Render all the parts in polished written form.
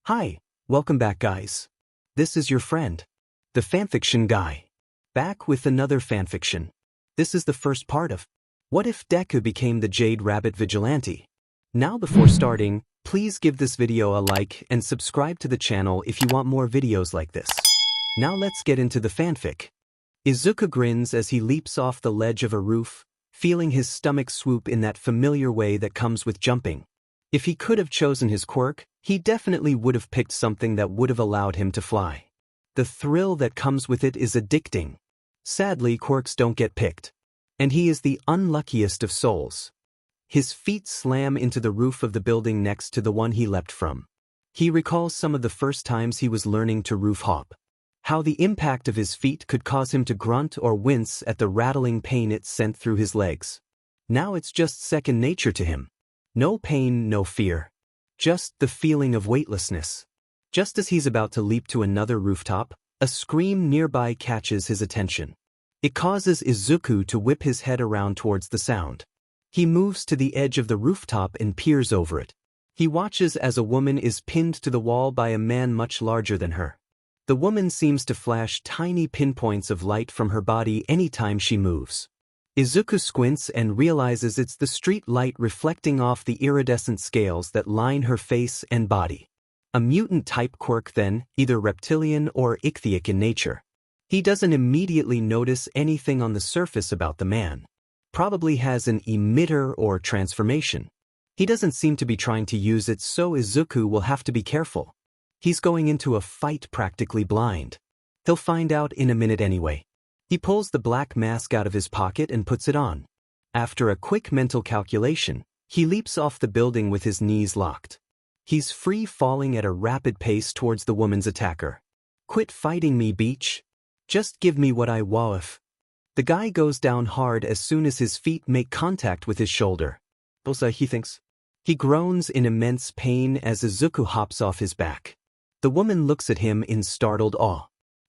Hi, welcome back guys. This is your friend, the fanfiction guy. Back with another fanfiction. This is the first part of What If Deku Became the Jade Rabbit Vigilante? Now before starting, please give this video a like and subscribe to the channel if you want more videos like this. Now let's get into the fanfic. Izuku grins as he leaps off the ledge of a roof, feeling his stomach swoop in that familiar way that comes with jumping. If he could have chosen his quirk, he definitely would have picked something that would have allowed him to fly. The thrill that comes with it is addicting. Sadly, quirks don't get picked. And he is the unluckiest of souls. His feet slam into the roof of the building next to the one he leapt from. He recalls some of the first times he was learning to roof hop. How the impact of his feet could cause him to grunt or wince at the rattling pain it sent through his legs. Now it's just second nature to him. No pain, no fear. Just the feeling of weightlessness. Just as he's about to leap to another rooftop, a scream nearby catches his attention. It causes Izuku to whip his head around towards the sound. He moves to the edge of the rooftop and peers over it. He watches as a woman is pinned to the wall by a man much larger than her. The woman seems to flash tiny pinpoints of light from her body anytime she moves. Izuku squints and realizes it's the street light reflecting off the iridescent scales that line her face and body. A mutant-type quirk then, either reptilian or ichthyaic in nature. He doesn't immediately notice anything on the surface about the man. Probably has an emitter or transformation. He doesn't seem to be trying to use it, so Izuku will have to be careful. He's going into a fight practically blind. He'll find out in a minute anyway. He pulls the black mask out of his pocket and puts it on. After a quick mental calculation, he leaps off the building with his knees locked. He's free falling at a rapid pace towards the woman's attacker. Quit fighting me, beach. Just give me what I want. The guy goes down hard as soon as his feet make contact with his shoulder. Bosa, he thinks. He groans in immense pain as Izuku hops off his back. The woman looks at him in startled awe.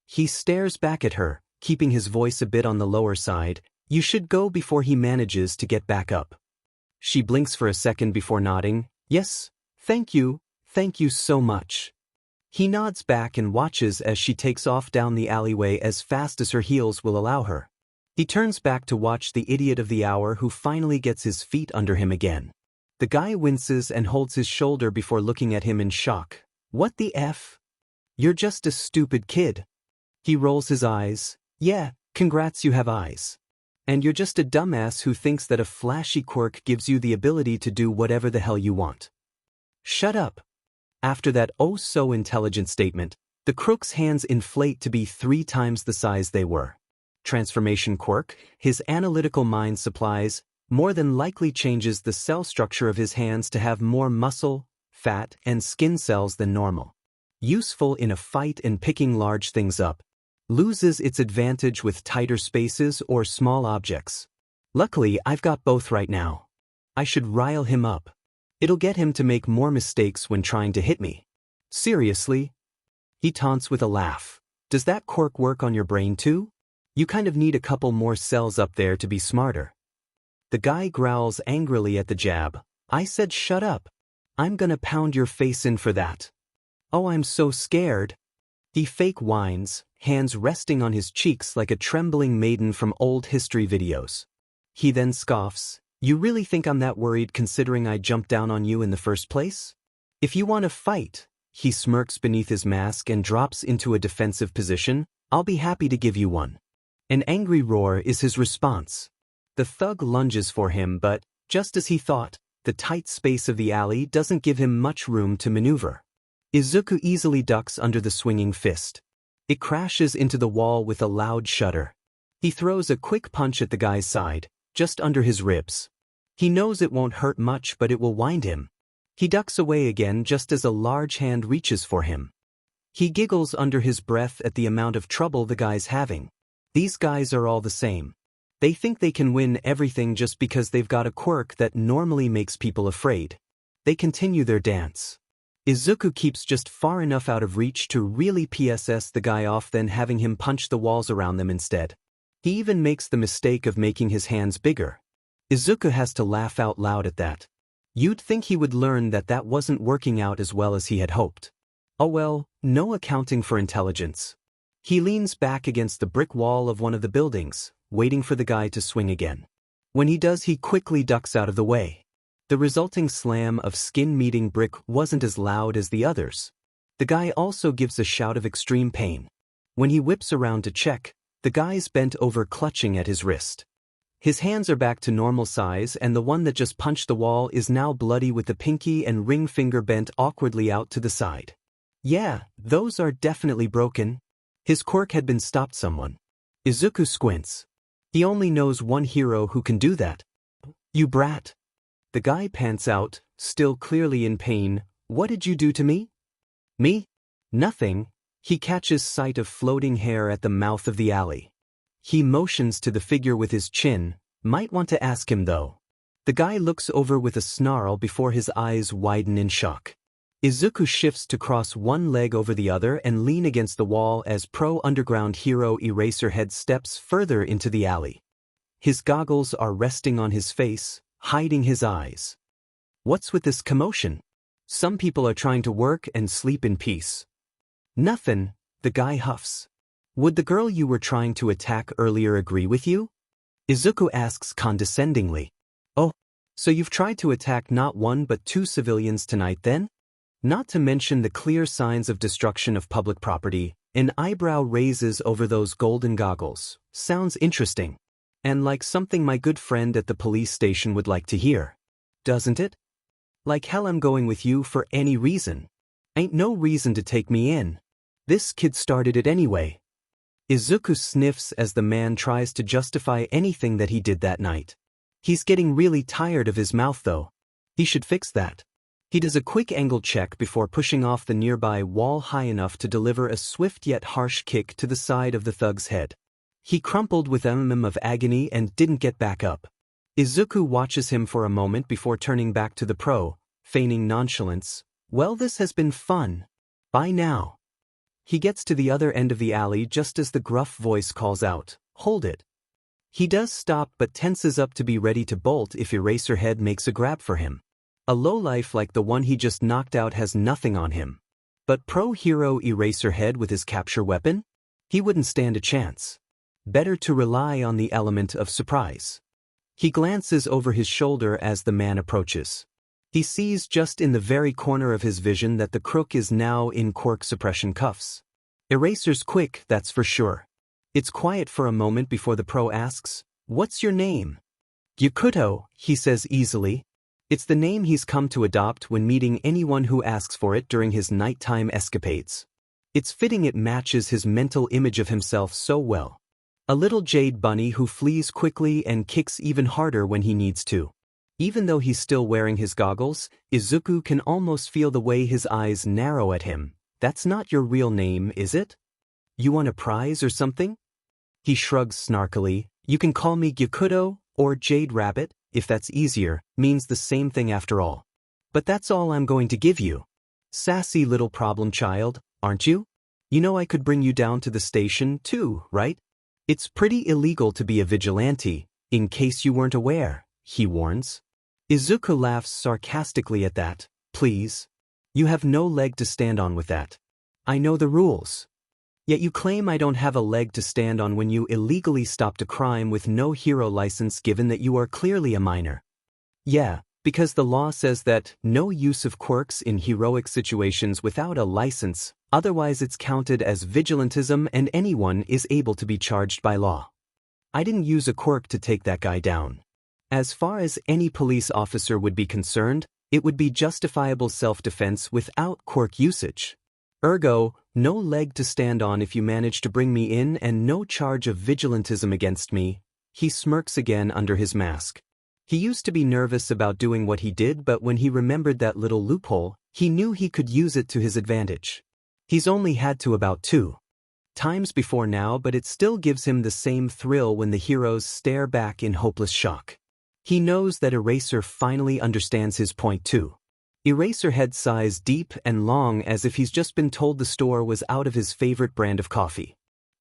He stares back at her, keeping his voice a bit on the lower side. You should go before he manages to get back up. She blinks for a second before nodding. Yes, thank you so much. He nods back and watches as she takes off down the alleyway as fast as her heels will allow her. He turns back to watch the idiot of the hour who finally gets his feet under him again. The guy winces and holds his shoulder before looking at him in shock. What the F? You're just a stupid kid. He rolls his eyes. Yeah, congrats, you have eyes. And you're just a dumbass who thinks that a flashy quirk gives you the ability to do whatever the hell you want. Shut up. After that oh-so-intelligent statement, the crook's hands inflate to be 3 times the size they were. Transformation quirk, his analytical mind supplies, more than likely changes the cell structure of his hands to have more muscle, fat, and skin cells than normal. Useful in a fight and picking large things up. Loses its advantage with tighter spaces or small objects. Luckily, I've got both right now. I should rile him up. It'll get him to make more mistakes when trying to hit me. Seriously? He taunts with a laugh. Does that quirk work on your brain too? You kind of need a couple more cells up there to be smarter. The guy growls angrily at the jab. I said shut up. I'm gonna pound your face in for that. Oh, I'm so scared. He fake whines, hands resting on his cheeks like a trembling maiden from old history videos. He then scoffs. You really think I'm that worried considering I jumped down on you in the first place? If you want to fight, he smirks beneath his mask and drops into a defensive position, I'll be happy to give you one. An angry roar is his response. The thug lunges for him, but, just as he thought, the tight space of the alley doesn't give him much room to maneuver. Izuku easily ducks under the swinging fist. It crashes into the wall with a loud shudder. He throws a quick punch at the guy's side, just under his ribs. He knows it won't hurt much, but it will wind him. He ducks away again just as a large hand reaches for him. He giggles under his breath at the amount of trouble the guy's having. These guys are all the same. They think they can win everything just because they've got a quirk that normally makes people afraid. They continue their dance. Izuku keeps just far enough out of reach to really PSS the guy off, then having him punch the walls around them instead. He even makes the mistake of making his hands bigger. Izuku has to laugh out loud at that. You'd think he would learn that that wasn't working out as well as he had hoped. Oh well, no accounting for intelligence. He leans back against the brick wall of one of the buildings, waiting for the guy to swing again. When he does, he quickly ducks out of the way. The resulting slam of skin meeting brick wasn't as loud as the others. The guy also gives a shout of extreme pain. When he whips around to check, the guy's bent over clutching at his wrist. His hands are back to normal size, and the one that just punched the wall is now bloody with the pinky and ring finger bent awkwardly out to the side. Yeah, those are definitely broken. His quirk had been stopped someone. Izuku squints. He only knows one hero who can do that. You brat. The guy pants out, still clearly in pain. What did you do to me? Me? Nothing. He catches sight of floating hair at the mouth of the alley. He motions to the figure with his chin. Might want to ask him though. The guy looks over with a snarl before his eyes widen in shock. Izuku shifts to cross one leg over the other and lean against the wall as pro-underground hero Eraserhead steps further into the alley. His goggles are resting on his face, hiding his eyes. What's with this commotion? Some people are trying to work and sleep in peace. Nothin', the guy huffs. Would the girl you were trying to attack earlier agree with you? Izuku asks condescendingly. Oh, so you've tried to attack not one but two civilians tonight then? Not to mention the clear signs of destruction of public property. An eyebrow raises over those golden goggles. Sounds interesting. And like something my good friend at the police station would like to hear. Doesn't it? Like hell I'm going with you for any reason. Ain't no reason to take me in. This kid started it anyway. Izuku sniffs as the man tries to justify anything that he did that night. He's getting really tired of his mouth though. He should fix that. He does a quick angle check before pushing off the nearby wall high enough to deliver a swift yet harsh kick to the side of the thug's head. He crumpled with of agony and didn't get back up. Izuku watches him for a moment before turning back to the pro, feigning nonchalance. Well, this has been fun. Bye now. He gets to the other end of the alley just as the gruff voice calls out, hold it. He does stop but tenses up to be ready to bolt if Eraserhead makes a grab for him. A lowlife like the one he just knocked out has nothing on him. But pro-hero Eraserhead with his capture weapon? He wouldn't stand a chance. Better to rely on the element of surprise. He glances over his shoulder as the man approaches. He sees just in the very corner of his vision that the crook is now in quirk suppression cuffs. Eraser's quick, that's for sure. It's quiet for a moment before the pro asks, "What's your name?" Yakuto, he says easily. It's the name he's come to adopt when meeting anyone who asks for it during his nighttime escapades. It's fitting it matches his mental image of himself so well. A little jade bunny who flees quickly and kicks even harder when he needs to. Even though he's still wearing his goggles, Izuku can almost feel the way his eyes narrow at him. That's not your real name, is it? You want a prize or something? He shrugs snarkily. You can call me Yakuto or Jade Rabbit, if that's easier, means the same thing after all. But that's all I'm going to give you. Sassy little problem child, aren't you? You know I could bring you down to the station too, right? It's pretty illegal to be a vigilante, in case you weren't aware, he warns. Izuku laughs sarcastically at that. Please. You have no leg to stand on with that. I know the rules. Yet you claim I don't have a leg to stand on when you illegally stopped a crime with no hero license given that you are clearly a minor. Yeah, because the law says that no use of quirks in heroic situations without a license, otherwise it's counted as vigilantism and anyone is able to be charged by law. I didn't use a quirk to take that guy down. As far as any police officer would be concerned, it would be justifiable self-defense without quirk usage. Ergo, no leg to stand on if you manage to bring me in and no charge of vigilantism against me. He smirks again under his mask. He used to be nervous about doing what he did, but when he remembered that little loophole, he knew he could use it to his advantage. He's only had to about 2 times before now, but it still gives him the same thrill when the heroes stare back in hopeless shock. He knows that Eraser finally understands his point too. Eraserhead sighs deep and long as if he's just been told the store was out of his favorite brand of coffee.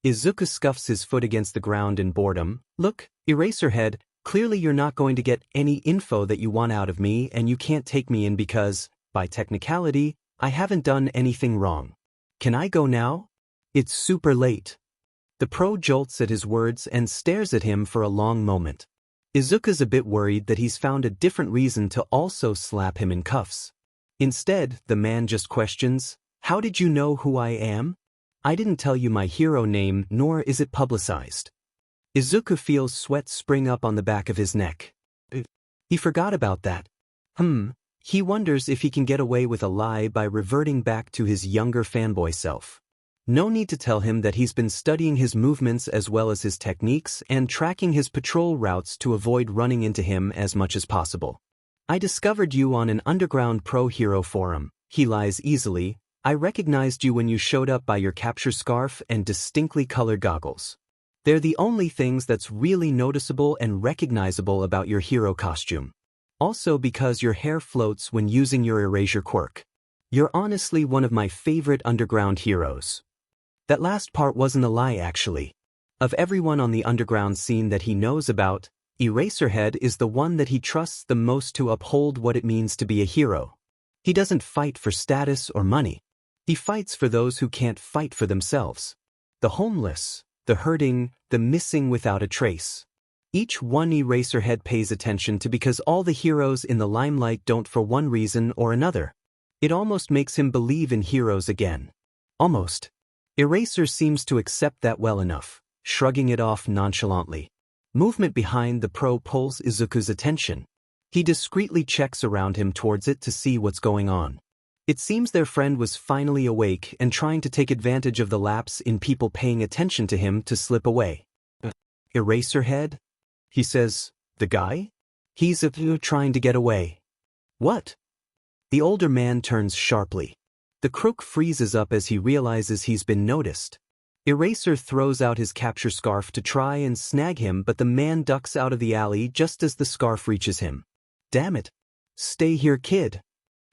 Izuku scuffs his foot against the ground in boredom. Look, Eraserhead, clearly you're not going to get any info that you want out of me and you can't take me in because, by technicality, I haven't done anything wrong. Can I go now? It's super late. The pro jolts at his words and stares at him for a long moment. Izuku's a bit worried that he's found a different reason to also slap him in cuffs. Instead, the man just questions, "How did you know who I am? I didn't tell you my hero name, nor is it publicized." Izuku feels sweat spring up on the back of his neck. He forgot about that. He wonders if he can get away with a lie by reverting back to his younger fanboy self. No need to tell him that he's been studying his movements as well as his techniques and tracking his patrol routes to avoid running into him as much as possible. "I discovered you on an underground pro hero forum," he lies easily. "I recognized you when you showed up by your capture scarf and distinctly colored goggles. They're the only things that's really noticeable and recognizable about your hero costume. Also because your hair floats when using your erasure quirk. You're honestly one of my favorite underground heroes." That last part wasn't a lie actually. Of everyone on the underground scene that he knows about, Eraserhead is the one that he trusts the most to uphold what it means to be a hero. He doesn't fight for status or money. He fights for those who can't fight for themselves. The homeless, the hurting, the missing without a trace. Each one Eraserhead pays attention to because all the heroes in the limelight don't for one reason or another. It almost makes him believe in heroes again. Almost. Eraser seems to accept that well enough, shrugging it off nonchalantly. Movement behind the pro pulls Izuku's attention. He discreetly checks around him towards it to see what's going on. It seems their friend was finally awake and trying to take advantage of the lapse in people paying attention to him to slip away. "Eraserhead?" He says. "The guy? He's trying to get away." "What?" The older man turns sharply. The crook freezes up as he realizes he's been noticed. Eraser throws out his capture scarf to try and snag him, but the man ducks out of the alley just as the scarf reaches him. "Damn it. Stay here, kid."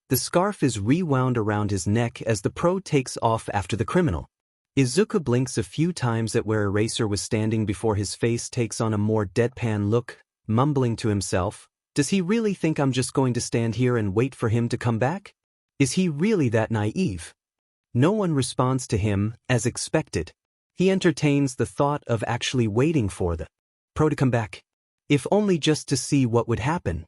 The scarf is rewound around his neck as the pro takes off after the criminal. Izuku blinks a few times at where Eraser was standing before his face takes on a more deadpan look, mumbling to himself, "Does he really think I'm just going to stand here and wait for him to come back? Is he really that naive?" No one responds to him, as expected. He entertains the thought of actually waiting for the pro to come back. If only just to see what would happen.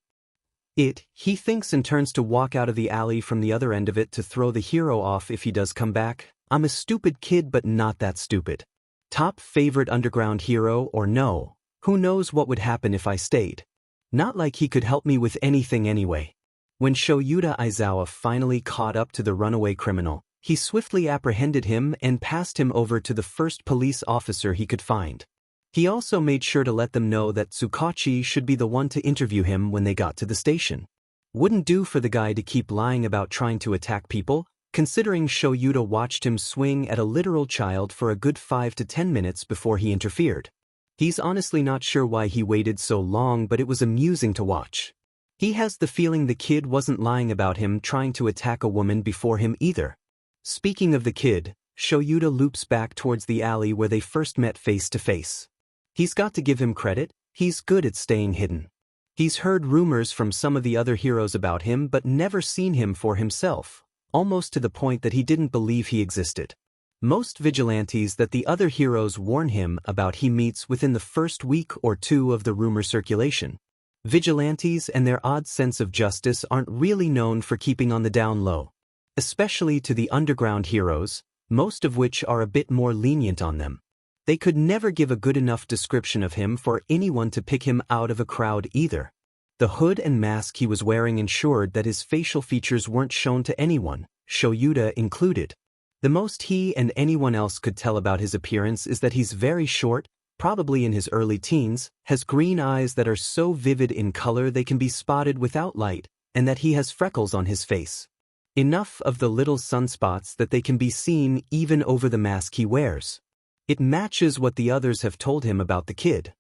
He thinks and turns to walk out of the alley from the other end of it to throw the hero off if he does come back. "I'm a stupid kid but not that stupid. Top favorite underground hero or no, who knows what would happen if I stayed. Not like he could help me with anything anyway." When Shoyuta Aizawa finally caught up to the runaway criminal, he swiftly apprehended him and passed him over to the first police officer he could find. He also made sure to let them know that Tsukachi should be the one to interview him when they got to the station. Wouldn't do for the guy to keep lying about trying to attack people, considering Shoyuta watched him swing at a literal child for a good 5 to 10 minutes before he interfered. He's honestly not sure why he waited so long, but it was amusing to watch. He has the feeling the kid wasn't lying about him trying to attack a woman before him either. Speaking of the kid, Shoyuta loops back towards the alley where they first met face to face. He's got to give him credit, he's good at staying hidden. He's heard rumors from some of the other heroes about him but never seen him for himself, almost to the point that he didn't believe he existed. Most vigilantes that the other heroes warn him about he meets within the first week or two of the rumor circulation. Vigilantes and their odd sense of justice aren't really known for keeping on the down low. Especially to the underground heroes, most of which are a bit more lenient on them. They could never give a good enough description of him for anyone to pick him out of a crowd either. The hood and mask he was wearing ensured that his facial features weren't shown to anyone, Shoyuta included. The most he and anyone else could tell about his appearance is that he's very short, probably in his early teens, has green eyes that are so vivid in color they can be spotted without light, and that he has freckles on his face. Enough of the little sunspots that they can be seen even over the mask he wears. It matches what the others have told him about the kid.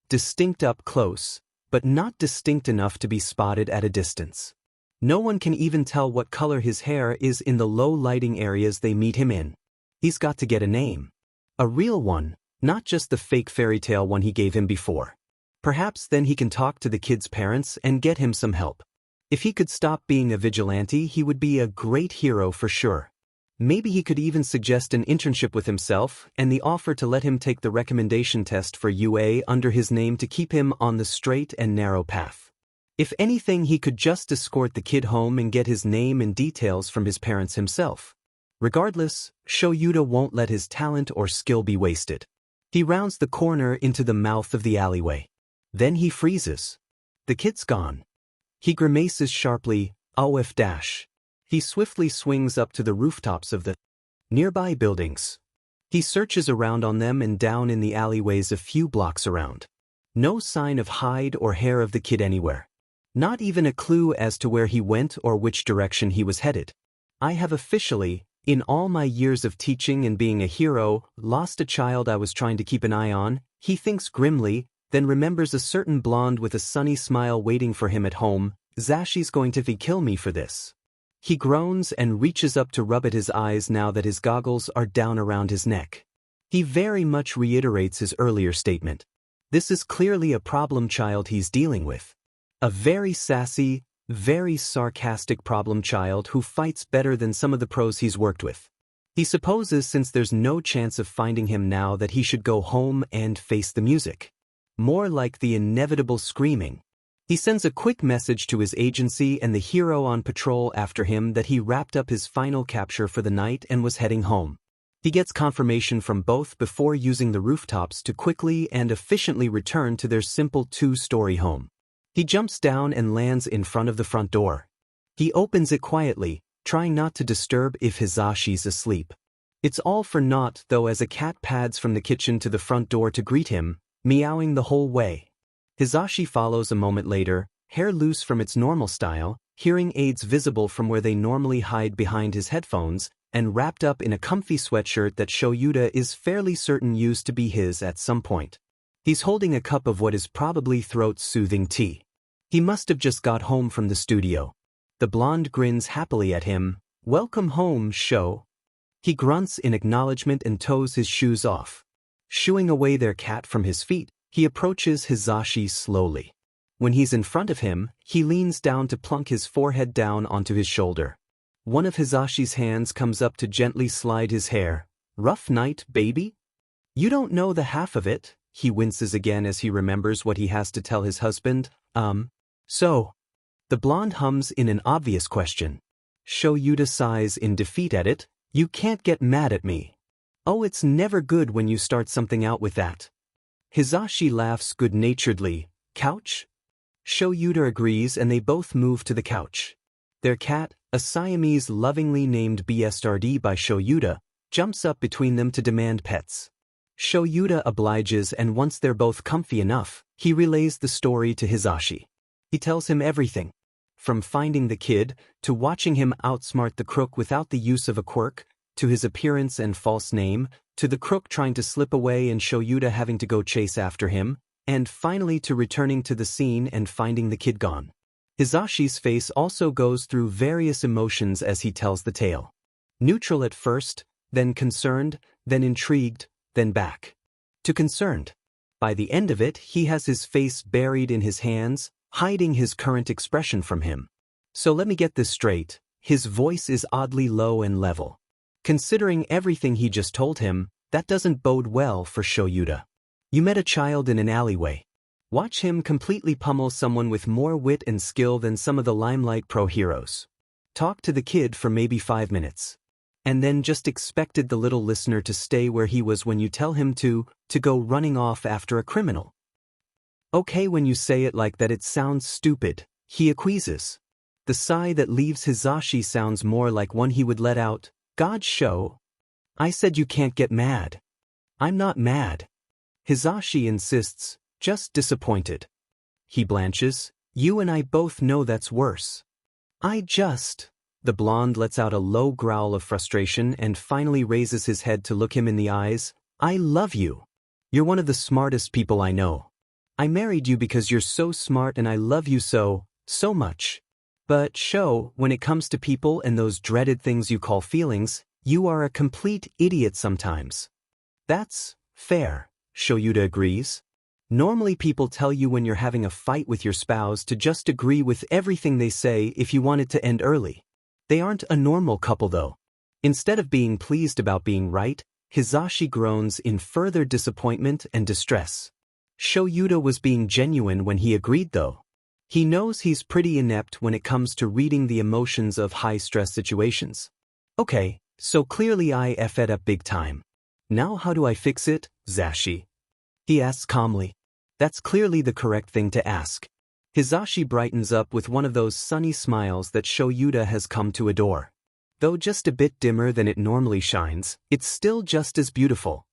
Distinct up close, but not distinct enough to be spotted at a distance. No one can even tell what color his hair is in the low lighting areas they meet him in. He's got to get a name. A real one, not just the fake fairy tale one he gave him before. Perhaps then he can talk to the kid's parents and get him some help. If he could stop being a vigilante, he would be a great hero for sure. Maybe he could even suggest an internship with himself and the offer to let him take the recommendation test for UA under his name to keep him on the straight and narrow path. If anything, he could just escort the kid home and get his name and details from his parents himself. Regardless, Shoyuta won't let his talent or skill be wasted. He rounds the corner into the mouth of the alleyway. Then he freezes. The kid's gone. He grimaces sharply, OF dash. He swiftly swings up to the rooftops of the nearby buildings. He searches around on them and down in the alleyways a few blocks around. No sign of hide or hair of the kid anywhere. Not even a clue as to where he went or which direction he was headed. I have officially, in all my years of teaching and being a hero, lost a child I was trying to keep an eye on, he thinks grimly, then remembers a certain blonde with a sunny smile waiting for him at home. Zashi's going to kill me for this. He groans and reaches up to rub at his eyes now that his goggles are down around his neck. He very much reiterates his earlier statement. This is clearly a problem child he's dealing with. A very sassy, very sarcastic problem child who fights better than some of the pros he's worked with. He supposes since there's no chance of finding him now that he should go home and face the music. More like the inevitable screaming. He sends a quick message to his agency and the hero on patrol after him that he wrapped up his final capture for the night and was heading home. He gets confirmation from both before using the rooftops to quickly and efficiently return to their simple two-story home. He jumps down and lands in front of the front door. He opens it quietly, trying not to disturb if Hizashi's asleep. It's all for naught though as a cat pads from the kitchen to the front door to greet him, meowing the whole way. Hizashi follows a moment later, hair loose from its normal style, hearing aids visible from where they normally hide behind his headphones, and wrapped up in a comfy sweatshirt that Shoyuta is fairly certain used to be his at some point. He's holding a cup of what is probably throat-soothing tea. He must have just got home from the studio. The blonde grins happily at him. Welcome home, Sho. He grunts in acknowledgement and toes his shoes off. Shooing away their cat from his feet, he approaches Hizashi slowly. When he's in front of him, he leans down to plunk his forehead down onto his shoulder. One of Hizashi's hands comes up to gently slide his hair. Rough night, baby? You don't know the half of it. He winces again as he remembers what he has to tell his husband. So. The blonde hums in an obvious question. Shoyuta sighs in defeat at it. You can't get mad at me. Oh, it's never good when you start something out with that. Hizashi laughs good-naturedly. Couch? Shoyuta agrees and they both move to the couch. Their cat, a Siamese lovingly named BSRD by Shoyuta, jumps up between them to demand pets. Shoyuta obliges and once they're both comfy enough, he relays the story to Hizashi. He tells him everything. From finding the kid, to watching him outsmart the crook without the use of a quirk, to his appearance and false name, to the crook trying to slip away and Shoyuta having to go chase after him, and finally to returning to the scene and finding the kid gone. Hizashi's face also goes through various emotions as he tells the tale. Neutral at first, then concerned, then intrigued, then back to concerned. By the end of it, he has his face buried in his hands, hiding his current expression from him. So let me get this straight, his voice is oddly low and level. Considering everything he just told him, that doesn't bode well for Shoyuta. You met a child in an alleyway. Watch him completely pummel someone with more wit and skill than some of the Limelight Pro heroes. Talk to the kid for maybe 5 minutes. And then just expected the little listener to stay where he was when you tell him to go running off after a criminal. Okay, when you say it like that it sounds stupid, he acquiesces. The sigh that leaves Hizashi sounds more like one he would let out. God Sho. I said you can't get mad. I'm not mad. Hizashi insists, just disappointed. He blanches. You and I both know that's worse. The blonde lets out a low growl of frustration and finally raises his head to look him in the eyes. I love you. You're one of the smartest people I know. I married you because you're so smart and I love you so much. But Sho, when it comes to people and those dreaded things you call feelings, you are a complete idiot sometimes. That's fair, Shoyuta agrees. Normally people tell you when you're having a fight with your spouse to just agree with everything they say if you want it to end early. They aren't a normal couple though. Instead of being pleased about being right, Hizashi groans in further disappointment and distress. Shoyuta was being genuine when he agreed though. He knows he's pretty inept when it comes to reading the emotions of high-stress situations. Okay, so clearly I effed up big time. Now how do I fix it, Hizashi? He asks calmly. That's clearly the correct thing to ask. Hizashi brightens up with one of those sunny smiles that Shoyuta has come to adore. Though just a bit dimmer than it normally shines, it's still just as beautiful.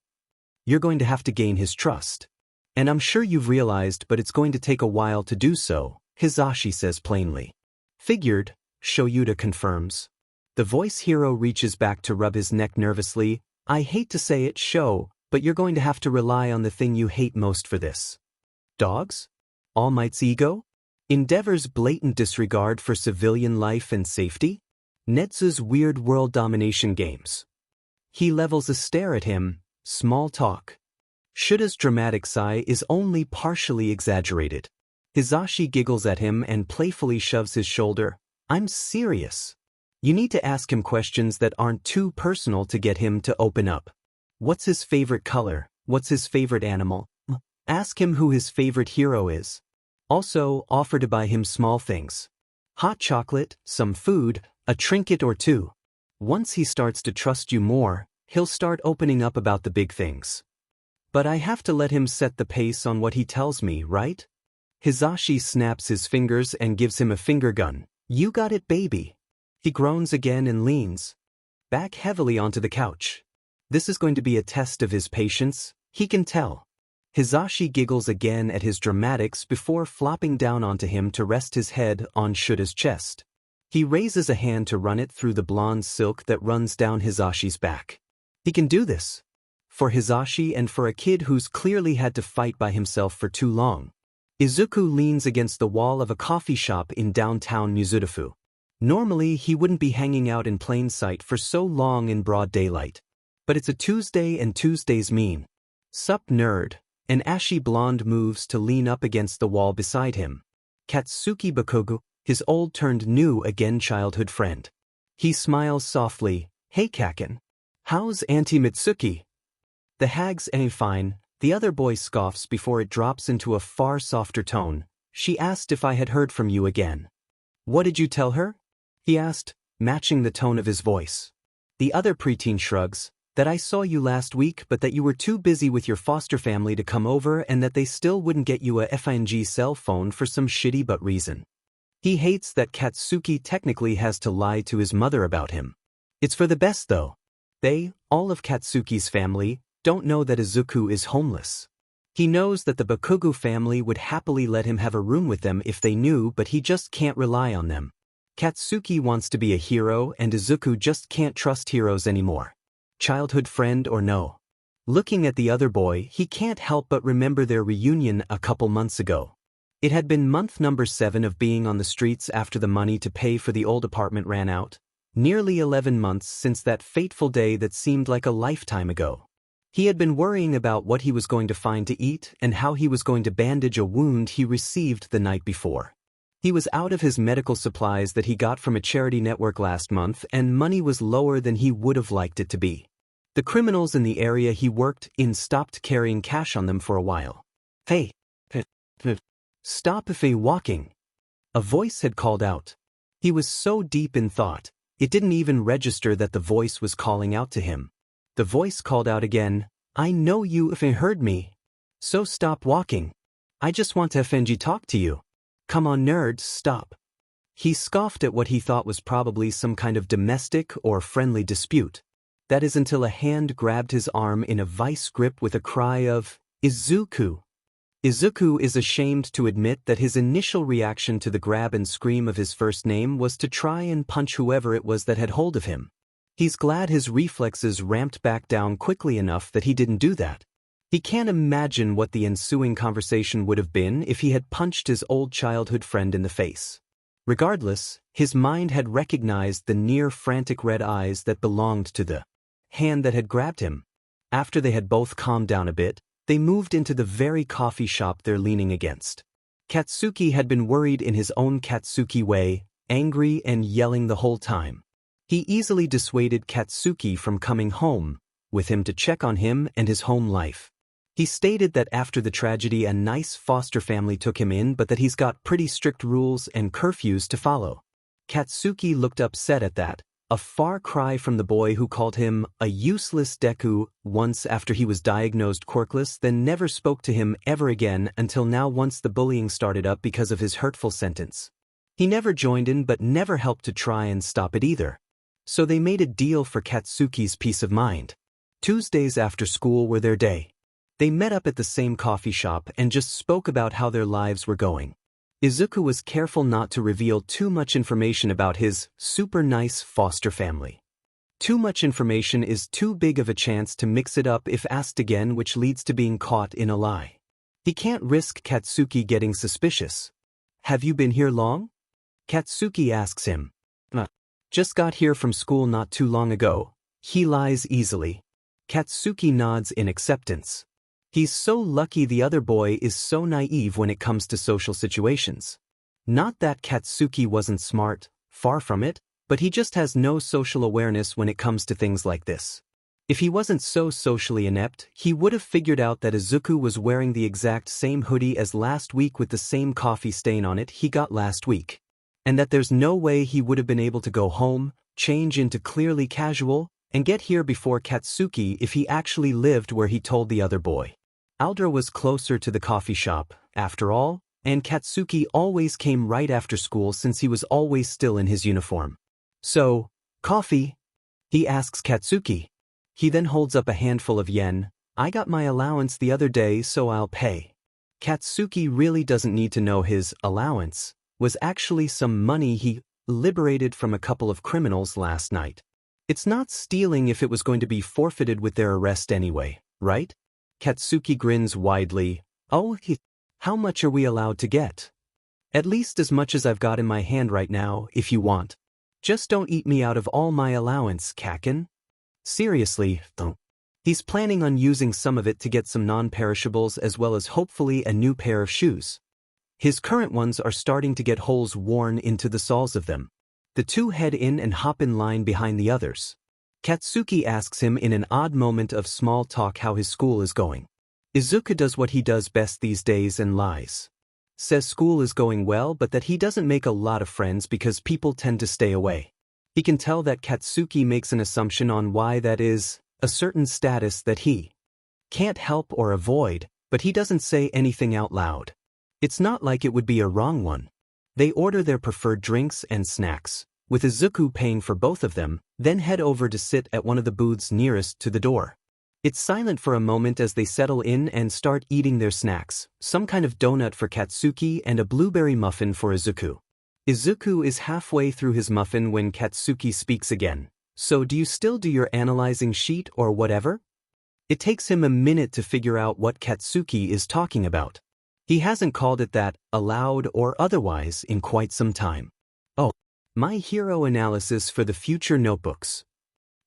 You're going to have to gain his trust. And I'm sure you've realized, but it's going to take a while to do so, Hizashi says plainly. Figured, Shoyuta confirms. The voice hero reaches back to rub his neck nervously. I hate to say it, Sho, but you're going to have to rely on the thing you hate most for this. Dogs? All Might's ego? Endeavor's blatant disregard for civilian life and safety? Netsu's weird world domination games. He levels a stare at him, small talk. Shuta's dramatic sigh is only partially exaggerated. Hizashi giggles at him and playfully shoves his shoulder. I'm serious. You need to ask him questions that aren't too personal to get him to open up. What's his favorite color? What's his favorite animal? Ask him who his favorite hero is. Also, offer to buy him small things. Hot chocolate, some food, a trinket or two. Once he starts to trust you more, he'll start opening up about the big things. But I have to let him set the pace on what he tells me, right? Hizashi snaps his fingers and gives him a finger gun. You got it, baby. He groans again and leans back heavily onto the couch. This is going to be a test of his patience, he can tell. Hizashi giggles again at his dramatics before flopping down onto him to rest his head on Shuta's chest. He raises a hand to run it through the blonde silk that runs down Hizashi's back. He can do this. For Hizashi and for a kid who's clearly had to fight by himself for too long. Izuku leans against the wall of a coffee shop in downtown Mizudafu. Normally he wouldn't be hanging out in plain sight for so long in broad daylight. But it's a Tuesday and Tuesdays mean. Sup nerd. An ashy blonde moves to lean up against the wall beside him. Katsuki Bakugo, his old-turned-new again childhood friend. He smiles softly. Hey Kaken. How's Auntie Mitsuki? The hag's fine. The other boy scoffs before it drops into a far softer tone. She asked if I had heard from you again. What did you tell her? He asked, matching the tone of his voice. The other preteen shrugs. That I saw you last week but that you were too busy with your foster family to come over and that they still wouldn't get you a FING cell phone for some shitty but reason. He hates that Katsuki technically has to lie to his mother about him. It's for the best though. They, all of Katsuki's family, don't know that Izuku is homeless. He knows that the Bakugo family would happily let him have a room with them if they knew, but he just can't rely on them. Katsuki wants to be a hero and Izuku just can't trust heroes anymore. Childhood friend or no. Looking at the other boy, he can't help but remember their reunion a couple months ago. It had been month number 7 of being on the streets after the money to pay for the old apartment ran out. Nearly 11 months since that fateful day that seemed like a lifetime ago. He had been worrying about what he was going to find to eat and how he was going to bandage a wound he received the night before. He was out of his medical supplies that he got from a charity network last month and money was lower than he would have liked it to be. The criminals in the area he worked in stopped carrying cash on them for a while. Hey, stop walking. A voice had called out. He was so deep in thought, it didn't even register that the voice was calling out to him. The voice called out again, I know you heard me. So stop walking. I just want to talk to you. Come on nerds, stop. He scoffed at what he thought was probably some kind of domestic or friendly dispute. That is until a hand grabbed his arm in a vice grip with a cry of, Izuku. Izuku is ashamed to admit that his initial reaction to the grab and scream of his first name was to try and punch whoever it was that had hold of him. He's glad his reflexes ramped back down quickly enough that he didn't do that. He can't imagine what the ensuing conversation would have been if he had punched his old childhood friend in the face. Regardless, his mind had recognized the near-frantic red eyes that belonged to the hand that had grabbed him. After they had both calmed down a bit, They moved into the very coffee shop they're leaning against. Katsuki had been worried in his own Katsuki way, angry and yelling the whole time. He easily dissuaded Katsuki from coming home with him to check on him and his home life. He stated that after the tragedy a nice foster family took him in, but that he's got pretty strict rules and curfews to follow. Katsuki looked upset at that, a far cry from the boy who called him a useless Deku once after he was diagnosed quirkless, then never spoke to him ever again until now once the bullying started up because of his hurtful sentence. He never joined in but never helped to try and stop it either. So they made a deal for Katsuki's peace of mind. Tuesdays after school were their day. They met up at the same coffee shop and just spoke about how their lives were going. Izuku was careful not to reveal too much information about his super nice foster family. Too much information is too big of a chance to mix it up if asked again, which leads to being caught in a lie. He can't risk Katsuki getting suspicious. "Have you been here long?" Katsuki asks him. "Just got here from school not too long ago." He lies easily. Katsuki nods in acceptance. He's so lucky the other boy is so naive when it comes to social situations. Not that Katsuki wasn't smart, far from it, but he just has no social awareness when it comes to things like this. If he wasn't so socially inept, he would have figured out that Izuku was wearing the exact same hoodie as last week with the same coffee stain on it he got last week. And that there's no way he would have been able to go home, change into clearly casual, and get here before Katsuki if he actually lived where he told the other boy. Aldra was closer to the coffee shop, after all, and Katsuki always came right after school since he was always still in his uniform. "So, coffee?" he asks Katsuki. He then holds up a handful of yen. "I got my allowance the other day, so I'll pay." Katsuki really doesn't need to know his allowance was actually some money he liberated from a couple of criminals last night. It's not stealing if it was going to be forfeited with their arrest anyway, right? Katsuki grins widely. "Oh, how much are we allowed to get?" "At least as much as I've got in my hand right now, if you want. Just don't eat me out of all my allowance, Kaken." Seriously, though. He's planning on using some of it to get some non-perishables as well as hopefully a new pair of shoes. His current ones are starting to get holes worn into the soles of them. The two head in and hop in line behind the others. Katsuki asks him in an odd moment of small talk how his school is going. Izuku does what he does best these days and lies. Says school is going well but that he doesn't make a lot of friends because people tend to stay away. He can tell that Katsuki makes an assumption on why that is, a certain status that he can't help or avoid, but he doesn't say anything out loud. It's not like it would be a wrong one. They order their preferred drinks and snacks, with Izuku paying for both of them, then head over to sit at one of the booths nearest to the door. It's silent for a moment as they settle in and start eating their snacks, some kind of donut for Katsuki and a blueberry muffin for Izuku. Izuku is halfway through his muffin when Katsuki speaks again. "So do you still do your analyzing sheet or whatever?" It takes him a minute to figure out what Katsuki is talking about. He hasn't called it that, aloud or otherwise, in quite some time. "Oh, my hero analysis for the future notebooks."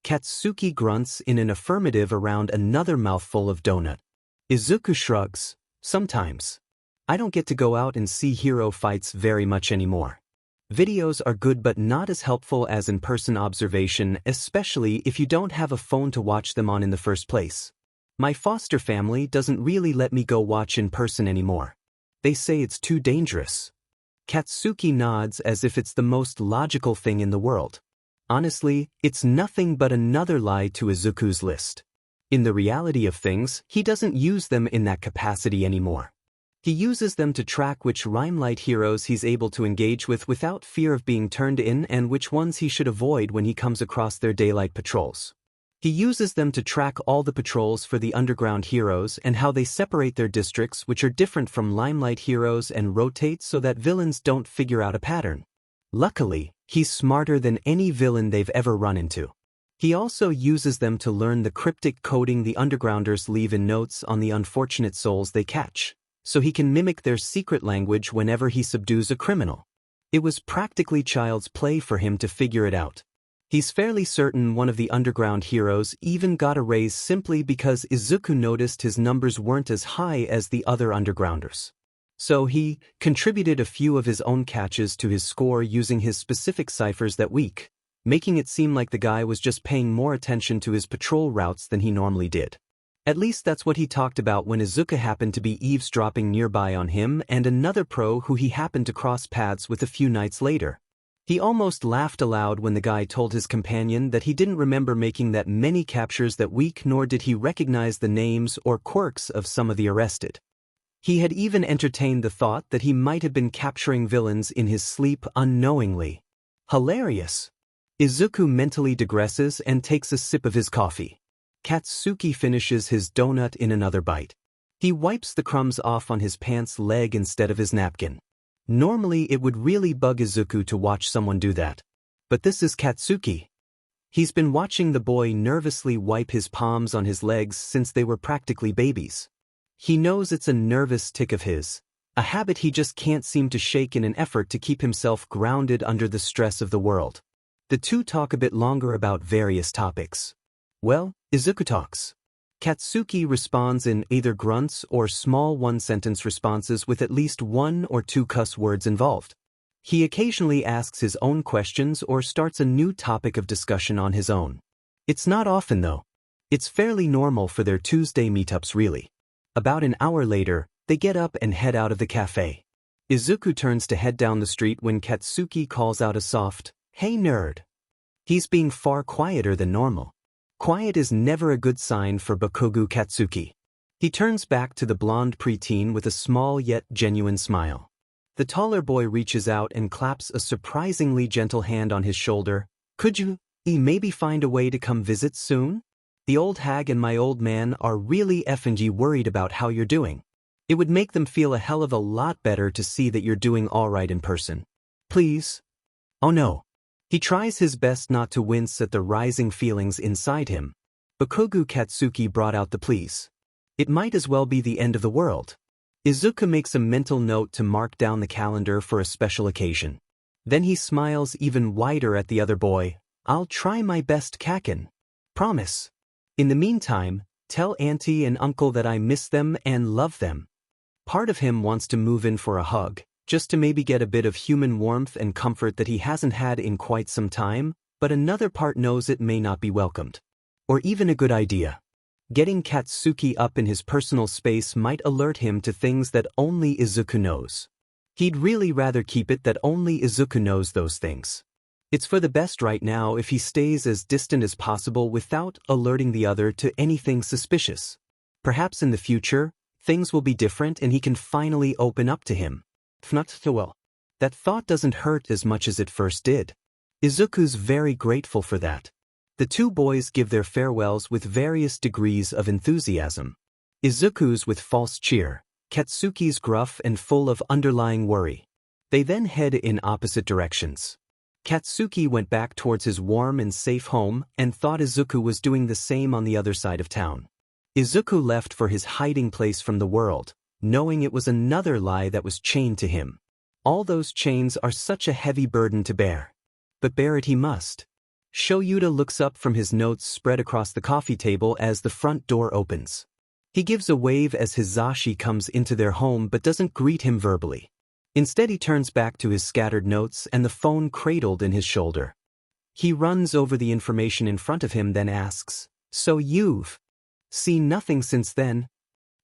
Katsuki grunts in an affirmative around another mouthful of donut. Izuku shrugs. "Sometimes. I don't get to go out and see hero fights very much anymore. Videos are good but not as helpful as in-person observation, especially if you don't have a phone to watch them on in the first place. My foster family doesn't really let me go watch in person anymore. They say it's too dangerous." Katsuki nods as if it's the most logical thing in the world. Honestly, it's nothing but another lie to Izuku's list. In the reality of things, he doesn't use them in that capacity anymore. He uses them to track which limelight heroes he's able to engage with without fear of being turned in and which ones he should avoid when he comes across their daylight patrols. He uses them to track all the patrols for the underground heroes and how they separate their districts, which are different from limelight heroes, and rotate so that villains don't figure out a pattern. Luckily, he's smarter than any villain they've ever run into. He also uses them to learn the cryptic coding the undergrounders leave in notes on the unfortunate souls they catch, so he can mimic their secret language whenever he subdues a criminal. It was practically child's play for him to figure it out. He's fairly certain one of the underground heroes even got a raise simply because Izuku noticed his numbers weren't as high as the other undergrounders. So he contributed a few of his own catches to his score using his specific ciphers that week, making it seem like the guy was just paying more attention to his patrol routes than he normally did. At least that's what he talked about when Izuku happened to be eavesdropping nearby on him and another pro who he happened to cross paths with a few nights later. He almost laughed aloud when the guy told his companion that he didn't remember making that many captures that week, nor did he recognize the names or quirks of some of the arrested. He had even entertained the thought that he might have been capturing villains in his sleep unknowingly. Hilarious. Izuku mentally digresses and takes a sip of his coffee. Katsuki finishes his donut in another bite. He wipes the crumbs off on his pants leg instead of his napkin. Normally it would really bug Izuku to watch someone do that. But this is Katsuki. He's been watching the boy nervously wipe his palms on his legs since they were practically babies. He knows it's a nervous tic of his, a habit he just can't seem to shake in an effort to keep himself grounded under the stress of the world. The two talk a bit longer about various topics. Well, Izuku talks. Katsuki responds in either grunts or small one-sentence responses with at least one or two cuss words involved. He occasionally asks his own questions or starts a new topic of discussion on his own. It's not often though. It's fairly normal for their Tuesday meetups really. About an hour later, they get up and head out of the cafe. Izuku turns to head down the street when Katsuki calls out a soft, "Hey nerd." He's being far quieter than normal. Quiet is never a good sign for Bakugo Katsuki. He turns back to the blonde preteen with a small yet genuine smile. The taller boy reaches out and claps a surprisingly gentle hand on his shoulder. "Could you maybe find a way to come visit soon? The old hag and my old man are really effing worried about how you're doing. It would make them feel a hell of a lot better to see that you're doing alright in person. Please." Oh no. He tries his best not to wince at the rising feelings inside him. Bakugo Katsuki brought out the please. It might as well be the end of the world. Izuku makes a mental note to mark down the calendar for a special occasion. Then he smiles even wider at the other boy. "I'll try my best, Kakin. Promise. In the meantime, tell Auntie and Uncle that I miss them and love them." Part of him wants to move in for a hug, just to maybe get a bit of human warmth and comfort that he hasn't had in quite some time, but another part knows it may not be welcomed. Or even a good idea. Getting Katsuki up in his personal space might alert him to things that only Izuku knows. He'd really rather keep it that only Izuku knows those things. It's for the best right now if he stays as distant as possible without alerting the other to anything suspicious. Perhaps in the future, things will be different and he can finally open up to him. Not so well. That thought doesn't hurt as much as it first did. Izuku's very grateful for that. The two boys give their farewells with various degrees of enthusiasm. Izuku's with false cheer, Katsuki's gruff and full of underlying worry. They then head in opposite directions. Katsuki went back towards his warm and safe home and thought Izuku was doing the same on the other side of town. Izuku left for his hiding place from the world, knowing it was another lie that was chained to him. All those chains are such a heavy burden to bear. But bear it he must. Shoyuta looks up from his notes spread across the coffee table as the front door opens. He gives a wave as Hizashi comes into their home but doesn't greet him verbally. Instead he turns back to his scattered notes and the phone cradled in his shoulder. He runs over the information in front of him then asks, "So you've seen nothing since then?"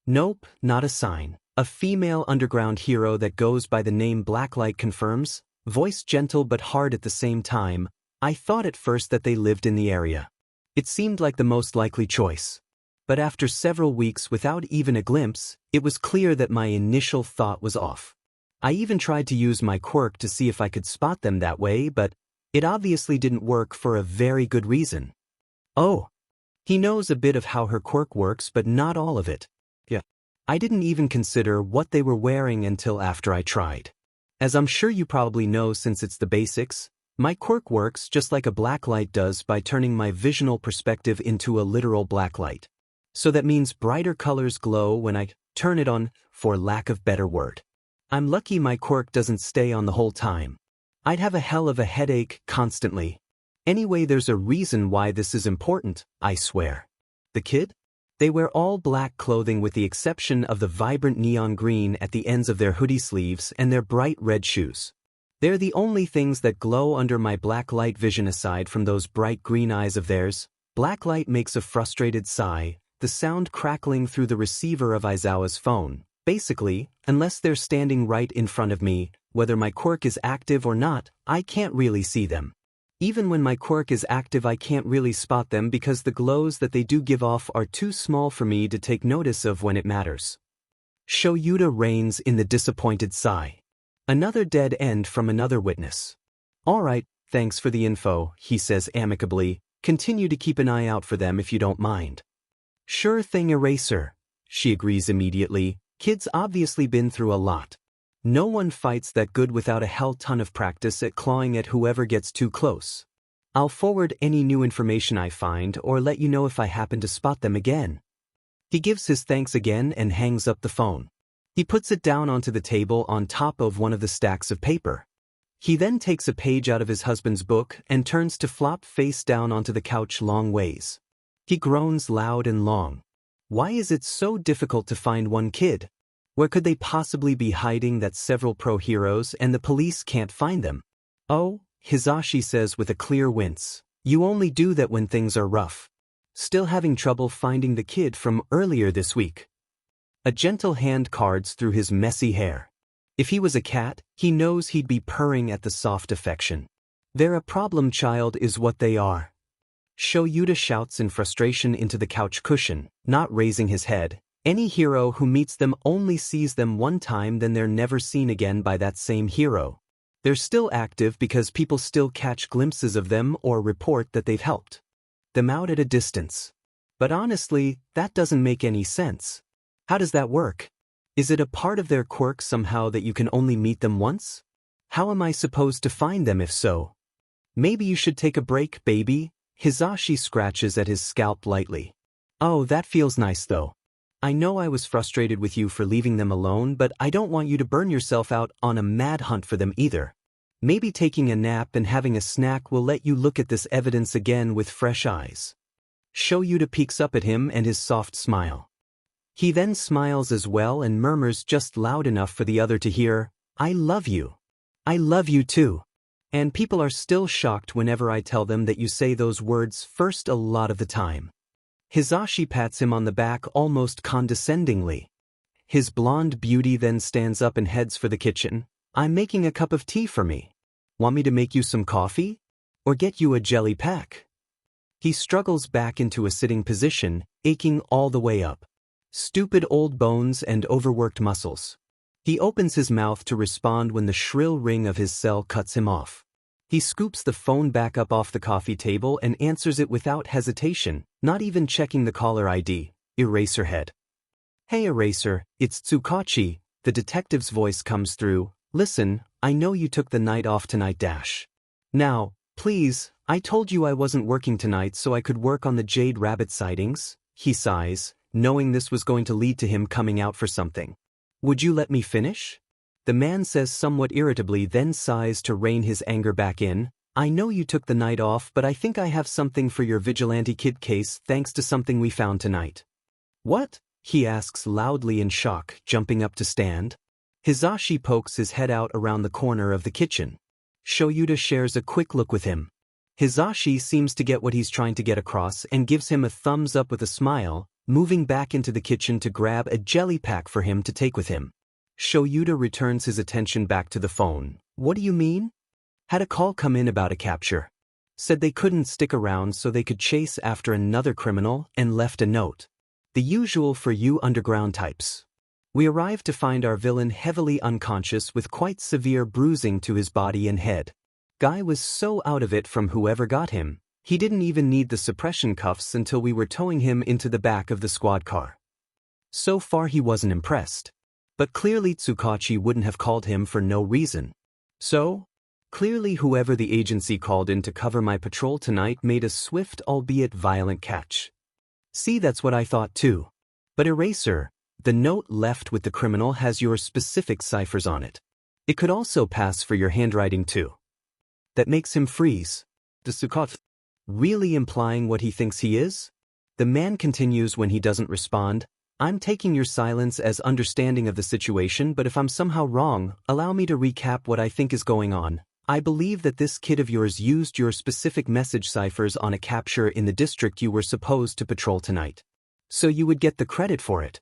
"Nope, not a sign." A female underground hero that goes by the name Blacklight confirms, voice gentle but hard at the same time. "I thought at first that they lived in the area. It seemed like the most likely choice. But after several weeks without even a glimpse, it was clear that my initial thought was off. I even tried to use my quirk to see if I could spot them that way, but it obviously didn't work for a very good reason." Oh. He knows a bit of how her quirk works but not all of it. "Yeah. I didn't even consider what they were wearing until after I tried. As I'm sure you probably know since it's the basics, my quirk works just like a blacklight does by turning my visional perspective into a literal blacklight. So that means brighter colors glow when I turn it on, for lack of better word. I'm lucky my quirk doesn't stay on the whole time. I'd have a hell of a headache constantly. Anyway, there's a reason why this is important, I swear. The kid? They wear all black clothing with the exception of the vibrant neon green at the ends of their hoodie sleeves and their bright red shoes. They're the only things that glow under my black light vision aside from those bright green eyes of theirs. Black light makes a frustrated sigh, the sound crackling through the receiver of Aizawa's phone. Basically, unless they're standing right in front of me, whether my quirk is active or not, I can't really see them. Even when my quirk is active, I can't really spot them because the glows that they do give off are too small for me to take notice of when it matters. Shoyuta reigns in the disappointed sigh. Another dead end from another witness. Alright, thanks for the info, he says amicably. Continue to keep an eye out for them if you don't mind. Sure thing, Eraser. She agrees immediately. Kid's obviously been through a lot. No one fights that good without a hell ton of practice at clawing at whoever gets too close. I'll forward any new information I find or let you know if I happen to spot them again. He gives his thanks again and hangs up the phone. He puts it down onto the table on top of one of the stacks of paper. He then takes a page out of his husband's book and turns to flop face down onto the couch long ways. He groans loud and long. Why is it so difficult to find one kid? Where could they possibly be hiding that several pro heroes and the police can't find them? Oh, Hizashi says with a clear wince. You only do that when things are rough. Still having trouble finding the kid from earlier this week. A gentle hand cards through his messy hair. If he was a cat, he knows he'd be purring at the soft affection. They're a problem child is what they are. Shoyuta shouts in frustration into the couch cushion, not raising his head. Any hero who meets them only sees them one time, then they're never seen again by that same hero. They're still active because people still catch glimpses of them or report that they've helped them out at a distance. But honestly, that doesn't make any sense. How does that work? Is it a part of their quirk somehow that you can only meet them once? How am I supposed to find them if so? Maybe you should take a break, baby. Hizashi scratches at his scalp lightly. Oh, that feels nice though. I know I was frustrated with you for leaving them alone, but I don't want you to burn yourself out on a mad hunt for them either. Maybe taking a nap and having a snack will let you look at this evidence again with fresh eyes. Shoyuta peeks up at him and his soft smile. He then smiles as well and murmurs just loud enough for the other to hear, I love you. I love you too. And people are still shocked whenever I tell them that you say those words first a lot of the time. Hizashi pats him on the back almost condescendingly. His blonde beauty then stands up and heads for the kitchen. I'm making a cup of tea for me. Want me to make you some coffee? Or get you a jelly pack? He struggles back into a sitting position, aching all the way up. Stupid old bones and overworked muscles. He opens his mouth to respond when the shrill ring of his cell cuts him off. He scoops the phone back up off the coffee table and answers it without hesitation, not even checking the caller ID. Eraserhead. Hey Eraser, it's Tsukachi, the detective's voice comes through. Listen, I know you took the night off tonight dash. Now, please, I told you I wasn't working tonight so I could work on the Jade rabbit sightings. He sighs, knowing this was going to lead to him coming out for something. Would you let me finish? The man says somewhat irritably, then sighs to rein his anger back in. I know you took the night off, but I think I have something for your vigilante kid case thanks to something we found tonight. What? He asks loudly in shock, jumping up to stand. Hizashi pokes his head out around the corner of the kitchen. Shoyuta shares a quick look with him. Hizashi seems to get what he's trying to get across and gives him a thumbs up with a smile, moving back into the kitchen to grab a jelly pack for him to take with him. Shoyuta returns his attention back to the phone. What do you mean? Had a call come in about a capture. Said they couldn't stick around so they could chase after another criminal and left a note. The usual for you underground types. We arrived to find our villain heavily unconscious with quite severe bruising to his body and head. Guy was so out of it from whoever got him, he didn't even need the suppression cuffs until we were towing him into the back of the squad car. So far he wasn't impressed. But clearly Tsukachi wouldn't have called him for no reason. So, clearly whoever the agency called in to cover my patrol tonight made a swift albeit violent catch. See, that's what I thought too. But Eraser, the note left with the criminal has your specific ciphers on it. It could also pass for your handwriting too. That makes him freeze. Tsukachi. Really implying what he thinks he is? The man continues when he doesn't respond. I'm taking your silence as understanding of the situation, but if I'm somehow wrong, allow me to recap what I think is going on. I believe that this kid of yours used your specific message ciphers on a capture in the district you were supposed to patrol tonight. So you would get the credit for it.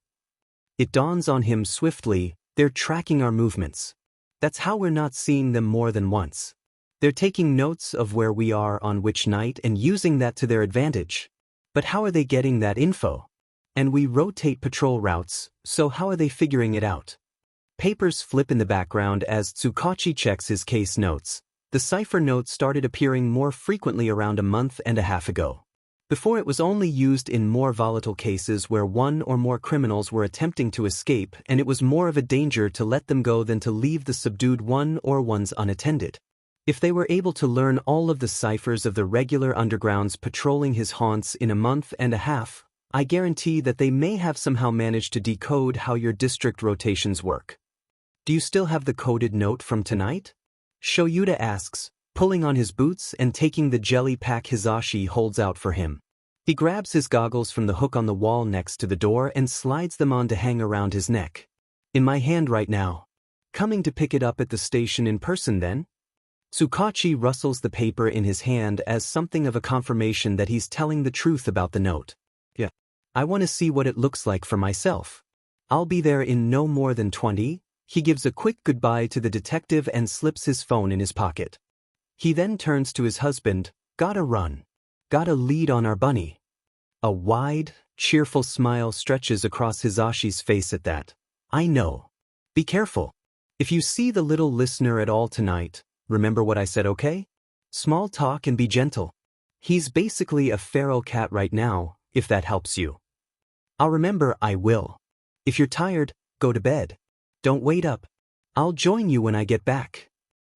It dawns on him swiftly, they're tracking our movements. That's how we're not seeing them more than once. They're taking notes of where we are on which night and using that to their advantage. But how are they getting that info? And we rotate patrol routes, so how are they figuring it out? Papers flip in the background as Tsukachi checks his case notes. The cipher note started appearing more frequently around a month and a half ago. Before it was only used in more volatile cases where one or more criminals were attempting to escape, and it was more of a danger to let them go than to leave the subdued one or ones unattended. If they were able to learn all of the ciphers of the regular undergrounds patrolling his haunts in a month and a half, I guarantee that they may have somehow managed to decode how your district rotations work. Do you still have the coded note from tonight? Shoyuta asks, pulling on his boots and taking the jelly pack Hizashi holds out for him. He grabs his goggles from the hook on the wall next to the door and slides them on to hang around his neck. In my hand right now. Coming to pick it up at the station in person then? Tsukachi rustles the paper in his hand as something of a confirmation that he's telling the truth about the note. Yeah. I want to see what it looks like for myself. I'll be there in no more than 20. He gives a quick goodbye to the detective and slips his phone in his pocket. He then turns to his husband, gotta run. Gotta lead on our bunny. A wide, cheerful smile stretches across Hizashi's face at that. I know. Be careful. If you see the little listener at all tonight, remember what I said, okay? Small talk and be gentle. He's basically a feral cat right now, if that helps you. I'll remember, I will. If you're tired, go to bed. Don't wait up. I'll join you when I get back.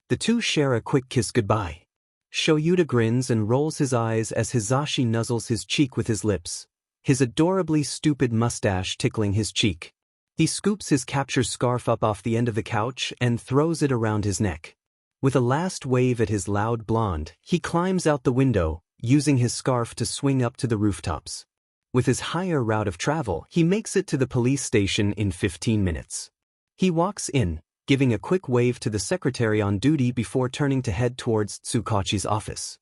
The two share a quick kiss goodbye. Shoyuta grins and rolls his eyes as Hizashi nuzzles his cheek with his lips, his adorably stupid mustache tickling his cheek. He scoops his capture scarf up off the end of the couch and throws it around his neck. With a last wave at his loud blonde, he climbs out the window, using his scarf to swing up to the rooftops. With his higher route of travel, he makes it to the police station in 15 minutes. He walks in, giving a quick wave to the secretary on duty before turning to head towards Tsukachi's office.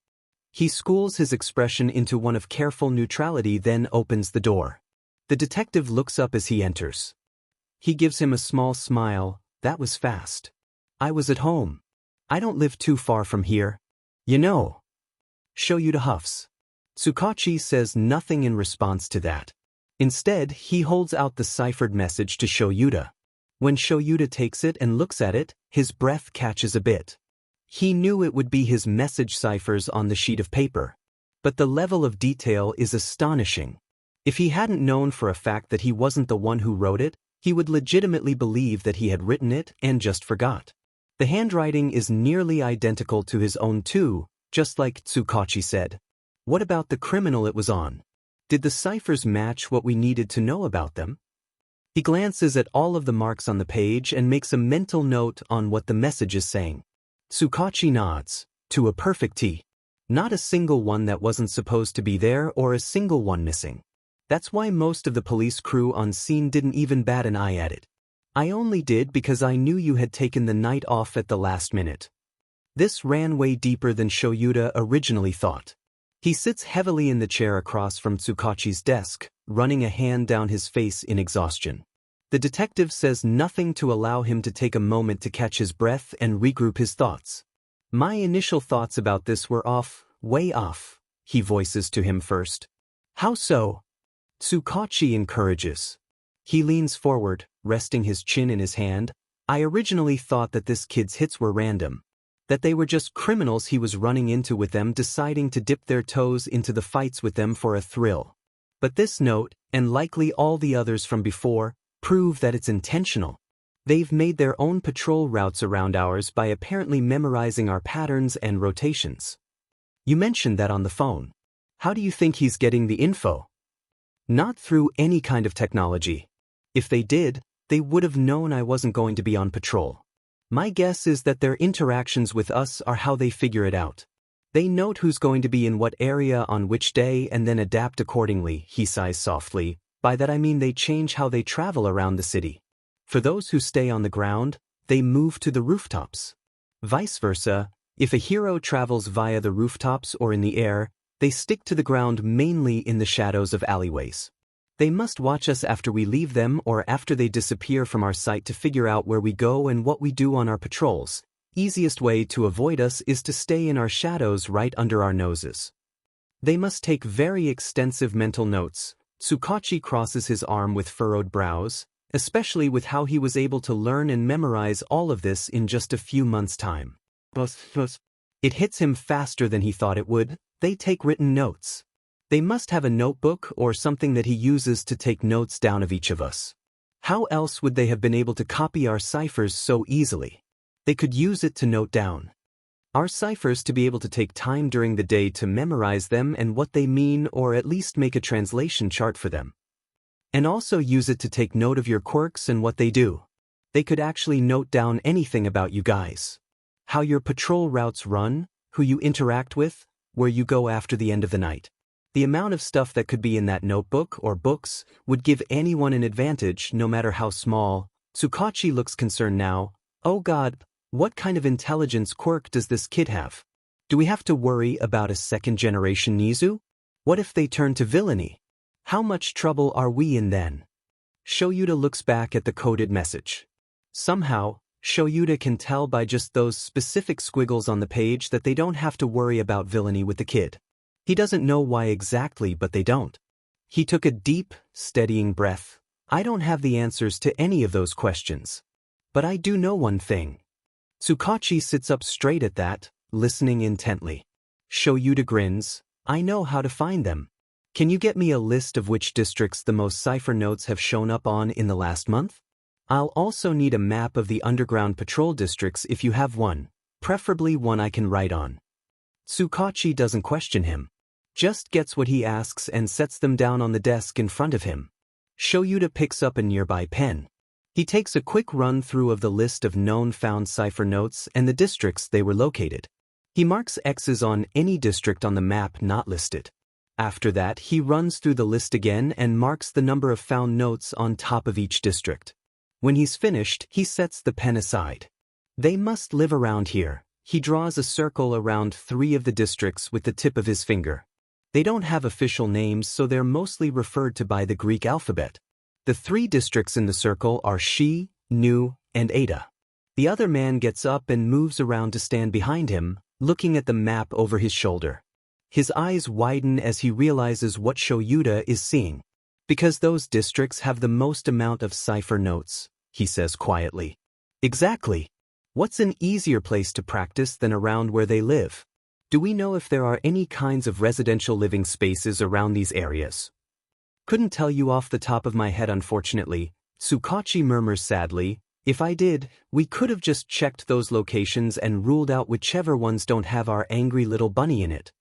He schools his expression into one of careful neutrality, then opens the door. The detective looks up as he enters. He gives him a small smile. That was fast. I was at home. I don't live too far from here. You know. Shoyuta huffs. Tsukachi says nothing in response to that. Instead, he holds out the ciphered message to Shoyuta. When Shoyuta takes it and looks at it, his breath catches a bit. He knew it would be his message ciphers on the sheet of paper. But the level of detail is astonishing. If he hadn't known for a fact that he wasn't the one who wrote it, he would legitimately believe that he had written it and just forgot. The handwriting is nearly identical to his own too, just like Tsukachi said. What about the criminal it was on? Did the ciphers match what we needed to know about them? He glances at all of the marks on the page and makes a mental note on what the message is saying. Tsukachi nods, to a perfect T. Not a single one that wasn't supposed to be there or a single one missing. That's why most of the police crew on scene didn't even bat an eye at it. I only did because I knew you had taken the night off at the last minute. This ran way deeper than Shoyuta originally thought. He sits heavily in the chair across from Tsukachi's desk, running a hand down his face in exhaustion. The detective says nothing to allow him to take a moment to catch his breath and regroup his thoughts. My initial thoughts about this were off, way off, he voices to him first. How so? Tsukachi encourages. He leans forward, resting his chin in his hand. I originally thought that this kid's hits were random. That they were just criminals he was running into with them deciding to dip their toes into the fights with them for a thrill. But this note, and likely all the others from before, prove that it's intentional. They've made their own patrol routes around ours by apparently memorizing our patterns and rotations. You mentioned that on the phone. How do you think he's getting the info? Not through any kind of technology. If they did, they would have known I wasn't going to be on patrol. My guess is that their interactions with us are how they figure it out. They note who's going to be in what area on which day and then adapt accordingly, he sighs softly. By that I mean they change how they travel around the city. For those who stay on the ground, they move to the rooftops. Vice versa, if a hero travels via the rooftops or in the air, they stick to the ground mainly in the shadows of alleyways. They must watch us after we leave them or after they disappear from our sight to figure out where we go and what we do on our patrols. Easiest way to avoid us is to stay in our shadows right under our noses. They must take very extensive mental notes. Tsukachi crosses his arm with furrowed brows, especially with how he was able to learn and memorize all of this in just a few months' time. It hits him faster than he thought it would. They take written notes. They must have a notebook or something that he uses to take notes down of each of us. How else would they have been able to copy our ciphers so easily? They could use it to note down our ciphers to be able to take time during the day to memorize them and what they mean, or at least make a translation chart for them. And also use it to take note of your quirks and what they do. They could actually note down anything about you guys. How your patrol routes run, who you interact with, where you go after the end of the night. The amount of stuff that could be in that notebook or books would give anyone an advantage, no matter how small. Tsukachi looks concerned now. Oh God, what kind of intelligence quirk does this kid have? Do we have to worry about a second-generation Nezu? What if they turn to villainy? How much trouble are we in then? Shoyuta looks back at the coded message. Somehow, Shoyuta can tell by just those specific squiggles on the page that they don't have to worry about villainy with the kid. He doesn't know why exactly, but they don't. He took a deep, steadying breath. I don't have the answers to any of those questions. But I do know one thing. Tsukachi sits up straight at that, listening intently. Shoyuta grins. I know how to find them. Can you get me a list of which districts the most cipher notes have shown up on in the last month? I'll also need a map of the underground patrol districts if you have one, preferably one I can write on. Tsukachi doesn't question him. Just gets what he asks and sets them down on the desk in front of him. Shoyuta picks up a nearby pen. He takes a quick run-through of the list of known found cipher notes and the districts they were located. He marks X's on any district on the map not listed. After that, he runs through the list again and marks the number of found notes on top of each district. When he's finished, he sets the pen aside. They must live around here. He draws a circle around 3 of the districts with the tip of his finger. They don't have official names, so they're mostly referred to by the Greek alphabet. The 3 districts in the circle are Shi, Nu, and Ada. The other man gets up and moves around to stand behind him, looking at the map over his shoulder. His eyes widen as he realizes what Shoyuta is seeing. Because those districts have the most amount of cipher notes, he says quietly. Exactly. What's an easier place to practice than around where they live? Do we know if there are any kinds of residential living spaces around these areas? Couldn't tell you off the top of my head, unfortunately. Tsukachi murmurs sadly. If I did, we could have just checked those locations and ruled out whichever ones don't have our angry little bunny in it.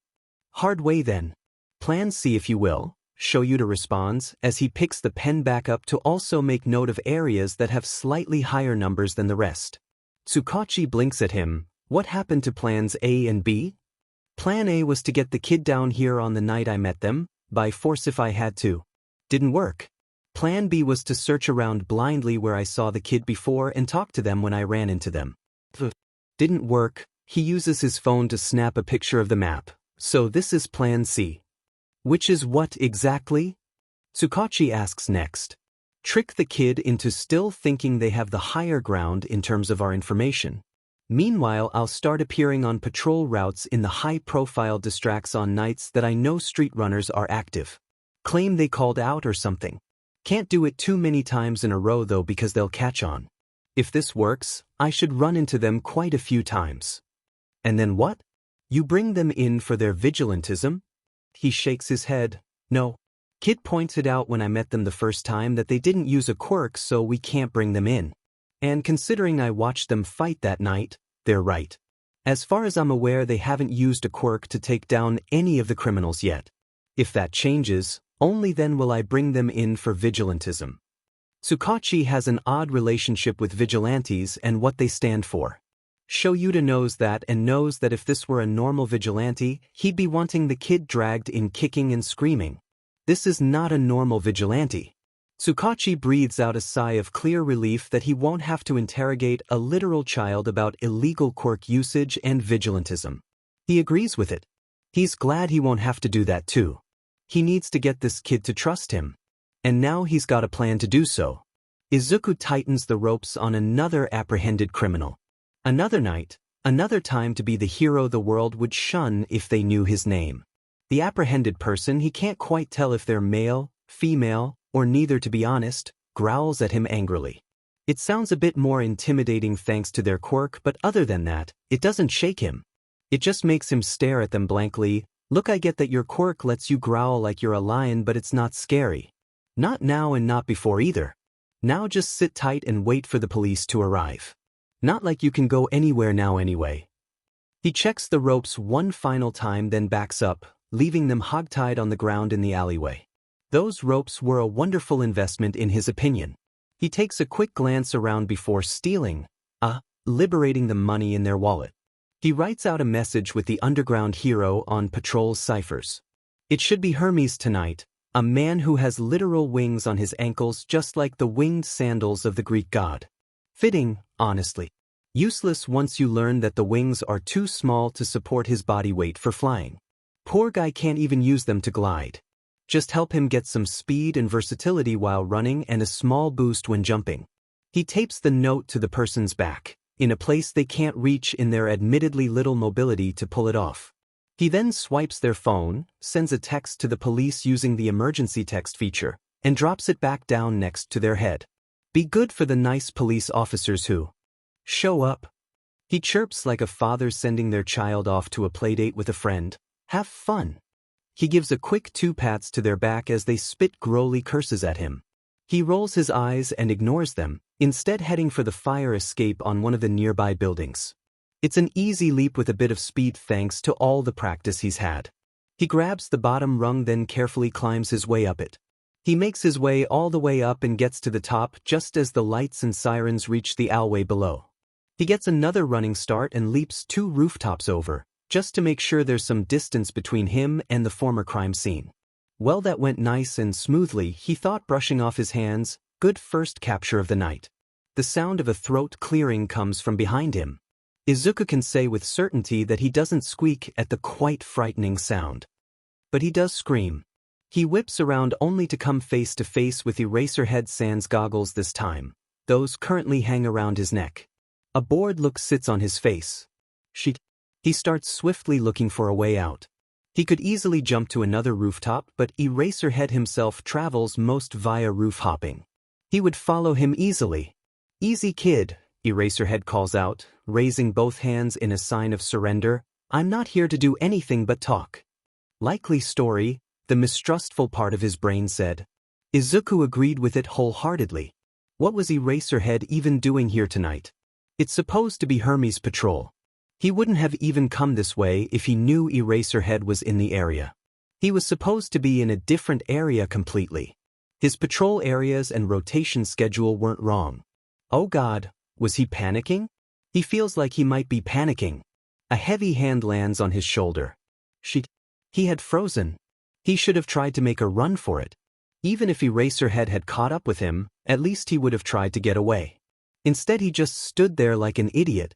Hard way then. Plan C if you will, Shoyuta responds as he picks the pen back up to also make note of areas that have slightly higher numbers than the rest. Tsukachi blinks at him. What happened to plans A and B? Plan A was to get the kid down here on the night I met them, by force if I had to. Didn't work. Plan B was to search around blindly where I saw the kid before and talk to them when I ran into them. Didn't work. He uses his phone to snap a picture of the map. So this is Plan C. Which is what exactly? Tsukachi asks next. Trick the kid into still thinking they have the higher ground in terms of our information. Meanwhile, I'll start appearing on patrol routes in the high-profile districts on nights that I know street runners are active. Claim they called out or something. Can't do it too many times in a row though because they'll catch on. If this works, I should run into them quite a few times. And then what? You bring them in for their vigilantism? He shakes his head. No. Kid pointed out when I met them the first time that they didn't use a quirk, so we can't bring them in. And considering I watched them fight that night, they're right. As far as I'm aware, they haven't used a quirk to take down any of the criminals yet. If that changes, only then will I bring them in for vigilantism. Tsukachi has an odd relationship with vigilantes and what they stand for. Shoyuta knows that and knows that if this were a normal vigilante, he'd be wanting the kid dragged in kicking and screaming. This is not a normal vigilante. Tsukachi breathes out a sigh of clear relief that he won't have to interrogate a literal child about illegal quirk usage and vigilantism. He agrees with it. He's glad he won't have to do that too. He needs to get this kid to trust him. And now he's got a plan to do so. Izuku tightens the ropes on another apprehended criminal. Another night, another time to be the hero the world would shun if they knew his name. The apprehended person, he can't quite tell if they're male, female, or neither to be honest, growls at him angrily. It sounds a bit more intimidating thanks to their quirk, but other than that, it doesn't shake him. It just makes him stare at them blankly. Look, I get that your quirk lets you growl like you're a lion, but it's not scary. Not now and not before either. Now just sit tight and wait for the police to arrive. Not like you can go anywhere now anyway. He checks the ropes one final time, then backs up, leaving them hogtied on the ground in the alleyway. Those ropes were a wonderful investment in his opinion. He takes a quick glance around before stealing, liberating the money in their wallet. He writes out a message with the underground hero on patrol's ciphers. It should be Hermes tonight, a man who has literal wings on his ankles just like the winged sandals of the Greek god. Fitting, honestly. Useless once you learn that the wings are too small to support his body weight for flying. Poor guy can't even use them to glide. Just help him get some speed and versatility while running and a small boost when jumping. He tapes the note to the person's back, in a place they can't reach in their admittedly little mobility to pull it off. He then swipes their phone, sends a text to the police using the emergency text feature, and drops it back down next to their head. Be good for the nice police officers who show up. He chirps like a father sending their child off to a playdate with a friend. Have fun. He gives a quick 2 pats to their back as they spit growly curses at him. He rolls his eyes and ignores them, instead heading for the fire escape on one of the nearby buildings. It's an easy leap with a bit of speed thanks to all the practice he's had. He grabs the bottom rung, then carefully climbs his way up it. He makes his way all the way up and gets to the top just as the lights and sirens reach the alleyway below. He gets another running start and leaps 2 rooftops over, just to make sure there's some distance between him and the former crime scene. Well, that went nice and smoothly, he thought, brushing off his hands. Good first capture of the night. The sound of a throat clearing comes from behind him. Izuku can say with certainty that he doesn't squeak at the quite frightening sound. But he does scream. He whips around only to come face to face with Eraserhead sans goggles this time. Those currently hang around his neck. A bored look sits on his face. He starts swiftly looking for a way out. He could easily jump to another rooftop, but Eraserhead himself travels most via roof hopping. He would follow him easily. Easy kid, Eraserhead calls out, raising both hands in a sign of surrender. I'm not here to do anything but talk. Likely story, the mistrustful part of his brain said. Izuku agreed with it wholeheartedly. What was Eraserhead even doing here tonight? It's supposed to be Hermes' patrol. He wouldn't have even come this way if he knew Eraserhead was in the area. He was supposed to be in a different area completely. His patrol areas and rotation schedule weren't wrong. Oh God, was he panicking? He feels like he might be panicking. A heavy hand lands on his shoulder. He had frozen. He should have tried to make a run for it. Even if Eraserhead had caught up with him, at least he would have tried to get away. Instead, he just stood there like an idiot.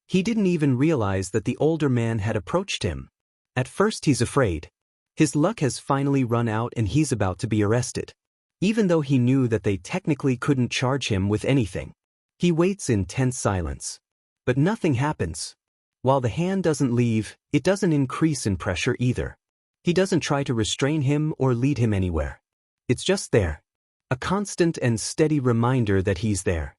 He didn't even realize that the older man had approached him. At first he's afraid. His luck has finally run out and he's about to be arrested. Even though he knew that they technically couldn't charge him with anything. He waits in tense silence. But nothing happens. While the hand doesn't leave, it doesn't increase in pressure either. He doesn't try to restrain him or lead him anywhere. It's just there. A constant and steady reminder that he's there.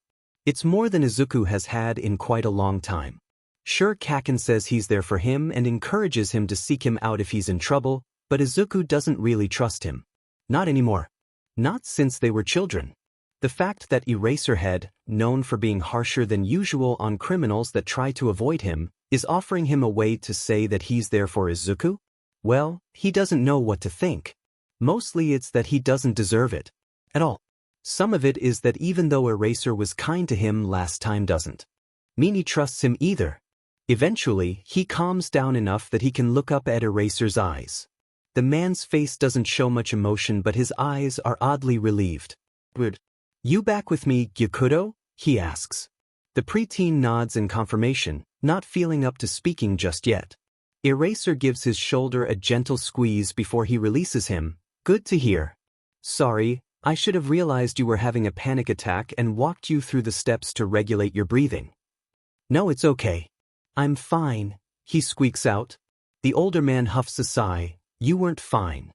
It's more than Izuku has had in quite a long time. Sure, Kaken says he's there for him and encourages him to seek him out if he's in trouble, but Izuku doesn't really trust him. Not anymore. Not since they were children. The fact that Eraserhead, known for being harsher than usual on criminals that try to avoid him, is offering him a way to say that he's there for Izuku? Well, he doesn't know what to think. Mostly it's that he doesn't deserve it. At all. Some of it is that even though Eraser was kind to him last time doesn't Meanie trusts him either. Eventually, he calms down enough that he can look up at Eraser's eyes. The man's face doesn't show much emotion, but his eyes are oddly relieved. Good. You back with me, Gyukudo? He asks. The preteen nods in confirmation, not feeling up to speaking just yet. Eraser gives his shoulder a gentle squeeze before he releases him. Good to hear. Sorry, I should have realized you were having a panic attack and walked you through the steps to regulate your breathing. No, it's okay. I'm fine, he squeaks out. The older man huffs a sigh. You weren't fine.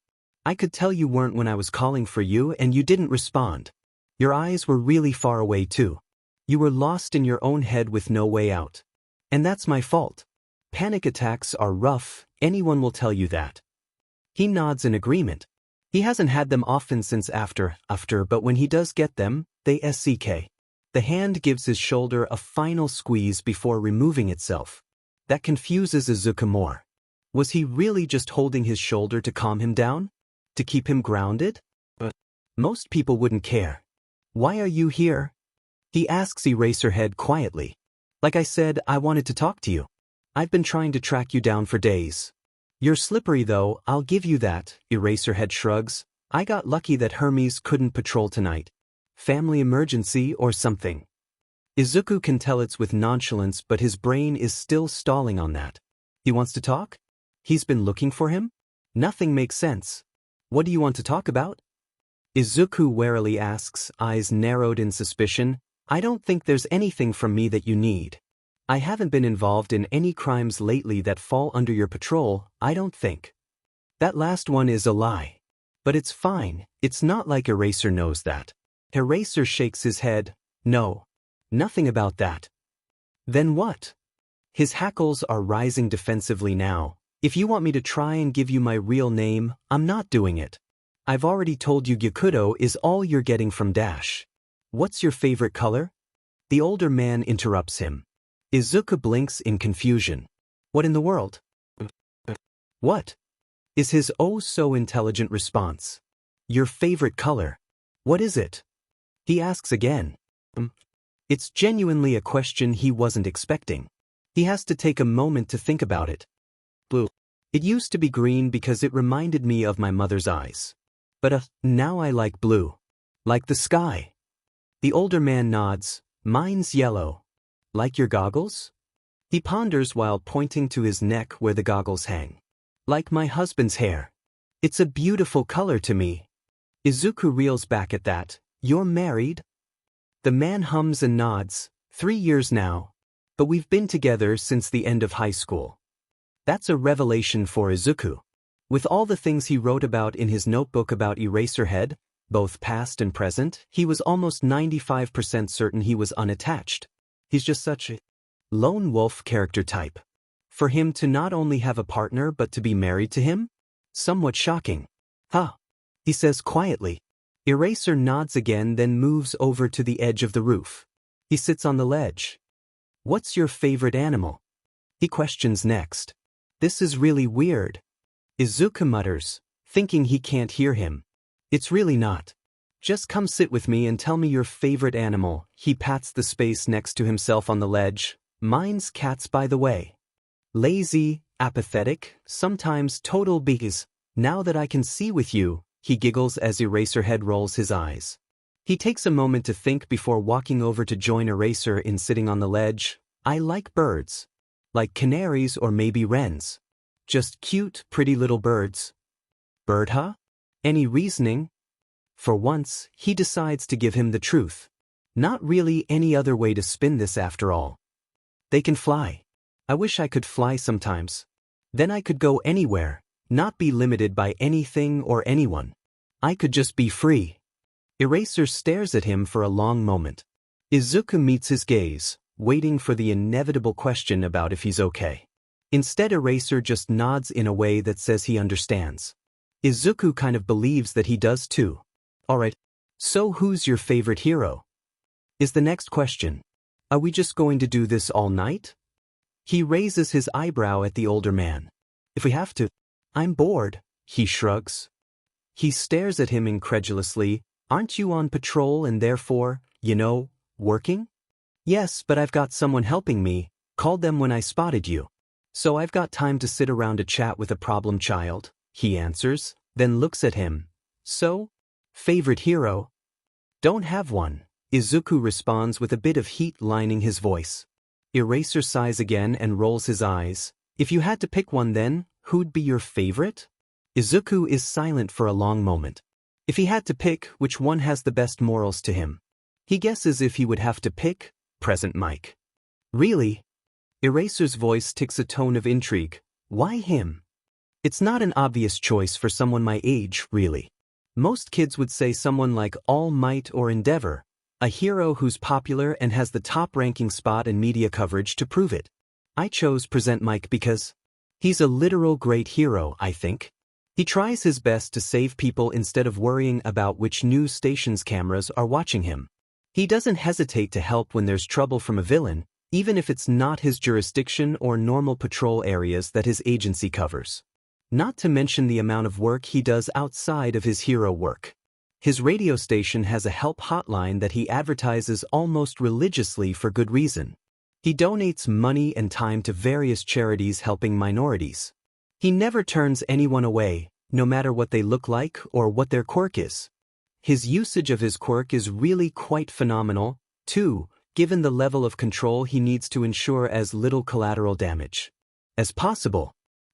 I could tell you weren't when I was calling for you and you didn't respond. Your eyes were really far away too. You were lost in your own head with no way out. And that's my fault. Panic attacks are rough, anyone will tell you that. He nods in agreement. He hasn't had them often since after, but when he does get them, they SCK. The hand gives his shoulder a final squeeze before removing itself. That confuses Izuku more. Was he really just holding his shoulder to calm him down? To keep him grounded? But most people wouldn't care. Why are you here? He asks Eraserhead quietly. Like I said, I wanted to talk to you. I've been trying to track you down for days. You're slippery though, I'll give you that, Eraserhead shrugs. I got lucky that Hermes couldn't patrol tonight. Family emergency or something. Izuku can tell it's with nonchalance, but his brain is still stalling on that. He wants to talk? He's been looking for him? Nothing makes sense. What do you want to talk about? Izuku warily asks, eyes narrowed in suspicion. I don't think there's anything from me that you need. I haven't been involved in any crimes lately that fall under your patrol, I don't think. That last one is a lie. But it's fine, it's not like Eraser knows that. Eraser shakes his head. No. Nothing about that. Then what? His hackles are rising defensively now. If you want me to try and give you my real name, I'm not doing it. I've already told you Gyukudo is all you're getting from Dash. What's your favorite color? The older man interrupts him. Izuku blinks in confusion. What in the world? What? Is his oh-so-intelligent response. Your favorite color. What is it? He asks again. It's genuinely a question he wasn't expecting. He has to take a moment to think about it. Blue. It used to be green because it reminded me of my mother's eyes. But now I like blue. Like the sky. The older man nods. Mine's yellow. Like your goggles? He ponders while pointing to his neck where the goggles hang. Like my husband's hair. It's a beautiful color to me. Izuku reels back at that. You're married? The man hums and nods. 3 years now. But we've been together since the end of high school. That's a revelation for Izuku. With all the things he wrote about in his notebook about Eraserhead, both past and present, he was almost 95% certain he was unattached. He's just such a lone wolf character type. For him to not only have a partner but to be married to him? Somewhat shocking. Huh. He says quietly. Eraser nods again, then moves over to the edge of the roof. He sits on the ledge. What's your favorite animal? He questions next. This is really weird. Izuku mutters, thinking he can't hear him. It's really not. Just come sit with me and tell me your favorite animal. He pats the space next to himself on the ledge. Mine's cats, by the way. Lazy, apathetic, sometimes total because. Now that I can see with you, he giggles as Eraserhead rolls his eyes. He takes a moment to think before walking over to join Eraser in sitting on the ledge. I like birds. Like canaries or maybe wrens. Just cute, pretty little birds. Bird, huh? Any reasoning? For once, he decides to give him the truth. Not really any other way to spin this after all. They can fly. I wish I could fly sometimes. Then I could go anywhere, not be limited by anything or anyone. I could just be free. Eraser stares at him for a long moment. Izuku meets his gaze, waiting for the inevitable question about if he's okay. Instead, Eraser just nods in a way that says he understands. Izuku kind of believes that he does too. Alright, so who's your favorite hero? Is the next question. Are we just going to do this all night? He raises his eyebrow at the older man. If we have to. I'm bored, he shrugs. He stares at him incredulously. Aren't you on patrol and therefore, working? Yes, but I've got someone helping me, called them when I spotted you. So I've got time to sit around a chat with a problem child, he answers, then looks at him. So? Favorite hero? Don't have one, Izuku responds with a bit of heat lining his voice. Eraser sighs again and rolls his eyes. If you had to pick one then, who'd be your favorite? Izuku is silent for a long moment. If he had to pick, which one has the best morals to him? He guesses if he would have to pick, Present Mike. Really? Eraser's voice takes a tone of intrigue. Why him? It's not an obvious choice for someone my age, really. Most kids would say someone like All Might or Endeavor, a hero who's popular and has the top-ranking spot in media coverage to prove it. I chose Present Mike because he's a literal great hero, I think. He tries his best to save people instead of worrying about which news station's cameras are watching him. He doesn't hesitate to help when there's trouble from a villain, even if it's not his jurisdiction or normal patrol areas that his agency covers. Not to mention the amount of work he does outside of his hero work. His radio station has a help hotline that he advertises almost religiously for good reason. He donates money and time to various charities helping minorities. He never turns anyone away, no matter what they look like or what their quirk is. His usage of his quirk is really quite phenomenal, too, given the level of control he needs to ensure as little collateral damage as possible.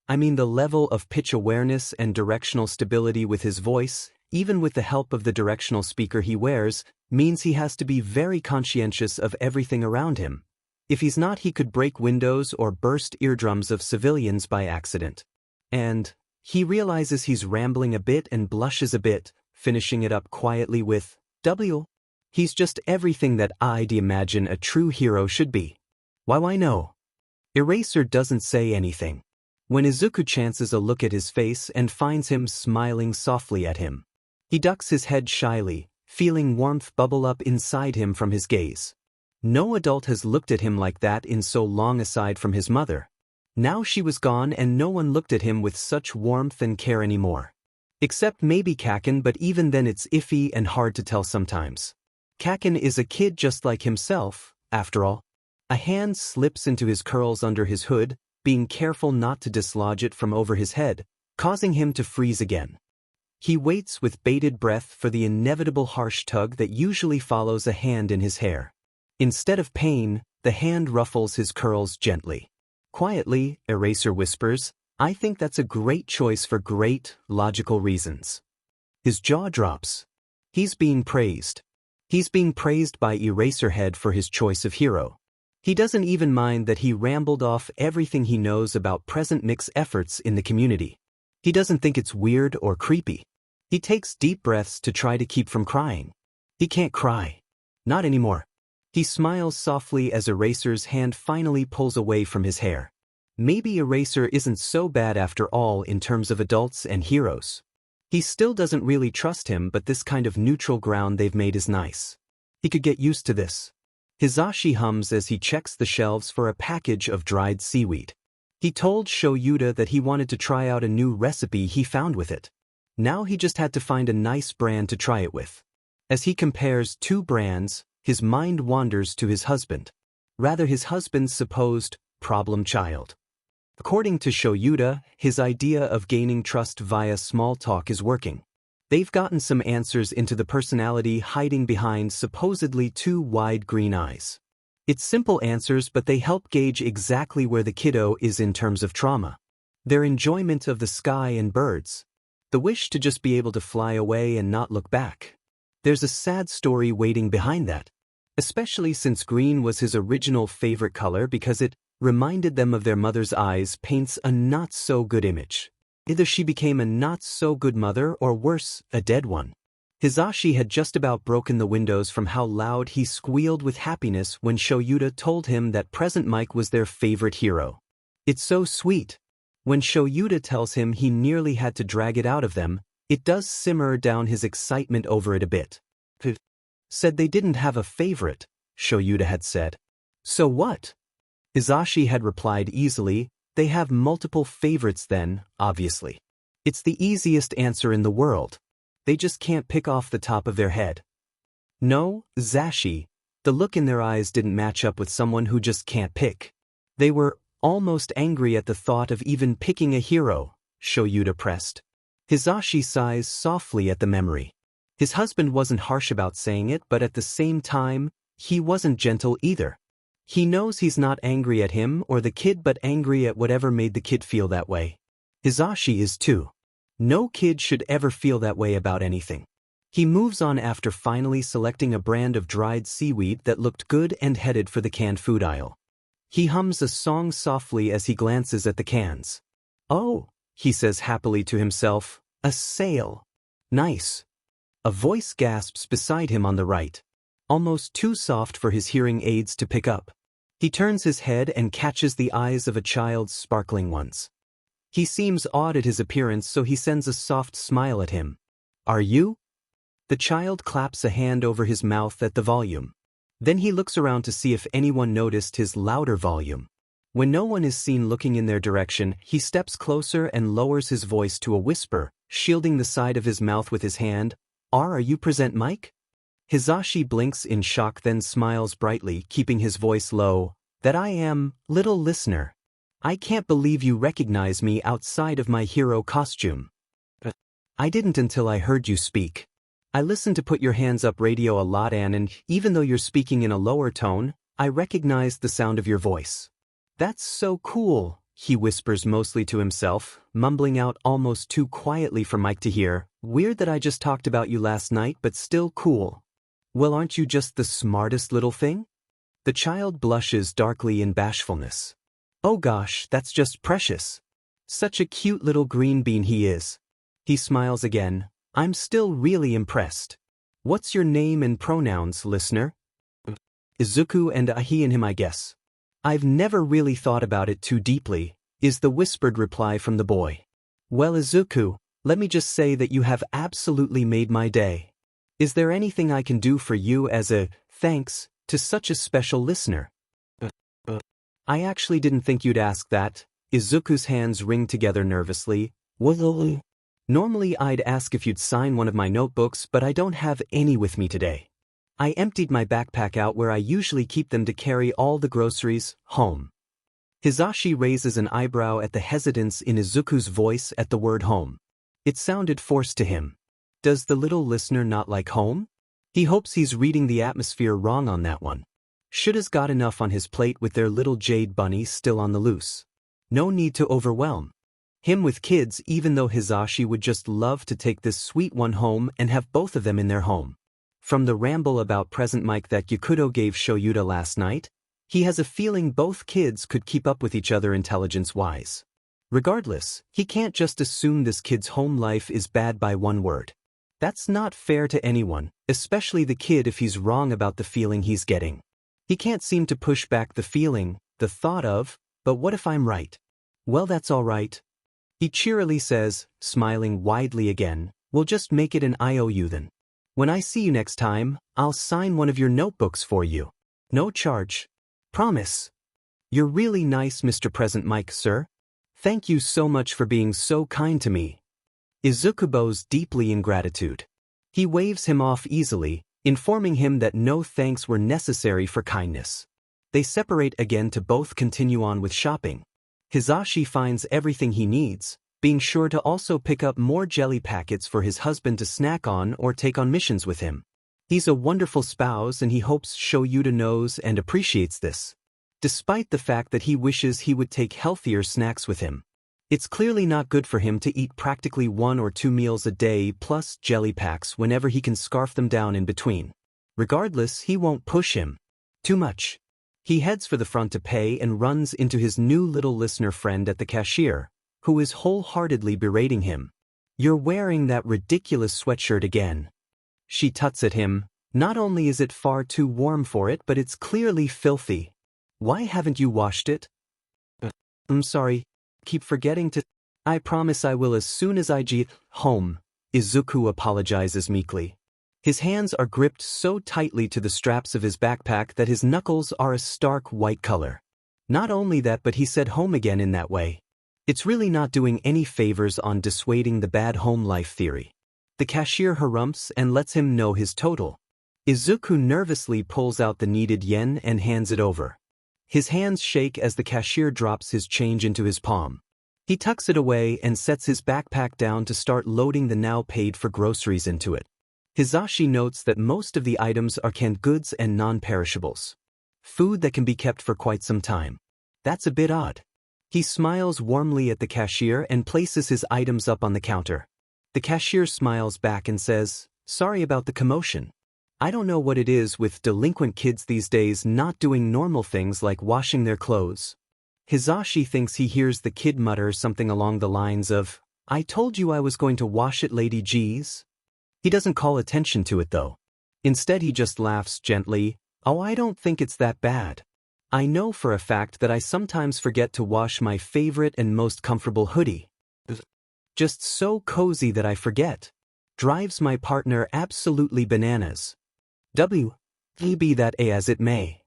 I mean, the level of pitch awareness and directional stability with his voice, even with the help of the directional speaker he wears, means he has to be very conscientious of everything around him. If he's not, he could break windows or burst eardrums of civilians by accident. And he realizes he's rambling a bit and blushes a bit, finishing it up quietly with, W. He's just everything that I'd imagine a true hero should be. Why no? Eraser doesn't say anything. When Izuku chances a look at his face and finds him smiling softly at him, he ducks his head shyly, feeling warmth bubble up inside him from his gaze. No adult has looked at him like that in so long aside from his mother. Now she was gone and no one looked at him with such warmth and care anymore. Except maybe Kaken, but even then it's iffy and hard to tell sometimes. Kaken is a kid just like himself, after all. A hand slips into his curls under his hood, being careful not to dislodge it from over his head, causing him to freeze again. He waits with bated breath for the inevitable harsh tug that usually follows a hand in his hair. Instead of pain, the hand ruffles his curls gently. Quietly, Eraser whispers, I think that's a great choice for great, logical reasons. His jaw drops. He's being praised. He's being praised by Eraserhead for his choice of hero. He doesn't even mind that he rambled off everything he knows about Present Mic's efforts in the community. He doesn't think it's weird or creepy. He takes deep breaths to try to keep from crying. He can't cry. Not anymore. He smiles softly as Eraser's hand finally pulls away from his hair. Maybe Eraser isn't so bad after all in terms of adults and heroes. He still doesn't really trust him, but this kind of neutral ground they've made is nice. He could get used to this. Hizashi hums as he checks the shelves for a package of dried seaweed. He told Shoyuta that he wanted to try out a new recipe he found with it. Now he just had to find a nice brand to try it with. As he compares two brands, his mind wanders to his husband. Rather, his husband's supposed problem child. According to Shoyuta, his idea of gaining trust via small talk is working. They've gotten some answers into the personality hiding behind supposedly two wide green eyes. It's simple answers, but they help gauge exactly where the kiddo is in terms of trauma. Their enjoyment of the sky and birds. The wish to just be able to fly away and not look back. There's a sad story waiting behind that. Especially since green was his original favorite color because it reminded them of their mother's eyes, paints a not-so-good image. Either she became a not-so-good mother or worse, a dead one. Hizashi had just about broken the windows from how loud he squealed with happiness when Shoyuta told him that Present Mike was their favorite hero. It's so sweet. When Shoyuta tells him he nearly had to drag it out of them, it does simmer down his excitement over it a bit. Said they didn't have a favorite, Shoyuta had said. So what? Hizashi had replied easily, they have multiple favorites then, obviously. It's the easiest answer in the world. They just can't pick off the top of their head. No, Zashi, The look in their eyes didn't match up with someone who just can't pick. They were almost angry at the thought of even picking a hero, Shoyuta pressed. Hizashi sighs softly at the memory. His husband wasn't harsh about saying it, but at the same time, he wasn't gentle either. He knows he's not angry at him or the kid but angry at whatever made the kid feel that way. Hizashi is too. No kid should ever feel that way about anything. He moves on after finally selecting a brand of dried seaweed that looked good and headed for the canned food aisle. He hums a song softly as he glances at the cans. "Oh," he says happily to himself, "a sale. Nice." A voice gasps beside him on the right. Almost too soft for his hearing aids to pick up. He turns his head and catches the eyes of a child's sparkling ones. He seems odd at his appearance, so he sends a soft smile at him. "Are you?" The child claps a hand over his mouth at the volume. Then he looks around to see if anyone noticed his louder volume. When no one is seen looking in their direction, he steps closer and lowers his voice to a whisper, shielding the side of his mouth with his hand. Are you present, Mike?" Hizashi blinks in shock, then smiles brightly, keeping his voice low. "That I am, little listener. I can't believe you recognize me outside of my hero costume." "I didn't until I heard you speak. I listen to Put Your Hands Up radio a lot, and even though you're speaking in a lower tone, I recognized the sound of your voice." "That's so cool," he whispers mostly to himself, mumbling out almost too quietly for Mike to hear. "Weird that I just talked about you last night, but still cool." "Well, aren't you just the smartest little thing?" The child blushes darkly in bashfulness. "Oh gosh, that's just precious. Such a cute little green bean he is." He smiles again. "I'm still really impressed. What's your name and pronouns, listener?" "Izuku, and he and him, I guess." "I've never really thought about it too deeply," is the whispered reply from the boy. "Well, Izuku, let me just say that you have absolutely made my day. Is there anything I can do for you as a thanks to such a special listener?" "I actually didn't think you'd ask that." Izuku's hands ring together nervously. "Well, normally I'd ask if you'd sign one of my notebooks, but I don't have any with me today. I emptied my backpack out where I usually keep them to carry all the groceries home." Hizashi raises an eyebrow at the hesitance in Izuku's voice at the word home. It sounded forced to him. Does the little listener not like home? He hopes he's reading the atmosphere wrong on that one. Shoulda's got enough on his plate with their little Jade bunny still on the loose. No need to overwhelm him with kids, even though Hizashi would just love to take this sweet one home and have both of them in their home. From the ramble about present Mike that Yakuto gave Shoyuta last night, he has a feeling both kids could keep up with each other intelligence-wise. Regardless, he can't just assume this kid's home life is bad by one word. That's not fair to anyone, especially the kid if he's wrong about the feeling he's getting. He can't seem to push back the feeling, the thought of, but what if I'm right? Well, that's all right. He cheerily says, smiling widely again, "We'll just make it an IOU then. When I see you next time, I'll sign one of your notebooks for you. No charge. Promise." "You're really nice, Mr. Present Mike, sir. Thank you so much for being so kind to me." Izuku bows deeply in gratitude. He waves him off easily, informing him that no thanks were necessary for kindness. They separate again to both continue on with shopping. Hizashi finds everything he needs, being sure to also pick up more jelly packets for his husband to snack on or take on missions with him. He's a wonderful spouse and he hopes Shoyuta knows and appreciates this, despite the fact that he wishes he would take healthier snacks with him. It's clearly not good for him to eat practically 1 or 2 meals a day plus jelly packs whenever he can scarf them down in between. Regardless, he won't push him too much. He heads for the front to pay and runs into his new little listener friend at the cashier, who is wholeheartedly berating him. "You're wearing that ridiculous sweatshirt again." She tuts at him. "Not only is it far too warm for it, but it's clearly filthy. Why haven't you washed it?" "I'm sorry. Keep forgetting to—" "I promise I will as soon as I get home," Izuku apologizes meekly. His hands are gripped so tightly to the straps of his backpack that his knuckles are a stark white color. Not only that, but he said home again in that way. It's really not doing any favors on dissuading the bad home life theory. The cashier harumphs and lets him know his total. Izuku nervously pulls out the needed yen and hands it over. His hands shake as the cashier drops his change into his palm. He tucks it away and sets his backpack down to start loading the now paid-for groceries into it. Hizashi notes that most of the items are canned goods and non-perishables. Food that can be kept for quite some time. That's a bit odd. He smiles warmly at the cashier and places his items up on the counter. The cashier smiles back and says, "Sorry about the commotion. I don't know what it is with delinquent kids these days not doing normal things like washing their clothes." Hizashi thinks he hears the kid mutter something along the lines of, "I told you I was going to wash it, Lady G's." He doesn't call attention to it though. Instead he just laughs gently, "Oh, I don't think it's that bad. I know for a fact that I sometimes forget to wash my favorite and most comfortable hoodie. Just so cozy that I forget. Drives my partner absolutely bananas. Be that as it may."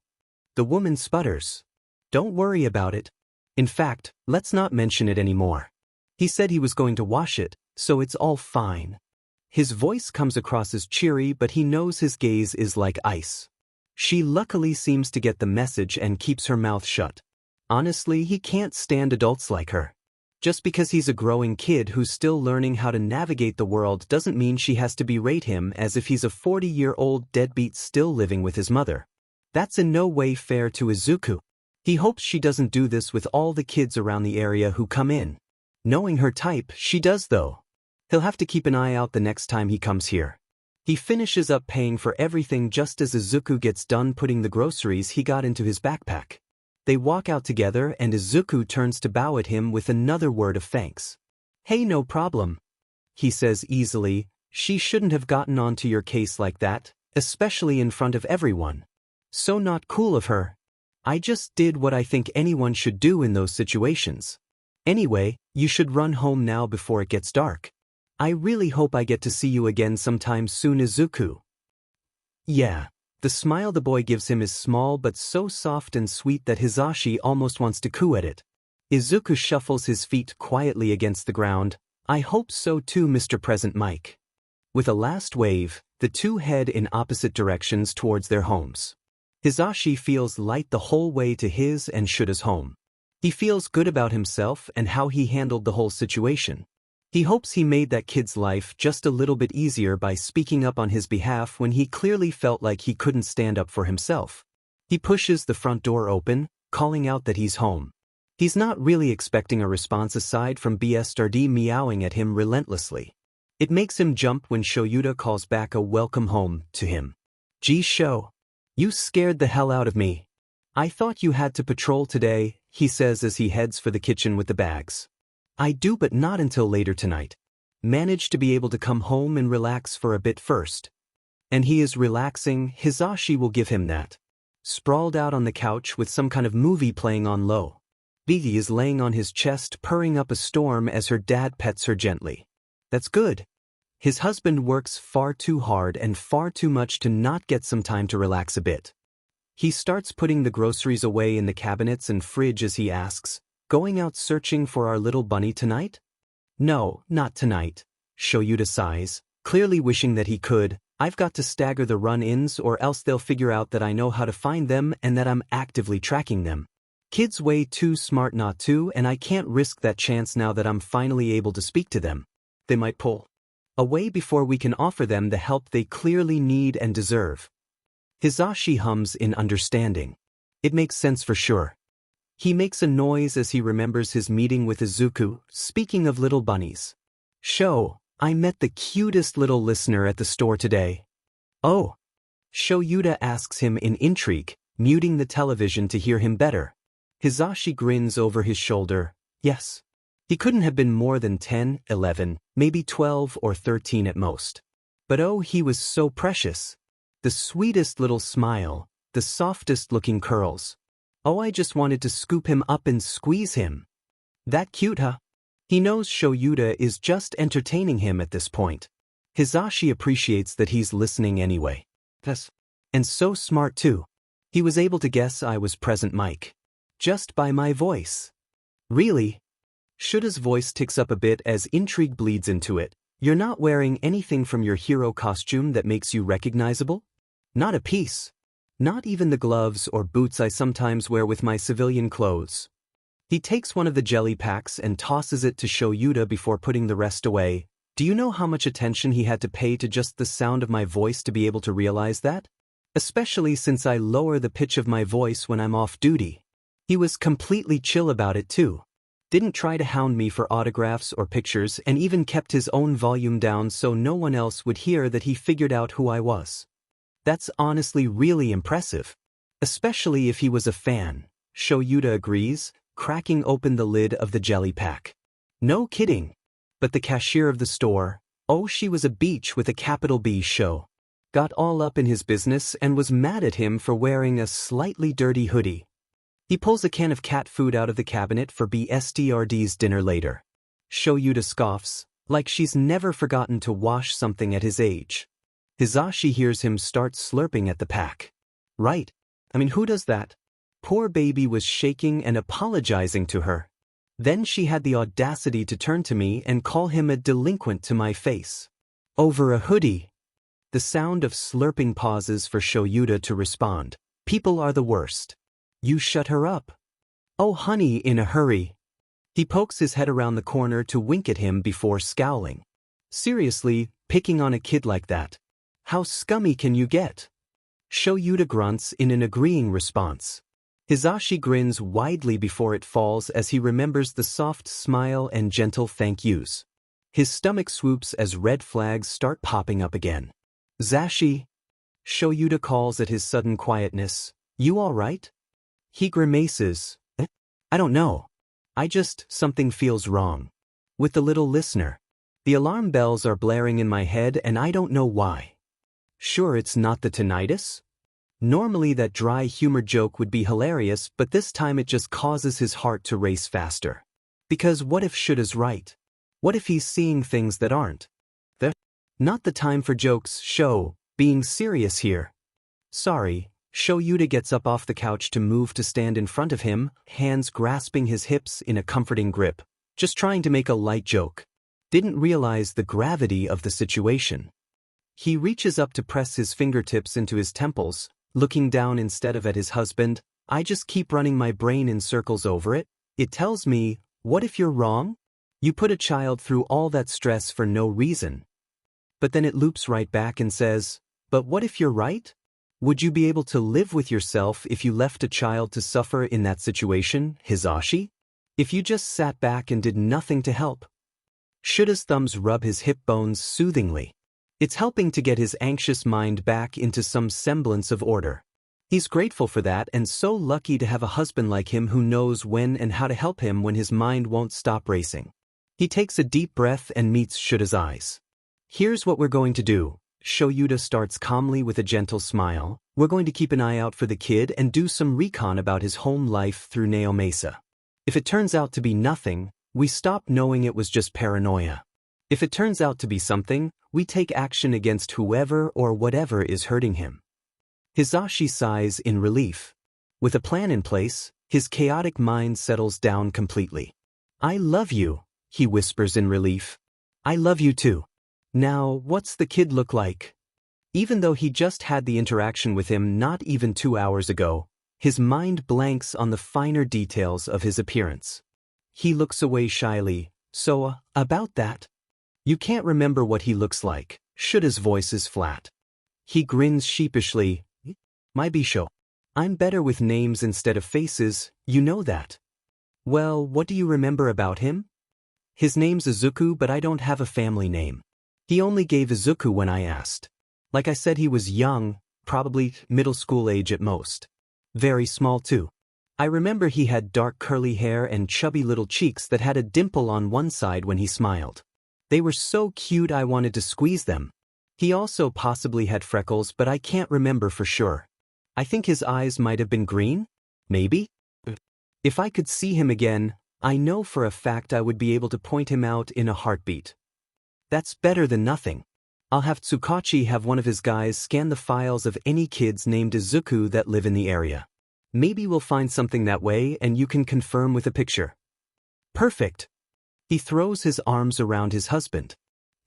The woman sputters. "Don't worry about it. In fact, let's not mention it anymore. He said he was going to wash it, so it's all fine." His voice comes across as cheery, but he knows his gaze is like ice. She luckily seems to get the message and keeps her mouth shut. Honestly, he can't stand adults like her. Just because he's a growing kid who's still learning how to navigate the world doesn't mean she has to berate him as if he's a 40-year-old deadbeat still living with his mother. That's in no way fair to Izuku. He hopes she doesn't do this with all the kids around the area who come in. Knowing her type, she does though. He'll have to keep an eye out the next time he comes here. He finishes up paying for everything just as Izuku gets done putting the groceries he got into his backpack. They walk out together and Izuku turns to bow at him with another word of thanks. "Hey, no problem," he says easily. "She shouldn't have gotten onto your case like that, especially in front of everyone. So not cool of her. I just did what I think anyone should do in those situations. Anyway, you should run home now before it gets dark. I really hope I get to see you again sometime soon, Izuku." "Yeah." The smile the boy gives him is small but so soft and sweet that Hizashi almost wants to coo at it. Izuku shuffles his feet quietly against the ground. "I hope so too, Mr. Present Mike." With a last wave, the two head in opposite directions towards their homes. Hizashi feels light the whole way to his and Shuta's home. He feels good about himself and how he handled the whole situation. He hopes he made that kid's life just a little bit easier by speaking up on his behalf when he clearly felt like he couldn't stand up for himself. He pushes the front door open, calling out that he's home. He's not really expecting a response aside from BSRD meowing at him relentlessly. It makes him jump when Shoyuta calls back a welcome home to him. "Gee Sho, you scared the hell out of me. I thought you had to patrol today," he says as he heads for the kitchen with the bags. "I do, but not until later tonight. Manage to be able to come home and relax for a bit first." And he is relaxing, Hizashi will give him that. Sprawled out on the couch with some kind of movie playing on low. Biggie is laying on his chest purring up a storm as her dad pets her gently. That's good. His husband works far too hard and far too much to not get some time to relax a bit. He starts putting the groceries away in the cabinets and fridge as he asks, "Going out searching for our little bunny tonight?" "No, not tonight," Shoyuta sighs, clearly wishing that he could. "I've got to stagger the run-ins or else they'll figure out that I know how to find them and that I'm actively tracking them. Kids way too smart not to, and I can't risk that chance now that I'm finally able to speak to them. They might pull away before we can offer them the help they clearly need and deserve." Hizashi hums in understanding. It makes sense for sure. He makes a noise as he remembers his meeting with Izuku. Speaking of little bunnies. "Sho, I met the cutest little listener at the store today." "Oh?" Shoyuta asks him in intrigue, muting the television to hear him better. Hizashi grins over his shoulder. "Yes." He couldn't have been more than 10, 11, maybe 12 or 13 at most. But oh, he was so precious. The sweetest little smile, the softest looking curls. Oh, I just wanted to scoop him up and squeeze him. That cute, huh? He knows Shoyuta is just entertaining him at this point. Hizashi appreciates that he's listening anyway. Yes. And so smart too. He was able to guess I was present Mike. Just by my voice. Really? Shuta's voice ticks up a bit as intrigue bleeds into it. "You're not wearing anything from your hero costume that makes you recognizable?" Not a piece. Not even the gloves or boots I sometimes wear with my civilian clothes. He takes one of the jelly packs and tosses it to Shoyuta before putting the rest away. Do you know how much attention he had to pay to just the sound of my voice to be able to realize that? Especially since I lower the pitch of my voice when I'm off duty. He was completely chill about it too. Didn't try to hound me for autographs or pictures and even kept his own volume down so no one else would hear that he figured out who I was. That's honestly really impressive. Especially if he was a fan, Shoyuta agrees, cracking open the lid of the jelly pack. No kidding. But the cashier of the store, oh she was a beach with a capital B show, got all up in his business and was mad at him for wearing a slightly dirty hoodie. He pulls a can of cat food out of the cabinet for BSTRD's dinner later. Shoyuta scoffs, like she's never forgotten to wash something at his age. Hizashi hears him start slurping at the pack. Right. I mean, who does that? Poor baby was shaking and apologizing to her. Then she had the audacity to turn to me and call him a delinquent to my face. Over a hoodie. The sound of slurping pauses for Shoyuta to respond. People are the worst. You shut her up. Oh honey, in a hurry. He pokes his head around the corner to wink at him before scowling. Seriously, picking on a kid like that. How scummy can you get? Shoyuta grunts in an agreeing response. Hizashi grins widely before it falls as he remembers the soft smile and gentle thank yous. His stomach swoops as red flags start popping up again. Zashi? Shoyuta calls at his sudden quietness. You all right? He grimaces. I don't know. Something feels wrong. With the little listener. The alarm bells are blaring in my head and I don't know why. Sure, it's not the tinnitus? Normally that dry humor joke would be hilarious, but this time it just causes his heart to race faster. Because what if Shuta's right? What if he's seeing things that aren't? Not the time for jokes, Sho, being serious here. Sorry. Shoyuta gets up off the couch to move to stand in front of him, hands grasping his hips in a comforting grip. Just trying to make a light joke. Didn't realize the gravity of the situation. He reaches up to press his fingertips into his temples, looking down instead of at his husband. I just keep running my brain in circles over it. It tells me, what if you're wrong? You put a child through all that stress for no reason. But then it loops right back and says, but what if you're right? Would you be able to live with yourself if you left a child to suffer in that situation, Hizashi? If you just sat back and did nothing to help? Shuta's thumbs rub his hip bones soothingly. It's helping to get his anxious mind back into some semblance of order. He's grateful for that and so lucky to have a husband like him who knows when and how to help him when his mind won't stop racing. He takes a deep breath and meets Shuta's eyes. Here's what we're going to do. Shoyuta starts calmly with a gentle smile. We're going to keep an eye out for the kid and do some recon about his home life through Neomesa. If it turns out to be nothing, we stop knowing it was just paranoia. If it turns out to be something, we take action against whoever or whatever is hurting him. Hizashi sighs in relief. With a plan in place, his chaotic mind settles down completely. I love you, he whispers in relief. I love you too. Now, what's the kid look like? Even though he just had the interaction with him not even 2 hours ago, his mind blanks on the finer details of his appearance. He looks away shyly. So, about that? You can't remember what he looks like. Shuta's voice is flat. He grins sheepishly. My Bisho. I'm better with names instead of faces, you know that. Well, what do you remember about him? His name's Izuku, but I don't have a family name. He only gave Izuku when I asked. Like I said, he was young, probably middle school age at most. Very small too. I remember he had dark curly hair and chubby little cheeks that had a dimple on one side when he smiled. They were so cute I wanted to squeeze them. He also possibly had freckles, but I can't remember for sure. I think his eyes might have been green? Maybe? If I could see him again, I know for a fact I would be able to point him out in a heartbeat. That's better than nothing. I'll have Tsukachi have one of his guys scan the files of any kids named Izuku that live in the area. Maybe we'll find something that way and you can confirm with a picture. Perfect. He throws his arms around his husband.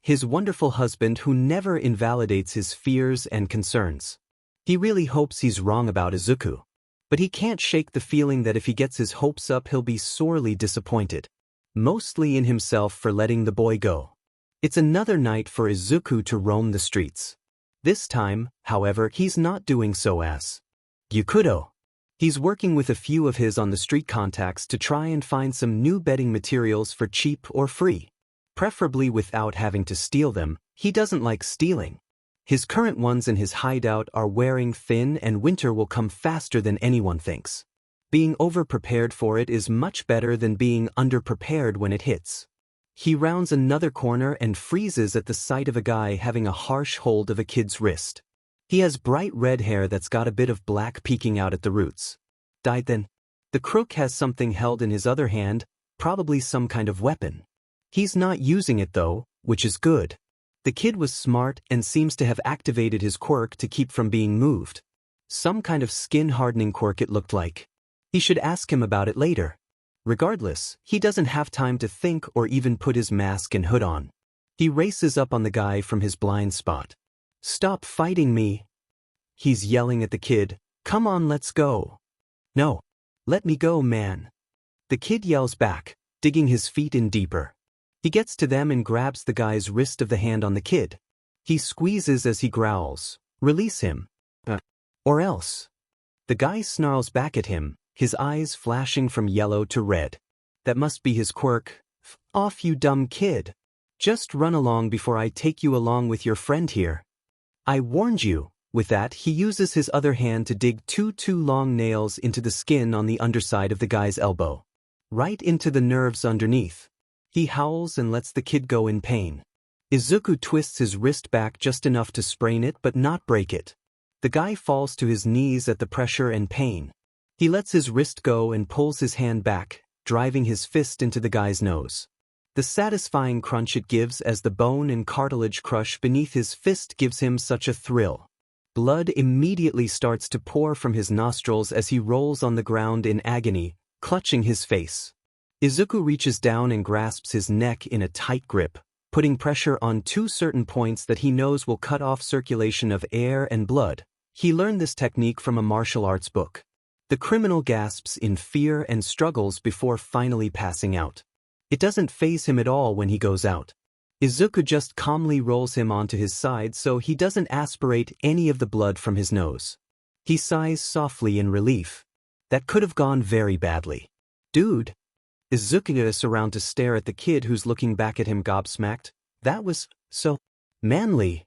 His wonderful husband who never invalidates his fears and concerns. He really hopes he's wrong about Izuku. But he can't shake the feeling that if he gets his hopes up he'll be sorely disappointed. Mostly in himself for letting the boy go. It's another night for Izuku to roam the streets. This time, however, he's not doing so as Gyukudo. He's working with a few of his on the street contacts to try and find some new bedding materials for cheap or free. Preferably without having to steal them. He doesn't like stealing. His current ones in his hideout are wearing thin and winter will come faster than anyone thinks. Being over-prepared for it is much better than being under-prepared when it hits. He rounds another corner and freezes at the sight of a guy having a harsh hold of a kid's wrist. He has bright red hair that's got a bit of black peeking out at the roots. Died then. The crook has something held in his other hand, probably some kind of weapon. He's not using it though, which is good. The kid was smart and seems to have activated his quirk to keep from being moved. Some kind of skin-hardening quirk it looked like. He should ask him about it later. Regardless, he doesn't have time to think or even put his mask and hood on. He races up on the guy from his blind spot. "Stop fighting me!" He's yelling at the kid, "Come on, let's go." "No. Let me go, man." The kid yells back, digging his feet in deeper. He gets to them and grabs the guy's wrist of the hand on the kid. He squeezes as he growls, "Release him. Or else." The guy snarls back at him, his eyes flashing from yellow to red. That must be his quirk. "Off, you dumb kid. Just run along before I take you along with your friend here. I warned you." With that, he uses his other hand to dig two long nails into the skin on the underside of the guy's elbow. Right into the nerves underneath. He howls and lets the kid go in pain. Izuku twists his wrist back just enough to sprain it but not break it. The guy falls to his knees at the pressure and pain. He lets his wrist go and pulls his hand back, driving his fist into the guy's nose. The satisfying crunch it gives as the bone and cartilage crush beneath his fist gives him such a thrill. Blood immediately starts to pour from his nostrils as he rolls on the ground in agony, clutching his face. Izuku reaches down and grasps his neck in a tight grip, putting pressure on two certain points that he knows will cut off circulation of air and blood. He learned this technique from a martial arts book. The criminal gasps in fear and struggles before finally passing out. It doesn't faze him at all when he goes out. Izuku just calmly rolls him onto his side so he doesn't aspirate any of the blood from his nose. He sighs softly in relief. That could have gone very badly. "Dude." Izuku is around to stare at the kid who's looking back at him gobsmacked. "That was so manly."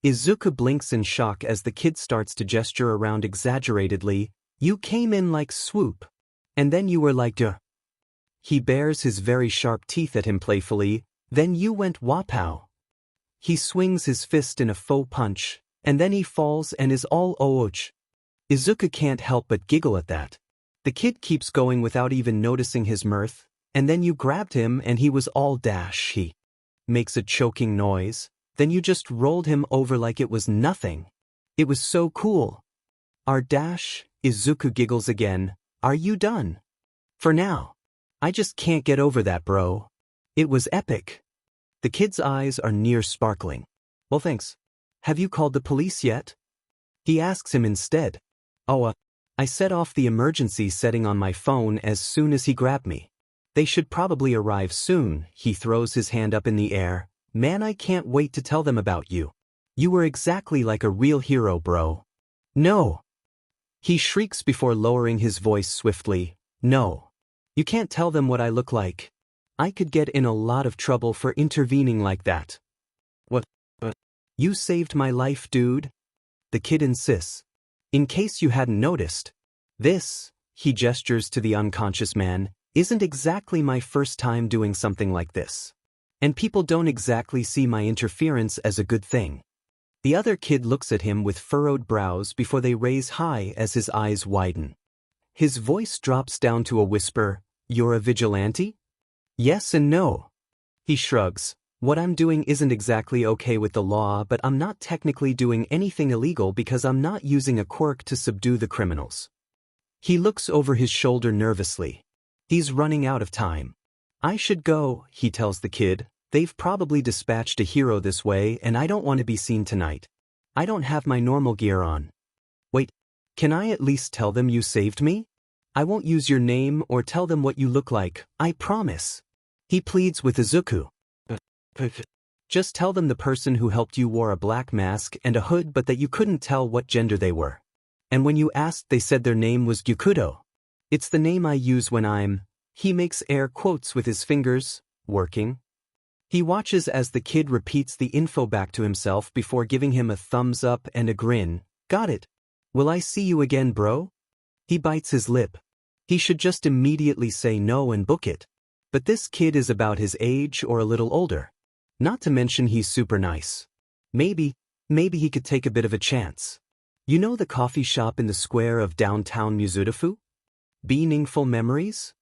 Izuku blinks in shock as the kid starts to gesture around exaggeratedly. "You came in like swoop. And then you were like duh." He bares his very sharp teeth at him playfully. "Then you went wapow." He swings his fist in a faux punch, and then he falls and is all ouch. Izuku can't help but giggle at that. The kid keeps going without even noticing his mirth, and then you grabbed him and he was all dash. He makes a choking noise, then you just rolled him over like it was nothing. It was so cool. "Our dash," Izuku giggles again. "Are you done?" "For now. I just can't get over that, bro. It was epic." The kid's eyes are near sparkling. "Well, thanks. Have you called the police yet?" He asks him instead. "Oh, I set off the emergency setting on my phone as soon as he grabbed me. They should probably arrive soon." He throws his hand up in the air. "Man, I can't wait to tell them about you. You were exactly like a real hero, bro." "No." He shrieks before lowering his voice swiftly. "No. You can't tell them what I look like. I could get in a lot of trouble for intervening like that." "What? You saved my life, dude." The kid insists. "In case you hadn't noticed, this," he gestures to the unconscious man, "isn't exactly my first time doing something like this. And people don't exactly see my interference as a good thing." The other kid looks at him with furrowed brows before they raise high as his eyes widen. His voice drops down to a whisper. "You're a vigilante?" "Yes and no." He shrugs. "What I'm doing isn't exactly okay with the law, but I'm not technically doing anything illegal because I'm not using a quirk to subdue the criminals." He looks over his shoulder nervously. He's running out of time. "I should go," he tells the kid. "They've probably dispatched a hero this way and I don't want to be seen tonight. I don't have my normal gear on." Can I at least tell them you saved me? I won't use your name or tell them what you look like, I promise. He pleads with Izuku. Just tell them the person who helped you wore a black mask and a hood but that you couldn't tell what gender they were. And when you asked they said their name was Gyukudo. It's the name I use when I'm… He makes air quotes with his fingers, working. He watches as the kid repeats the info back to himself before giving him a thumbs up and a grin. Got it. Will I see you again, bro? He bites his lip. He should just immediately say no and book it. But this kid is about his age or a little older. Not to mention he's super nice. Maybe he could take a bit of a chance. You know the coffee shop in the square of downtown Mizudafu? Meaningful memories?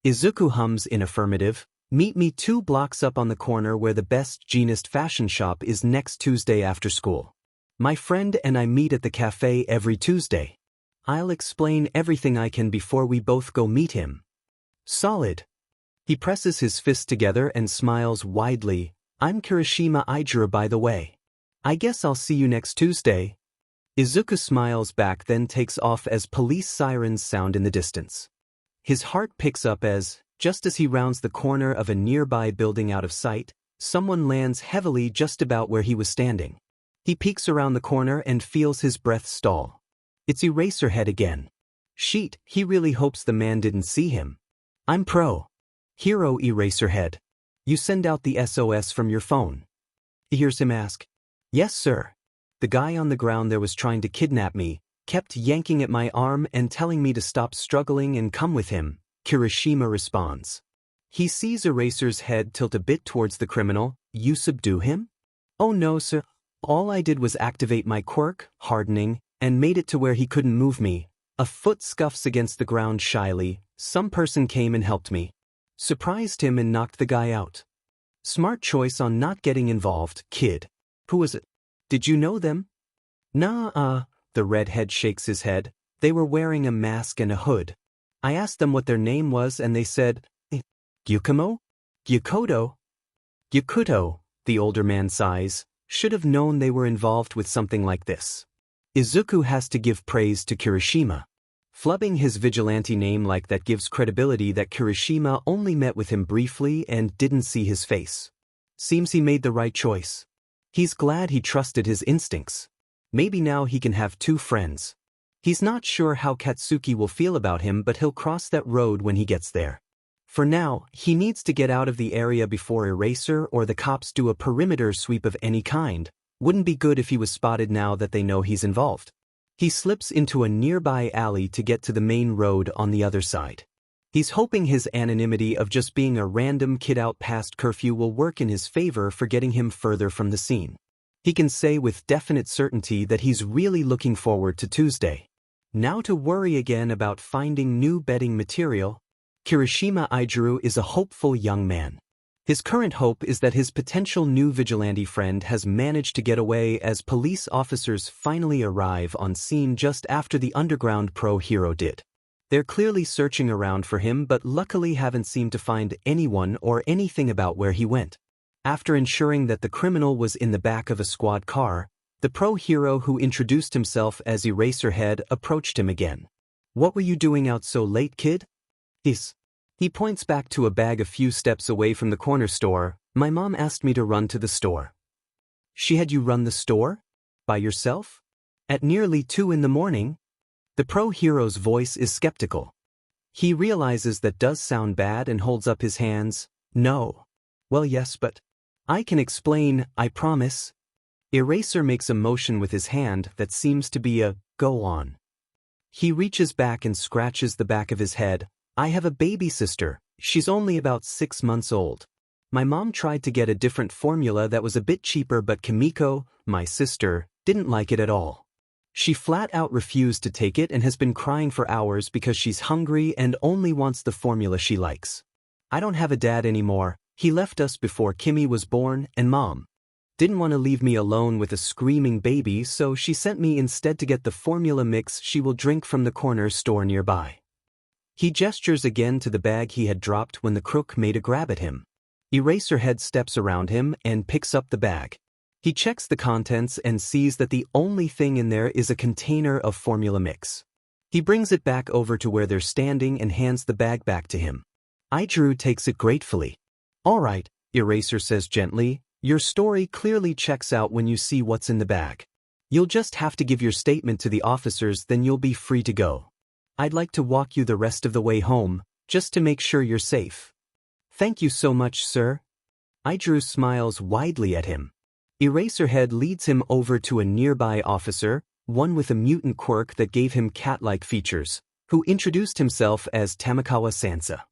Izuku hums in affirmative. Meet me 2 blocks up on the corner where the best Genist fashion shop is next Tuesday after school. My friend and I meet at the cafe every Tuesday. I'll explain everything I can before we both go meet him. Solid. He presses his fists together and smiles widely. I'm Kirishima Izuru, by the way. I guess I'll see you next Tuesday. Izuku smiles back, then takes off as police sirens sound in the distance. His heart picks up as, just as he rounds the corner of a nearby building out of sight, someone lands heavily just about where he was standing. He peeks around the corner and feels his breath stall. It's Eraserhead again. Sheet, he really hopes the man didn't see him. I'm pro. Hero Eraserhead. You send out the SOS from your phone. He hears him ask. Yes, sir. The guy on the ground there was trying to kidnap me, kept yanking at my arm and telling me to stop struggling and come with him, Kirishima responds. He sees Eraser's head tilt a bit towards the criminal. You subdue him? Oh no, sir. All I did was activate my quirk, hardening, and made it to where he couldn't move me. A foot scuffs against the ground shyly. Some person came and helped me. Surprised him and knocked the guy out. Smart choice on not getting involved, kid. Who was it? Did you know them? Nah, the redhead shakes his head. They were wearing a mask and a hood. I asked them what their name was and they said, Gyukumo? Gyukodo? Gyukuto, the older man sighs. Should have known they were involved with something like this. Izuku has to give praise to Kirishima. Flubbing his vigilante name like that gives credibility that Kirishima only met with him briefly and didn't see his face. Seems he made the right choice. He's glad he trusted his instincts. Maybe now he can have 2 friends. He's not sure how Katsuki will feel about him, but he'll cross that road when he gets there. For now, he needs to get out of the area before Eraser or the cops do a perimeter sweep of any kind. Wouldn't be good if he was spotted now that they know he's involved. He slips into a nearby alley to get to the main road on the other side. He's hoping his anonymity of just being a random kid out past curfew will work in his favor for getting him further from the scene. He can say with definite certainty that he's really looking forward to Tuesday. Now to worry again about finding new bedding material. Kirishima Izuru is a hopeful young man. His current hope is that his potential new vigilante friend has managed to get away as police officers finally arrive on scene just after the underground pro hero did. They're clearly searching around for him but luckily haven't seemed to find anyone or anything about where he went. After ensuring that the criminal was in the back of a squad car, the pro hero who introduced himself as Eraserhead approached him again. What were you doing out so late, kid? He points back to a bag a few steps away from the corner store. My mom asked me to run to the store. She had you run the store? By yourself? At nearly 2 in the morning? The pro hero's voice is skeptical. He realizes that does sound bad and holds up his hands. No. Well, yes, but I can explain, I promise. Eraser makes a motion with his hand that seems to be a go on. He reaches back and scratches the back of his head. I have a baby sister. She's only about 6 months old. My mom tried to get a different formula that was a bit cheaper, but Kimiko, my sister, didn't like it at all. She flat out refused to take it and has been crying for hours because she's hungry and only wants the formula she likes. I don't have a dad anymore. He left us before Kimmy was born, and Mom didn't want to leave me alone with a screaming baby, so she sent me instead to get the formula mix she will drink from the corner store nearby. He gestures again to the bag he had dropped when the crook made a grab at him. Eraserhead steps around him and picks up the bag. He checks the contents and sees that the only thing in there is a container of formula mix. He brings it back over to where they're standing and hands the bag back to him. Izuku takes it gratefully. "All right," Eraser says gently, "your story clearly checks out when you see what's in the bag. You'll just have to give your statement to the officers, then you'll be free to go. I'd like to walk you the rest of the way home, just to make sure you're safe." "Thank you so much, sir." Izuku smiles widely at him. Eraserhead leads him over to a nearby officer, one with a mutant quirk that gave him cat-like features, who introduced himself as Tamakawa-sansa.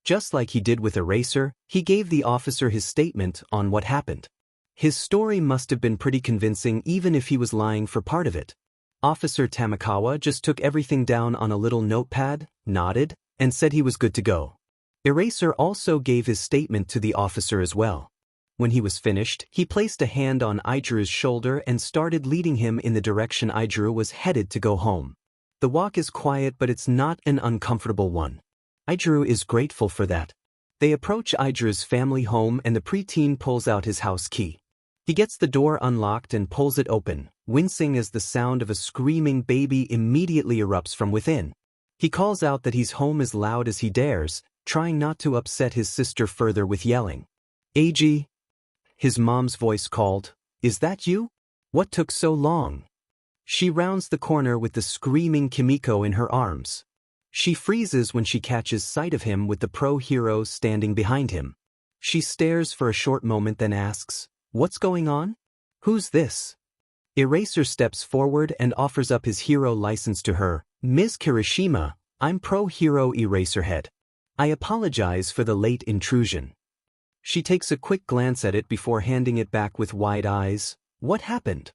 Just like he did with Eraser, he gave the officer his statement on what happened. His story must have been pretty convincing even if he was lying for part of it. Officer Tamakawa just took everything down on a little notepad, nodded, and said he was good to go. Eraser also gave his statement to the officer as well. When he was finished, he placed a hand on Izuku's shoulder and started leading him in the direction Izuku was headed to go home. The walk is quiet, but it's not an uncomfortable one. Izuku is grateful for that. They approach Izuku's family home and the preteen pulls out his house key. He gets the door unlocked and pulls it open, wincing as the sound of a screaming baby immediately erupts from within. He calls out that he's home as loud as he dares, trying not to upset his sister further with yelling. "Ag," his mom's voice called, "is that you? What took so long?" She rounds the corner with the screaming Kimiko in her arms. She freezes when she catches sight of him with the pro-hero standing behind him. She stares for a short moment, then asks, "What's going on? Who's this?" Eraser steps forward and offers up his hero license to her. "Ms. Kirishima, I'm pro-hero Eraserhead. I apologize for the late intrusion." She takes a quick glance at it before handing it back with wide eyes. "What happened?"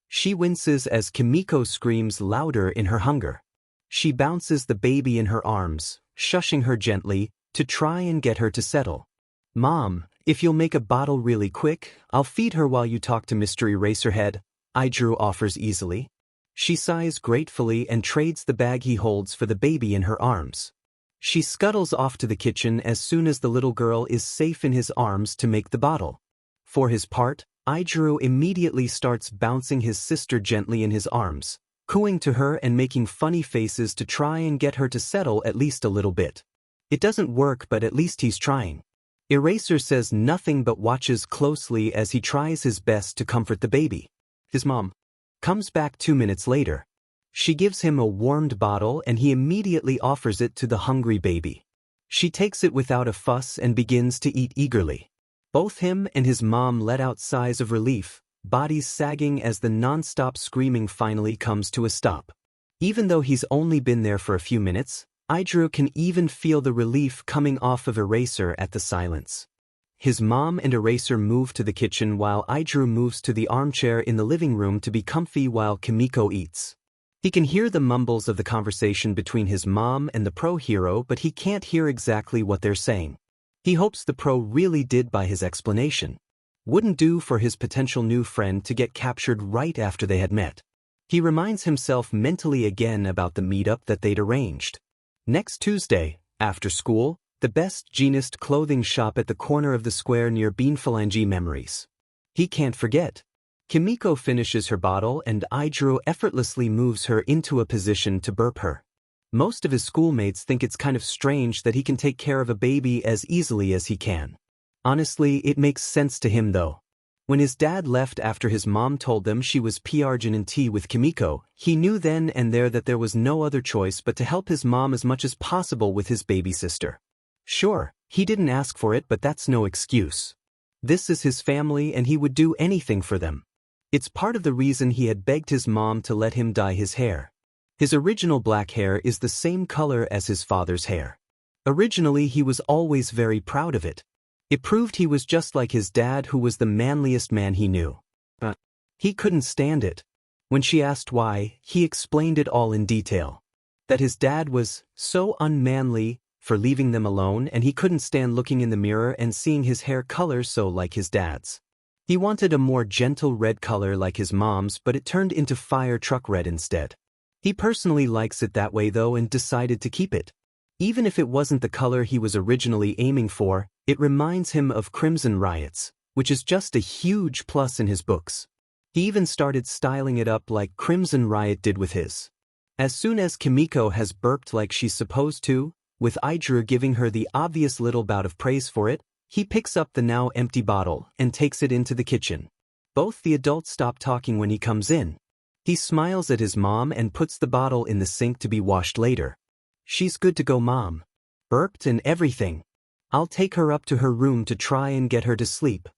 She winces as Kimiko screams louder in her hunger. She bounces the baby in her arms, shushing her gently, to try and get her to settle. "Mom, if you'll make a bottle really quick, I'll feed her while you talk to Mr. Eraserhead," Izuku offers easily. She sighs gratefully and trades the bag he holds for the baby in her arms. She scuttles off to the kitchen as soon as the little girl is safe in his arms to make the bottle. For his part, Izuku immediately starts bouncing his sister gently in his arms, cooing to her and making funny faces to try and get her to settle at least a little bit. It doesn't work, but at least he's trying. Eraser says nothing but watches closely as he tries his best to comfort the baby. His mom comes back 2 minutes later. She gives him a warmed bottle and he immediately offers it to the hungry baby. She takes it without a fuss and begins to eat eagerly. Both him and his mom let out sighs of relief, bodies sagging as the non-stop screaming finally comes to a stop. Even though he's only been there for a few minutes, Izuku can even feel the relief coming off of Eraser at the silence. His mom and Eraser move to the kitchen while Izuku moves to the armchair in the living room to be comfy while Kimiko eats. He can hear the mumbles of the conversation between his mom and the pro-hero, but he can't hear exactly what they're saying. He hopes the pro really did buy his explanation. Wouldn't do for his potential new friend to get captured right after they had met. He reminds himself mentally again about the meetup that they'd arranged. Next Tuesday, after school, the best jeanist clothing shop at the corner of the square near Beanphalange Memories. He can't forget. Kimiko finishes her bottle and Izuku effortlessly moves her into a position to burp her. Most of his schoolmates think it's kind of strange that he can take care of a baby as easily as he can. Honestly, it makes sense to him though. When his dad left after his mom told them she was PRGNT with Kimiko, he knew then and there that there was no other choice but to help his mom as much as possible with his baby sister. Sure, he didn't ask for it, but that's no excuse. This is his family and he would do anything for them. It's part of the reason he had begged his mom to let him dye his hair. His original black hair is the same color as his father's hair. Originally, he was always very proud of it. It proved he was just like his dad, who was the manliest man he knew. But he couldn't stand it. When she asked why, he explained it all in detail. That his dad was so unmanly for leaving them alone, and he couldn't stand looking in the mirror and seeing his hair color so like his dad's. He wanted a more gentle red color like his mom's, but it turned into fire truck red instead. He personally likes it that way though and decided to keep it. Even if it wasn't the color he was originally aiming for, it reminds him of Crimson Riots, which is just a huge plus in his books. He even started styling it up like Crimson Riot did with his. As soon as Kimiko has burped like she's supposed to, with Idru giving her the obvious little bout of praise for it, he picks up the now empty bottle and takes it into the kitchen. Both the adults stop talking when he comes in. He smiles at his mom and puts the bottle in the sink to be washed later. She's good to go, Mom. Burped and everything. I'll take her up to her room to try and get her to sleep.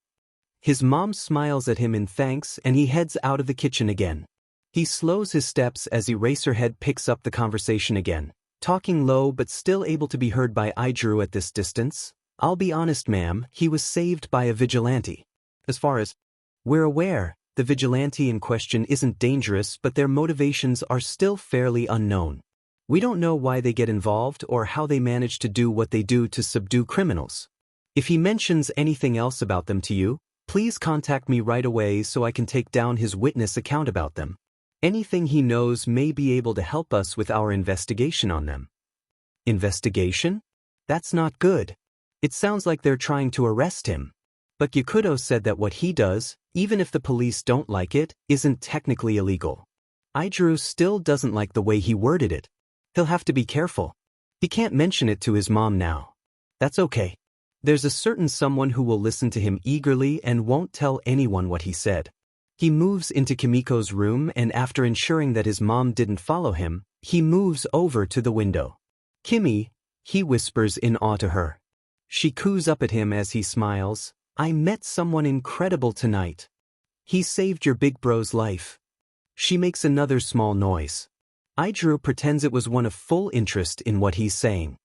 His mom smiles at him in thanks and he heads out of the kitchen again. He slows his steps as Eraserhead picks up the conversation again, talking low but still able to be heard by Idru at this distance. I'll be honest, ma'am, he was saved by a vigilante. As far as we're aware, the vigilante in question isn't dangerous, but their motivations are still fairly unknown. We don't know why they get involved or how they manage to do what they do to subdue criminals. If he mentions anything else about them to you, please contact me right away so I can take down his witness account about them. Anything he knows may be able to help us with our investigation on them. Investigation? That's not good. It sounds like they're trying to arrest him. But Yakuto said that what he does, even if the police don't like it, isn't technically illegal. Idru still doesn't like the way he worded it. He'll have to be careful. He can't mention it to his mom now. That's okay. There's a certain someone who will listen to him eagerly and won't tell anyone what he said. He moves into Kimiko's room and after ensuring that his mom didn't follow him, he moves over to the window. Kimmy, he whispers in awe to her. She coos up at him as he smiles. I met someone incredible tonight. He saved your big bro's life. She makes another small noise. Idru pretends it was one of full interest in what he's saying.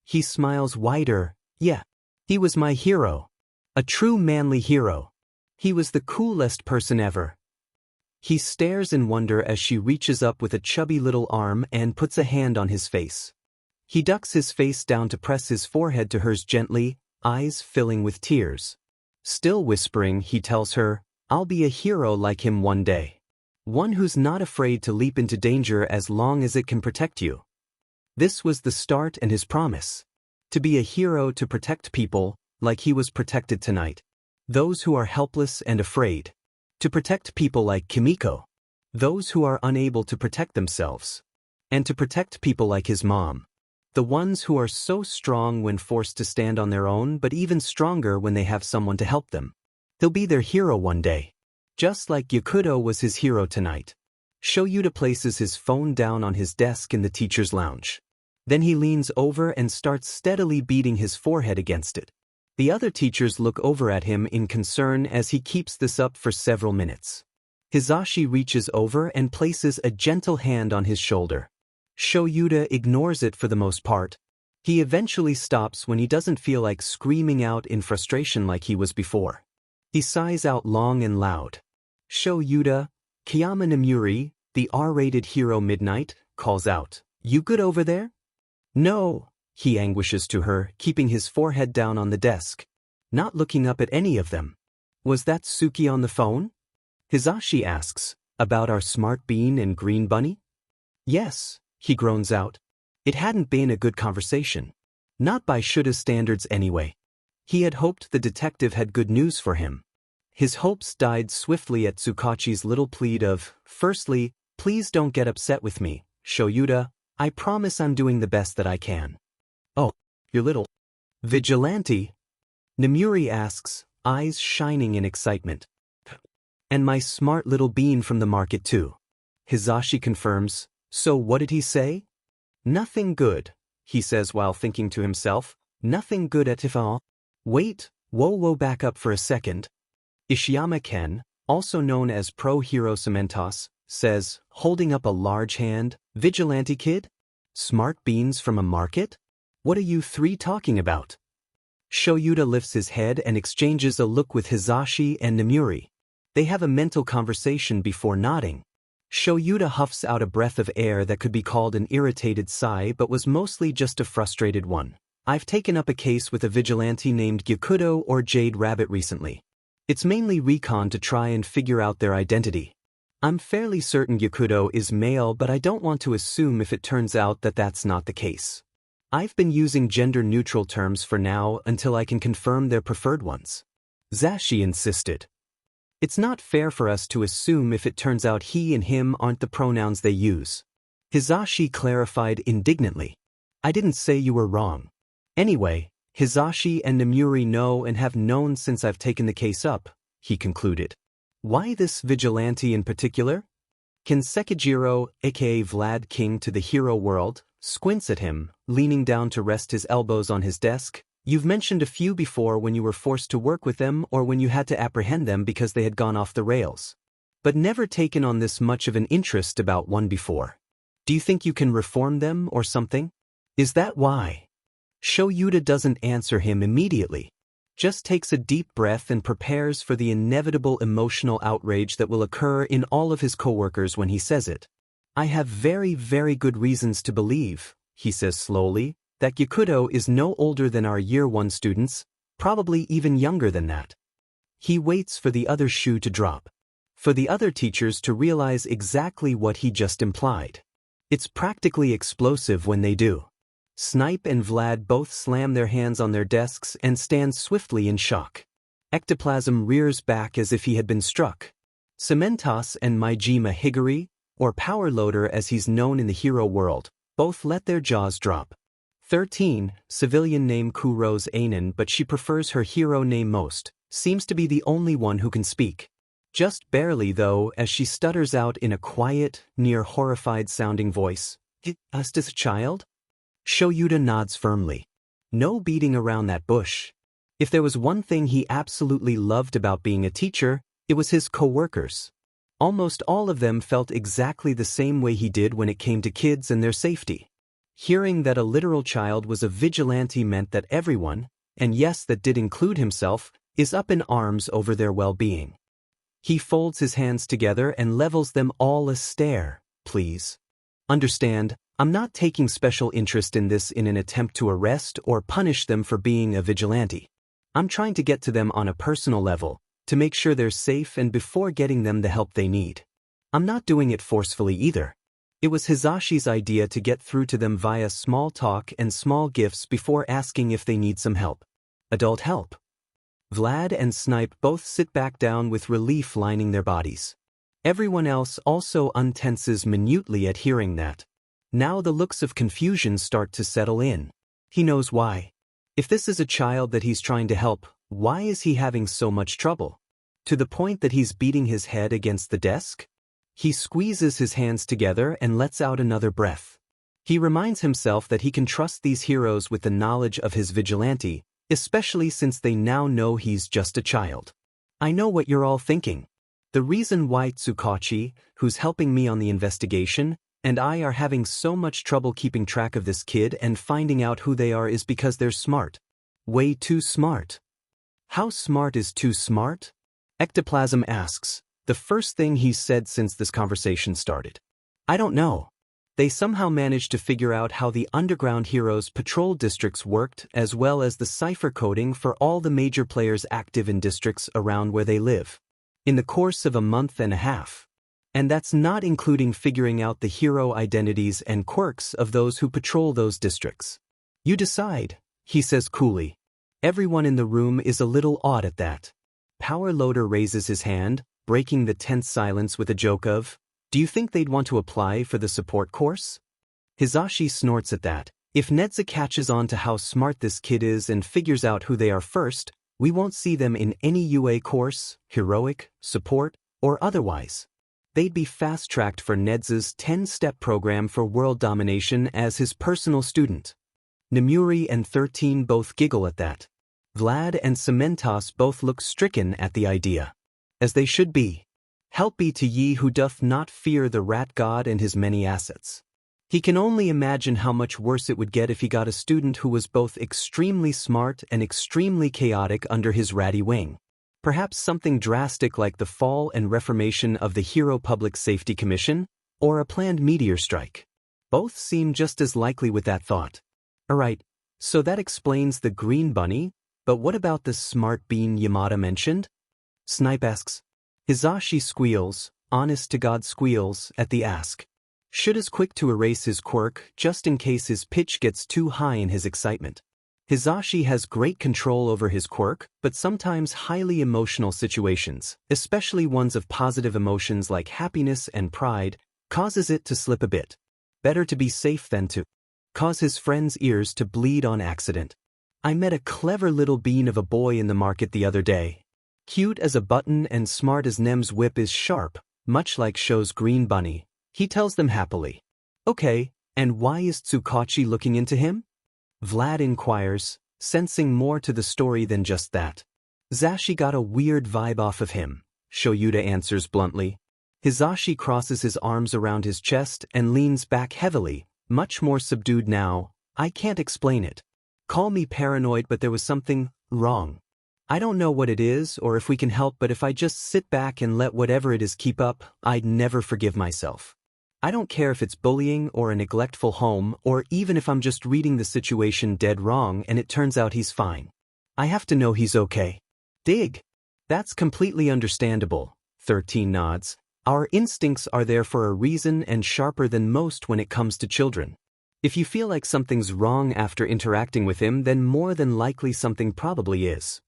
He smiles wider. Yeah, he was my hero. A true manly hero. He was the coolest person ever. He stares in wonder as she reaches up with a chubby little arm and puts a hand on his face. He ducks his face down to press his forehead to hers gently, eyes filling with tears. Still whispering, he tells her, I'll be a hero like him one day. One who's not afraid to leap into danger as long as it can protect you. This was the start and his promise. To be a hero to protect people, like he was protected tonight. Those who are helpless and afraid. To protect people like Kimiko. Those who are unable to protect themselves. And to protect people like his mom. The ones who are so strong when forced to stand on their own but even stronger when they have someone to help them. He'll be their hero one day. Just like Yakuto was his hero tonight. Shoyuta places his phone down on his desk in the teacher's lounge. Then he leans over and starts steadily beating his forehead against it. The other teachers look over at him in concern as he keeps this up for several minutes. Hizashi reaches over and places a gentle hand on his shoulder. Shoyuta ignores it for the most part. He eventually stops when he doesn't feel like screaming out in frustration like he was before. He sighs out long and loud. Shoyuta, Kiyama Namuri, the R-rated hero Midnight, calls out, You good over there? No, he anguishes to her, keeping his forehead down on the desk. Not looking up at any of them. Was that Suki on the phone? Hizashi asks, about our smart bean and green bunny? Yes, he groans out. It hadn't been a good conversation. Not by Shuta's standards anyway. He had hoped the detective had good news for him. His hopes died swiftly at Tsukachi's little plead of, firstly, please don't get upset with me, Shoyuta, I promise I'm doing the best that I can. Oh, your little vigilante? Namuri asks, eyes shining in excitement. And my smart little bean from the market too. Hizashi confirms, so what did he say? Nothing good, he says while thinking to himself, nothing good at all. Wait, whoa back up for a second. Ishiyama Ken, also known as Pro Hero Cementos, says, holding up a large hand, Vigilante kid? Smart beans from a market? What are you three talking about? Shoyuta lifts his head and exchanges a look with Hizashi and Namuri. They have a mental conversation before nodding. Shoyuta huffs out a breath of air that could be called an irritated sigh but was mostly just a frustrated one. I've taken up a case with a vigilante named Yakuto or Jade Rabbit recently. It's mainly recon to try and figure out their identity. I'm fairly certain Yakuto is male, but I don't want to assume if it turns out that that's not the case. I've been using gender-neutral terms for now until I can confirm their preferred ones. Hizashi insisted. It's not fair for us to assume if it turns out he and him aren't the pronouns they use. Hizashi clarified indignantly. I didn't say you were wrong. Anyway, Hizashi and Nemuri know and have known since I've taken the case up, he concluded. Why this vigilante in particular? Ken Sekijiro, aka Vlad King to the hero world, squints at him, leaning down to rest his elbows on his desk. You've mentioned a few before when you were forced to work with them or when you had to apprehend them because they had gone off the rails. But never taken on this much of an interest about one before. Do you think you can reform them or something? Is that why? Shoyuta doesn't answer him immediately. Just takes a deep breath and prepares for the inevitable emotional outrage that will occur in all of his coworkers when he says it. I have very, very good reasons to believe, he says slowly, that Gyakudo is no older than our Year 1 students, probably even younger than that. He waits for the other shoe to drop. For the other teachers to realize exactly what he just implied. It's practically explosive when they do. Snipe and Vlad both slam their hands on their desks and stand swiftly in shock. Ectoplasm rears back as if he had been struck. Cementos and Maijima Higuri, or Power Loader as he's known in the hero world, both let their jaws drop. 13, civilian name Kuro's Ainen but she prefers her hero name most, seems to be the only one who can speak. Just barely though, as she stutters out in a quiet, near horrified sounding voice. Us as a child? Shoyuta nods firmly. No beating around that bush. If there was one thing he absolutely loved about being a teacher, it was his co-workers. Almost all of them felt exactly the same way he did when it came to kids and their safety. Hearing that a literal child was a vigilante meant that everyone, and yes that did include himself, is up in arms over their well-being. He folds his hands together and levels them all a stare. Please. Understand, I'm not taking special interest in this in an attempt to arrest or punish them for being a vigilante. I'm trying to get to them on a personal level, to make sure they're safe and before getting them the help they need. I'm not doing it forcefully either. It was Hizashi's idea to get through to them via small talk and small gifts before asking if they need some help. Adult help. Vlad and Snipe both sit back down with relief lining their bodies. Everyone else also untenses minutely at hearing that. Now the looks of confusion start to settle in. He knows why. If this is a child that he's trying to help, why is he having so much trouble? To the point that he's beating his head against the desk? He squeezes his hands together and lets out another breath. He reminds himself that he can trust these heroes with the knowledge of his vigilante, especially since they now know he's just a child. I know what you're all thinking. The reason why Tsukachi, who's helping me on the investigation, and I are having so much trouble keeping track of this kid and finding out who they are is because they're smart. Way too smart. How smart is too smart? Ectoplasm asks, the first thing he's said since this conversation started. I don't know. They somehow managed to figure out how the underground heroes' patrol districts worked as well as the cipher coding for all the major players active in districts around where they live. In the course of a month and a half. And that's not including figuring out the hero identities and quirks of those who patrol those districts. You decide, he says coolly. Everyone in the room is a little awed at that. Power Loader raises his hand, breaking the tense silence with a joke of, do you think they'd want to apply for the support course? Hizashi snorts at that. If Nedza catches on to how smart this kid is and figures out who they are first, we won't see them in any UA course, heroic, support, or otherwise. They'd be fast-tracked for Nedza's 10-step program for world domination as his personal student. Nemuri and 13 both giggle at that. Vlad and Cementos both look stricken at the idea. As they should be. Help be to ye who doth not fear the rat god and his many assets. He can only imagine how much worse it would get if he got a student who was both extremely smart and extremely chaotic under his ratty wing. Perhaps something drastic like the fall and reformation of the Hero Public Safety Commission, or a planned meteor strike. Both seem just as likely with that thought. Alright, so that explains the green bunny, but what about the smart bean Yamada mentioned? Snipe asks. Hizashi squeals, honest-to-God squeals, at the ask. Should is quick to erase his quirk just in case his pitch gets too high in his excitement. Hizashi has great control over his quirk, but sometimes highly emotional situations, especially ones of positive emotions like happiness and pride, causes it to slip a bit. Better to be safe than to cause his friend's ears to bleed on accident. I met a clever little bean of a boy in the market the other day. Cute as a button and smart as Nem's whip is sharp, much like Sho's green bunny. He tells them happily. Okay, and why is Tsukachi looking into him? Vlad inquires, sensing more to the story than just that. Zashi got a weird vibe off of him, Shoyuta answers bluntly. Hizashi crosses his arms around his chest and leans back heavily, much more subdued now. I can't explain it. Call me paranoid, but there was something wrong. I don't know what it is or if we can help, but if I just sit back and let whatever it is keep up, I'd never forgive myself. I don't care if it's bullying or a neglectful home or even if I'm just reading the situation dead wrong and it turns out he's fine. I have to know he's okay. Dig. That's completely understandable. 13 nods. Our instincts are there for a reason and sharper than most when it comes to children. If you feel like something's wrong after interacting with him, then more than likely something probably is.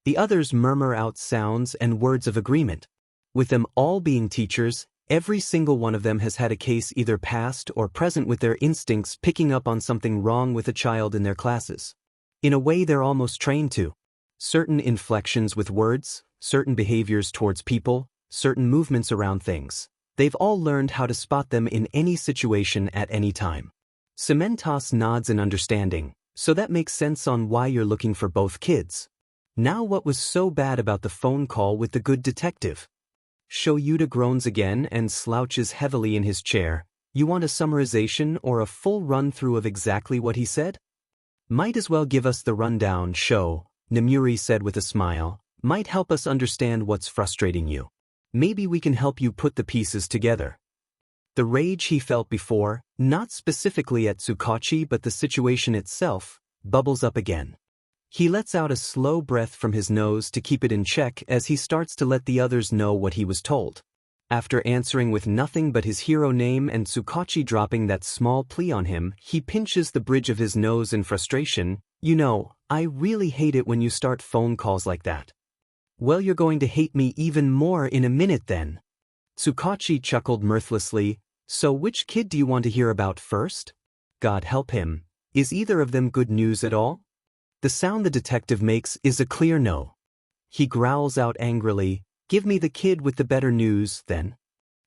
The others murmur out sounds and words of agreement. With them all being teachers, every single one of them has had a case either past or present with their instincts picking up on something wrong with a child in their classes. In a way they're almost trained to. Certain inflections with words, certain behaviors towards people, certain movements around things. They've all learned how to spot them in any situation at any time. Cementos nods in understanding, so that makes sense on why you're looking for both kids. Now what was so bad about the phone call with the good detective? Shoyuta groans again and slouches heavily in his chair. You want a summarization or a full run-through of exactly what he said? Might as well give us the rundown, Sho, Nemuri said with a smile. Might help us understand what's frustrating you. Maybe we can help you put the pieces together. The rage he felt before, not specifically at Tsukachi but the situation itself, bubbles up again. He lets out a slow breath from his nose to keep it in check as he starts to let the others know what he was told. After answering with nothing but his hero name and Tsukachi dropping that small plea on him, he pinches the bridge of his nose in frustration. You know, I really hate it when you start phone calls like that. Well, you're going to hate me even more in a minute then. Tsukachi chuckled mirthlessly. So which kid do you want to hear about first? God help him. Is either of them good news at all? The sound the detective makes is a clear no. He growls out angrily, give me the kid with the better news, then.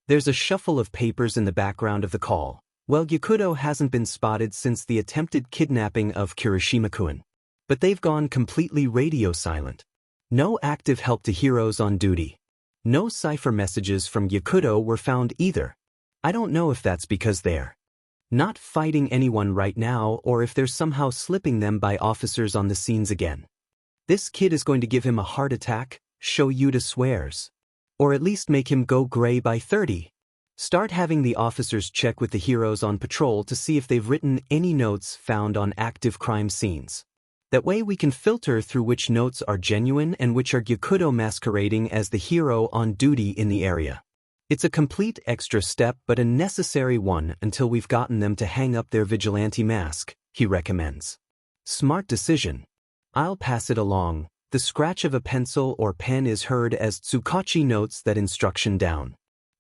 There's a shuffle of papers in the background of the call. Well, Yakudo hasn't been spotted since the attempted kidnapping of Kirishima-kun. But they've gone completely radio silent. No active help to heroes on duty. No cipher messages from Yakudo were found either. I don't know if that's because they're not fighting anyone right now or if they're somehow slipping them by officers on the scenes again. This kid is going to give him a heart attack, Shoyuta swears. Or at least make him go gray by 30. Start having the officers check with the heroes on patrol to see if they've written any notes found on active crime scenes. That way we can filter through which notes are genuine and which are Yakudo masquerading as the hero on duty in the area. It's a complete extra step but a necessary one until we've gotten them to hang up their vigilante mask, he recommends. Smart decision. I'll pass it along. The scratch of a pencil or pen is heard as Tsukachi notes that instruction down.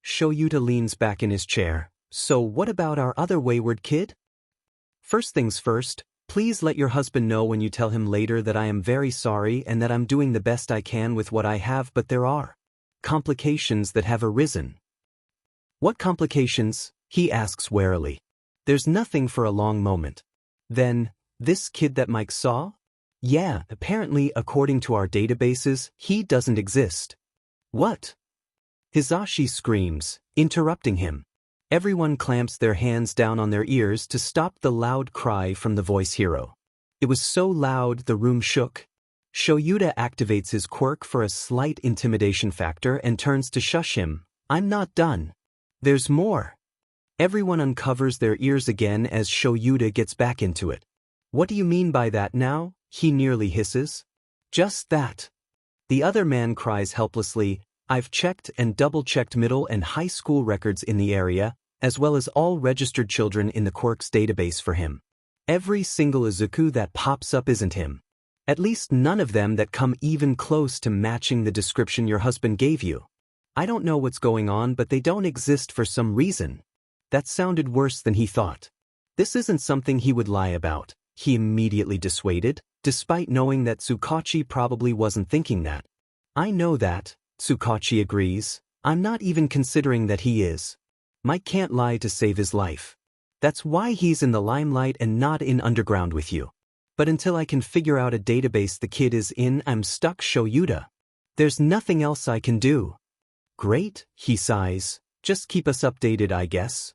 Shoyuta leans back in his chair. So what about our other wayward kid? First things first, please let your husband know when you tell him later that I am very sorry and that I'm doing the best I can with what I have, but there are complications that have arisen. What complications? He asks warily. There's nothing for a long moment. Then, this kid that Mike saw? Yeah, apparently according to our databases, he doesn't exist. What? Hizashi screams, interrupting him. Everyone clamps their hands down on their ears to stop the loud cry from the voice hero. It was so loud the room shook. Shoyuta activates his quirk for a slight intimidation factor and turns to shush him. I'm not done. There's more. Everyone uncovers their ears again as Shoyuta gets back into it. What do you mean by that now? He nearly hisses. Just that. The other man cries helplessly. I've checked and double-checked middle and high school records in the area, as well as all registered children in the Quirk's database for him. Every single Izuku that pops up isn't him. At least none of them that come even close to matching the description your husband gave you. I don't know what's going on, but they don't exist for some reason. That sounded worse than he thought. This isn't something he would lie about, he immediately dissuaded, despite knowing that Tsukachi probably wasn't thinking that. I know that, Tsukachi agrees. I'm not even considering that he is. Mike can't lie to save his life. That's why he's in the limelight and not in underground with you. But until I can figure out a database the kid is in, I'm stuck, Shoyuta. There's nothing else I can do. Great, he sighs. Just keep us updated, I guess.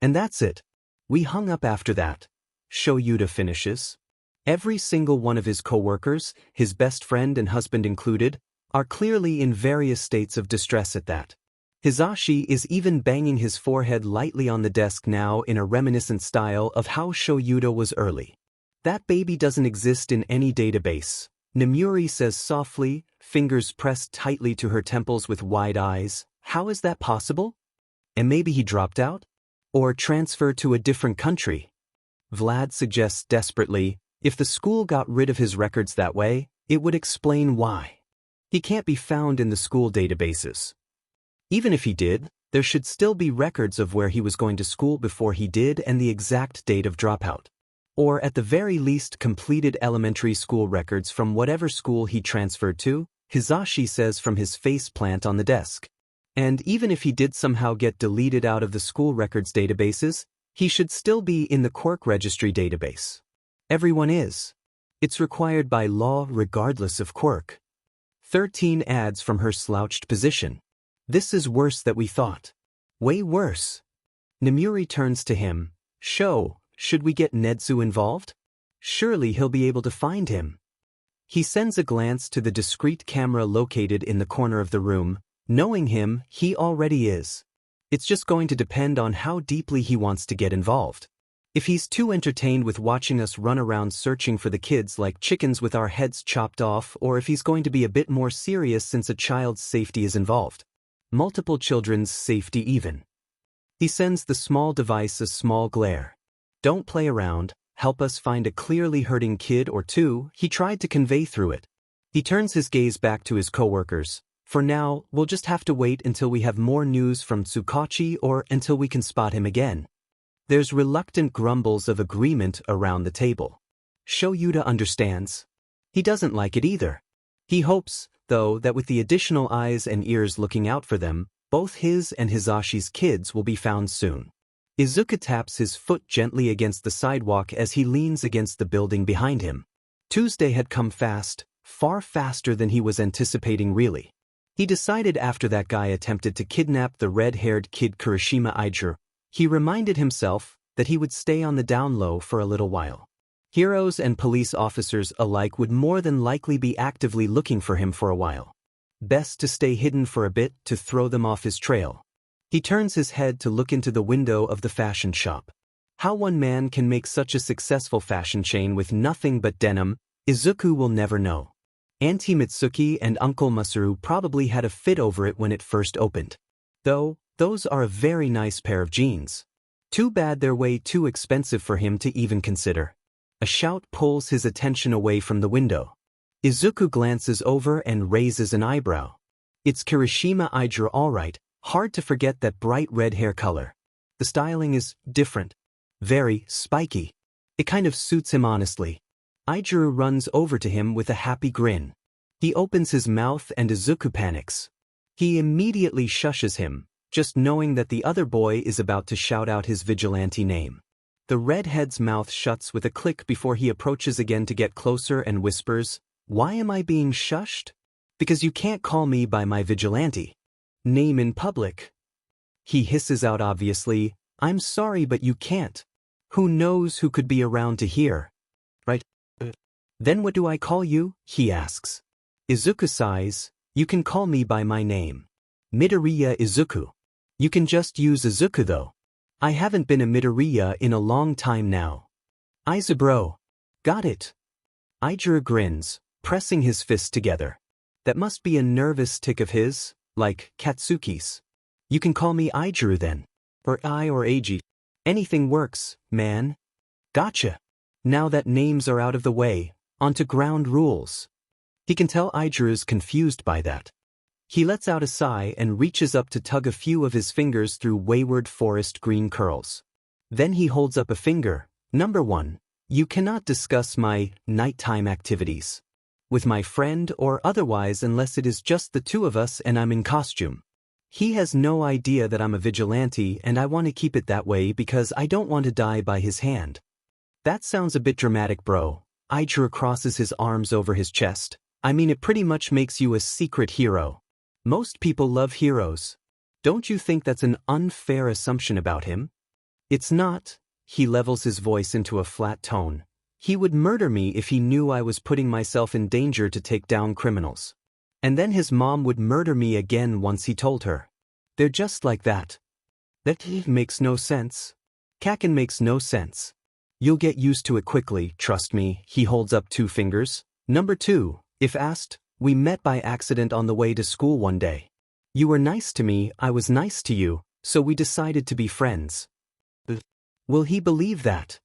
And that's it. We hung up after that. Shoyuta finishes. Every single one of his co-workers, his best friend and husband included, are clearly in various states of distress at that. Hizashi is even banging his forehead lightly on the desk now in a reminiscent style of how Shoyuta was early. That baby doesn't exist in any database, Nemuri says softly, fingers pressed tightly to her temples with wide eyes. How is that possible? And maybe he dropped out? Or transferred to a different country? Vlad suggests desperately, if the school got rid of his records that way, it would explain why. He can't be found in the school databases. Even if he did, there should still be records of where he was going to school before he did and the exact date of dropout. Or at the very least completed elementary school records from whatever school he transferred to, Hizashi says from his faceplant on the desk. And even if he did somehow get deleted out of the school records databases, he should still be in the Quirk Registry database. Everyone is. It's required by law regardless of quirk. 13 adds from her slouched position. This is worse than we thought. Way worse. Nemuri turns to him. Should we get Nedu involved? Surely he'll be able to find him. He sends a glance to the discreet camera located in the corner of the room. Knowing him, he already is. It's just going to depend on how deeply he wants to get involved. If he's too entertained with watching us run around searching for the kids like chickens with our heads chopped off, or if he's going to be a bit more serious since a child's safety is involved. Multiple children's safety even. He sends the small device a small glare. Don't play around, help us find a clearly hurting kid or two, he tried to convey through it. He turns his gaze back to his coworkers. For now, we'll just have to wait until we have more news from Tsukachi or until we can spot him again. There's reluctant grumbles of agreement around the table. Shoyuta understands. He doesn't like it either. He hopes, though, that with the additional eyes and ears looking out for them, both his and Hizashi's kids will be found soon. Izuku taps his foot gently against the sidewalk as he leans against the building behind him. Tuesday had come fast, far faster than he was anticipating really. He decided after that guy attempted to kidnap the red-haired kid Kirishima Ijuku, he reminded himself that he would stay on the down low for a little while. Heroes and police officers alike would more than likely be actively looking for him for a while. Best to stay hidden for a bit to throw them off his trail. He turns his head to look into the window of the fashion shop. How one man can make such a successful fashion chain with nothing but denim, Izuku will never know. Auntie Mitsuki and Uncle Masaru probably had a fit over it when it first opened. Though, those are a very nice pair of jeans. Too bad they're way too expensive for him to even consider. A shout pulls his attention away from the window. Izuku glances over and raises an eyebrow. It's Kirishima Ijuku alright, hard to forget that bright red hair color. The styling is different. Very spiky. It kind of suits him honestly. Ijuku runs over to him with a happy grin. He opens his mouth and Izuku panics. He immediately shushes him, just knowing that the other boy is about to shout out his vigilante name. The redhead's mouth shuts with a click before he approaches again to get closer and whispers, "Why am I being shushed? Because you can't call me by my vigilante name in public." He hisses out obviously, "I'm sorry but you can't. Who knows who could be around to hear, right?" "Then what do I call you?" he asks. Izuku sighs, "You can call me by my name. Midoriya Izuku. You can just use Izuku though. I haven't been a Midoriya in a long time now." "Izubro. Got it." Ijuku grins, pressing his fists together. That must be a nervous tick of his, like Katsuki's. "You can call me Ijuku then. Or I or Eiji. Anything works, man." "Gotcha." Now that names are out of the way, onto ground rules. He can tell Ijuru's confused by that. He lets out a sigh and reaches up to tug a few of his fingers through wayward forest green curls. Then he holds up a finger. Number 1. You cannot discuss my nighttime activities with my friend or otherwise unless it is just the two of us and I'm in costume. He has no idea that I'm a vigilante and I want to keep it that way because I don't want to die by his hand. That sounds a bit dramatic, bro. Ijuru crosses his arms over his chest. I mean, it pretty much makes you a secret hero. Most people love heroes. Don't you think that's an unfair assumption about him? It's not. He levels his voice into a flat tone. He would murder me if he knew I was putting myself in danger to take down criminals. And then his mom would murder me again once he told her. They're just like that. That makes no sense. Kaken makes no sense. You'll get used to it quickly, trust me. He holds up 2 fingers. Number 2, if asked, we met by accident on the way to school one day. You were nice to me, I was nice to you, so we decided to be friends. Will he believe that?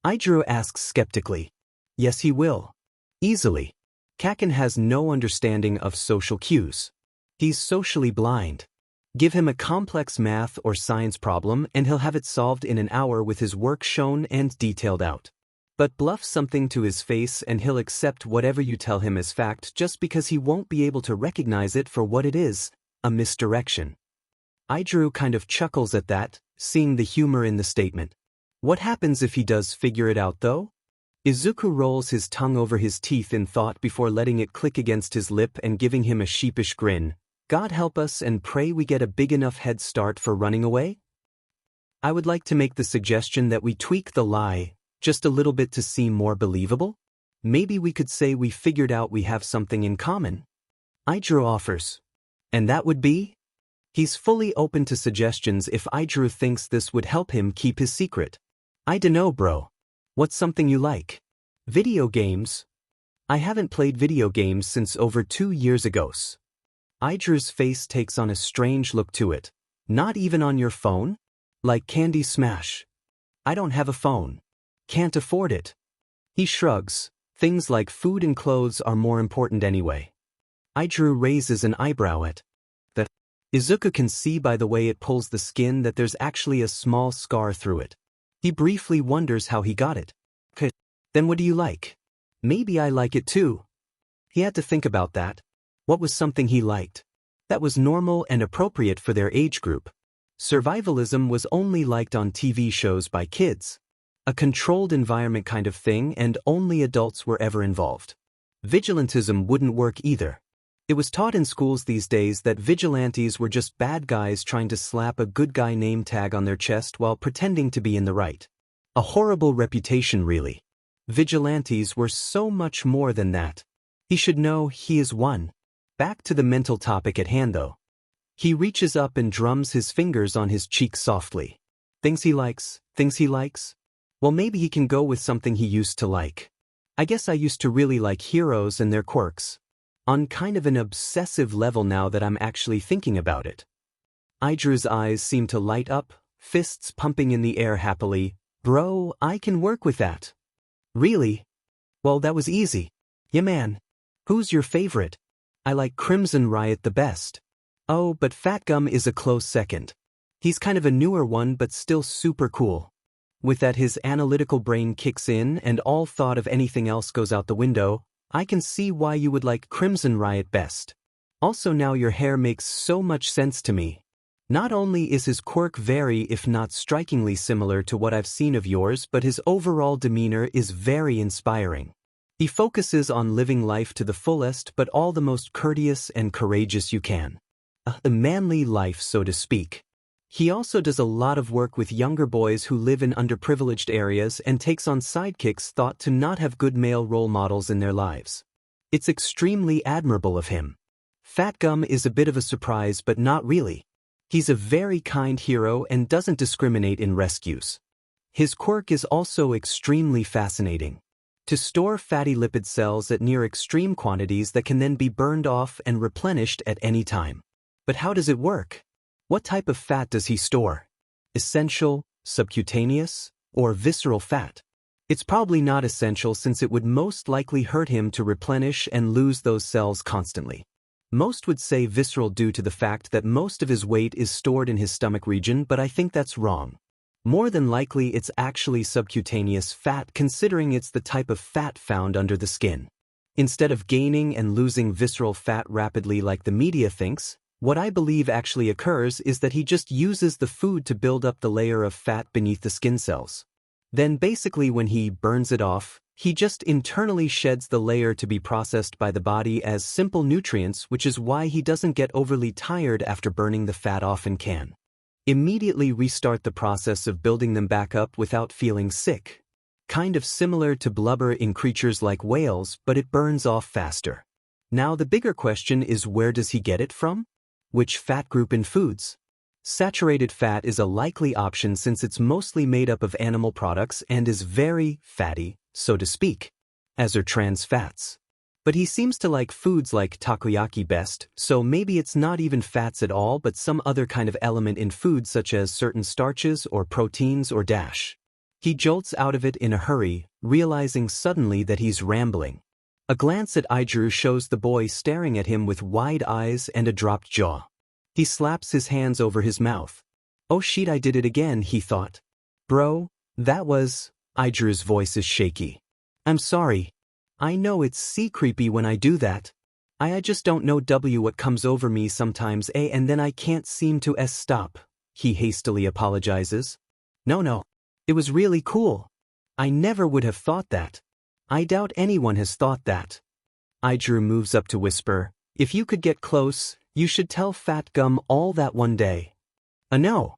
Ijuru asks skeptically. Yes, he will. Easily. Kaken has no understanding of social cues. He's socially blind. Give him a complex math or science problem and he'll have it solved in an hour with his work shown and detailed out. But bluff something to his face and he'll accept whatever you tell him as fact just because he won't be able to recognize it for what it is, a misdirection. Ijuru kind of chuckles at that, seeing the humor in the statement. What happens if he does figure it out though? Izuku rolls his tongue over his teeth in thought before letting it click against his lip and giving him a sheepish grin. God help us and pray we get a big enough head start for running away? I would like to make the suggestion that we tweak the lie just a little bit to seem more believable. Maybe we could say we figured out we have something in common. Ijuru offers. And that would be? He's fully open to suggestions if Ijuru thinks this would help him keep his secret. I dunno, bro. What's something you like? Video games? I haven't played video games since over 2 years ago. Ijuru's face takes on a strange look to it. Not even on your phone? Like Candy Smash. I don't have a phone. Can't afford it. He shrugs. Things like food and clothes are more important anyway. Ijuru raises an eyebrow at that. Izuku can see by the way it pulls the skin that there's actually a small scar through it. He briefly wonders how he got it. Then what do you like? Maybe I like it too. He had to think about that. What was something he liked? That was normal and appropriate for their age group. Survivalism was only liked on TV shows by kids. A controlled environment kind of thing and only adults were ever involved. Vigilantism wouldn't work either. It was taught in schools these days that vigilantes were just bad guys trying to slap a good guy name tag on their chest while pretending to be in the right. A horrible reputation, really. Vigilantes were so much more than that. He should know he is one. Back to the mental topic at hand though. He reaches up and drums his fingers on his cheek softly. Things he likes? Well, maybe he can go with something he used to like. I guess I used to really like heroes and their quirks. On kind of an obsessive level now that I'm actually thinking about it. Ijuru's eyes seem to light up, fists pumping in the air happily. Bro, I can work with that. Really? Well, that was easy. Yeah, man. Who's your favorite? I like Crimson Riot the best. Oh, but Fat Gum is a close second. He's kind of a newer one but still super cool. With that, his analytical brain kicks in and all thought of anything else goes out the window. I can see why you would like Crimson Riot best. Also, now your hair makes so much sense to me. Not only is his quirk very, if not strikingly similar to what I've seen of yours, but his overall demeanor is very inspiring. He focuses on living life to the fullest but all the most courteous and courageous you can. The manly life, so to speak. He also does a lot of work with younger boys who live in underprivileged areas and takes on sidekicks thought to not have good male role models in their lives. It's extremely admirable of him. Fat Gum is a bit of a surprise but not really. He's a very kind hero and doesn't discriminate in rescues. His quirk is also extremely fascinating. To store fatty lipid cells at near extreme quantities that can then be burned off and replenished at any time. But how does it work? What type of fat does he store? Essential, subcutaneous, or visceral fat? It's probably not essential since it would most likely hurt him to replenish and lose those cells constantly. Most would say visceral due to the fact that most of his weight is stored in his stomach region, but I think that's wrong. More than likely it's actually subcutaneous fat, considering it's the type of fat found under the skin. Instead of gaining and losing visceral fat rapidly like the media thinks, what I believe actually occurs is that he just uses the food to build up the layer of fat beneath the skin cells. Then basically when he burns it off, he just internally sheds the layer to be processed by the body as simple nutrients, which is why he doesn't get overly tired after burning the fat off and can immediately restart the process of building them back up without feeling sick. Kind of similar to blubber in creatures like whales, but it burns off faster. Now the bigger question is, where does he get it from? Which fat group in foods? Saturated fat is a likely option since it's mostly made up of animal products and is very fatty, so to speak, as are trans fats. But he seems to like foods like takoyaki best, so maybe it's not even fats at all but some other kind of element in food such as certain starches or proteins or dash. He jolts out of it in a hurry, realizing suddenly that he's rambling. A glance at Izuru shows the boy staring at him with wide eyes and a dropped jaw. He slaps his hands over his mouth. Oh shit, I did it again, he thought. Bro, that was... Ijuru's voice is shaky. I'm sorry. I know it's creepy when I do that. I just don't know what comes over me sometimes and then I can't seem to stop. He hastily apologizes. No. It was really cool. I never would have thought that. I doubt anyone has thought that. Izuru moves up to whisper, if you could get close, you should tell Fat Gum all that one day. No.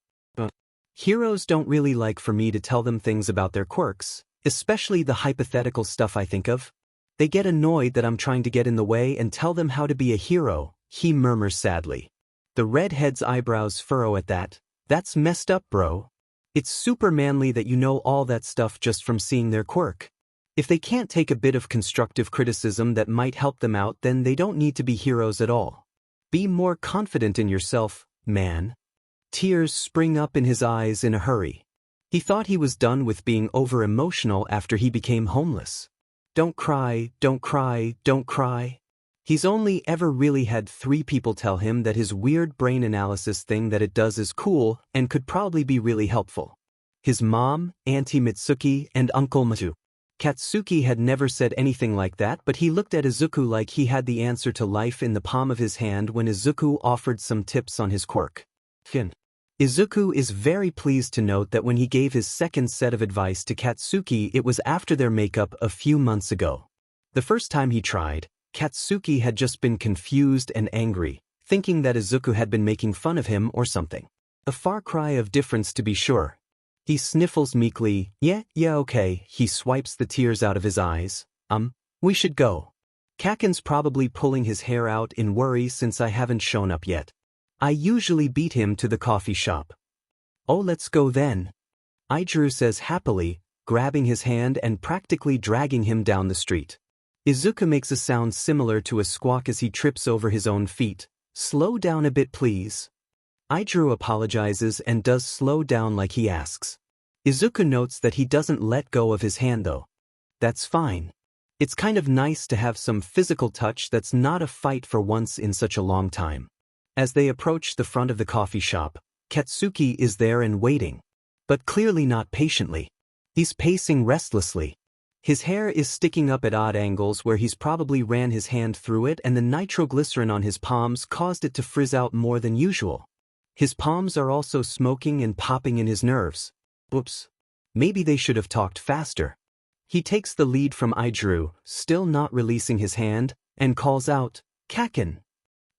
Heroes don't really like for me to tell them things about their quirks, especially the hypothetical stuff I think of. They get annoyed that I'm trying to get in the way and tell them how to be a hero, he murmurs sadly. The redhead's eyebrows furrow at that. That's messed up, bro. It's super manly that you know all that stuff just from seeing their quirk. If they can't take a bit of constructive criticism that might help them out, then they don't need to be heroes at all. Be more confident in yourself, man. Tears spring up in his eyes in a hurry. He thought he was done with being over-emotional after he became homeless. Don't cry, don't cry, don't cry. He's only ever really had 3 people tell him that his weird brain analysis thing that it does is cool and could probably be really helpful. His mom, Auntie Mitsuki, and Uncle Matu. Katsuki had never said anything like that, but he looked at Izuku like he had the answer to life in the palm of his hand when Izuku offered some tips on his quirk. Izuku is very pleased to note that when he gave his second set of advice to Katsuki, it was after their makeup a few months ago. The first time he tried, Katsuki had just been confused and angry, thinking that Izuku had been making fun of him or something. A far cry of difference to be sure. He sniffles meekly, yeah, okay. He swipes the tears out of his eyes. We should go. Kaken's probably pulling his hair out in worry since I haven't shown up yet. I usually beat him to the coffee shop. Oh, let's go then. Izuru says happily, grabbing his hand and practically dragging him down the street. Izuku makes a sound similar to a squawk as he trips over his own feet. Slow down a bit, please. Izuru apologizes and does slow down like he asks. Izuku notes that he doesn't let go of his hand though. That's fine. It's kind of nice to have some physical touch that's not a fight for once in such a long time. As they approach the front of the coffee shop, Katsuki is there and waiting. But clearly not patiently. He's pacing restlessly. His hair is sticking up at odd angles where he's probably ran his hand through it, and the nitroglycerin on his palms caused it to frizz out more than usual. His palms are also smoking and popping in his nerves. Oops. Maybe they should have talked faster. He takes the lead from Izuru, still not releasing his hand, and calls out, Kaken.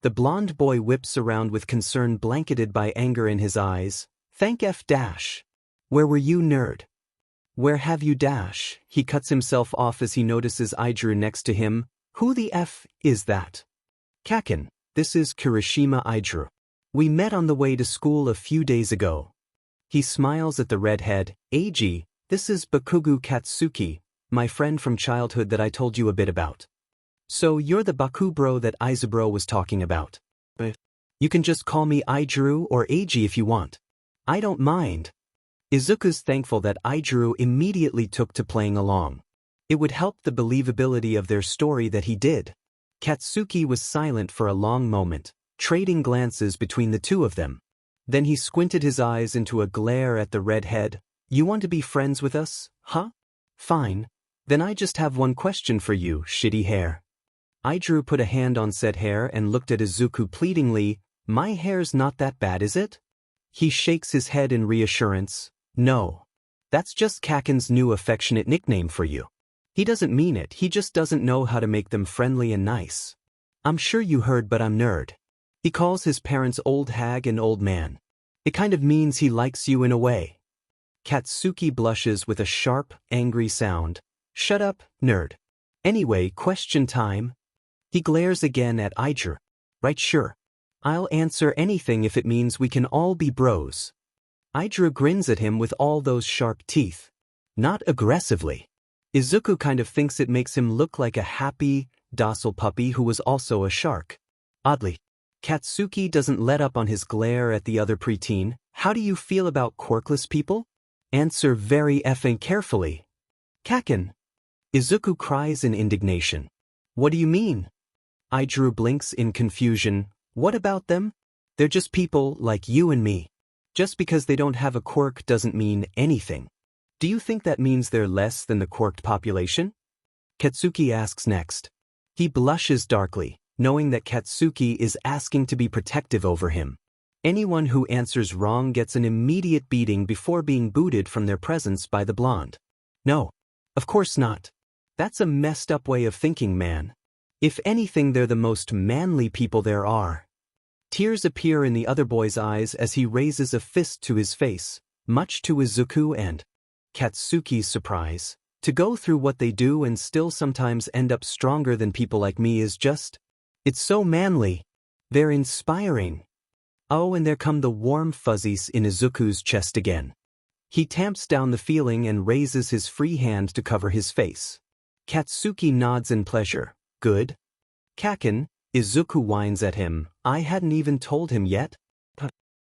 The blonde boy whips around with concern blanketed by anger in his eyes. Thank F dash. Where were you, nerd? Where have you dash? He cuts himself off as he notices Izuru next to him. Who the F is that? Kaken, this is Kirishima Izuru. We met on the way to school a few days ago. He smiles at the redhead. Ag, this is Bakugo Katsuki, my friend from childhood that I told you a bit about. So you're the Baku bro that Izubro was talking about. You can just call me Izuru or Ag if you want. I don't mind. Izuku's thankful that Aijuru immediately took to playing along. It would help the believability of their story that he did. Katsuki was silent for a long moment, trading glances between the two of them. Then he squinted his eyes into a glare at the redhead. You want to be friends with us, huh? Fine. Then I just have one question for you, shitty hair. Aijuru put a hand on said hair and looked at Izuku pleadingly. My hair's not that bad, is it? He shakes his head in reassurance. No. That's just Kaken's new affectionate nickname for you. He doesn't mean it, he just doesn't know how to make them friendly and nice. I'm sure you heard, but I'm Nerd. He calls his parents old hag and old man. It kind of means he likes you in a way. Katsuki blushes with a sharp, angry sound. Shut up, Nerd. Anyway, question time. He glares again at Aijuru. Right, sure. I'll answer anything if it means we can all be bros. Aijuru grins at him with all those sharp teeth. Not aggressively. Izuku kind of thinks it makes him look like a happy, docile puppy who was also a shark. Oddly, Katsuki doesn't let up on his glare at the other preteen. How do you feel about quirkless people? Answer very effing carefully. Kaken. Izuku cries in indignation. What do you mean? Aijuru blinks in confusion. What about them? They're just people like you and me. Just because they don't have a quirk doesn't mean anything. Do you think that means they're less than the quirked population? Katsuki asks next. He blushes darkly, knowing that Katsuki is asking to be protective over him. Anyone who answers wrong gets an immediate beating before being booted from their presence by the blonde. No, of course not. That's a messed up way of thinking, man. If anything, they're the most manly people there are. Tears appear in the other boy's eyes as he raises a fist to his face, much to Izuku and Katsuki's surprise. To go through what they do and still sometimes end up stronger than people like me is just... It's so manly. They're inspiring. Oh, and there come the warm fuzzies in Izuku's chest again. He tamps down the feeling and raises his free hand to cover his face. Katsuki nods in pleasure. Good. Kaken, Izuku whines at him. I hadn't even told him yet.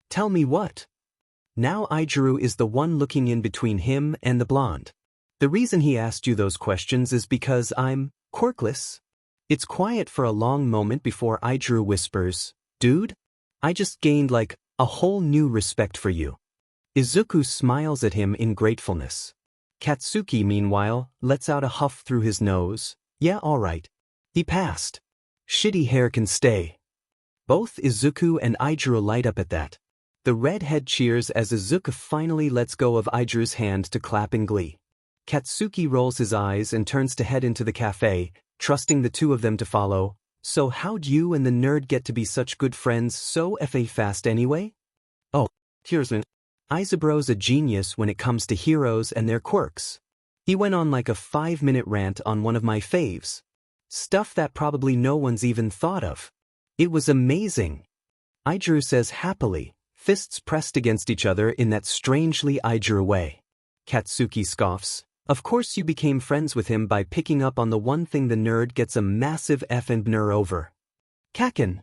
Tell me what? Now Aijuru is the one looking in between him and the blonde. The reason he asked you those questions is because I'm quirkless. It's quiet for a long moment before Aijuru whispers, Dude, I just gained like a whole new respect for you. Izuku smiles at him in gratefulness. Katsuki, meanwhile, lets out a huff through his nose. Yeah, alright. He passed. Shitty hair can stay. Both Izuku and Aijuru light up at that. The redhead cheers as Izuku finally lets go of Aijuru's hand to clap in glee. Katsuki rolls his eyes and turns to head into the cafe, trusting the two of them to follow. So how'd you and the nerd get to be such good friends so fast anyway? Oh, here's an... Izuburo's a genius when it comes to heroes and their quirks. He went on like a 5-minute rant on one of my faves. Stuff that probably no one's even thought of. It was amazing. Aijuru says happily, fists pressed against each other in that strangely Aijuru way. Katsuki scoffs. Of course you became friends with him by picking up on the one thing the nerd gets a massive F&R over. Kaken.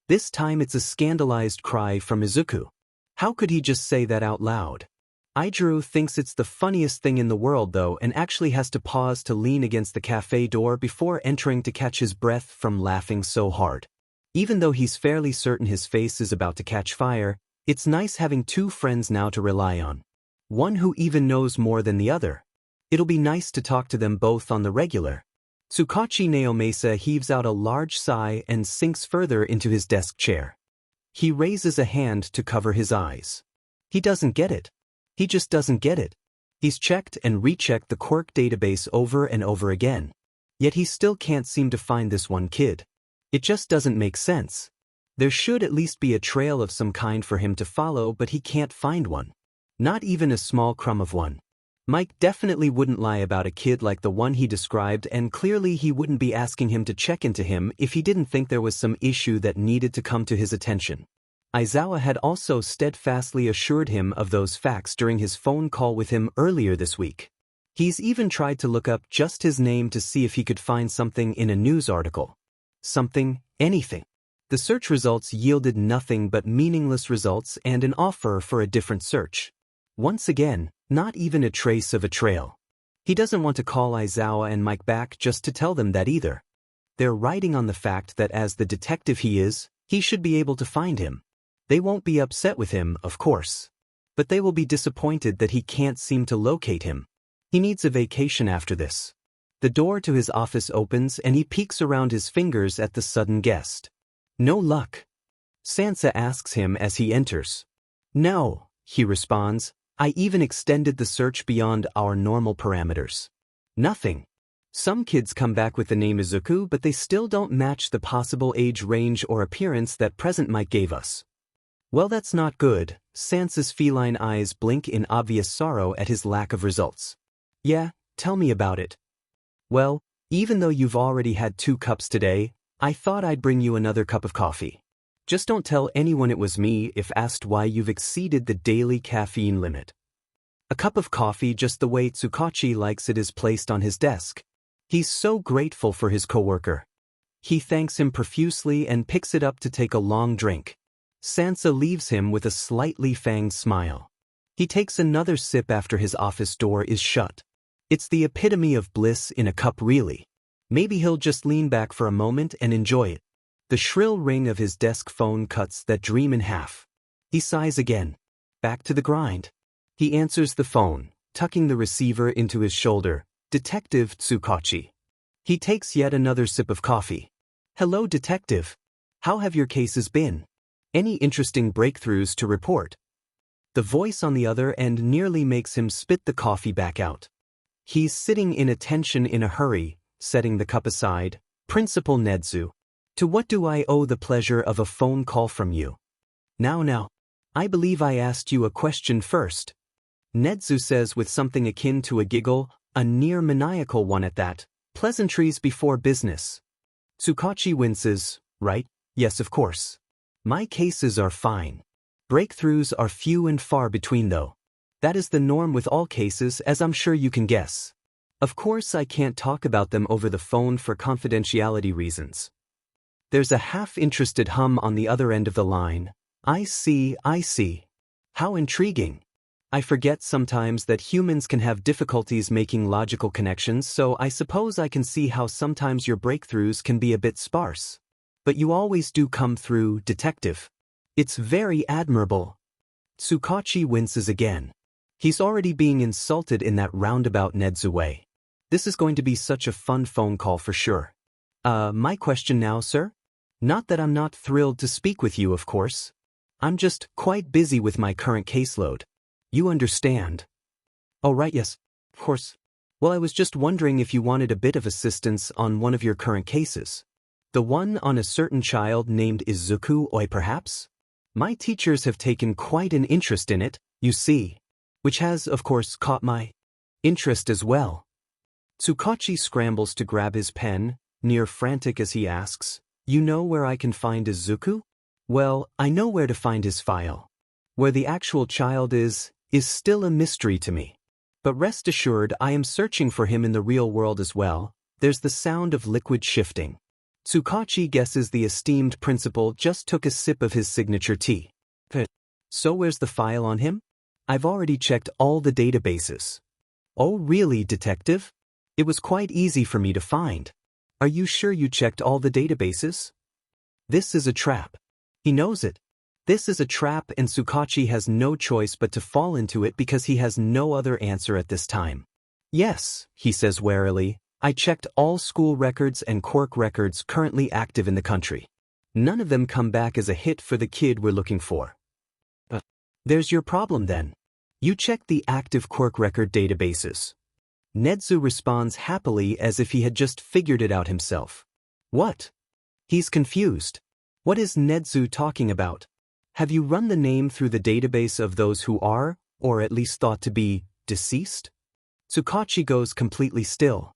This time it's a scandalized cry from Izuku. How could he just say that out loud? Aijuru thinks it's the funniest thing in the world though and actually has to pause to lean against the cafe door before entering to catch his breath from laughing so hard. Even though he's fairly certain his face is about to catch fire, it's nice having two friends now to rely on. One who even knows more than the other. It'll be nice to talk to them both on the regular. Tsukachi Naomasa heaves out a large sigh and sinks further into his desk chair. He raises a hand to cover his eyes. He doesn't get it. He just doesn't get it. He's checked and rechecked the quirk database over and over again. Yet he still can't seem to find this one kid. It just doesn't make sense. There should at least be a trail of some kind for him to follow, but he can't find one. Not even a small crumb of one. Mike definitely wouldn't lie about a kid like the one he described, and clearly he wouldn't be asking him to check into him if he didn't think there was some issue that needed to come to his attention. Aizawa had also steadfastly assured him of those facts during his phone call with him earlier this week. He's even tried to look up just his name to see if he could find something in a news article. Something, anything. The search results yielded nothing but meaningless results and an offer for a different search. Once again, not even a trace of a trail. He doesn't want to call Aizawa and Mike back just to tell them that either. They're riding on the fact that as the detective he is, he should be able to find him. They won't be upset with him, of course. But they will be disappointed that he can't seem to locate him. He needs a vacation after this. The door to his office opens and he peeks around his fingers at the sudden guest. No luck. Sansa asks him as he enters. No, he responds. I even extended the search beyond our normal parameters. Nothing. Some kids come back with the name Izuku, but they still don't match the possible age range or appearance that present Mike gave us. Well, that's not good. Sansa's feline eyes blink in obvious sorrow at his lack of results. Yeah, tell me about it. Well, even though you've already had 2 cups today, I thought I'd bring you another cup of coffee. Just don't tell anyone it was me if asked why you've exceeded the daily caffeine limit. A cup of coffee just the way Tsukachi likes it is placed on his desk. He's so grateful for his coworker. He thanks him profusely and picks it up to take a long drink. Sansa leaves him with a slightly fanged smile. He takes another sip after his office door is shut. It's the epitome of bliss in a cup, really. Maybe he'll just lean back for a moment and enjoy it. The shrill ring of his desk phone cuts that dream in half. He sighs again. Back to the grind. He answers the phone, tucking the receiver into his shoulder. Detective Tsukachi. He takes yet another sip of coffee. Hello, Detective. How have your cases been? Any interesting breakthroughs to report? The voice on the other end nearly makes him spit the coffee back out. He's sitting in attention in a hurry, setting the cup aside. Principal Nedu. To what do I owe the pleasure of a phone call from you? Now. I believe I asked you a question first. Nedu says with something akin to a giggle, a near maniacal one at that. Pleasantries before business. Tsukachi winces. Right? Yes, of course. My cases are fine. Breakthroughs are few and far between though. That is the norm with all cases, as I'm sure you can guess. Of course I can't talk about them over the phone for confidentiality reasons. There's a half-interested hum on the other end of the line. I see. How intriguing. I forget sometimes that humans can have difficulties making logical connections, so I suppose I can see how sometimes your breakthroughs can be a bit sparse. But you always do come through, Detective. It's very admirable. Tsukachi winces again. He's already being insulted in that roundabout Nedu way. This is going to be such a fun phone call for sure. My question now, sir? Not that I'm not thrilled to speak with you, of course. I'm just quite busy with my current caseload. You understand. Oh right, yes, of course. Well, I was just wondering if you wanted a bit of assistance on one of your current cases. The one on a certain child named Izuku, or perhaps? My teachers have taken quite an interest in it, you see. Which has, of course, caught my interest as well. Tsukachi scrambles to grab his pen, near frantic as he asks, You know where I can find Izuku? Well, I know where to find his file. Where the actual child is still a mystery to me. But rest assured I am searching for him in the real world as well. There's the sound of liquid shifting. Tsukachi guesses the esteemed principal just took a sip of his signature tea. So where's the file on him? I've already checked all the databases. Oh really, Detective? It was quite easy for me to find. Are you sure you checked all the databases? This is a trap. He knows it. This is a trap and Tsukachi has no choice but to fall into it because he has no other answer at this time. Yes, he says warily, I checked all school records and quirk records currently active in the country. None of them come back as a hit for the kid we're looking for. There's your problem then. You checked the active quirk record databases. Nedu responds happily as if he had just figured it out himself. What? He's confused. What is Nedu talking about? Have you run the name through the database of those who are, or at least thought to be, deceased? Tsukachi goes completely still.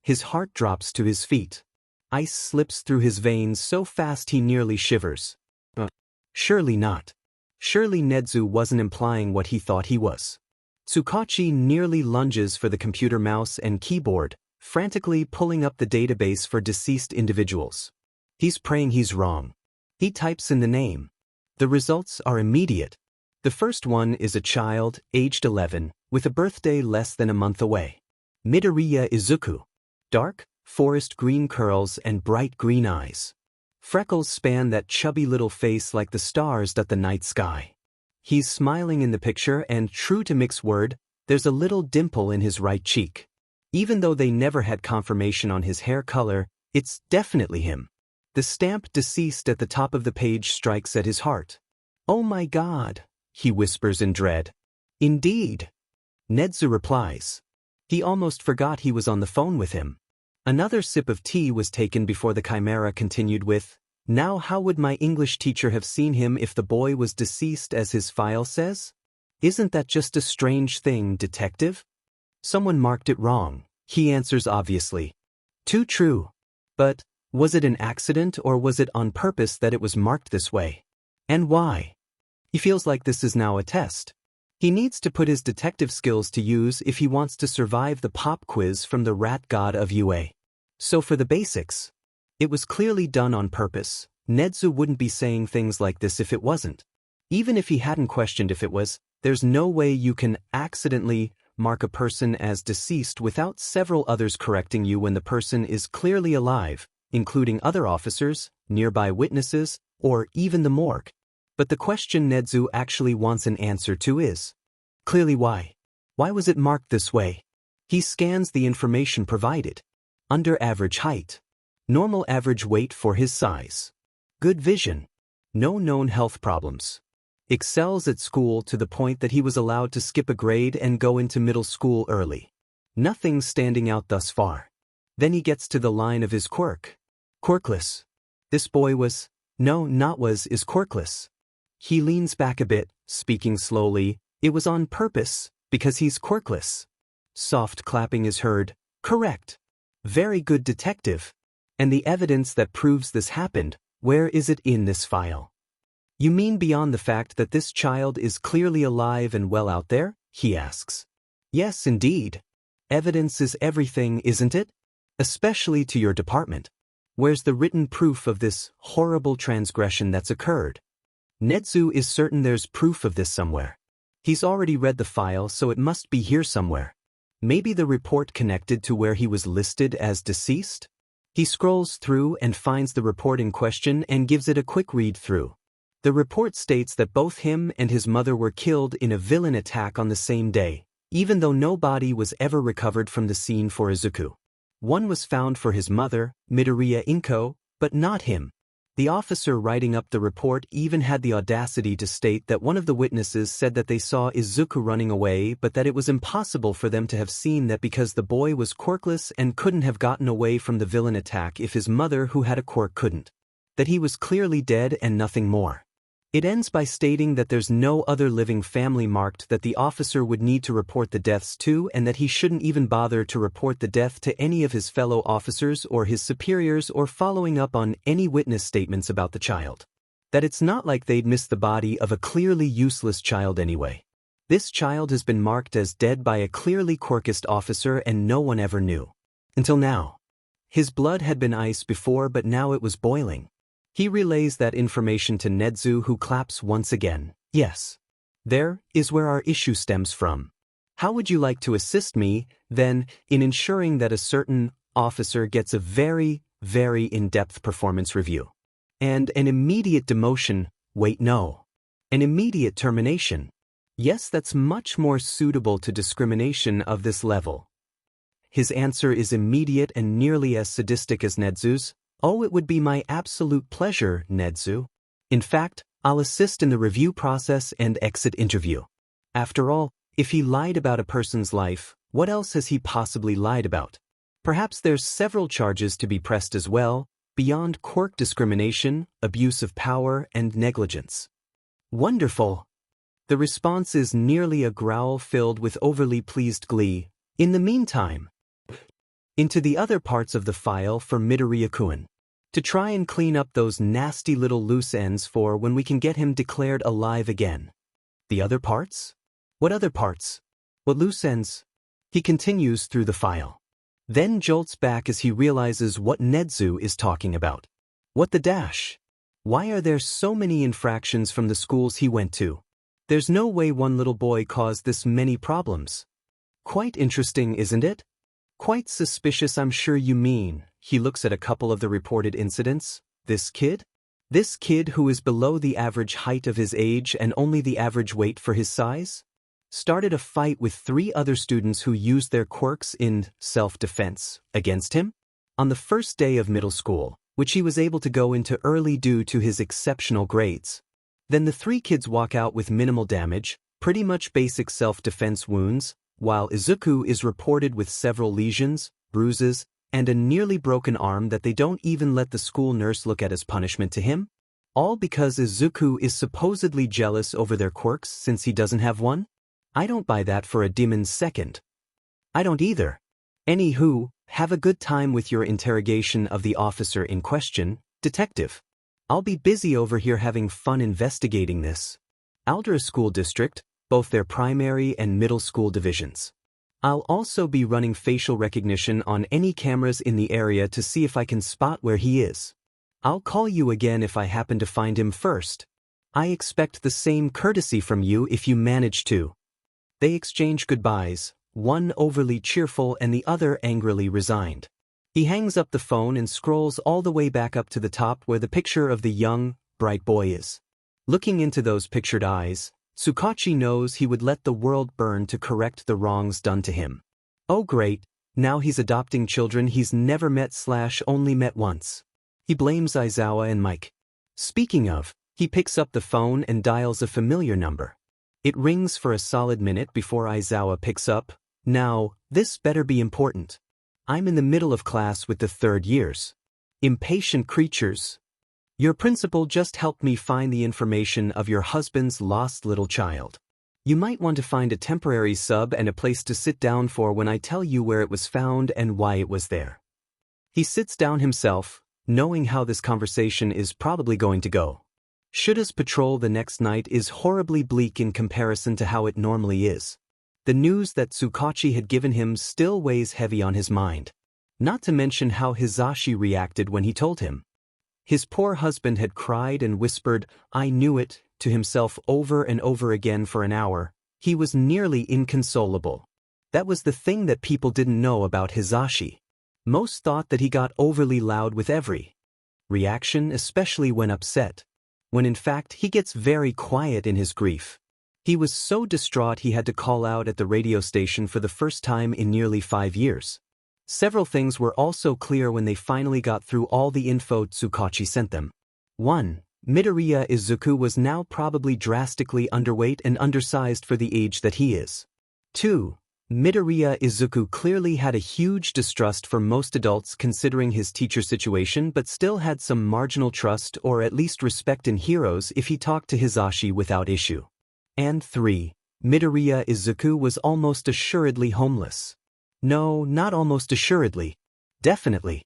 His heart drops to his feet. Ice slips through his veins so fast he nearly shivers. Surely not. Surely Nedu wasn't implying what he thought he was. Tsukachi nearly lunges for the computer mouse and keyboard, frantically pulling up the database for deceased individuals. He's praying he's wrong. He types in the name. The results are immediate. The first one is a child, aged 11, with a birthday less than a month away. Midoriya Izuku. Dark, forest green curls and bright green eyes. Freckles span that chubby little face like the stars that the night sky. He's smiling in the picture and, true to Mick's word, there's a little dimple in his right cheek. Even though they never had confirmation on his hair color, it's definitely him. The stamp deceased at the top of the page strikes at his heart. "Oh my God," he whispers in dread. "Indeed." Nedu replies. He almost forgot he was on the phone with him. Another sip of tea was taken before the chimera continued with, "Now how would my English teacher have seen him if the boy was deceased as his file says? Isn't that just a strange thing, detective?" "Someone marked it wrong," he answers obviously. "Too true. But, was it an accident or was it on purpose that it was marked this way? And why?" He feels like this is now a test. He needs to put his detective skills to use if he wants to survive the pop quiz from the rat god of UA. So for the basics, it was clearly done on purpose. Nedu wouldn't be saying things like this if it wasn't. Even if he hadn't questioned if it was, there's no way you can accidentally mark a person as deceased without several others correcting you when the person is clearly alive, including other officers, nearby witnesses, or even the morgue. But the question Nedu actually wants an answer to is, clearly why? Why was it marked this way? He scans the information provided. Under average height. Normal average weight for his size. Good vision. No known health problems. Excels at school to the point that he was allowed to skip a grade and go into middle school early. Nothing standing out thus far. Then he gets to the line of his quirk. Quirkless. This boy was, no, not was, is quirkless. He leans back a bit, speaking slowly. It was on purpose, because he's quirkless. Soft clapping is heard. Correct. Very good, detective. And the evidence that proves this happened, where is it in this file? You mean beyond the fact that this child is clearly alive and well out there? He asks. Yes, indeed. Evidence is everything, isn't it? Especially to your department. Where's the written proof of this horrible transgression that's occurred? Nedu is certain there's proof of this somewhere. He's already read the file, so it must be here somewhere. Maybe the report connected to where he was listed as deceased? He scrolls through and finds the report in question and gives it a quick read through. The report states that both him and his mother were killed in a villain attack on the same day, even though no body was ever recovered from the scene for Izuku. One was found for his mother, Midoriya Izuku, but not him. The officer writing up the report even had the audacity to state that one of the witnesses said that they saw Izuku running away, but that it was impossible for them to have seen that because the boy was quirkless and couldn't have gotten away from the villain attack if his mother, who had a quirk, couldn't. That he was clearly dead and nothing more. It ends by stating that there's no other living family marked that the officer would need to report the deaths to, and that he shouldn't even bother to report the death to any of his fellow officers or his superiors or following up on any witness statements about the child. That it's not like they'd missed the body of a clearly useless child anyway. This child has been marked as dead by a clearly quirkist officer and no one ever knew. Until now. His blood had been ice before, but now it was boiling. He relays that information to Nedu, who claps once again. Yes. There is where our issue stems from. How would you like to assist me, then, in ensuring that a certain officer gets a very, very in-depth performance review? And an immediate demotion, wait no. An immediate termination. Yes, that's much more suitable to discrimination of this level. His answer is immediate and nearly as sadistic as Nedu's. Oh, it would be my absolute pleasure, Nedu. In fact, I'll assist in the review process and exit interview. After all, if he lied about a person's life, what else has he possibly lied about? Perhaps there's several charges to be pressed as well, beyond quirk discrimination, abuse of power, and negligence. Wonderful. The response is nearly a growl filled with overly pleased glee. In the meantime, into the other parts of the file for Midoriya-kun. To try and clean up those nasty little loose ends for when we can get him declared alive again. The other parts? What other parts? What loose ends? He continues through the file. Then jolts back as he realizes what Nedu is talking about. What the dash? Why are there so many infractions from the schools he went to? There's no way one little boy caused this many problems. Quite interesting, isn't it? Quite suspicious, I'm sure you mean. He looks at a couple of the reported incidents. This kid? This kid who is below the average height of his age and only the average weight for his size? Started a fight with 3 other students who used their quirks in self-defense against him? On the first day of middle school, which he was able to go into early due to his exceptional grades. Then the 3 kids walk out with minimal damage, pretty much basic self-defense wounds, while Izuku is reported with several lesions, bruises, and a nearly broken arm that they don't even let the school nurse look at as punishment to him? All because Izuku is supposedly jealous over their quirks since he doesn't have one? I don't buy that for a demon's second. I don't either. Anywho, have a good time with your interrogation of the officer in question, detective. I'll be busy over here having fun investigating this. Aldera School District, both their primary and middle school divisions. I'll also be running facial recognition on any cameras in the area to see if I can spot where he is. I'll call you again if I happen to find him first. I expect the same courtesy from you if you manage to. They exchange goodbyes, one overly cheerful and the other angrily resigned. He hangs up the phone and scrolls all the way back up to the top where the picture of the young, bright boy is. Looking into those pictured eyes, Tsukachi knows he would let the world burn to correct the wrongs done to him. Oh great, now he's adopting children he's never met/only met once. He blames Aizawa and Mike. Speaking of, he picks up the phone and dials a familiar number. It rings for a solid minute before Aizawa picks up. Now, this better be important. I'm in the middle of class with the 3rd years. Impatient creatures. Your principal just helped me find the information of your husband's lost little child. You might want to find a temporary sub and a place to sit down for when I tell you where it was found and why it was there. He sits down himself, knowing how this conversation is probably going to go. Shuda's patrol the next night is horribly bleak in comparison to how it normally is. The news that Tsukachi had given him still weighs heavy on his mind. Not to mention how Hizashi reacted when he told him. His poor husband had cried and whispered, "I knew it," to himself over and over again for an hour. He was nearly inconsolable. That was the thing that people didn't know about Hizashi. Most thought that he got overly loud with every reaction, especially when upset. When in fact he gets very quiet in his grief. He was so distraught he had to call out at the radio station for the first time in nearly 5 years. Several things were also clear when they finally got through all the info Tsukachi sent them. 1. Midoriya Izuku was now probably drastically underweight and undersized for the age that he is. 2. Midoriya Izuku clearly had a huge distrust for most adults considering his teacher situation but still had some marginal trust or at least respect in heroes if he talked to Hizashi without issue. And 3. Midoriya Izuku was almost assuredly homeless. No, not almost assuredly. Definitely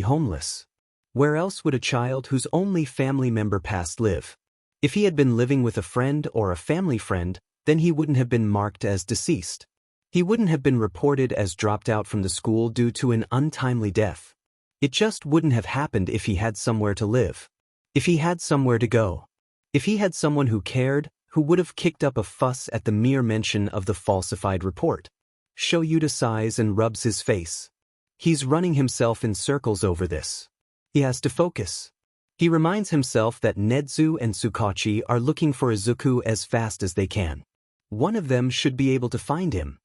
homeless. Where else would a child whose only family member passed live? If he had been living with a friend or a family friend, then he wouldn't have been marked as deceased. He wouldn't have been reported as dropped out from the school due to an untimely death. It just wouldn't have happened if he had somewhere to live. If he had somewhere to go. If he had someone who cared, who would have kicked up a fuss at the mere mention of the falsified report. Shoyuta sighs and rubs his face. He's running himself in circles over this. He has to focus. He reminds himself that Nedu and Tsukachi are looking for Izuku as fast as they can. One of them should be able to find him.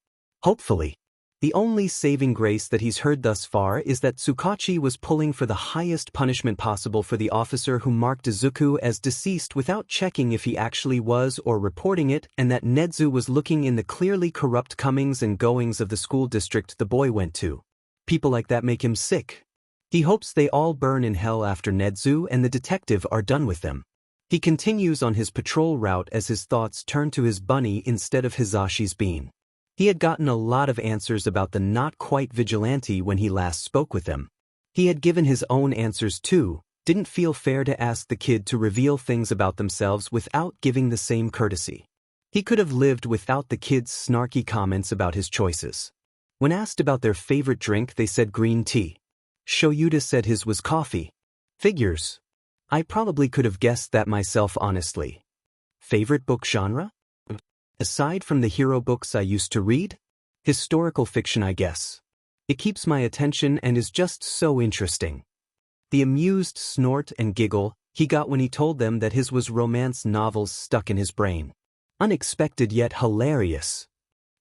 Hopefully. The only saving grace that he's heard thus far is that Tsukachi was pulling for the highest punishment possible for the officer who marked Izuku as deceased without checking if he actually was or reporting it, and that Nedu was looking in the clearly corrupt comings and goings of the school district the boy went to. People like that make him sick. He hopes they all burn in hell after Nedu and the detective are done with them. He continues on his patrol route as his thoughts turn to his bunny instead of Hizashi's bean. He had gotten a lot of answers about the not-quite vigilante when he last spoke with them. He had given his own answers too, didn't feel fair to ask the kid to reveal things about themselves without giving the same courtesy. He could have lived without the kid's snarky comments about his choices. When asked about their favorite drink, they said green tea. Shoyuta said his was coffee. Figures. I probably could have guessed that myself honestly. Favorite book genre? Aside from the hero books I used to read? Historical fiction, I guess. It keeps my attention and is just so interesting. The amused snort and giggle he got when he told them that his was romance novels stuck in his brain. Unexpected yet hilarious.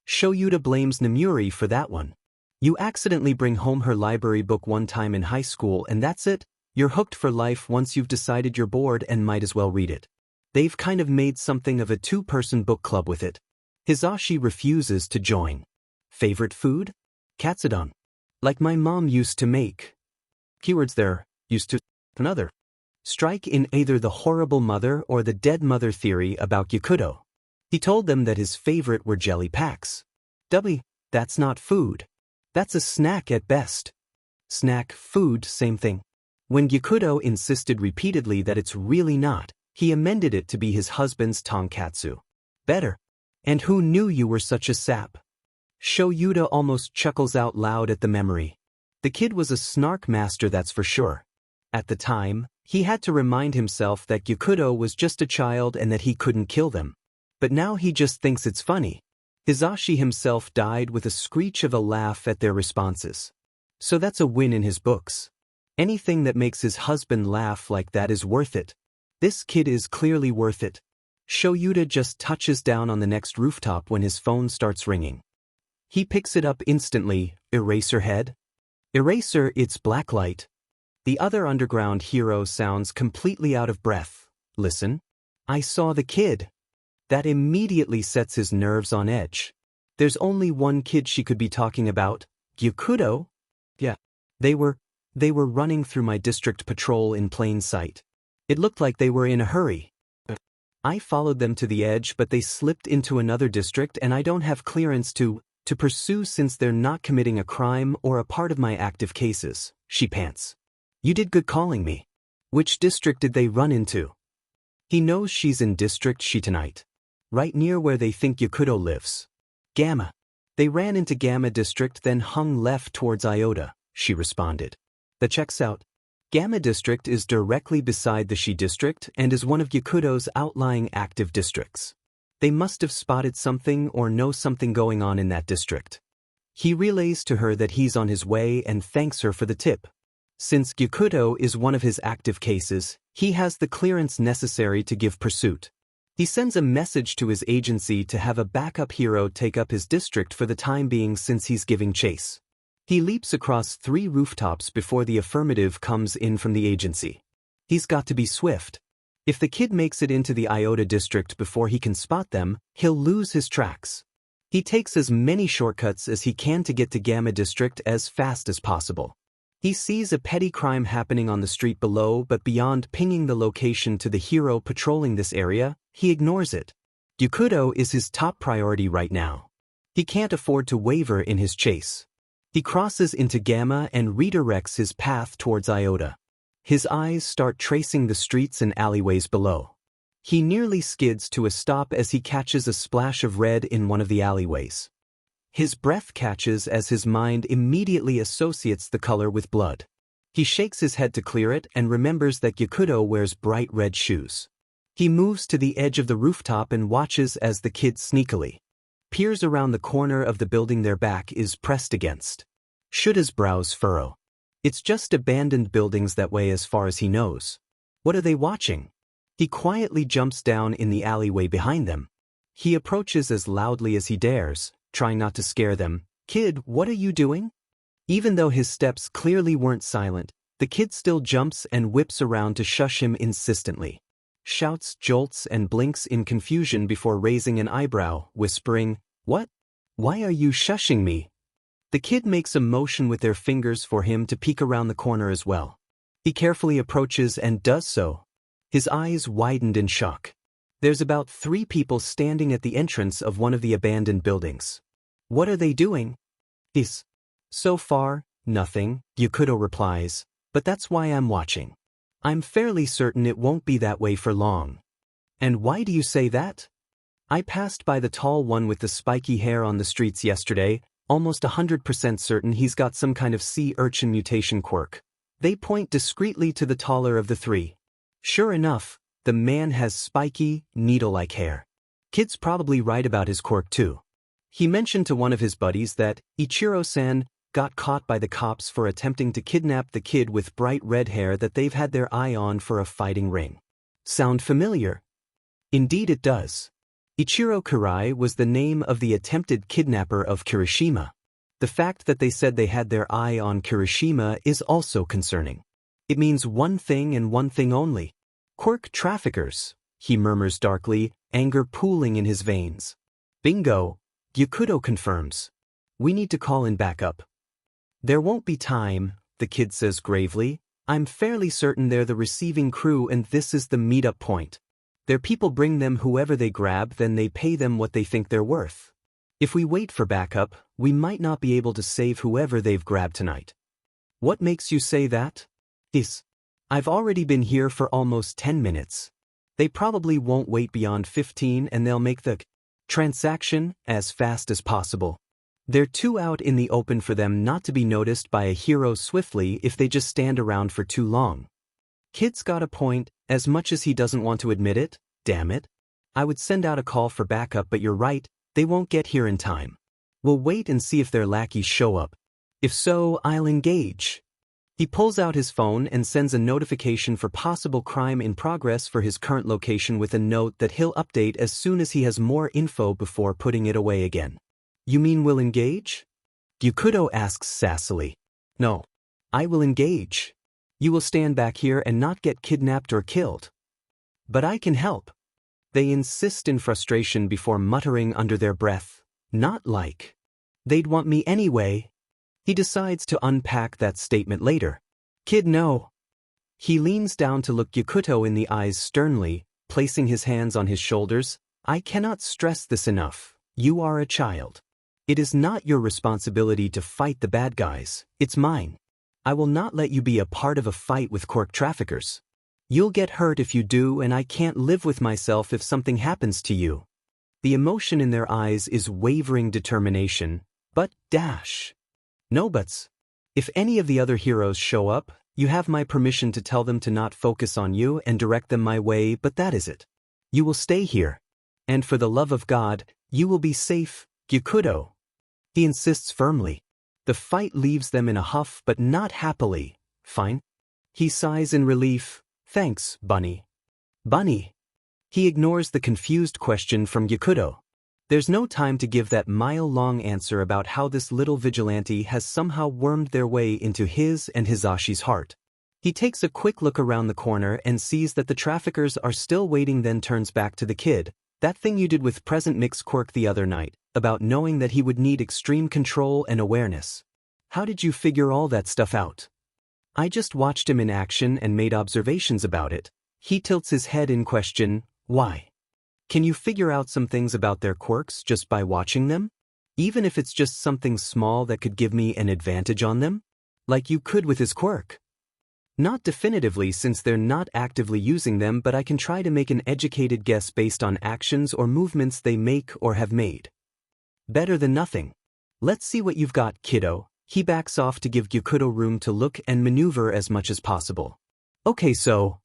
Shoyuta blames Nemuri for that one. You accidentally bring home her library book one time in high school and that's it? You're hooked for life once you've decided you're bored and might as well read it. They've kind of made something of a two-person book club with it. Hizashi refuses to join. Favorite food? Katsudon. Like my mom used to make. Keywords there, used to, another. Strike in either the horrible mother or the dead mother theory about Gyakudo. He told them that his favorite were jelly packs. That's not food. That's a snack at best. Snack, food, same thing. When Gyakudo insisted repeatedly that it's really not, he amended it to be his husband's tonkatsu. Better. And who knew you were such a sap? Shoyuta almost chuckles out loud at the memory. The kid was a snark master, that's for sure. At the time, he had to remind himself that Gyakudo was just a child and that he couldn't kill them. But now he just thinks it's funny. Hizashi himself died with a screech of a laugh at their responses. So that's a win in his books. Anything that makes his husband laugh like that is worth it. This kid is clearly worth it. Shoyuta just touches down on the next rooftop when his phone starts ringing. He picks it up instantly. Eraserhead? Eraser, it's Blacklight. The other underground hero sounds completely out of breath. Listen. I saw the kid. That immediately sets his nerves on edge. There's only one kid she could be talking about. Gyakudo? Yeah. They were running through my district patrol in plain sight. It looked like they were in a hurry. I followed them to the edge, but they slipped into another district and I don't have clearance to pursue since they're not committing a crime or a part of my active cases, she pants. You did good calling me. Which district did they run into? He knows she's in District Shi tonight. Right near where they think Gyakudo lives. Gamma. They ran into Gamma District then hung left towards Iota, she responded. That checks out. Gamma District is directly beside the Shi District and is one of Gyakudo's outlying active districts. They must have spotted something or know something going on in that district. He relays to her that he's on his way and thanks her for the tip. Since Gyakudo is one of his active cases, he has the clearance necessary to give pursuit. He sends a message to his agency to have a backup hero take up his district for the time being since he's giving chase. He leaps across 3 rooftops before the affirmative comes in from the agency. He's got to be swift. If the kid makes it into the Iota district before he can spot them, he'll lose his tracks. He takes as many shortcuts as he can to get to Gamma District as fast as possible. He sees a petty crime happening on the street below, but beyond pinging the location to the hero patrolling this area, he ignores it. Gyakudo is his top priority right now. He can't afford to waver in his chase. He crosses into Gamma and redirects his path towards Iota. His eyes start tracing the streets and alleyways below. He nearly skids to a stop as he catches a splash of red in one of the alleyways. His breath catches as his mind immediately associates the color with blood. He shakes his head to clear it and remembers that Gyakudo wears bright red shoes. He moves to the edge of the rooftop and watches as the kid sneakily peers around the corner of the building their back is pressed against. Shuta's brows furrow. It's just abandoned buildings that way as far as he knows. What are they watching? He quietly jumps down in the alleyway behind them. He approaches as loudly as he dares, trying not to scare them. Kid, what are you doing? Even though his steps clearly weren't silent, the kid still jumps and whips around to shush him insistently. Shouts, jolts, and blinks in confusion before raising an eyebrow, whispering, "What? Why are you shushing me?" The kid makes a motion with their fingers for him to peek around the corner as well. He carefully approaches and does so. His eyes widened in shock. There's about 3 people standing at the entrance of one of the abandoned buildings. What are they doing? So far, nothing, Gyakudo replies, but that's why I'm watching. I'm fairly certain it won't be that way for long. And why do you say that? I passed by the tall one with the spiky hair on the streets yesterday, almost 100% certain he's got some kind of sea urchin mutation quirk. They point discreetly to the taller of the 3. Sure enough, The man has spiky, needle-like hair. Kids probably write about his quirk too. He mentioned to one of his buddies that Ichiro-san got caught by the cops for attempting to kidnap the kid with bright red hair that they've had their eye on for a fighting ring. Sound familiar? Indeed it does. Ichiro Kurai was the name of the attempted kidnapper of Kirishima. The fact that they said they had their eye on Kirishima is also concerning. It means one thing and one thing only. Quirk traffickers, he murmurs darkly, anger pooling in his veins. Bingo, Gyakudo confirms. We need to call in backup. There won't be time, the kid says gravely. I'm fairly certain they're the receiving crew and this is the meetup point. Their people bring them whoever they grab, then they pay them what they think they're worth. If we wait for backup, we might not be able to save whoever they've grabbed tonight. What makes you say that? I've already been here for almost 10 minutes. They probably won't wait beyond 15 and they'll make the transaction as fast as possible. They're too out in the open for them not to be noticed by a hero swiftly if they just stand around for too long. Kid's got a point, as much as he doesn't want to admit it, damn it. I would send out a call for backup, but you're right, they won't get here in time. We'll wait and see if their lackeys show up. If so, I'll engage. He pulls out his phone and sends a notification for possible crime in progress for his current location with a note that he'll update as soon as he has more info before putting it away again. You mean we'll engage? Gyakudo asks sassily. No. I will engage. You will stand back here and not get kidnapped or killed. But I can help. They insist in frustration before muttering under their breath. Not like. They'd want me anyway. He decides to unpack that statement later. Kid, no. He leans down to look Gyakudo in the eyes sternly, placing his hands on his shoulders. I cannot stress this enough. You are a child. It is not your responsibility to fight the bad guys, it's mine. I will not let you be a part of a fight with quirk traffickers. You'll get hurt if you do, and I can't live with myself if something happens to you. The emotion in their eyes is wavering determination, but no buts. If any of the other heroes show up, you have my permission to tell them to not focus on you and direct them my way, but that is it. You will stay here. And for the love of God, you will be safe, Gyakudo. He insists firmly. The fight leaves them in a huff but not happily. Fine. He sighs in relief. Thanks, Bunny. Bunny. He ignores the confused question from Gyakudo. There's no time to give that mile-long answer about how this little vigilante has somehow wormed their way into his and Hizashi's heart. He takes a quick look around the corner and sees that the traffickers are still waiting, then turns back to the kid. That thing you did with Present Mix Quirk the other night, about knowing that he would need extreme control and awareness. How did you figure all that stuff out? I just watched him in action and made observations about it. He tilts his head in question. Why? Can you figure out some things about their quirks just by watching them? Even if it's just something small that could give me an advantage on them? Like you could with his quirk. Not definitively since they're not actively using them, but I can try to make an educated guess based on actions or movements they make or have made. Better than nothing. Let's see what you've got, kiddo. He backs off to give Gyakudo room to look and maneuver as much as possible. Okay, so.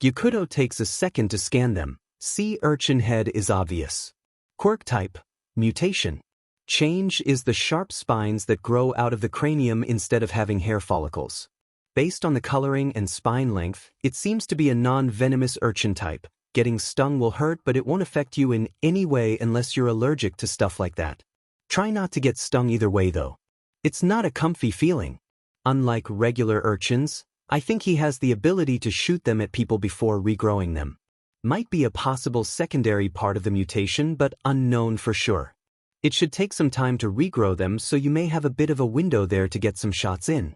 Gyakudo takes a second to scan them. Sea urchin head is obvious. Quirk type, mutation. Change is the sharp spines that grow out of the cranium instead of having hair follicles. Based on the coloring and spine length, it seems to be a non-venomous urchin type. Getting stung will hurt, but it won't affect you in any way unless you're allergic to stuff like that. Try not to get stung either way though. It's not a comfy feeling. Unlike regular urchins, I think he has the ability to shoot them at people before regrowing them. Might be a possible secondary part of the mutation, but unknown for sure. It should take some time to regrow them, so you may have a bit of a window there to get some shots in.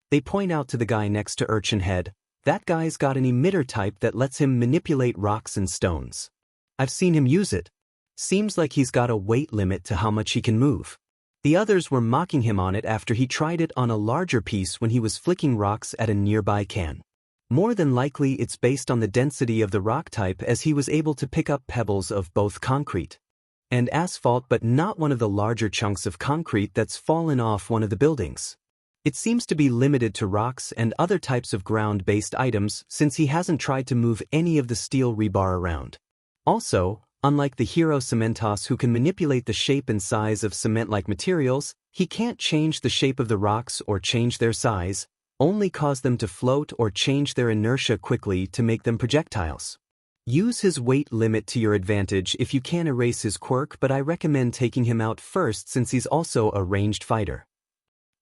They point out to the guy next to Urchin Head. That guy's got an emitter type that lets him manipulate rocks and stones. I've seen him use it. Seems like he's got a weight limit to how much he can move. The others were mocking him on it after he tried it on a larger piece when he was flicking rocks at a nearby can. More than likely it's based on the density of the rock type, as he was able to pick up pebbles of both concrete and asphalt, but not one of the larger chunks of concrete that's fallen off one of the buildings. It seems to be limited to rocks and other types of ground-based items since he hasn't tried to move any of the steel rebar around. Also, unlike the hero Cementos who can manipulate the shape and size of cement-like materials, he can't change the shape of the rocks or change their size, only cause them to float or change their inertia quickly to make them projectiles. Use his weight limit to your advantage if you can erase his quirk, but I recommend taking him out first since he's also a ranged fighter.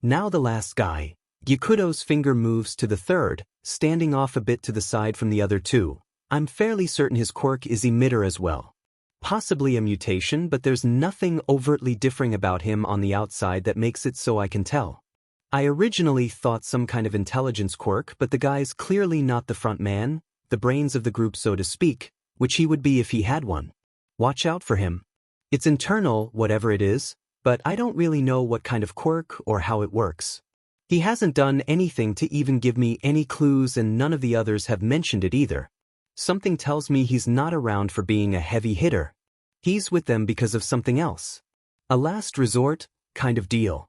Now the last guy. Gyakudo's finger moves to the third, standing off a bit to the side from the other two. I'm fairly certain his quirk is emitter as well. Possibly a mutation, but there's nothing overtly differing about him on the outside that makes it so I can tell. I originally thought some kind of intelligence quirk, but the guy's clearly not the front man, the brains of the group so to speak, which he would be if he had one. Watch out for him. It's internal, whatever it is, but I don't really know what kind of quirk or how it works. He hasn't done anything to even give me any clues and none of the others have mentioned it either. Something tells me he's not around for being a heavy hitter. He's with them because of something else. A last resort, kind of deal.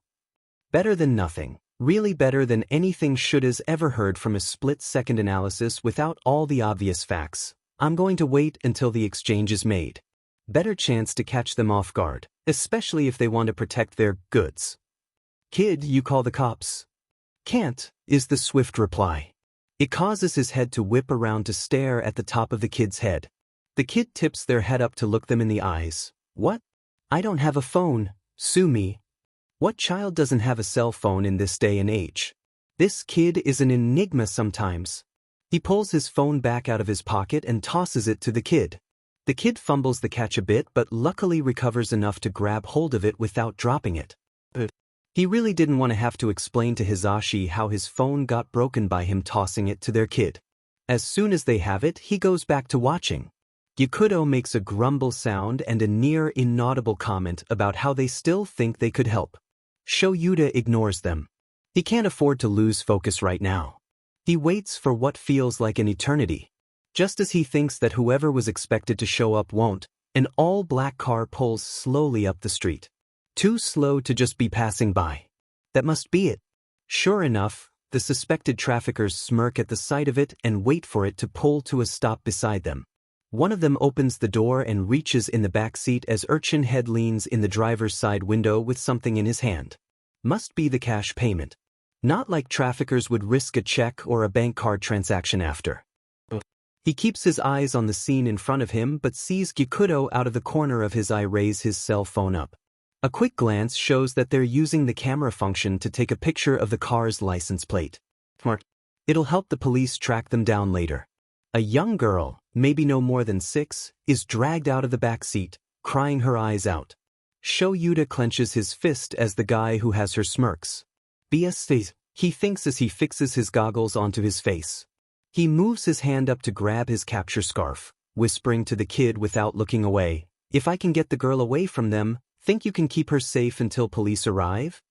Better than nothing. Really better than anything Shuta's ever heard from a split-second analysis without all the obvious facts. I'm going to wait until the exchange is made. Better chance to catch them off guard, especially if they want to protect their goods. Kid, you call the cops. Can't, is the swift reply. It causes his head to whip around to stare at the top of the kid's head. The kid tips their head up to look them in the eyes. What? I don't have a phone, sue me. What child doesn't have a cell phone in this day and age? This kid is an enigma sometimes. He pulls his phone back out of his pocket and tosses it to the kid. The kid fumbles the catch a bit but luckily recovers enough to grab hold of it without dropping it. He really didn't want to have to explain to Hizashi how his phone got broken by him tossing it to their kid. As soon as they have it, he goes back to watching. Gyakudo makes a grumble sound and a near inaudible comment about how they still think they could help. Shoyuta ignores them. He can't afford to lose focus right now. He waits for what feels like an eternity. Just as he thinks that whoever was expected to show up won't, an all-black car pulls slowly up the street. Too slow to just be passing by. That must be it. Sure enough, the suspected traffickers smirk at the sight of it and wait for it to pull to a stop beside them. One of them opens the door and reaches in the back seat as Urchin Head leans in the driver's side window with something in his hand. Must be the cash payment. Not like traffickers would risk a check or a bank card transaction after. He keeps his eyes on the scene in front of him but sees Gyakudo out of the corner of his eye raise his cell phone up. A quick glance shows that they're using the camera function to take a picture of the car's license plate. Smart. It'll help the police track them down later. A young girl, maybe no more than 6, is dragged out of the back seat, crying her eyes out. Shoyuta clenches his fist as the guy who has her smirks. BS, he thinks as he fixes his goggles onto his face. He moves his hand up to grab his capture scarf, whispering to the kid without looking away, "If I can get the girl away from them, think you can keep her safe until police arrive?"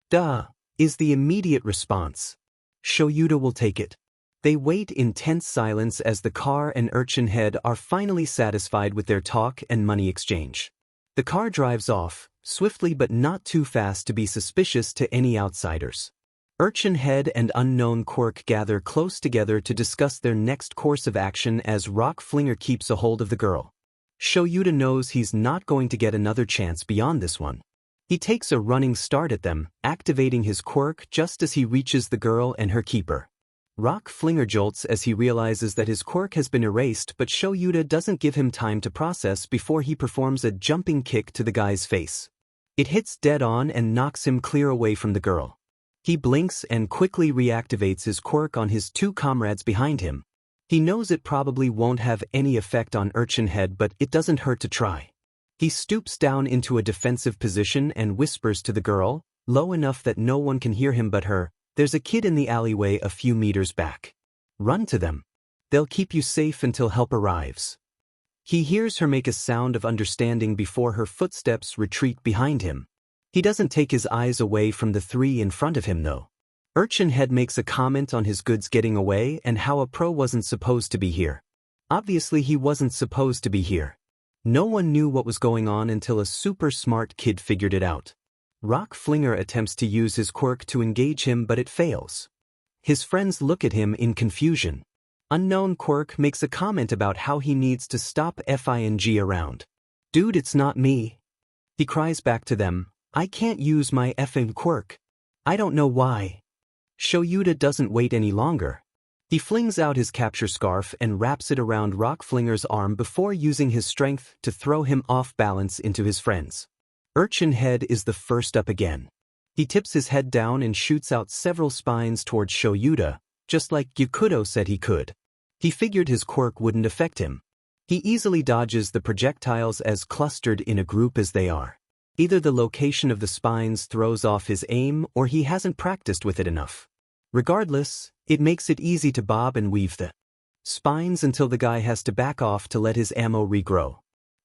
"Duh," is the immediate response. Shoyuta will take it. They wait in tense silence as the car and Urchin Head are finally satisfied with their talk and money exchange. The car drives off, swiftly but not too fast to be suspicious to any outsiders. Urchin Head and Unknown Quirk gather close together to discuss their next course of action as Rock Flinger keeps a hold of the girl. Shoyuta knows he's not going to get another chance beyond this one. He takes a running start at them, activating his quirk just as he reaches the girl and her keeper. Rock Flinger jolts as he realizes that his quirk has been erased, but Shoyuta doesn't give him time to process before he performs a jumping kick to the guy's face. It hits dead on and knocks him clear away from the girl. He blinks and quickly reactivates his quirk on his two comrades behind him. He knows it probably won't have any effect on Urchin Head, but it doesn't hurt to try. He stoops down into a defensive position and whispers to the girl, low enough that no one can hear him but her, "There's a kid in the alleyway a few meters back. Run to them. They'll keep you safe until help arrives." He hears her make a sound of understanding before her footsteps retreat behind him. He doesn't take his eyes away from the three in front of him though. Urchin Head makes a comment on his goods getting away and how a pro wasn't supposed to be here. Obviously he wasn't supposed to be here. No one knew what was going on until a super smart kid figured it out. Rock Flinger attempts to use his quirk to engage him, but it fails. His friends look at him in confusion. Unknown Quirk makes a comment about how he needs to stop Fing around. "Dude, it's not me." He cries back to them, "I can't use my effing quirk. I don't know why." Shoyuta doesn't wait any longer. He flings out his capture scarf and wraps it around Rock Flinger's arm before using his strength to throw him off balance into his friends. Urchin Head is the first up again. He tips his head down and shoots out several spines towards Shoyuta, just like Gyukudo said he could. He figured his quirk wouldn't affect him. He easily dodges the projectiles as clustered in a group as they are. Either the location of the spines throws off his aim or he hasn't practiced with it enough. Regardless, it makes it easy to bob and weave the spines until the guy has to back off to let his ammo regrow.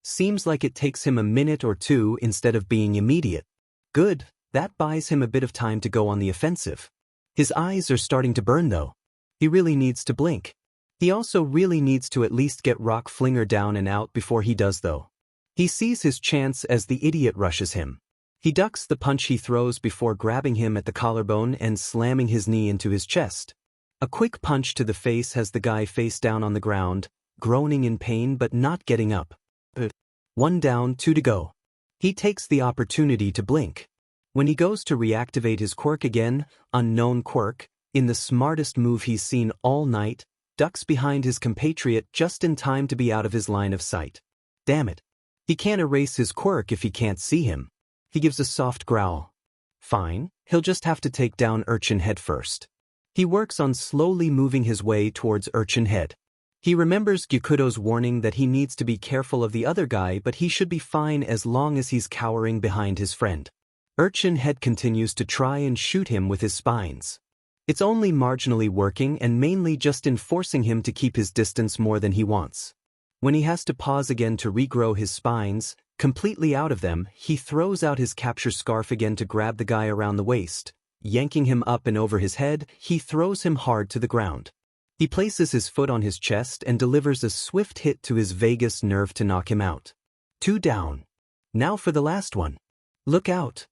Seems like it takes him a minute or two instead of being immediate. Good, that buys him a bit of time to go on the offensive. His eyes are starting to burn though. He really needs to blink. He also really needs to at least get Rock Flinger down and out before he does though. He sees his chance as the idiot rushes him. He ducks the punch he throws before grabbing him at the collarbone and slamming his knee into his chest. A quick punch to the face has the guy face down on the ground, groaning in pain but not getting up. 1 down, 2 to go. He takes the opportunity to blink. When he goes to reactivate his quirk again, Unknown Quirk, in the smartest move he's seen all night, ducks behind his compatriot just in time to be out of his line of sight. Damn it. He can't erase his quirk if he can't see him. He gives a soft growl. Fine, he'll just have to take down Urchin Head first. He works on slowly moving his way towards Urchin Head. He remembers Gyukudo's warning that he needs to be careful of the other guy, but he should be fine as long as he's cowering behind his friend. Urchin Head continues to try and shoot him with his spines. It's only marginally working and mainly just enforcing him to keep his distance more than he wants. When he has to pause again to regrow his spines, completely out of them, he throws out his capture scarf again to grab the guy around the waist. Yanking him up and over his head, he throws him hard to the ground. He places his foot on his chest and delivers a swift hit to his vagus nerve to knock him out. 2 down. Now for the last one. Look out.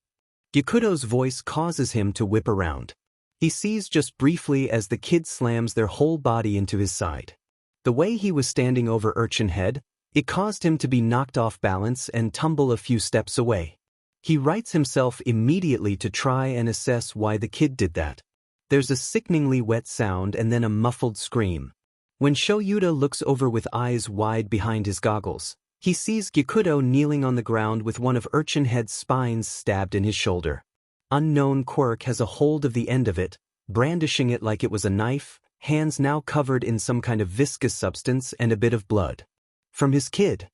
Gyukudo's voice causes him to whip around. He sees just briefly as the kid slams their whole body into his side. The way he was standing over Urchin Head, it caused him to be knocked off balance and tumble a few steps away. He rights himself immediately to try and assess why the kid did that. There's a sickeningly wet sound and then a muffled scream. When Shoyuta looks over with eyes wide behind his goggles, he sees Gyukudo kneeling on the ground with one of Urchin Head's spines stabbed in his shoulder. Unknown Quirk has a hold of the end of it, brandishing it like it was a knife, hands now covered in some kind of viscous substance and a bit of blood. From his kid,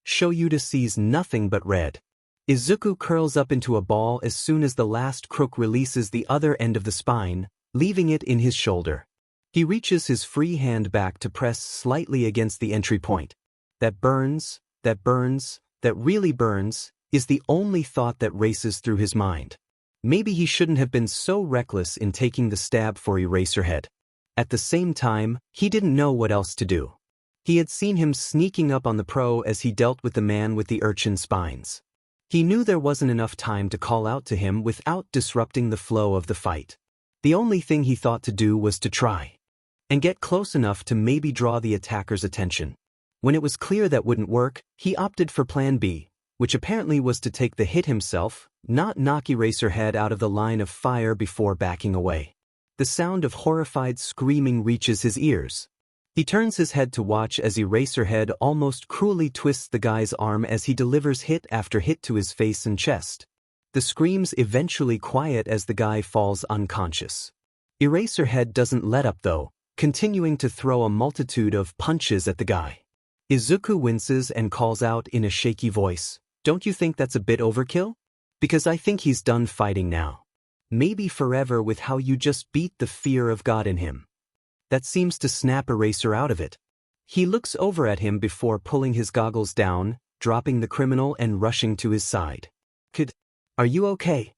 Shoyuta sees nothing but red. Izuku curls up into a ball as soon as the last crook releases the other end of the spine, leaving it in his shoulder. He reaches his free hand back to press slightly against the entry point. That burns, that really burns, is the only thought that races through his mind. Maybe he shouldn't have been so reckless in taking the stab for Eraserhead. At the same time, he didn't know what else to do. He had seen him sneaking up on the pro as he dealt with the man with the urchin spines. He knew there wasn't enough time to call out to him without disrupting the flow of the fight. The only thing he thought to do was to try and get close enough to maybe draw the attacker's attention. When it was clear that wouldn't work, he opted for plan B, which apparently was to take the hit himself, not knock Eraserhead out of the line of fire before backing away. The sound of horrified screaming reaches his ears. He turns his head to watch as Eraserhead almost cruelly twists the guy's arm as he delivers hit after hit to his face and chest. The screams eventually quiet as the guy falls unconscious. Eraserhead doesn't let up though, continuing to throw a multitude of punches at the guy. Izuku winces and calls out in a shaky voice, "Don't you think that's a bit overkill? Because I think he's done fighting now. Maybe forever with how you just beat the fear of God in him." That seems to snap Eraser out of it. He looks over at him before pulling his goggles down, dropping the criminal and rushing to his side. "Kid, are you okay?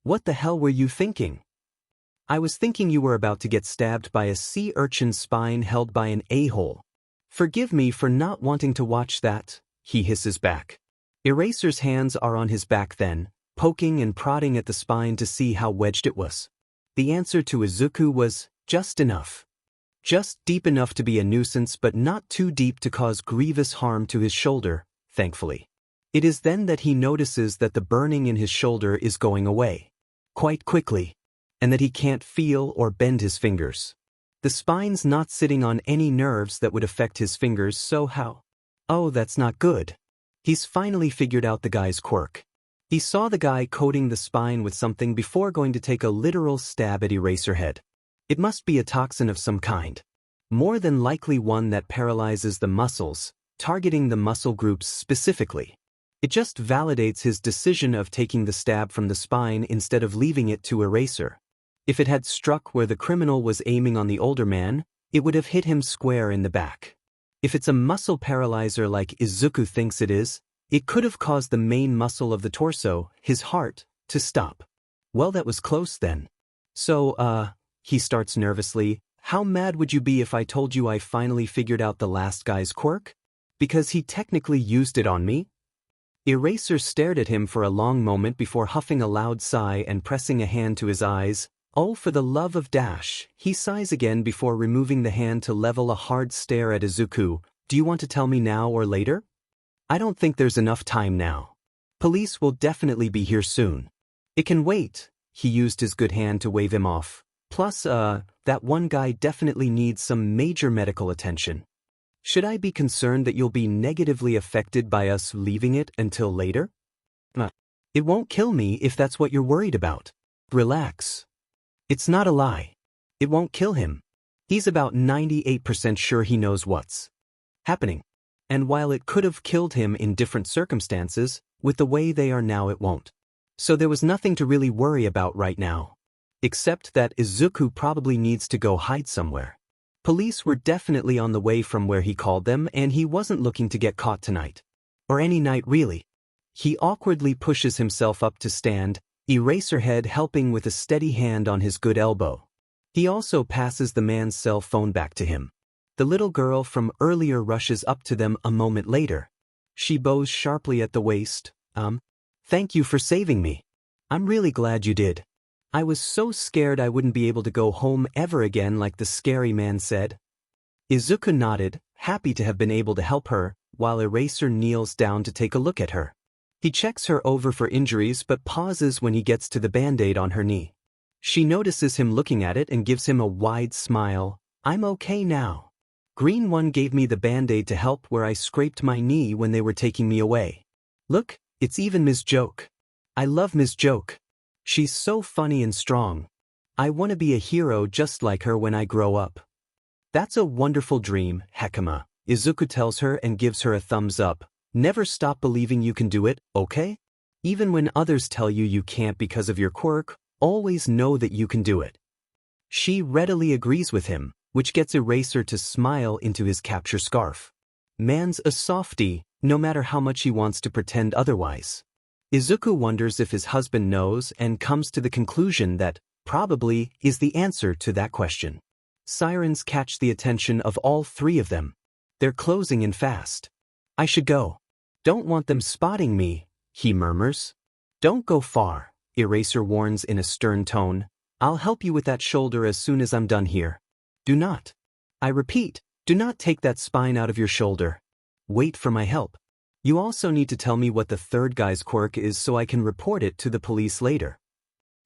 What the hell were you thinking?" "I was thinking you were about to get stabbed by a sea urchin's spine held by an a-hole. Forgive me for not wanting to watch that," he hisses back. Eraser's hands are on his back then, poking and prodding at the spine to see how wedged it was. The answer to Izuku was, just enough. Just deep enough to be a nuisance but not too deep to cause grievous harm to his shoulder, thankfully. It is then that he notices that the burning in his shoulder is going away. Quite quickly. And that he can't feel or bend his fingers. The spine's not sitting on any nerves that would affect his fingers, so how? Oh, that's not good. He's finally figured out the guy's quirk. He saw the guy coating the spine with something before going to take a literal stab at Eraserhead. It must be a toxin of some kind. More than likely one that paralyzes the muscles, targeting the muscle groups specifically. It just validates his decision of taking the stab from the spine instead of leaving it to Eraser. If it had struck where the criminal was aiming on the older man, it would have hit him square in the back. If it's a muscle paralyzer like Izuku thinks it is, it could have caused the main muscle of the torso, his heart, to stop. Well, that was close then. So, he starts nervously, how mad would you be if I told you I finally figured out the last guy's quirk? Because he technically used it on me? Eraser stared at him for a long moment before huffing a loud sigh and pressing a hand to his eyes. Oh, for the love of Dash, he sighs again before removing the hand to level a hard stare at Izuku. Do you want to tell me now or later? I don't think there's enough time now. Police will definitely be here soon. It can wait. He used his good hand to wave him off. Plus, that one guy definitely needs some major medical attention. Should I be concerned that you'll be negatively affected by us leaving it until later? It won't kill me if that's what you're worried about. Relax. It's not a lie. It won't kill him. He's about 98% sure he knows what's happening. And while it could have killed him in different circumstances, with the way they are now it won't. So there was nothing to really worry about right now. Except that Izuku probably needs to go hide somewhere. Police were definitely on the way from where he called them and he wasn't looking to get caught tonight. Or any night really. He awkwardly pushes himself up to stand, Eraserhead helping with a steady hand on his good elbow. He also passes the man's cell phone back to him. The little girl from earlier rushes up to them a moment later. She bows sharply at the waist. Thank you for saving me. I'm really glad you did. I was so scared I wouldn't be able to go home ever again like the scary man said. Izuku nodded, happy to have been able to help her, while Eraser kneels down to take a look at her. He checks her over for injuries but pauses when he gets to the band-aid on her knee. She notices him looking at it and gives him a wide smile. I'm okay now. Green One gave me the band-aid to help where I scraped my knee when they were taking me away. Look, it's even Ms. Joke. I love Ms. Joke. She's so funny and strong. I want to be a hero just like her when I grow up. That's a wonderful dream, Hekima, Izuku tells her and gives her a thumbs up. Never stop believing you can do it, okay? Even when others tell you you can't because of your quirk, always know that you can do it. She readily agrees with him, which gets Eraser to smile into his capture scarf. Man's a softie, no matter how much he wants to pretend otherwise. Izuku wonders if his husband knows and comes to the conclusion that, probably, is the answer to that question. Sirens catch the attention of all three of them. They're closing in fast. I should go. Don't want them spotting me, he murmurs. Don't go far, Eraser warns in a stern tone. I'll help you with that shoulder as soon as I'm done here. Do not. I repeat, do not take that spine out of your shoulder. Wait for my help. You also need to tell me what the third guy's quirk is so I can report it to the police later.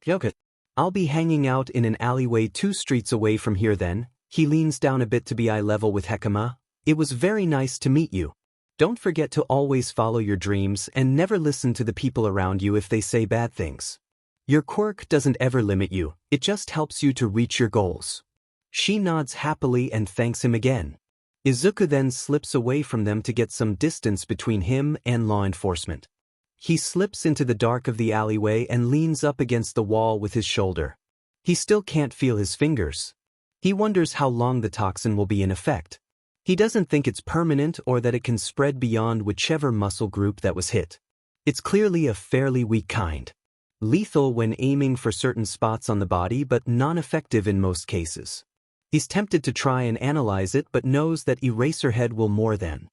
Okay. I'll be hanging out in an alleyway 2 streets away from here then. He leans down a bit to be eye level with Hekima. It was very nice to meet you. Don't forget to always follow your dreams and never listen to the people around you if they say bad things. Your quirk doesn't ever limit you, it just helps you to reach your goals. She nods happily and thanks him again. Izuku then slips away from them to get some distance between him and law enforcement. He slips into the dark of the alleyway and leans up against the wall with his shoulder. He still can't feel his fingers. He wonders how long the toxin will be in effect. He doesn't think it's permanent or that it can spread beyond whichever muscle group that was hit. It's clearly a fairly weak kind. Lethal when aiming for certain spots on the body but non-effective in most cases. He's tempted to try and analyze it but knows that Eraserhead will more than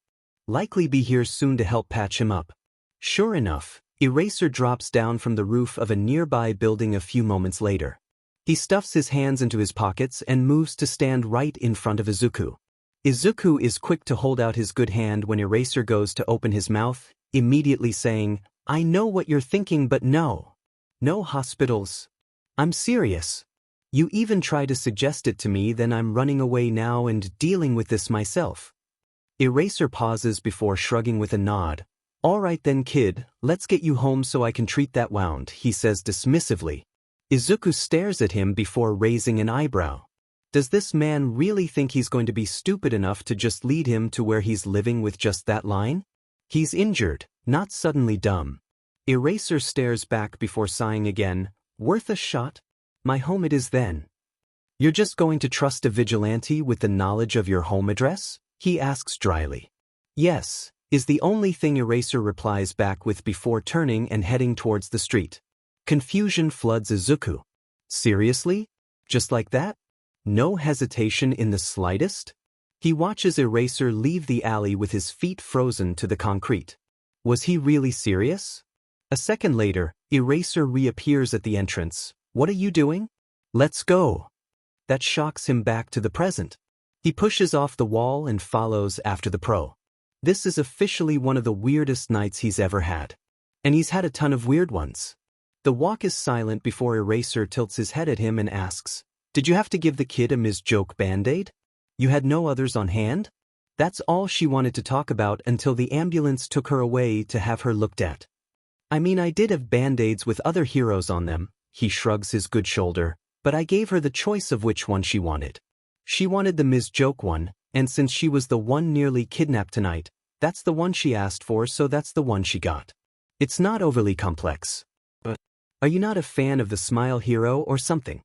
likely be here soon to help patch him up. Sure enough, Eraser drops down from the roof of a nearby building a few moments later. He stuffs his hands into his pockets and moves to stand right in front of Izuku. Izuku is quick to hold out his good hand when Eraser goes to open his mouth, immediately saying, "I know what you're thinking, but no. No hospitals. I'm serious. You even try to suggest it to me, then I'm running away now and dealing with this myself." Eraser pauses before shrugging with a nod. "All right then, kid, let's get you home so I can treat that wound," he says dismissively. Izuku stares at him before raising an eyebrow. Does this man really think he's going to be stupid enough to just lead him to where he's living with just that line? He's injured, not suddenly dumb. Eraser stares back before sighing again. "Worth a shot? My home it is then." "You're just going to trust a vigilante with the knowledge of your home address?" he asks dryly. "Yes," is the only thing Eraser replies back with before turning and heading towards the street. Confusion floods Izuku. Seriously? Just like that? No hesitation in the slightest? He watches Eraser leave the alley with his feet frozen to the concrete. Was he really serious? A second later, Eraser reappears at the entrance. "What are you doing?" "Let's go." That shocks him back to the present. He pushes off the wall and follows after the pro. This is officially one of the weirdest nights he's ever had. And he's had a ton of weird ones. The walk is silent before Eraser tilts his head at him and asks, "Did you have to give the kid a Ms. Joke Band-Aid? You had no others on hand?" That's all she wanted to talk about until the ambulance took her away to have her looked at. "I mean, I did have Band-Aids with other heroes on them," he shrugs his good shoulder, "but I gave her the choice of which one she wanted. She wanted the Ms. Joke one, and since she was the one nearly kidnapped tonight, that's the one she asked for, so that's the one she got. It's not overly complex. But are you not a fan of the Smile Hero or something?"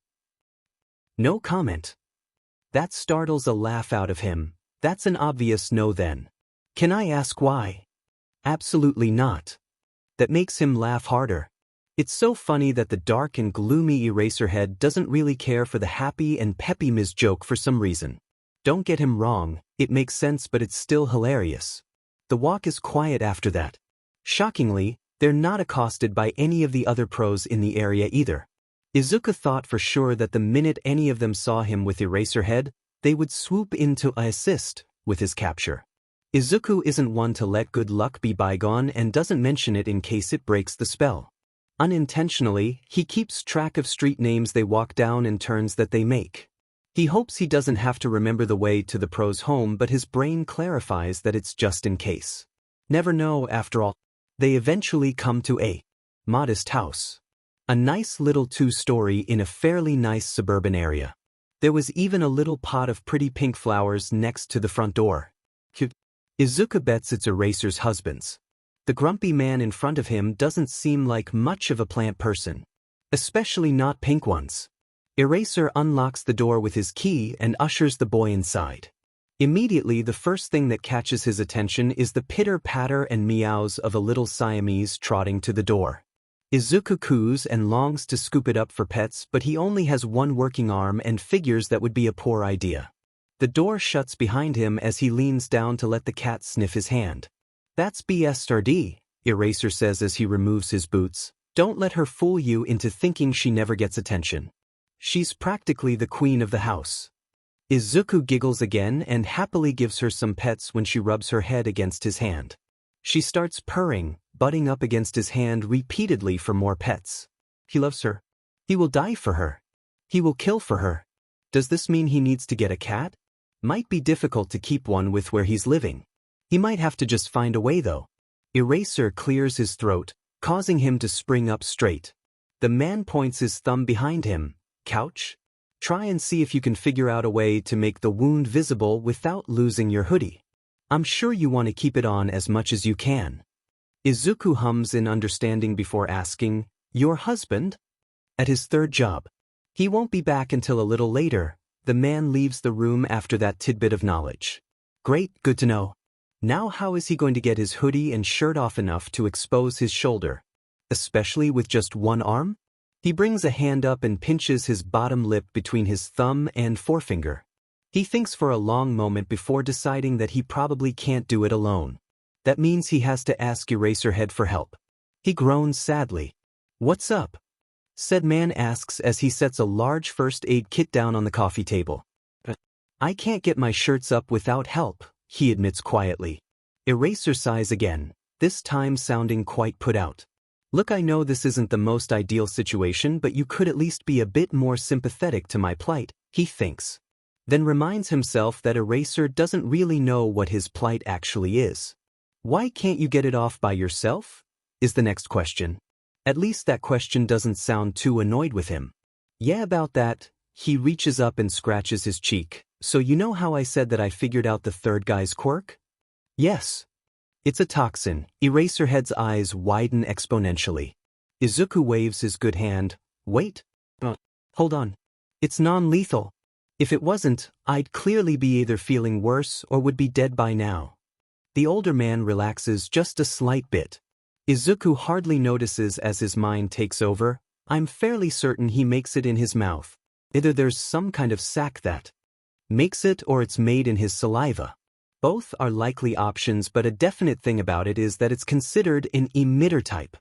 No comment. That startles a laugh out of him. That's an obvious no then. "Can I ask why?" "Absolutely not." That makes him laugh harder. It's so funny that the dark and gloomy Eraserhead doesn't really care for the happy and peppy Ms. Joke for some reason. Don't get him wrong, it makes sense, but it's still hilarious. The walk is quiet after that. Shockingly, they're not accosted by any of the other pros in the area either. Izuku thought for sure that the minute any of them saw him with Eraserhead, they would swoop in to assist with his capture. Izuku isn't one to let good luck be bygone and doesn't mention it in case it breaks the spell. Unintentionally, he keeps track of street names they walk down and turns that they make. He hopes he doesn't have to remember the way to the pro's home, but his brain clarifies that it's just in case. Never know, after all. They eventually come to a modest house. A nice little two-story in a fairly nice suburban area. There was even a little pot of pretty pink flowers next to the front door. Izuku bets it's Eraser's husband's. The grumpy man in front of him doesn't seem like much of a plant person. Especially not pink ones. Eraser unlocks the door with his key and ushers the boy inside. Immediately, the first thing that catches his attention is the pitter-patter and meows of a little Siamese trotting to the door. Izuku coos and longs to scoop it up for pets, but he only has one working arm and figures that would be a poor idea. The door shuts behind him as he leans down to let the cat sniff his hand. "That's BSRD, Eraser says as he removes his boots. "Don't let her fool you into thinking she never gets attention. She's practically the queen of the house." Izuku giggles again and happily gives her some pets when she rubs her head against his hand. She starts purring, butting up against his hand repeatedly for more pets. He loves her. He will die for her. He will kill for her. Does this mean he needs to get a cat? Might be difficult to keep one with where he's living. He might have to just find a way though. Eraser clears his throat, causing him to spring up straight. The man points his thumb behind him. "Couch? Try and see if you can figure out a way to make the wound visible without losing your hoodie. I'm sure you want to keep it on as much as you can." Izuku hums in understanding before asking, "Your husband?" "At his third job. He won't be back until a little later." The man leaves the room after that tidbit of knowledge. "Great, good to know. Now how is he going to get his hoodie and shirt off enough to expose his shoulder? Especially with just one arm?" He brings a hand up and pinches his bottom lip between his thumb and forefinger. He thinks for a long moment before deciding that he probably can't do it alone. That means he has to ask Eraserhead for help. He groans sadly. "What's up?" said man asks as he sets a large first aid kit down on the coffee table. "I can't get my shirts up without help," he admits quietly. Eraser sighs again, this time sounding quite put out. "Look, I know this isn't the most ideal situation, but you could at least be a bit more sympathetic to my plight," he thinks. Then reminds himself that Eraser doesn't really know what his plight actually is. "Why can't you get it off by yourself?" is the next question. At least that question doesn't sound too annoyed with him. "Yeah, about that." He reaches up and scratches his cheek. "So you know how I said that I figured out the third guy's quirk?" "Yes." "It's a toxin." Eraserhead's eyes widen exponentially. Izuku waves his good hand. "Wait. Hold on. It's non-lethal. If it wasn't, I'd clearly be either feeling worse or would be dead by now." The older man relaxes just a slight bit. Izuku hardly notices as his mind takes over. I'm fairly certain he makes it in his mouth. Either there's some kind of sac that makes it or it's made in his saliva. Both are likely options, but a definite thing about it is that it's considered an emitter type.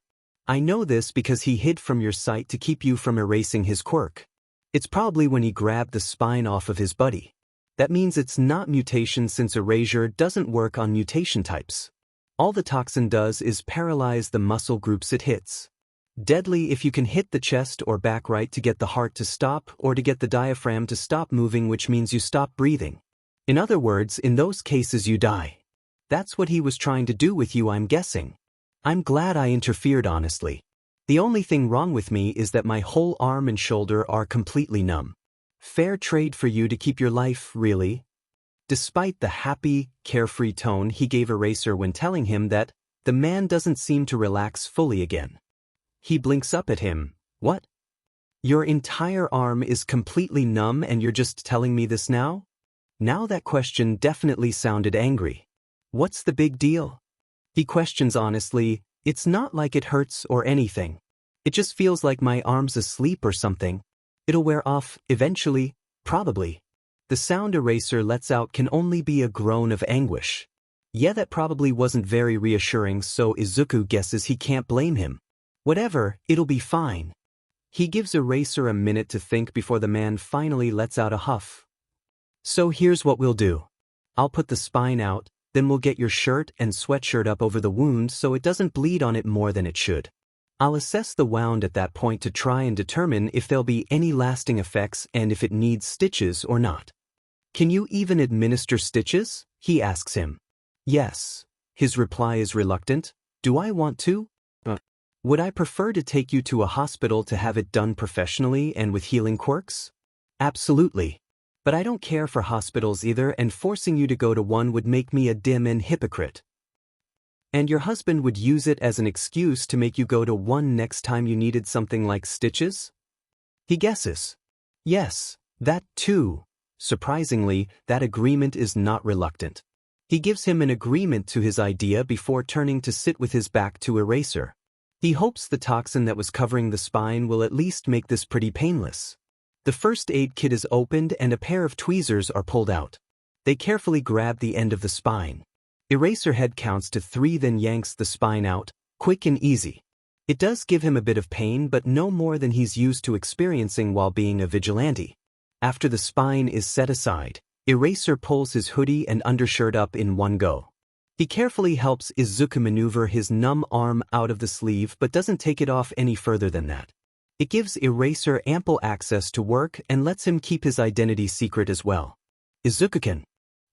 I know this because he hid from your sight to keep you from erasing his quirk. It's probably when he grabbed the spine off of his buddy. That means it's not mutation since erasure doesn't work on mutation types. All the toxin does is paralyze the muscle groups it hits. Deadly if you can hit the chest or back right to get the heart to stop or to get the diaphragm to stop moving, which means you stop breathing. In other words, in those cases you die. That's what he was trying to do with you, I'm guessing. I'm glad I interfered, honestly. The only thing wrong with me is that my whole arm and shoulder are completely numb. Fair trade for you to keep your life, really. Despite the happy, carefree tone he gave Eraser when telling him that, the man doesn't seem to relax fully again. He blinks up at him. "What? Your entire arm is completely numb and you're just telling me this now?" Now that question definitely sounded angry. "What's the big deal?" He questions honestly. "It's not like it hurts or anything. It just feels like my arm's asleep or something. It'll wear off, eventually, probably." The sound Eraser lets out can only be a groan of anguish. Yeah, that probably wasn't very reassuring, so Izuku guesses he can't blame him. Whatever, it'll be fine. He gives Eraser a minute to think before the man finally lets out a huff. "So here's what we'll do. I'll put the spine out, then we'll get your shirt and sweatshirt up over the wound so it doesn't bleed on it more than it should. I'll assess the wound at that point to try and determine if there'll be any lasting effects and if it needs stitches or not." "Can you even administer stitches?" he asks him. "Yes." His reply is reluctant. "Do I want to? Would I prefer to take you to a hospital to have it done professionally and with healing quirks? Absolutely. But I don't care for hospitals either, and forcing you to go to one would make me a dim and hypocrite. And your husband would use it as an excuse to make you go to one next time you needed something like stitches?" He guesses. Yes, that too. Surprisingly, that agreement is not reluctant. He gives him an agreement to his idea before turning to sit with his back to Eraser. He hopes the toxin that was covering the spine will at least make this pretty painless. The first aid kit is opened and a pair of tweezers are pulled out. They carefully grab the end of the spine. Eraserhead counts to 3, then yanks the spine out, quick and easy. It does give him a bit of pain, but no more than he's used to experiencing while being a vigilante. After the spine is set aside, Eraser pulls his hoodie and undershirt up in one go. He carefully helps Izuku maneuver his numb arm out of the sleeve but doesn't take it off any further than that. It gives Eraser ample access to work and lets him keep his identity secret as well. Izuku can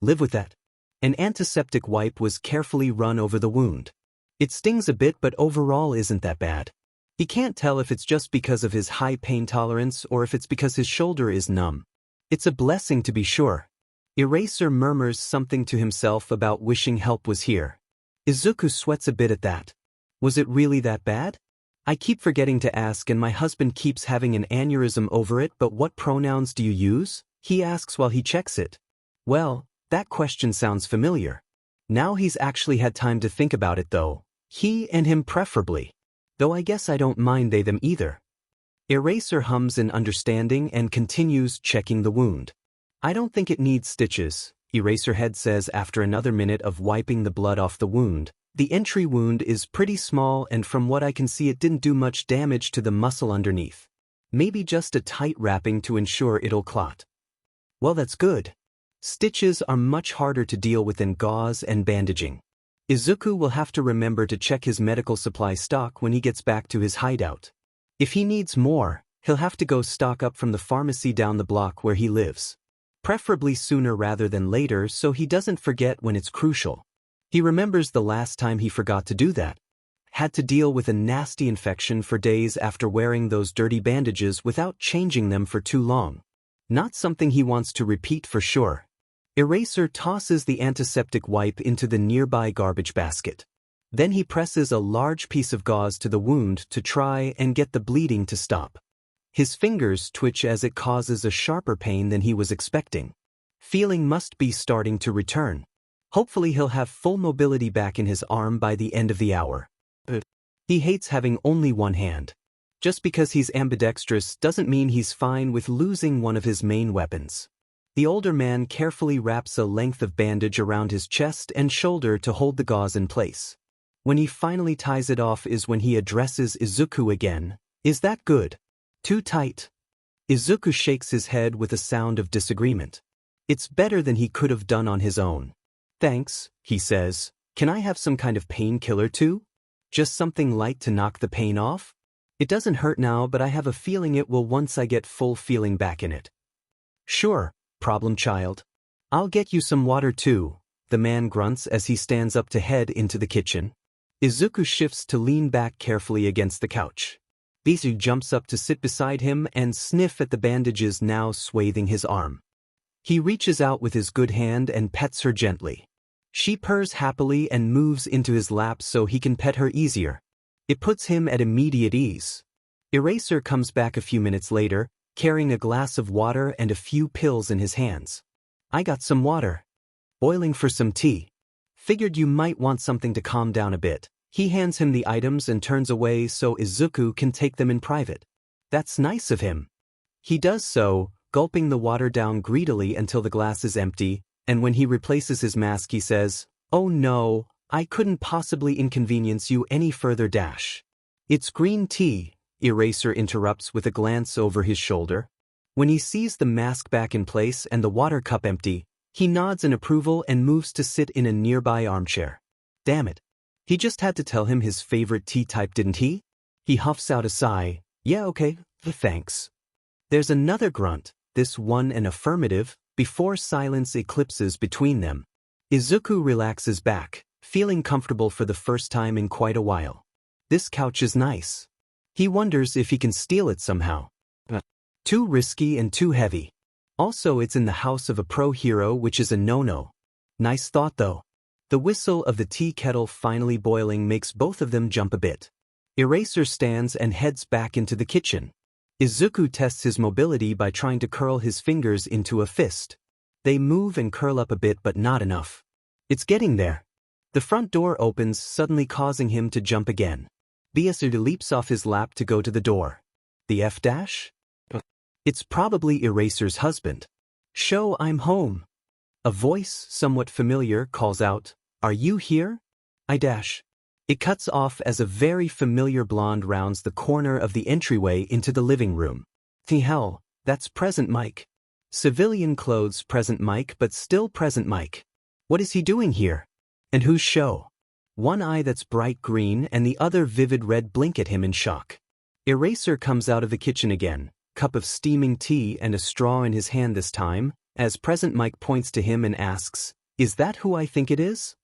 live with that. An antiseptic wipe was carefully run over the wound. It stings a bit, but overall isn't that bad. He can't tell if it's just because of his high pain tolerance or if it's because his shoulder is numb. It's a blessing to be sure. Eraser murmurs something to himself about wishing help was here. Izuku sweats a bit at that. Was it really that bad? I keep forgetting to ask and my husband keeps having an aneurysm over it, but what pronouns do you use? He asks while he checks it. Well, that question sounds familiar. Now he's actually had time to think about it though. He and him preferably. Though I guess I don't mind they them either. Eraser hums in understanding and continues checking the wound. I don't think it needs stitches. Eraserhead says after another minute of wiping the blood off the wound. The entry wound is pretty small and from what I can see it didn't do much damage to the muscle underneath. Maybe just a tight wrapping to ensure it'll clot. Well, that's good. Stitches are much harder to deal with than gauze and bandaging. Izuku will have to remember to check his medical supply stock when he gets back to his hideout. If he needs more, he'll have to go stock up from the pharmacy down the block where he lives. Preferably sooner rather than later so he doesn't forget when it's crucial. He remembers the last time he forgot to do that. Had to deal with a nasty infection for days after wearing those dirty bandages without changing them for too long. Not something he wants to repeat for sure. Eraser tosses the antiseptic wipe into the nearby garbage basket. Then he presses a large piece of gauze to the wound to try and get the bleeding to stop. His fingers twitch as it causes a sharper pain than he was expecting. Feeling must be starting to return. Hopefully he'll have full mobility back in his arm by the end of the hour. He hates having only one hand. Just because he's ambidextrous doesn't mean he's fine with losing one of his main weapons. The older man carefully wraps a length of bandage around his chest and shoulder to hold the gauze in place. When he finally ties it off is when he addresses Izuku again. Is that good? Too tight? Izuku shakes his head with a sound of disagreement. It's better than he could have done on his own. Thanks, he says. Can I have some kind of painkiller too? Just something light to knock the pain off? It doesn't hurt now, but I have a feeling it will once I get full feeling back in it. Sure, problem child. I'll get you some water too, the man grunts as he stands up to head into the kitchen. Izuku shifts to lean back carefully against the couch. Bisu jumps up to sit beside him and sniff at the bandages now swathing his arm. He reaches out with his good hand and pets her gently. She purrs happily and moves into his lap so he can pet her easier. It puts him at immediate ease. Eraser comes back a few minutes later, carrying a glass of water and a few pills in his hands. I got some water. Boiling for some tea. Figured you might want something to calm down a bit. He hands him the items and turns away so Izuku can take them in private. That's nice of him. He does so, gulping the water down greedily until the glass is empty, and when he replaces his mask he says, "Oh no, I couldn't possibly inconvenience you any further dash." "It's green tea," Eraser interrupts with a glance over his shoulder. When he sees the mask back in place and the water cup empty, he nods in approval and moves to sit in a nearby armchair. Damn it. He just had to tell him his favorite tea type, didn't he? He huffs out a sigh. Yeah, okay, thanks. There's another grunt, this one an affirmative, before silence eclipses between them. Izuku relaxes back, feeling comfortable for the first time in quite a while. This couch is nice. He wonders if he can steal it somehow. Too risky and too heavy. Also, it's in the house of a pro hero, which is a no-no. Nice thought though. The whistle of the tea kettle finally boiling makes both of them jump a bit. Eraser stands and heads back into the kitchen. Izuku tests his mobility by trying to curl his fingers into a fist. They move and curl up a bit but not enough. It's getting there. The front door opens, suddenly causing him to jump again. Biasuda leaps off his lap to go to the door. The F-dash? It's probably Eraser's husband. "Show I'm home." A voice, somewhat familiar, calls out, "Are you here?" I dash. It cuts off as a very familiar blonde rounds the corner of the entryway into the living room. The hell, that's Present Mike. Civilian clothes Present Mike, but still Present Mike. What is he doing here? And whose show? One eye that's bright green and the other vivid red blink at him in shock. Eraser comes out of the kitchen again, cup of steaming tea and a straw in his hand this time, as Present Mike points to him and asks, "Is that who I think it is?"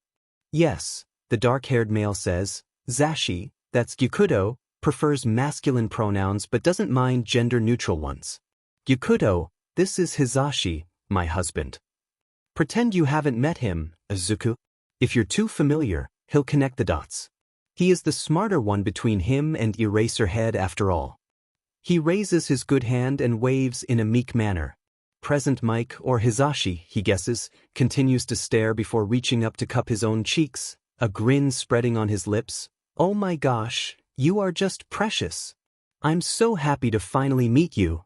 "Yes," the dark-haired male says. "Zashi, that's Gyukudo, prefers masculine pronouns but doesn't mind gender-neutral ones. Gyukudo, this is Hizashi, my husband." "Pretend you haven't met him, Izuku. If you're too familiar, he'll connect the dots. He is the smarter one between him and Eraserhead after all." He raises his good hand and waves in a meek manner. Present Mike, or Hizashi, he guesses, continues to stare before reaching up to cup his own cheeks, a grin spreading on his lips. "Oh my gosh, you are just precious. I'm so happy to finally meet you."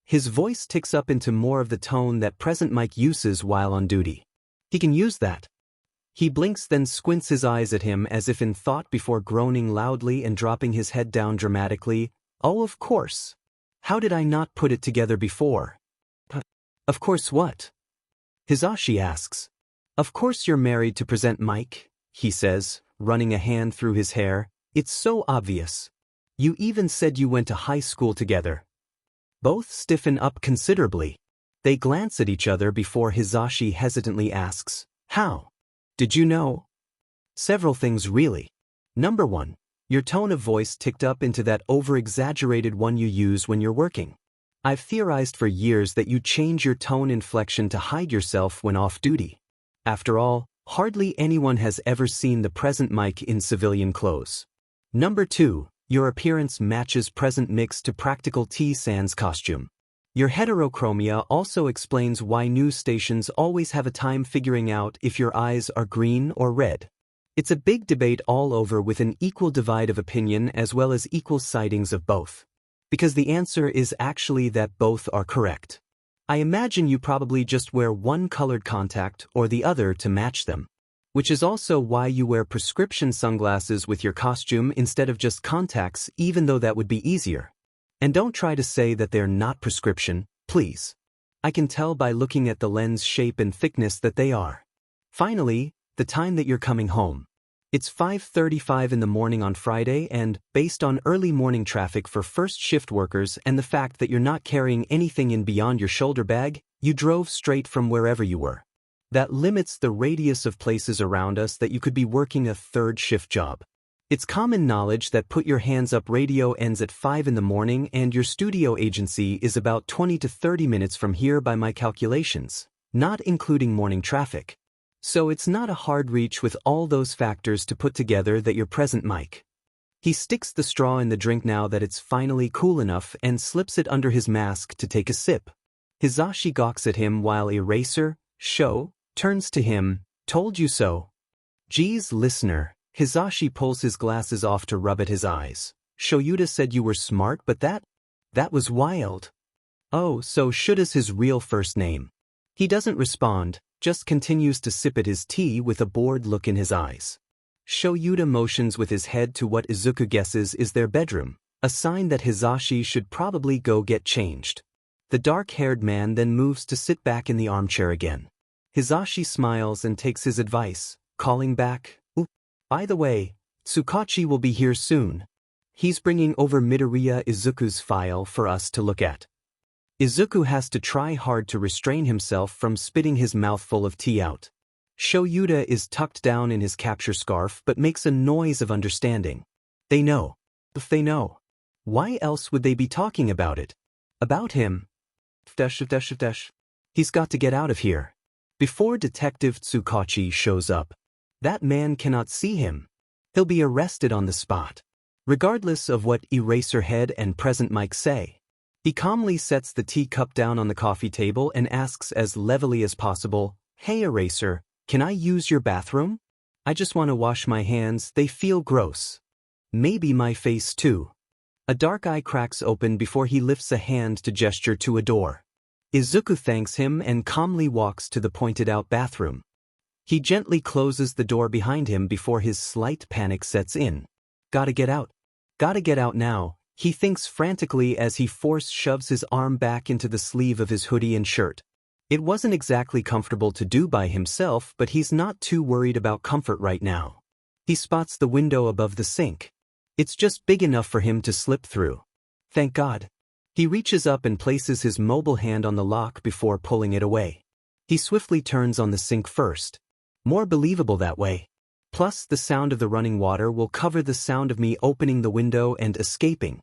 His voice ticks up into more of the tone that Present Mike uses while on duty. He can use that. He blinks, then squints his eyes at him as if in thought before groaning loudly and dropping his head down dramatically. Oh, of course. How did I not put it together before? Of course what? Hizashi asks. Of course you're married to Present Mike, he says, running a hand through his hair. It's so obvious. You even said you went to high school together. Both stiffen up considerably. They glance at each other before Hizashi hesitantly asks, how? Did you know? Several things really. Number 1, your tone of voice ticked up into that over-exaggerated one you use when you're working. I've theorized for years that you change your tone inflection to hide yourself when off-duty. After all, hardly anyone has ever seen the Present Mike in civilian clothes. Number 2, your appearance matches Present Mix to Practical T Sans costume. Your heterochromia also explains why news stations always have a time figuring out if your eyes are green or red. It's a big debate all over with an equal divide of opinion as well as equal sightings of both. Because the answer is actually that both are correct. I imagine you probably just wear one colored contact or the other to match them. Which is also why you wear prescription sunglasses with your costume instead of just contacts, even though that would be easier. And don't try to say that they're not prescription, please. I can tell by looking at the lens shape and thickness that they are. Finally, the time that you're coming home. It's 5:35 in the morning on Friday and, based on early morning traffic for first shift workers and the fact that you're not carrying anything in beyond your shoulder bag, you drove straight from wherever you were. That limits the radius of places around us that you could be working a third shift job. It's common knowledge that Put Your Hands Up radio ends at 5 in the morning and your studio agency is about 20 to 30 minutes from here by my calculations, not including morning traffic. So it's not a hard reach with all those factors to put together that you're Present Mike. He sticks the straw in the drink now that it's finally cool enough and slips it under his mask to take a sip. Hizashi gawks at him while Eraser, turns to him, told you so. Geez, listener. Hizashi pulls his glasses off to rub at his eyes. Shoyuta said you were smart, but that was wild. Oh, so Shuta's his real first name. He doesn't respond, just continues to sip at his tea with a bored look in his eyes. Shoyuta motions with his head to what Izuku guesses is their bedroom, a sign that Hizashi should probably go get changed. The dark-haired man then moves to sit back in the armchair again. Hizashi smiles and takes his advice, calling back, by the way, Tsukachi will be here soon. He's bringing over Midoriya Izuku's file for us to look at. Izuku has to try hard to restrain himself from spitting his mouthful of tea out. Shoyuta is tucked down in his capture scarf but makes a noise of understanding. They know. If they know, why else would they be talking about it? About him. He's got to get out of here. Before Detective Tsukachi shows up. That man cannot see him. He'll be arrested on the spot. Regardless of what Eraserhead and Present Mike say. He calmly sets the teacup down on the coffee table and asks as levelly as possible, Hey Eraser, can I use your bathroom? I just want to wash my hands, they feel gross. Maybe my face too. A dark eye cracks open before he lifts a hand to gesture to a door. Izuku thanks him and calmly walks to the pointed-out bathroom. He gently closes the door behind him before his slight panic sets in. Gotta get out. Gotta get out now, he thinks frantically as he shoves his arm back into the sleeve of his hoodie and shirt. It wasn't exactly comfortable to do by himself, but he's not too worried about comfort right now. He spots the window above the sink. It's just big enough for him to slip through. Thank God. He reaches up and places his mobile hand on the lock before pulling it away. He swiftly turns on the sink first. More believable that way. Plus, the sound of the running water will cover the sound of me opening the window and escaping.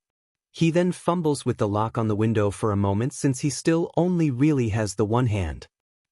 He then fumbles with the lock on the window for a moment since he still only really has the one hand.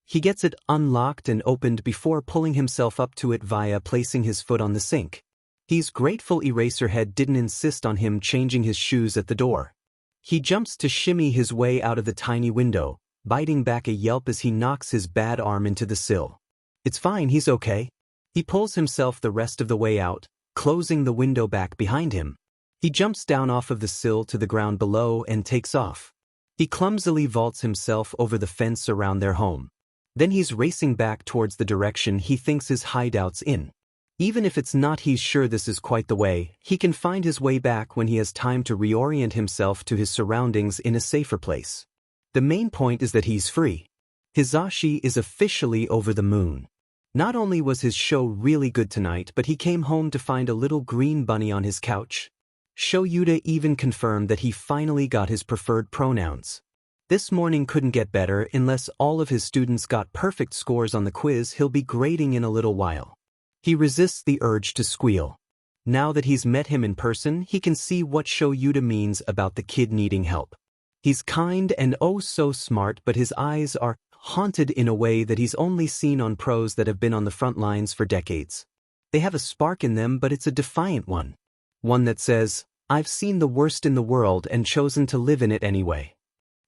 He gets it unlocked and opened before pulling himself up to it via placing his foot on the sink. He's grateful Eraserhead didn't insist on him changing his shoes at the door. He jumps to shimmy his way out of the tiny window, biting back a yelp as he knocks his bad arm into the sill. It's fine, he's okay. He pulls himself the rest of the way out, closing the window back behind him. He jumps down off of the sill to the ground below and takes off. He clumsily vaults himself over the fence around their home. Then he's racing back towards the direction he thinks his hideout's in. Even if it's not, he's sure this is quite the way. He can find his way back when he has time to reorient himself to his surroundings in a safer place. The main point is that he's free. Hizashi is officially over the moon. Not only was his show really good tonight, but he came home to find a little green bunny on his couch. Shoyuta even confirmed that he finally got his preferred pronouns. This morning couldn't get better. Unless all of his students got perfect scores on the quiz, he'll be grading in a little while. He resists the urge to squeal. Now that he's met him in person, he can see what Shoyuta means about the kid needing help. He's kind and oh so smart, but his eyes are haunted in a way that he's only seen on pros that have been on the front lines for decades. They have a spark in them, but it's a defiant one. One that says, "I've seen the worst in the world and chosen to live in it anyway."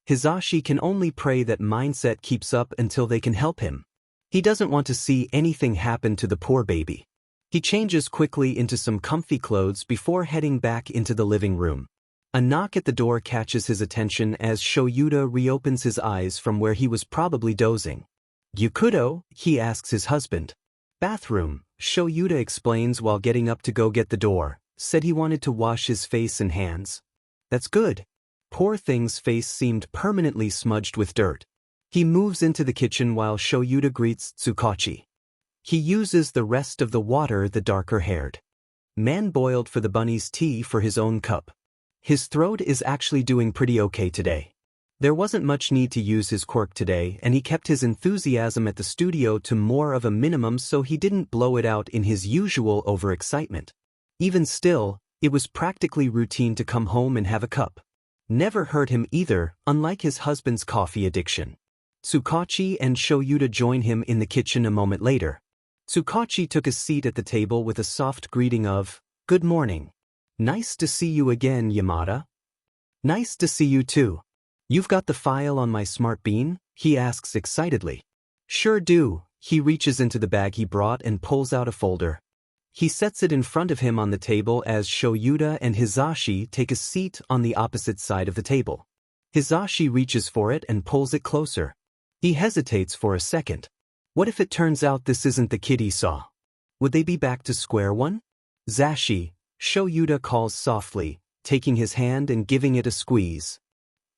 Hizashi can only pray that mindset keeps up until they can help him. He doesn't want to see anything happen to the poor baby. He changes quickly into some comfy clothes before heading back into the living room. A knock at the door catches his attention as Shoyuta reopens his eyes from where he was probably dozing. "Gyukudo?" he asks his husband. "Bathroom," Shoyuta explains while getting up to go get the door. Said he wanted to wash his face and hands. That's good. Poor thing's face seemed permanently smudged with dirt. He moves into the kitchen while Shoyuta greets Tsukachi. He uses the rest of the water the darker-haired man boiled for the bunny's tea for his own cup. His throat is actually doing pretty okay today. There wasn't much need to use his quirk today, and he kept his enthusiasm at the studio to more of a minimum so he didn't blow it out in his usual overexcitement. Even still, it was practically routine to come home and have a cup. Never hurt him either, unlike his husband's coffee addiction. Tsukachi and Shoyuta join him in the kitchen a moment later. Tsukachi took a seat at the table with a soft greeting of, "Good morning. Nice to see you again, Yamada." "Nice to see you too. You've got the file on my smart bean?" he asks excitedly. "Sure do." He reaches into the bag he brought and pulls out a folder. He sets it in front of him on the table as Shoyuta and Hizashi take a seat on the opposite side of the table. Hizashi reaches for it and pulls it closer. He hesitates for a second. What if it turns out this isn't the kid he saw? Would they be back to square one? "Zashi," Shoyuta calls softly, taking his hand and giving it a squeeze.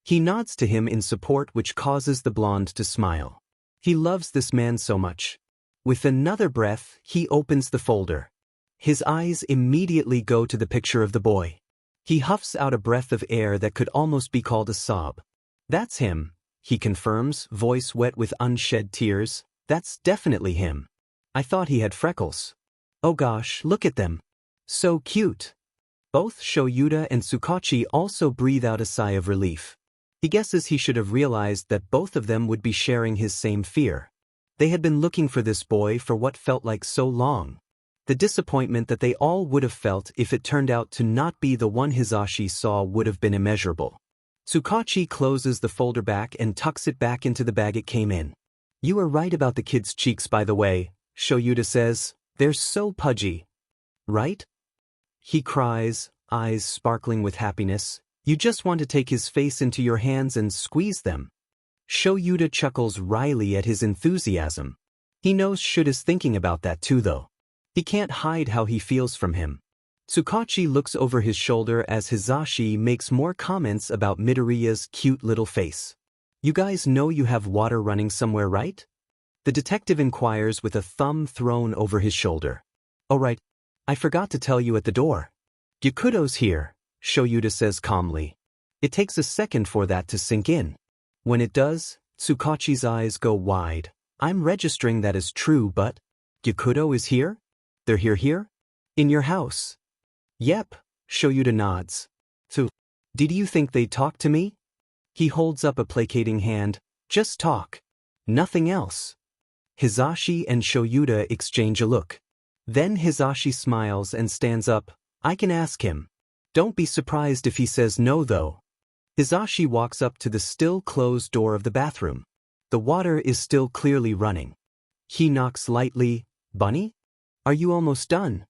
He nods to him in support, which causes the blonde to smile. He loves this man so much. With another breath, he opens the folder. His eyes immediately go to the picture of the boy. He huffs out a breath of air that could almost be called a sob. "That's him," he confirms, voice wet with unshed tears. "That's definitely him. I thought he had freckles. Oh gosh, look at them. So cute." Both Shoyuta and Tsukachi also breathe out a sigh of relief. He guesses he should have realized that both of them would be sharing his same fear. They had been looking for this boy for what felt like so long. The disappointment that they all would have felt if it turned out to not be the one Hizashi saw would have been immeasurable. Tsukachi closes the folder back and tucks it back into the bag it came in. "You were right about the kid's cheeks, by the way," Shoyuta says. "They're so pudgy." "Right?" he cries, eyes sparkling with happiness. "You just want to take his face into your hands and squeeze them." Shoyuta chuckles wryly at his enthusiasm. He knows Shud is thinking about that too, though. He can't hide how he feels from him. Tsukachi looks over his shoulder as Hizashi makes more comments about Midoriya's cute little face. "You guys know you have water running somewhere, right?" The detective inquires with a thumb thrown over his shoulder. "Oh right, I forgot to tell you at the door. Gyukudo's here," Shoyuta says calmly. It takes a second for that to sink in. When it does, Tsukachi's eyes go wide. "I'm registering that as true, but Gyukudo is here? They're here? In your house?" "Yep," Shoyuta nods. "So, did you think they'd talk to me?" He holds up a placating hand. "Just talk. Nothing else." Hizashi and Shoyuta exchange a look. Then Hizashi smiles and stands up. "I can ask him. Don't be surprised if he says no, though." Hizashi walks up to the still closed door of the bathroom. The water is still clearly running. He knocks lightly. "Bunny? Are you almost done?"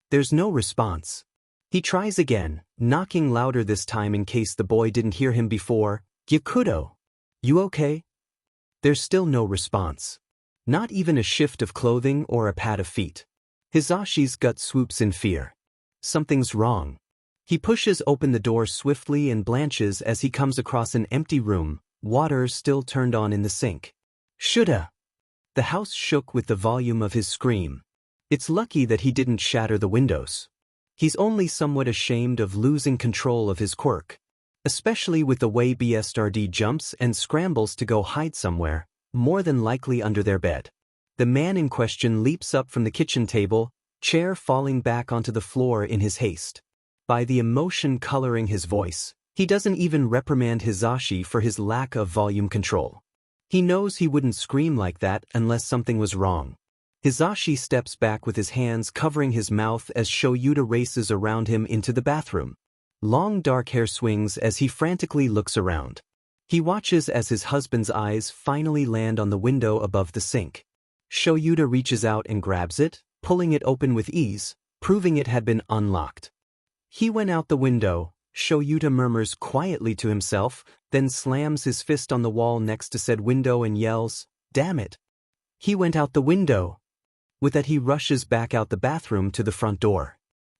There's no response. He tries again, knocking louder this time in case the boy didn't hear him before. "Gyukudo, you okay?" There's still no response. Not even a shift of clothing or a pat of feet. Hizashi's gut swoops in fear. Something's wrong. He pushes open the door swiftly and blanches as he comes across an empty room, water still turned on in the sink. Shoulda. The house shook with the volume of his scream. It's lucky that he didn't shatter the windows. He's only somewhat ashamed of losing control of his quirk. Especially with the way BSRD jumps and scrambles to go hide somewhere, more than likely under their bed. The man in question leaps up from the kitchen table, chair falling back onto the floor in his haste. By the emotion coloring his voice, he doesn't even reprimand Hizashi for his lack of volume control. He knows he wouldn't scream like that unless something was wrong. Hizashi steps back with his hands covering his mouth as Shoyuta races around him into the bathroom. Long dark hair swings as he frantically looks around. He watches as his husband's eyes finally land on the window above the sink. Shoyuta reaches out and grabs it, pulling it open with ease, proving it had been unlocked. He went out the window, Shoyuta murmurs quietly to himself, then slams his fist on the wall next to said window and yells, "Damn it! He went out the window!" With that he rushes back out the bathroom to the front door.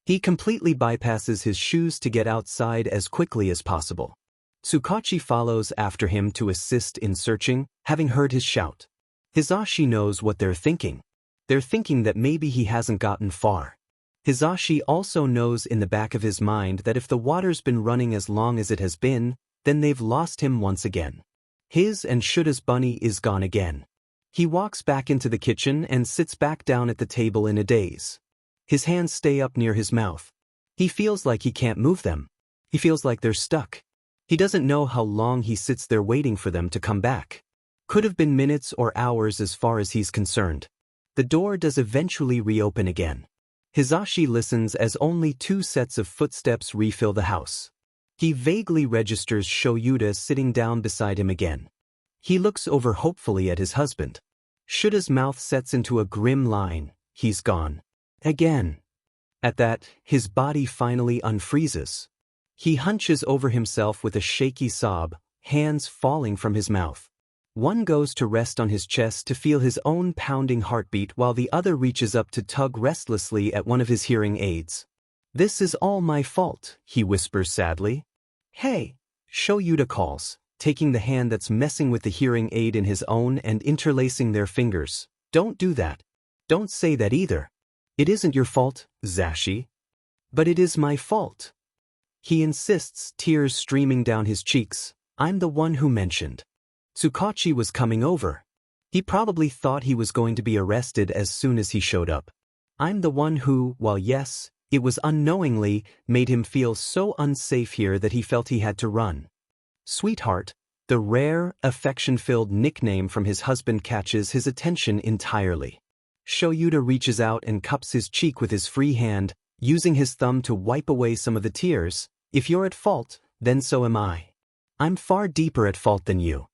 He completely bypasses his shoes to get outside as quickly as possible. Tsukachi follows after him to assist in searching, having heard his shout. Hizashi knows what they're thinking. They're thinking that maybe he hasn't gotten far. Hizashi also knows in the back of his mind that if the water's been running as long as it has been, then they've lost him once again. His and Shuta's bunny is gone again. He walks back into the kitchen and sits back down at the table in a daze. His hands stay up near his mouth. He feels like he can't move them. He feels like they're stuck. He doesn't know how long he sits there waiting for them to come back. Could have been minutes or hours as far as he's concerned. The door does eventually reopen again. Hizashi listens as only 2 sets of footsteps refill the house. He vaguely registers Shoyuta sitting down beside him again. He looks over hopefully at his husband. Shuta's mouth sets into a grim line. He's gone. Again. At that, his body finally unfreezes. He hunches over himself with a shaky sob, hands falling from his mouth. One goes to rest on his chest to feel his own pounding heartbeat while the other reaches up to tug restlessly at one of his hearing aids. "This is all my fault," he whispers sadly. "Hey," Shoyuta calls, taking the hand that's messing with the hearing aid in his own and interlacing their fingers. "Don't do that. Don't say that either. It isn't your fault, Zashi." "But it is my fault." He insists, tears streaming down his cheeks. "I'm the one who mentioned." Tsukachi was coming over. He probably thought he was going to be arrested as soon as he showed up. I'm the one who, while yes, it was unknowingly, made him feel so unsafe here that he felt he had to run. Sweetheart, the rare, affection-filled nickname from his husband catches his attention entirely. Shoyuta reaches out and cups his cheek with his free hand, using his thumb to wipe away some of the tears. "If you're at fault, then so am I. I'm far deeper at fault than you."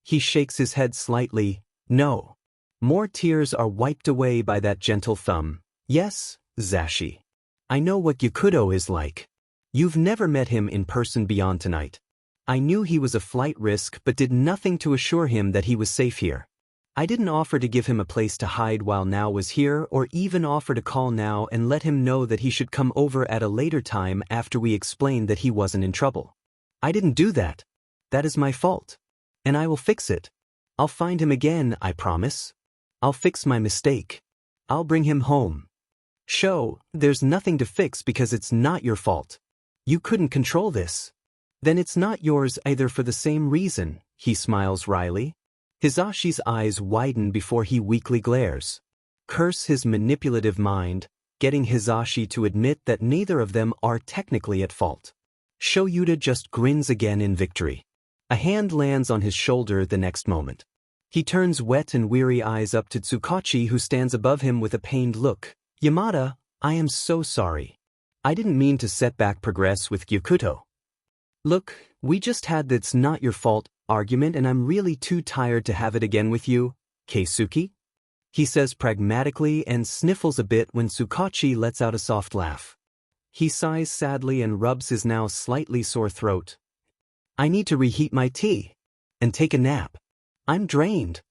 He shakes his head slightly. "No." More tears are wiped away by that gentle thumb. "Yes, Zashi. I know what Yakuto is like. You've never met him in person beyond tonight. I knew he was a flight risk but did nothing to assure him that he was safe here. I didn't offer to give him a place to hide while Now was here or even offer to call Now and let him know that he should come over at a later time after we explained that he wasn't in trouble. I didn't do that. That is my fault. And I will fix it. I'll find him again, I promise. I'll fix my mistake. I'll bring him home. There's nothing to fix because it's not your fault. You couldn't control this. Then it's not yours either for the same reason," he smiles wryly. Hizashi's eyes widen before he weakly glares. Curse his manipulative mind, getting Hizashi to admit that neither of them are technically at fault. Shoyuta just grins again in victory. A hand lands on his shoulder the next moment. He turns wet and weary eyes up to Tsukachi, who stands above him with a pained look. "Yamada, I am so sorry. I didn't mean to set back progress with Yakuto. Look, we just had "that's not your fault" argument and I'm really too tired to have it again with you, Keisuke," he says pragmatically and sniffles a bit when Tsukachi lets out a soft laugh. He sighs sadly and rubs his now slightly sore throat. "I need to reheat my tea. And take a nap. I'm drained.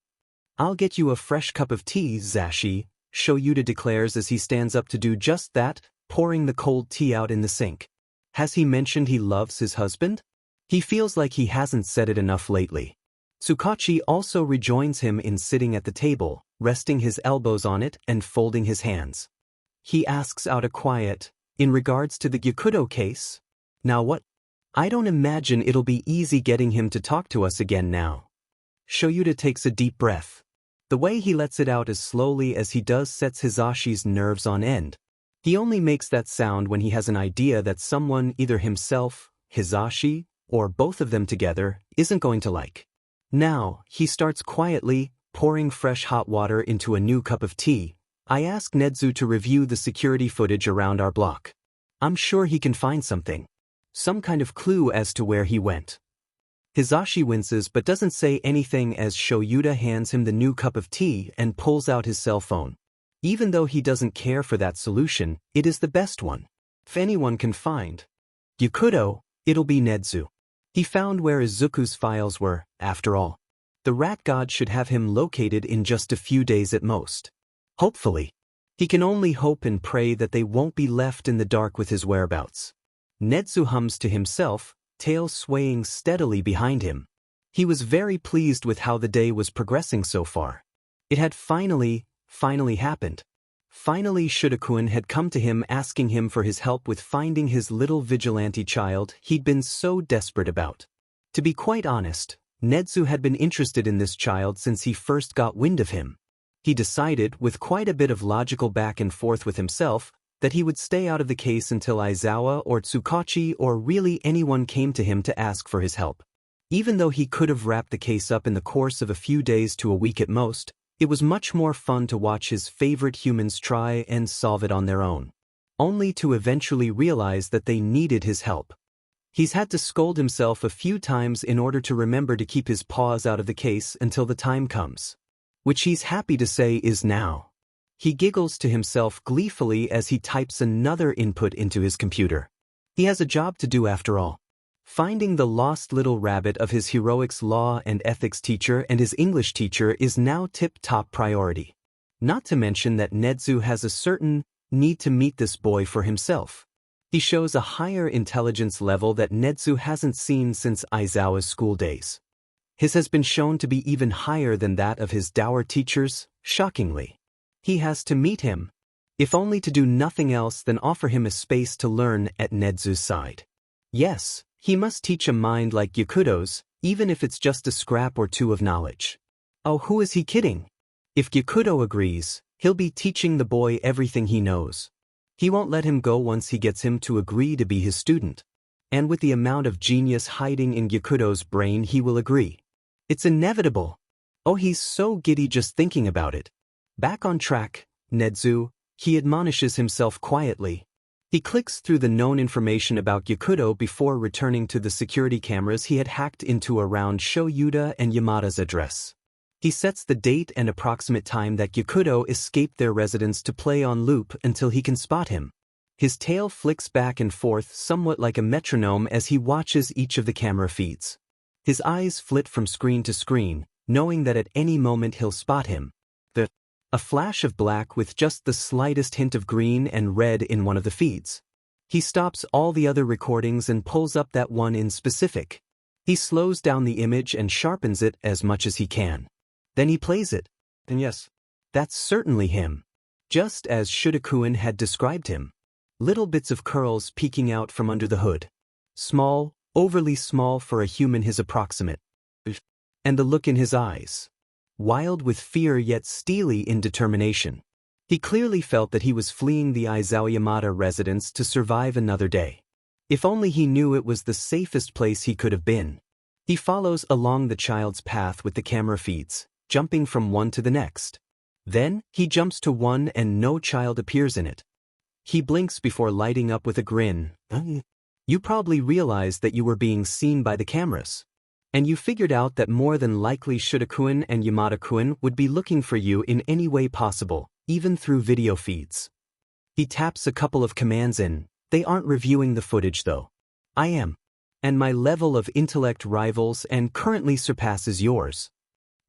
I'll get you a fresh cup of tea, Hizashi, Shoyuta declares as he stands up to do just that, pouring the cold tea out in the sink. Has he mentioned he loves his husband? He feels like he hasn't said it enough lately. Tsukachi also rejoins him in sitting at the table, resting his elbows on it and folding his hands. He asks out of quiet, in regards to the Gyakudo case? Now what? I don't imagine it'll be easy getting him to talk to us again now. Shoyuta takes a deep breath. The way he lets it out as slowly as he does sets Hizashi's nerves on end. He only makes that sound when he has an idea that someone, either himself, Hizashi, or both of them together, isn't going to like. Now, he starts quietly, pouring fresh hot water into a new cup of tea. I ask Nedu to review the security footage around our block. I'm sure he can find something. Some kind of clue as to where he went. Hizashi winces but doesn't say anything as Shoyuta hands him the new cup of tea and pulls out his cell phone. Even though he doesn't care for that solution, it is the best one. If anyone can find Gyakudo, it'll be Nedu. He found where Izuku's files were, after all. The rat god should have him located in just a few days at most. Hopefully. He can only hope and pray that they won't be left in the dark with his whereabouts. Nedu hums to himself, tail swaying steadily behind him. He was very pleased with how the day was progressing so far. It had finally happened. Finally Shudakun had come to him asking him for his help with finding his little vigilante child he'd been so desperate about. To be quite honest, Nedu had been interested in this child since he first got wind of him. He decided, with quite a bit of logical back and forth with himself, that he would stay out of the case until Aizawa or Tsukachi or really anyone came to him to ask for his help. Even though he could have wrapped the case up in the course of a few days to a week at most, it was much more fun to watch his favorite humans try and solve it on their own. Only to eventually realize that they needed his help. He's had to scold himself a few times in order to remember to keep his paws out of the case until the time comes. Which he's happy to say is now. He giggles to himself gleefully as he types another input into his computer. He has a job to do after all. Finding the lost little rabbit of his heroics law and ethics teacher and his English teacher is now tip-top priority. Not to mention that Nedu has a certain need to meet this boy for himself. He shows a higher intelligence level that Nedu hasn't seen since Aizawa's school days. His has been shown to be even higher than that of his dour teachers, shockingly. He has to meet him, if only to do nothing else than offer him a space to learn at Nedu's side. Yes, he must teach a mind like Gyakudo's, even if it's just a scrap or two of knowledge. Oh, who is he kidding? If Gyakudo agrees, he'll be teaching the boy everything he knows. He won't let him go once he gets him to agree to be his student. And with the amount of genius hiding in Gyakudo's brain, he will agree. It's inevitable. Oh, he's so giddy just thinking about it. Back on track, Nedu, he admonishes himself quietly. He clicks through the known information about Gyakudo before returning to the security cameras he had hacked into around Shoyuta and Yamada's address. He sets the date and approximate time that Gyakudo escaped their residence to play on loop until he can spot him. His tail flicks back and forth somewhat like a metronome as he watches each of the camera feeds. His eyes flit from screen to screen, knowing that at any moment he'll spot him. A flash of black with just the slightest hint of green and red in one of the feeds. He stops all the other recordings and pulls up that one in specific. He slows down the image and sharpens it as much as he can. Then he plays it. And yes, that's certainly him. Just as Shudakun had described him. Little bits of curls peeking out from under the hood. Small, overly small for a human his approximate. And the look in his eyes. Wild with fear yet steely in determination. He clearly felt that he was fleeing the Aizawa Yamada residence to survive another day. If only he knew it was the safest place he could have been. He follows along the child's path with the camera feeds, jumping from one to the next. Then, he jumps to one and no child appears in it. He blinks before lighting up with a grin. You probably realized that you were being seen by the cameras. And you figured out that more than likely Shudakun and Yamada-kun would be looking for you in any way possible, even through video feeds. He taps a couple of commands in. They aren't reviewing the footage though. I am. And my level of intellect rivals and currently surpasses yours.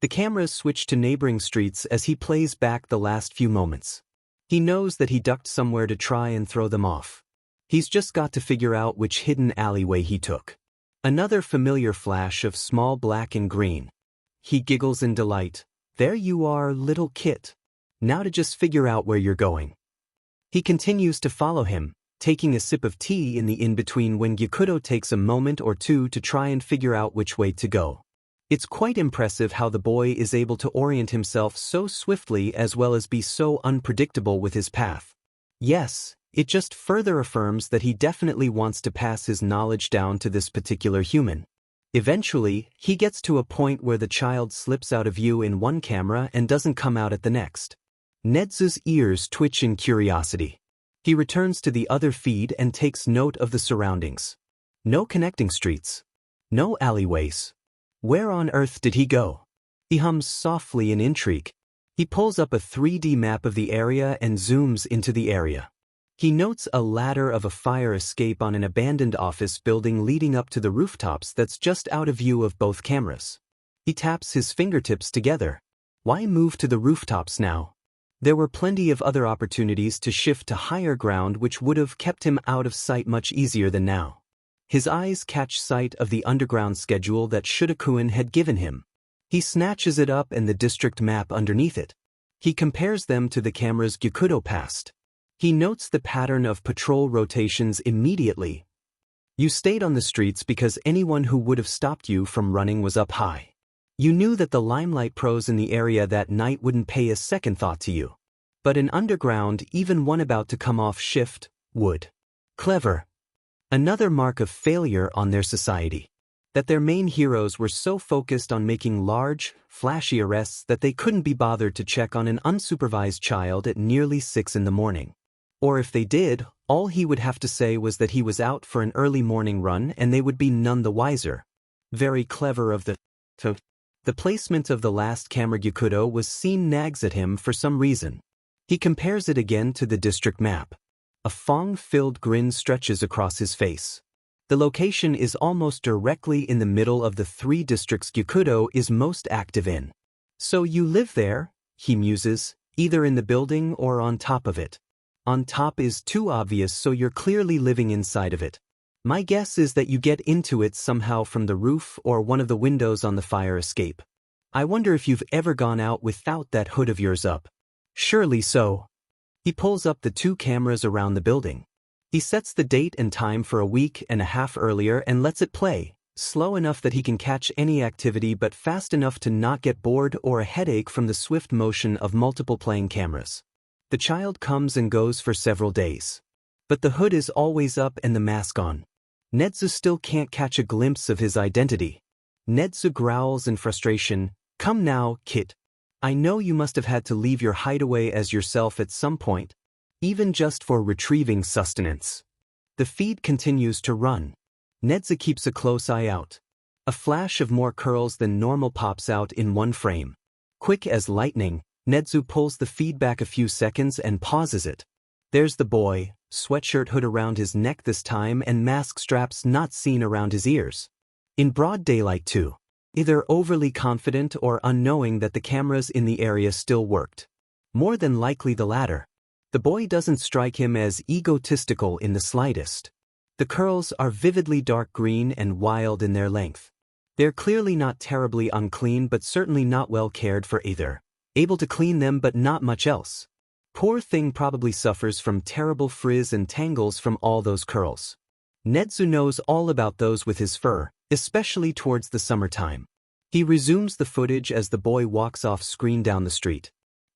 The cameras switch to neighboring streets as he plays back the last few moments. He knows that he ducked somewhere to try and throw them off. He's just got to figure out which hidden alleyway he took. Another familiar flash of small black and green. He giggles in delight. There you are, little kit. Now to just figure out where you're going. He continues to follow him, taking a sip of tea in the in-between when Gyukudo takes a moment or two to try and figure out which way to go. It's quite impressive how the boy is able to orient himself so swiftly as well as be so unpredictable with his path. Yes, it just further affirms that he definitely wants to pass his knowledge down to this particular human. Eventually, he gets to a point where the child slips out of view in one camera and doesn't come out at the next. Nezu's ears twitch in curiosity. He returns to the other feed and takes note of the surroundings. No connecting streets. No alleyways. Where on earth did he go? He hums softly in intrigue. He pulls up a 3D map of the area and zooms into the area. He notes a ladder of a fire escape on an abandoned office building leading up to the rooftops that's just out of view of both cameras. He taps his fingertips together. Why move to the rooftops now? There were plenty of other opportunities to shift to higher ground which would have kept him out of sight much easier than now. His eyes catch sight of the underground schedule that Shudakuen had given him. He snatches it up and the district map underneath it. He compares them to the cameras Gyukudo passed. He notes the pattern of patrol rotations immediately. You stayed on the streets because anyone who would have stopped you from running was up high. You knew that the limelight pros in the area that night wouldn't pay a second thought to you. But an underground, even one about to come off shift, would. Clever. Another mark of failure on their society. That their main heroes were so focused on making large, flashy arrests that they couldn't be bothered to check on an unsupervised child at nearly 6 in the morning. Or if they did, all he would have to say was that he was out for an early morning run and they would be none the wiser. Very clever of the placement of the last camera Gyukudo was seen nags at him for some reason. He compares it again to the district map. A fong-filled grin stretches across his face. The location is almost directly in the middle of the 3 districts Gyukudo is most active in. So you live there, he muses, either in the building or on top of it. On top is too obvious, so you're clearly living inside of it. My guess is that you get into it somehow from the roof or one of the windows on the fire escape. I wonder if you've ever gone out without that hood of yours up. Surely so. He pulls up the 2 cameras around the building. He sets the date and time for a week and a half earlier and lets it play, slow enough that he can catch any activity but fast enough to not get bored or a headache from the swift motion of multiple playing cameras. The child comes and goes for several days. But the hood is always up and the mask on. Nezu still can't catch a glimpse of his identity. Nezu growls in frustration, "Come now, kid. I know you must have had to leave your hideaway as yourself at some point, even just for retrieving sustenance." The feed continues to run. Nezu keeps a close eye out. A flash of more curls than normal pops out in one frame. Quick as lightning, Nezu pulls the feed back a few seconds and pauses it. There's the boy, sweatshirt hood around his neck this time and mask straps not seen around his ears. In broad daylight too. Either overly confident or unknowing that the cameras in the area still worked. More than likely the latter. The boy doesn't strike him as egotistical in the slightest. The curls are vividly dark green and wild in their length. They're clearly not terribly unclean but certainly not well cared for either. Able to clean them but not much else. Poor thing probably suffers from terrible frizz and tangles from all those curls. Nezu knows all about those with his fur, especially towards the summertime. He resumes the footage as the boy walks off screen down the street.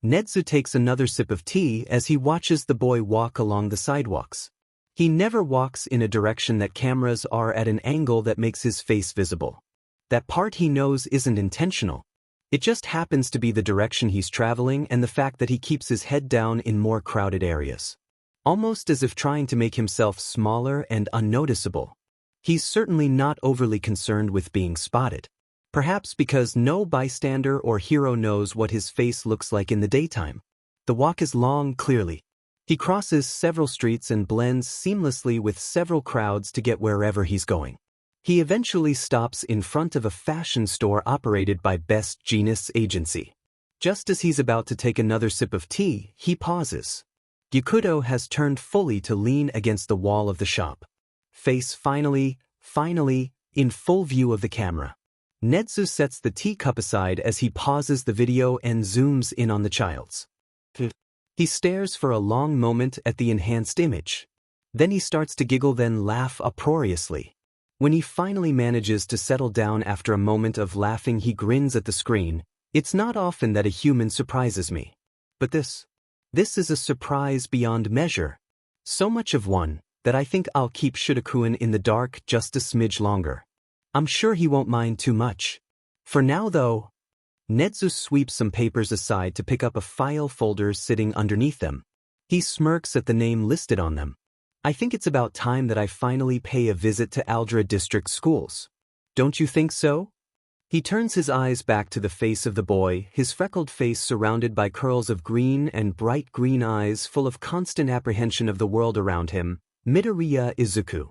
Nezu takes another sip of tea as he watches the boy walk along the sidewalks. He never walks in a direction that cameras are at an angle that makes his face visible. That part he knows isn't intentional. It just happens to be the direction he's traveling and the fact that he keeps his head down in more crowded areas. Almost as if trying to make himself smaller and unnoticeable. He's certainly not overly concerned with being spotted. Perhaps because no bystander or hero knows what his face looks like in the daytime. The walk is long, clearly. He crosses several streets and blends seamlessly with several crowds to get wherever he's going. He eventually stops in front of a fashion store operated by Best Jeanist Agency. Just as he's about to take another sip of tea, he pauses. Gyakuto has turned fully to lean against the wall of the shop. Face finally, in full view of the camera. Nedu sets the teacup aside as he pauses the video and zooms in on the child's. He stares for a long moment at the enhanced image. Then he starts to giggle, then laugh uproariously. When he finally manages to settle down after a moment of laughing, he grins at the screen. It's not often that a human surprises me. But this is a surprise beyond measure. So much of one, that I think I'll keep Shudakuen in the dark just a smidge longer. I'm sure he won't mind too much. For now though. Nedu sweeps some papers aside to pick up a file folder sitting underneath them. He smirks at the name listed on them. I think it's about time that I finally pay a visit to Aldra District Schools. Don't you think so? He turns his eyes back to the face of the boy, his freckled face surrounded by curls of green and bright green eyes full of constant apprehension of the world around him. Midoriya Izuku.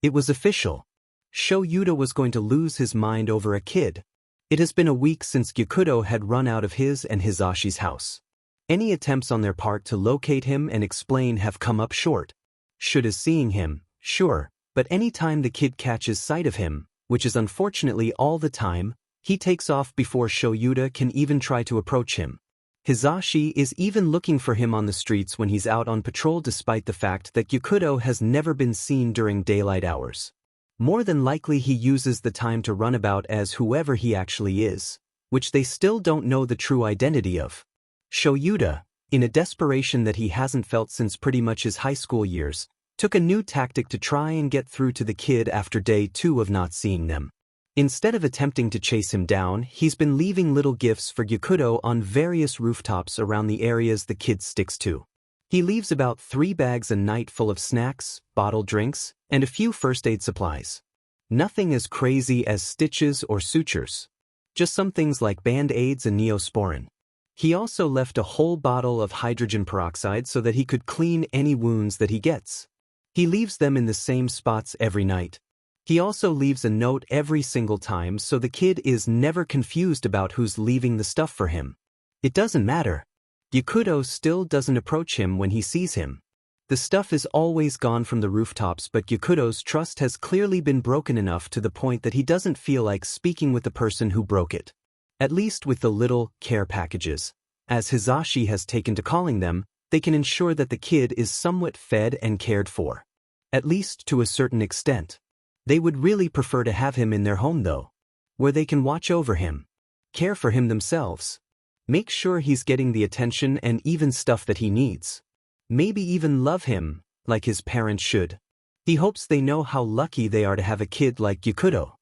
It was official. Shoyuta was going to lose his mind over a kid. It has been a week since Gyakuto had run out of his and Hizashi's house. Any attempts on their part to locate him and explain have come up short. Shud is seeing him, sure, but any time the kid catches sight of him, which is unfortunately all the time, he takes off before Shoyuta can even try to approach him. Hizashi is even looking for him on the streets when he's out on patrol, despite the fact that Gyakuto has never been seen during daylight hours. More than likely he uses the time to run about as whoever he actually is, which they still don't know the true identity of. Shoyuta, in a desperation that he hasn't felt since pretty much his high school years, took a new tactic to try and get through to the kid after day 2 of not seeing them. Instead of attempting to chase him down, he's been leaving little gifts for Gyakuto on various rooftops around the areas the kid sticks to. He leaves about 3 bags a night full of snacks, bottled drinks, and a few first aid supplies. Nothing as crazy as stitches or sutures. Just some things like band-aids and neosporin. He also left a whole bottle of hydrogen peroxide so that he could clean any wounds that he gets. He leaves them in the same spots every night. He also leaves a note every single time so the kid is never confused about who's leaving the stuff for him. It doesn't matter. Gyakuto still doesn't approach him when he sees him. The stuff is always gone from the rooftops, but Gyakuto's trust has clearly been broken enough to the point that he doesn't feel like speaking with the person who broke it. At least with the little care packages, as Hizashi has taken to calling them, they can ensure that the kid is somewhat fed and cared for. At least to a certain extent. They would really prefer to have him in their home though, where they can watch over him, care for him themselves, make sure he's getting the attention and even stuff that he needs. Maybe even love him, like his parents should. He hopes they know how lucky they are to have a kid like Gyakuto.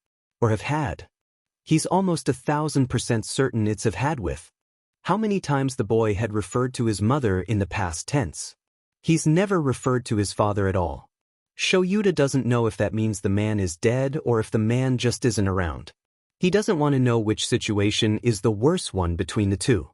Or have had. He's almost 1000% certain it's have had with. How many times the boy had referred to his mother in the past tense. He's never referred to his father at all. Shoyuta doesn't know if that means the man is dead or if the man just isn't around. He doesn't want to know which situation is the worse one between the two.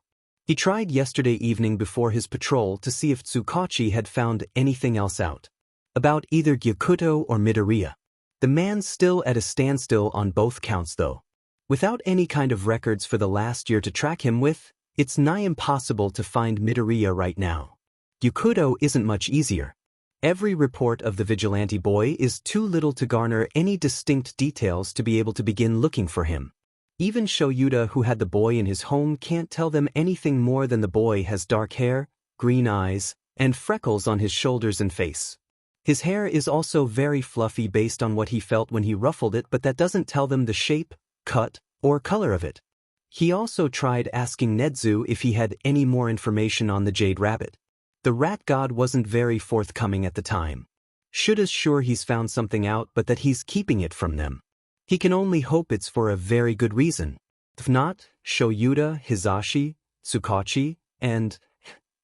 He tried yesterday evening before his patrol to see if Tsukachi had found anything else out. About either Gyakuto or Midoriya. The man's still at a standstill on both counts though. Without any kind of records for the last year to track him with, it's nigh impossible to find Midoriya right now. Gyakuto isn't much easier. Every report of the vigilante boy is too little to garner any distinct details to be able to begin looking for him. Even Shoyuta, who had the boy in his home, can't tell them anything more than the boy has dark hair, green eyes, and freckles on his shoulders and face. His hair is also very fluffy based on what he felt when he ruffled it, but that doesn't tell them the shape, cut, or color of it. He also tried asking Nedu if he had any more information on the Jade Rabbit. The rat god wasn't very forthcoming at the time. Shud is sure he's found something out, but that he's keeping it from them. He can only hope it's for a very good reason. If not, Shoyuta, Hizashi, Tsukachi, and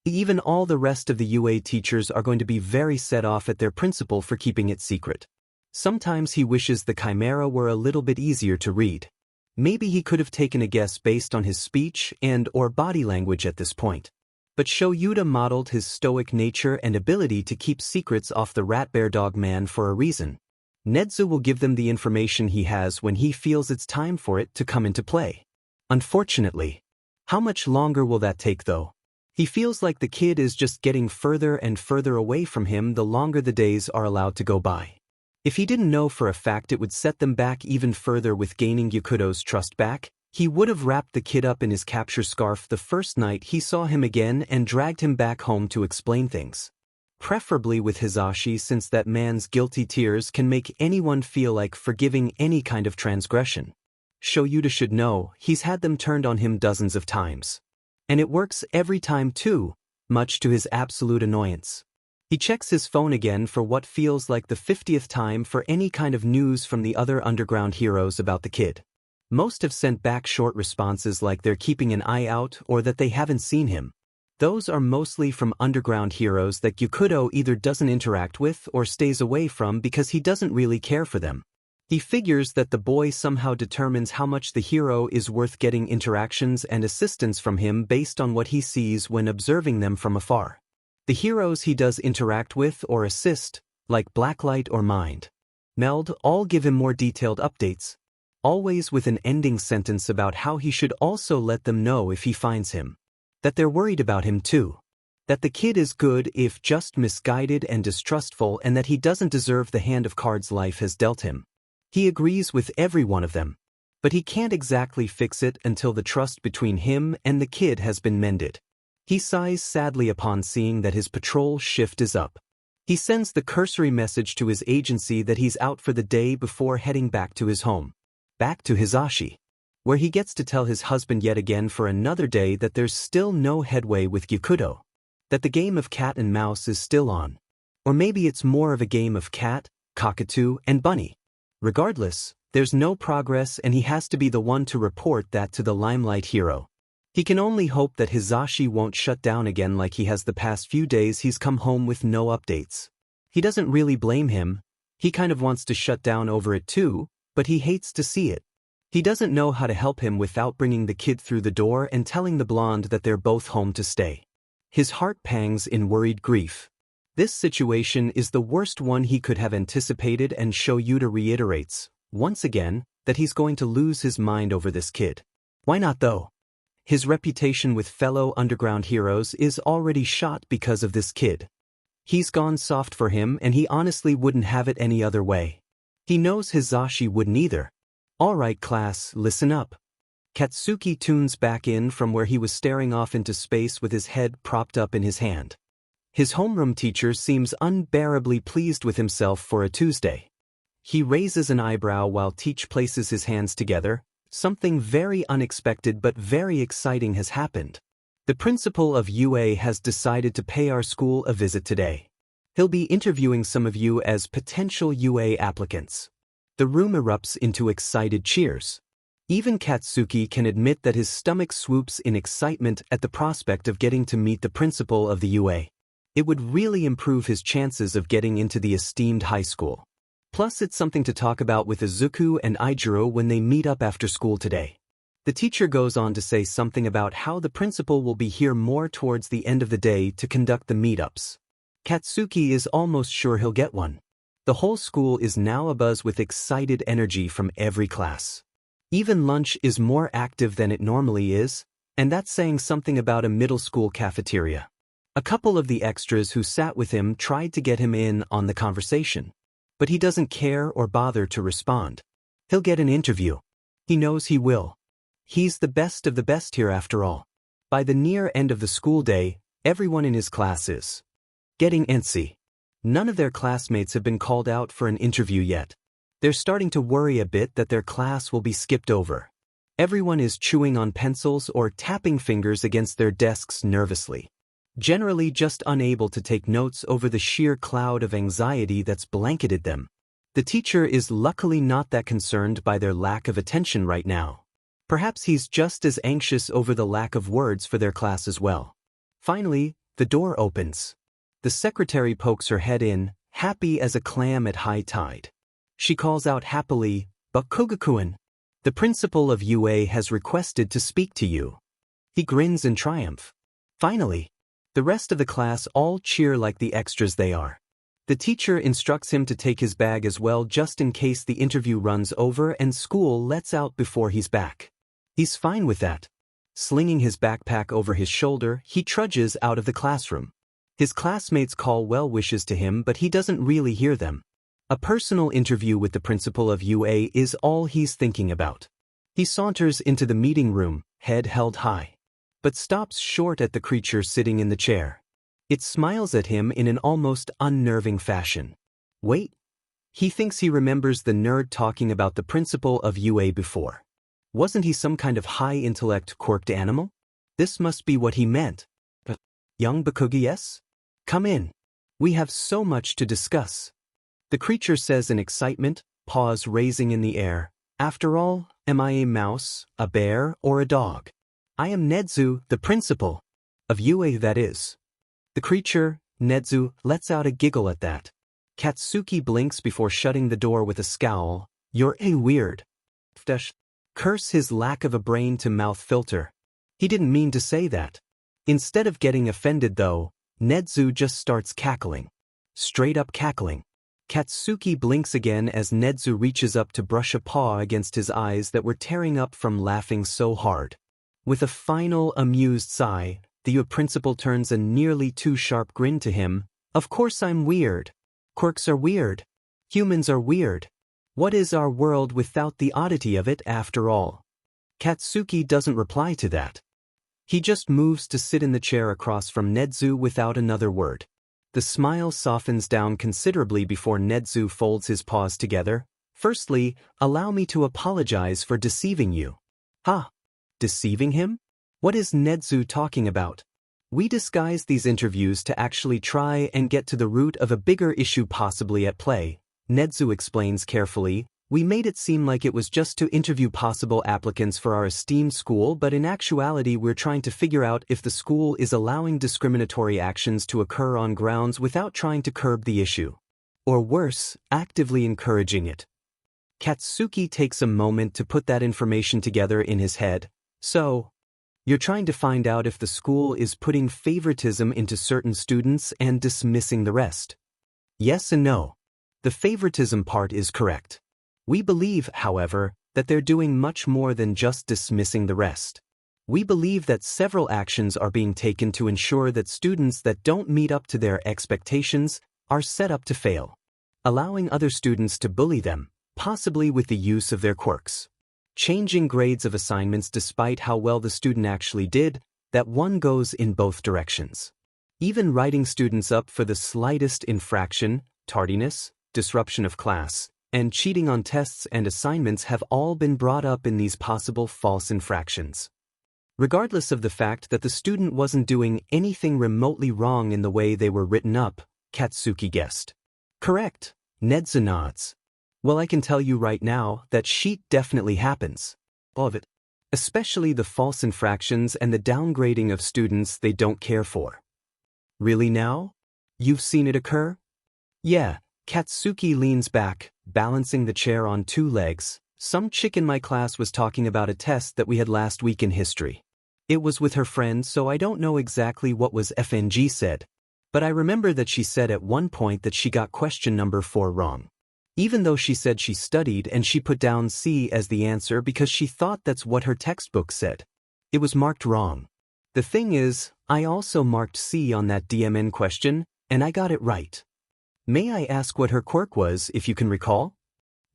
even all the rest of the UA teachers are going to be very set off at their principal for keeping it secret. Sometimes he wishes the Chimera were a little bit easier to read. Maybe he could have taken a guess based on his speech and/or body language at this point. But Shoyuta modeled his stoic nature and ability to keep secrets off the rat bear dog man for a reason. Nedu will give them the information he has when he feels it's time for it to come into play. Unfortunately. How much longer will that take though? He feels like the kid is just getting further and further away from him the longer the days are allowed to go by. If he didn't know for a fact it would set them back even further with gaining Yakuto's trust back, he would have wrapped the kid up in his capture scarf the first night he saw him again and dragged him back home to explain things. Preferably with Hizashi, since that man's guilty tears can make anyone feel like forgiving any kind of transgression. Shoyuta should know he's had them turned on him dozens of times. And it works every time too, much to his absolute annoyance. He checks his phone again for what feels like the 50th time for any kind of news from the other underground heroes about the kid. Most have sent back short responses like they're keeping an eye out or that they haven't seen him. Those are mostly from underground heroes that Yakuto either doesn't interact with or stays away from because he doesn't really care for them. He figures that the boy somehow determines how much the hero is worth getting interactions and assistance from him based on what he sees when observing them from afar. The heroes he does interact with or assist, like Blacklight or Mind Meld, all give him more detailed updates, always with an ending sentence about how he should also let them know if he finds him. That they're worried about him too. That the kid is good if just misguided and distrustful, and that he doesn't deserve the hand of cards life has dealt him. He agrees with every one of them. But he can't exactly fix it until the trust between him and the kid has been mended. He sighs sadly upon seeing that his patrol shift is up. He sends the cursory message to his agency that he's out for the day before heading back to his home. Back to Hizashi, where he gets to tell his husband yet again for another day that there's still no headway with Yakuto. That the game of cat and mouse is still on. Or maybe it's more of a game of cat, cockatoo, and bunny. Regardless, there's no progress and he has to be the one to report that to the Limelight hero. He can only hope that Hizashi won't shut down again like he has the past few days he's come home with no updates. He doesn't really blame him. He kind of wants to shut down over it too, but he hates to see it. He doesn't know how to help him without bringing the kid through the door and telling the blonde that they're both home to stay. His heart pangs in worried grief. This situation is the worst one he could have anticipated, and Shoyuta reiterates, once again, that he's going to lose his mind over this kid. Why not though? His reputation with fellow underground heroes is already shot because of this kid. He's gone soft for him and he honestly wouldn't have it any other way. He knows Hizashi wouldn't either. Alright class, listen up. Katsuki tunes back in from where he was staring off into space with his head propped up in his hand. His homeroom teacher seems unbearably pleased with himself for a Tuesday. He raises an eyebrow while Teach places his hands together. Something very unexpected but very exciting has happened. The principal of UA has decided to pay our school a visit today. He'll be interviewing some of you as potential UA applicants. The room erupts into excited cheers. Even Katsuki can admit that his stomach swoops in excitement at the prospect of getting to meet the principal of the UA. It would really improve his chances of getting into the esteemed high school. Plus, it's something to talk about with Izuku and Ijiro when they meet up after school today. The teacher goes on to say something about how the principal will be here more towards the end of the day to conduct the meetups. Katsuki is almost sure he'll get one. The whole school is now abuzz with excited energy from every class. Even lunch is more active than it normally is, and that's saying something about a middle school cafeteria. A couple of the extras who sat with him tried to get him in on the conversation. But he doesn't care or bother to respond. He'll get an interview. He knows he will. He's the best of the best here after all. By the near end of the school day, everyone in his class is getting antsy. None of their classmates have been called out for an interview yet. They're starting to worry a bit that their class will be skipped over. Everyone is chewing on pencils or tapping fingers against their desks nervously. Generally just unable to take notes over the sheer cloud of anxiety that's blanketed them. The teacher is luckily not that concerned by their lack of attention right now. Perhaps he's just as anxious over the lack of words for their class as well. Finally, the door opens. The secretary pokes her head in, happy as a clam at high tide. She calls out happily, "Bakugakuin, the principal of UA has requested to speak to you." He grins in triumph. Finally. The rest of the class all cheer like the extras they are. The teacher instructs him to take his bag as well just in case the interview runs over and school lets out before he's back. He's fine with that. Slinging his backpack over his shoulder, he trudges out of the classroom. His classmates call well wishes to him, but he doesn't really hear them. A personal interview with the principal of UA is all he's thinking about. He saunters into the meeting room, head held high, but stops short at the creature sitting in the chair. It smiles at him in an almost unnerving fashion. Wait. He thinks he remembers the nerd talking about the principal of UA before. Wasn't he some kind of high-intellect quirked animal? This must be what he meant. Young Bakugi, yes? Come in. We have so much to discuss. The creature says in excitement, paws raising in the air. After all, am I a mouse, a bear, or a dog? I am Nedu, the principal. Of UA, that is. The creature, Nedu, lets out a giggle at that. Katsuki blinks before shutting the door with a scowl. You're a weird. Curse his lack of a brain-to-mouth filter. He didn't mean to say that. Instead of getting offended though, Nedu just starts cackling. Straight up cackling. Katsuki blinks again as Nedu reaches up to brush a paw against his eyes that were tearing up from laughing so hard. With a final amused sigh, the principal turns a nearly too sharp grin to him. Of course I'm weird. Quirks are weird. Humans are weird. What is our world without the oddity of it after all? Katsuki doesn't reply to that. He just moves to sit in the chair across from Nedu without another word. The smile softens down considerably before Nedu folds his paws together. Firstly, allow me to apologize for deceiving you. Ha! Deceiving him? What is Nedu talking about? We disguise these interviews to actually try and get to the root of a bigger issue possibly at play. Nedu explains carefully. We made it seem like it was just to interview possible applicants for our esteemed school, but in actuality we're trying to figure out if the school is allowing discriminatory actions to occur on grounds without trying to curb the issue. Or worse, actively encouraging it. Katsuki takes a moment to put that information together in his head. So, you're trying to find out if the school is putting favoritism into certain students and dismissing the rest. Yes and no. The favoritism part is correct. We believe, however, that they're doing much more than just dismissing the rest. We believe that several actions are being taken to ensure that students that don't meet up to their expectations are set up to fail, allowing other students to bully them, possibly with the use of their quirks. Changing grades of assignments despite how well the student actually did, that one goes in both directions. Even writing students up for the slightest infraction, tardiness, disruption of class, and cheating on tests and assignments have all been brought up in these possible false infractions. Regardless of the fact that the student wasn't doing anything remotely wrong in the way they were written up, Katsuki guessed. Correct, Nedu nods. Well, I can tell you right now that shit definitely happens. All of it. Especially the false infractions and the downgrading of students they don't care for. Really now? You've seen it occur? Yeah. Katsuki leans back, balancing the chair on two legs. Some chick in my class was talking about a test that we had last week in history. It was with her friend, so I don't know exactly what was FNG said. But I remember that she said at one point that she got question number 4 wrong. Even though she said she studied and she put down C as the answer because she thought that's what her textbook said. It was marked wrong. The thing is, I also marked C on that DMN question, and I got it right. May I ask what her quirk was, if you can recall?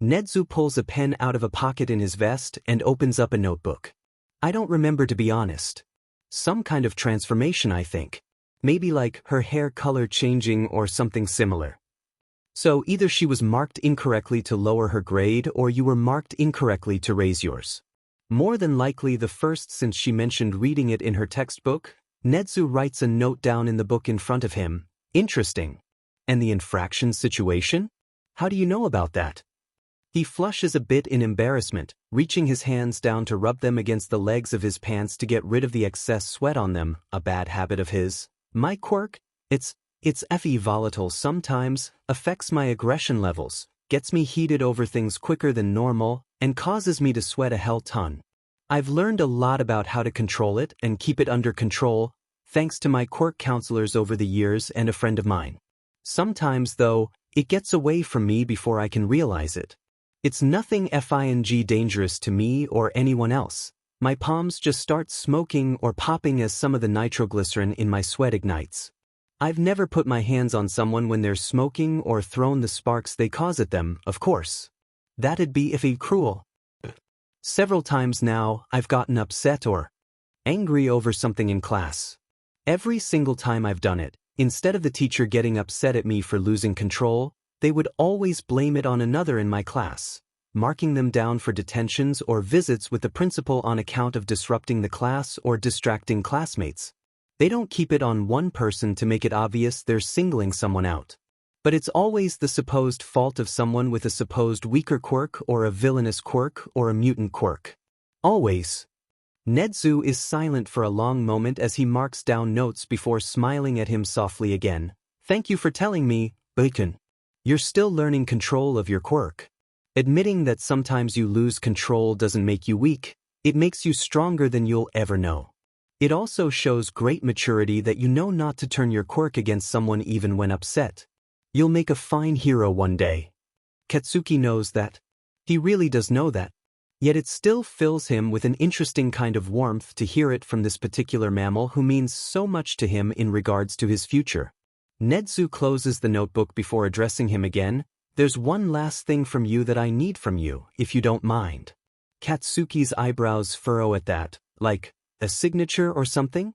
Nedu pulls a pen out of a pocket in his vest and opens up a notebook. I don't remember, to be honest. Some kind of transformation, I think. Maybe like her hair color changing or something similar. So either she was marked incorrectly to lower her grade or you were marked incorrectly to raise yours. More than likely the first, since she mentioned reading it in her textbook. Nedu writes a note down in the book in front of him. Interesting. And the infraction situation? How do you know about that? He flushes a bit in embarrassment, reaching his hands down to rub them against the legs of his pants to get rid of the excess sweat on them, a bad habit of his. My quirk? It's FE volatile sometimes, affects my aggression levels, gets me heated over things quicker than normal, and causes me to sweat a hell ton. I've learned a lot about how to control it and keep it under control, thanks to my quirk counselors over the years and a friend of mine. Sometimes, though, it gets away from me before I can realize it. It's nothing FING dangerous to me or anyone else. My palms just start smoking or popping as some of the nitroglycerin in my sweat ignites. I've never put my hands on someone when they're smoking or thrown the sparks they cause at them, of course. That'd be iffy cruel. Several times now, I've gotten upset or angry over something in class. Every single time I've done it, instead of the teacher getting upset at me for losing control, they would always blame it on another in my class, marking them down for detentions or visits with the principal on account of disrupting the class or distracting classmates. They don't keep it on one person to make it obvious they're singling someone out. But it's always the supposed fault of someone with a supposed weaker quirk or a villainous quirk or a mutant quirk. Always. Nedu is silent for a long moment as he marks down notes before smiling at him softly again. Thank you for telling me, Bacon. You're still learning control of your quirk. Admitting that sometimes you lose control doesn't make you weak, it makes you stronger than you'll ever know. It also shows great maturity that you know not to turn your quirk against someone even when upset. You'll make a fine hero one day. Katsuki knows that. He really does know that. Yet it still fills him with an interesting kind of warmth to hear it from this particular mammal who means so much to him in regards to his future. Nedu closes the notebook before addressing him again. There's one last thing from you that I need from you, if you don't mind. Katsuki's eyebrows furrow at that, like a signature or something?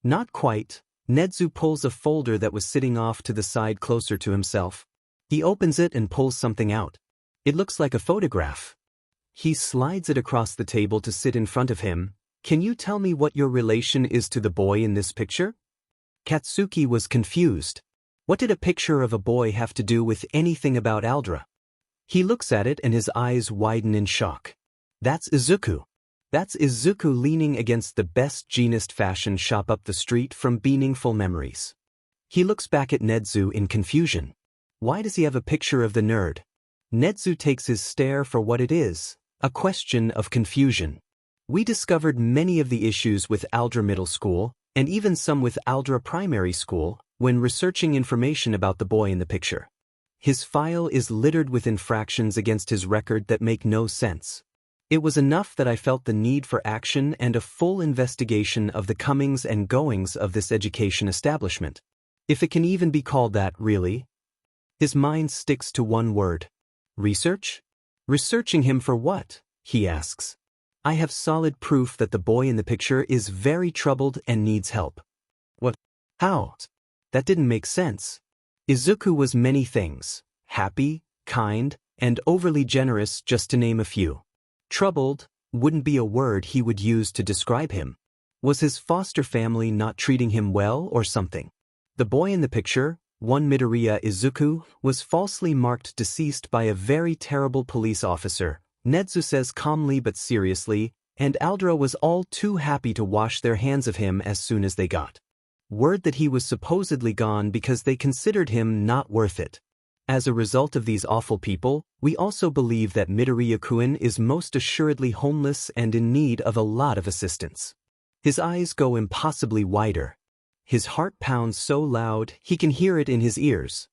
Not quite. Nedu pulls a folder that was sitting off to the side closer to himself. He opens it and pulls something out. It looks like a photograph. He slides it across the table to sit in front of him. Can you tell me what your relation is to the boy in this picture? Katsuki was confused. What did a picture of a boy have to do with anything about Aldra? He looks at it and his eyes widen in shock. That's Izuku. That's Izuku leaning against the best jeanist fashion shop up the street from Meaningful Memories. He looks back at Nedu in confusion. Why does he have a picture of the nerd? Nedu takes his stare for what it is, a question of confusion. We discovered many of the issues with Aldra Middle School, and even some with Aldra Primary School, when researching information about the boy in the picture. His file is littered with infractions against his record that make no sense. It was enough that I felt the need for action and a full investigation of the comings and goings of this education establishment. If it can even be called that, really. His mind sticks to one word. Research? Researching him for what? He asks. I have solid proof that the boy in the picture is very troubled and needs help. What? How? That didn't make sense. Izuku was many things. Happy, kind, and overly generous, just to name a few. Troubled wouldn't be a word he would use to describe him. Was his foster family not treating him well or something? The boy in the picture, one Midoriya Izuku, was falsely marked deceased by a very terrible police officer, Nedu says calmly but seriously, and Aldra was all too happy to wash their hands of him as soon as they got word that he was supposedly gone because they considered him not worth it. As a result of these awful people, we also believe that Midoriya-kun is most assuredly homeless and in need of a lot of assistance. His eyes go impossibly wider. His heart pounds so loud he can hear it in his ears.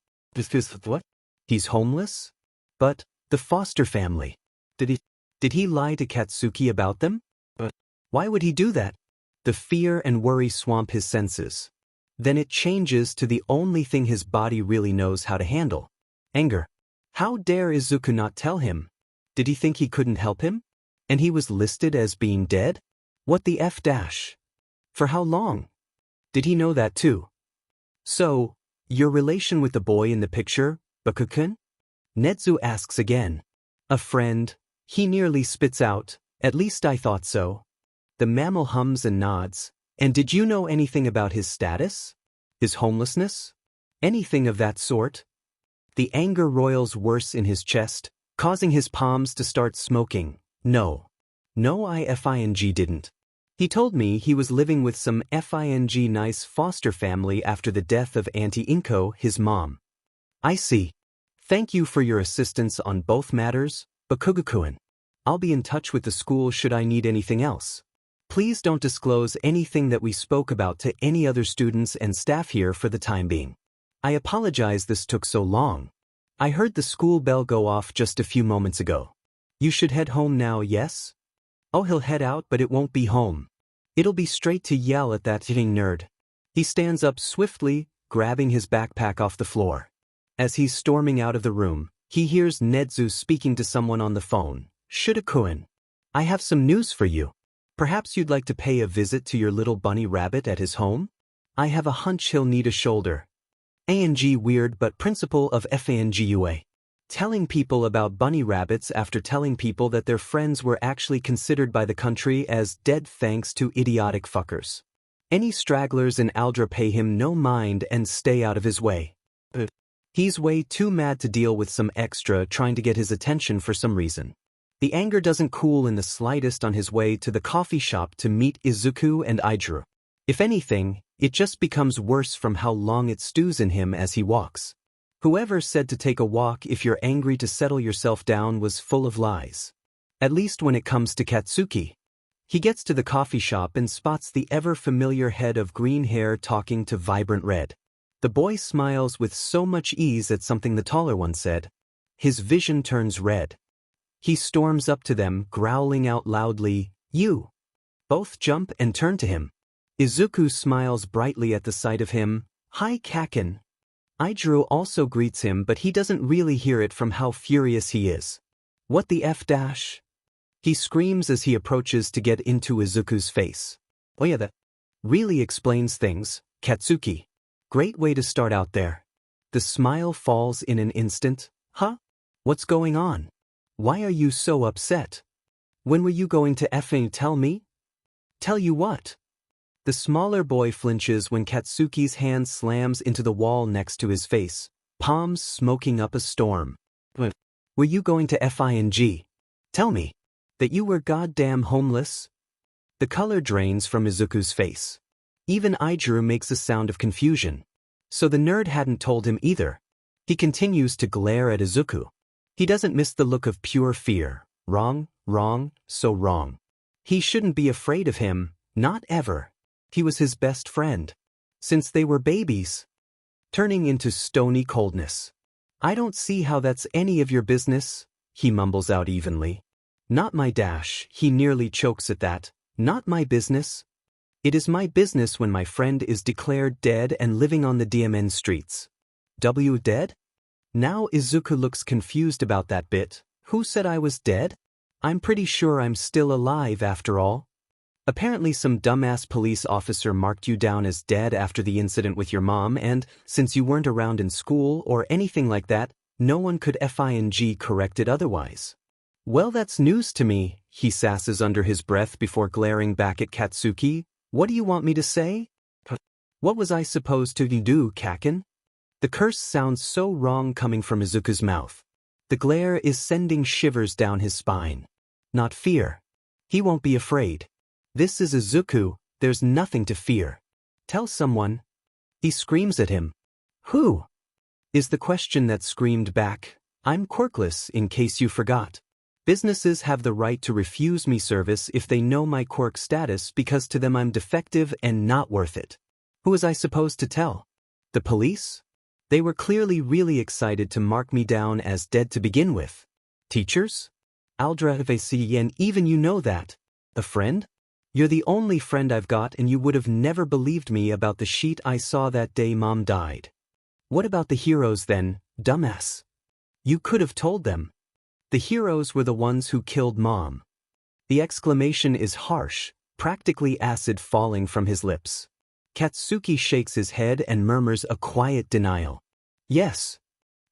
What? He's homeless? But the foster family. Did he lie to Katsuki about them? But why would he do that? The fear and worry swamp his senses. Then it changes to the only thing his body really knows how to handle. Anger. How dare Izuku not tell him? Did he think he couldn't help him? And he was listed as being dead? What the F dash? For how long? Did he know that too? So, your relation with the boy in the picture, Baku-kun? Nedu asks again. A friend. He nearly spits out, at least I thought so. The mammal hums and nods. And did you know anything about his status? His homelessness? Anything of that sort? The anger roils worse in his chest, causing his palms to start smoking. No, I FING didn't. He told me he was living with some FING nice foster family after the death of Auntie Inko, his mom. I see. Thank you for your assistance on both matters, Bakugan. I'll be in touch with the school should I need anything else. Please don't disclose anything that we spoke about to any other students and staff here for the time being. I apologize this took so long. I heard the school bell go off just a few moments ago. You should head home now, yes? Oh, he'll head out, but it won't be home. It'll be straight to yell at that hitting nerd. He stands up swiftly, grabbing his backpack off the floor. As he's storming out of the room, he hears Nedu speaking to someone on the phone. Shida-kun, I have some news for you. Perhaps you'd like to pay a visit to your little bunny rabbit at his home? I have a hunch he'll need a shoulder. ANG weird but principle of FANGUA. Telling people about bunny rabbits after telling people that their friends were actually considered by the country as dead thanks to idiotic fuckers. Any stragglers in Aldra pay him no mind and stay out of his way. He's way too mad to deal with some extra trying to get his attention for some reason. The anger doesn't cool in the slightest on his way to the coffee shop to meet Izuku and Idru. If anything, it just becomes worse from how long it stews in him as he walks. Whoever said to take a walk if you're angry to settle yourself down was full of lies. At least when it comes to Katsuki. He gets to the coffee shop and spots the ever-familiar head of green hair talking to Vibrant Red. The boy smiles with so much ease at something the taller one said. His vision turns red. He storms up to them, growling out loudly, "You!" Both jump and turn to him. Izuku smiles brightly at the sight of him. "Hi, Kaken." Idru also greets him, but he doesn't really hear it from how furious he is. "What the F dash?" He screams as he approaches to get into Izuku's face. "Oh yeah, that really explains things, Katsuki. Great way to start out there." The smile falls in an instant. "Huh? What's going on? Why are you so upset? When were you going to effing tell me?" "Tell you what?" The smaller boy flinches when Katsuki's hand slams into the wall next to his face, palms smoking up a storm. "Were you going to FING? Tell me that you were goddamn homeless?" The color drains from Izuku's face. Even Idru makes a sound of confusion. So the nerd hadn't told him either. He continues to glare at Izuku. He doesn't miss the look of pure fear. Wrong, wrong, so wrong. He shouldn't be afraid of him, not ever. He was his best friend. Since they were babies. Turning into stony coldness. "I don't see how that's any of your business," he mumbles out evenly. "Not my dash," he nearly chokes at that. "Not my business. It is my business when my friend is declared dead and living on the DMN streets." Dead? Now Izuku looks confused about that bit. "Who said I was dead? I'm pretty sure I'm still alive after all. Apparently some dumbass police officer marked you down as dead after the incident with your mom, and since you weren't around in school or anything like that, no one could FING correct it otherwise." "Well, that's news to me," he sasses under his breath before glaring back at Katsuki. "What do you want me to say?" "What was I supposed to do, Kaken?" The curse sounds so wrong coming from Izuku's mouth. The glare is sending shivers down his spine. Not fear. He won't be afraid. This is Izuku, there's nothing to fear. "Tell someone." He screams at him. "Who?" Is the question that screamed back. "I'm quirkless, in case you forgot. Businesses have the right to refuse me service if they know my quirk status because to them I'm defective and not worth it. Who was I supposed to tell? The police? They were clearly really excited to mark me down as dead to begin with. Teachers? Aldra VC, and even you know that. A friend? You're the only friend I've got, and you would have never believed me about the sheet I saw that day Mom died. What about the heroes then, dumbass? You could have told them. The heroes were the ones who killed Mom." The exclamation is harsh, practically acid falling from his lips. Katsuki shakes his head and murmurs a quiet denial. "Yes."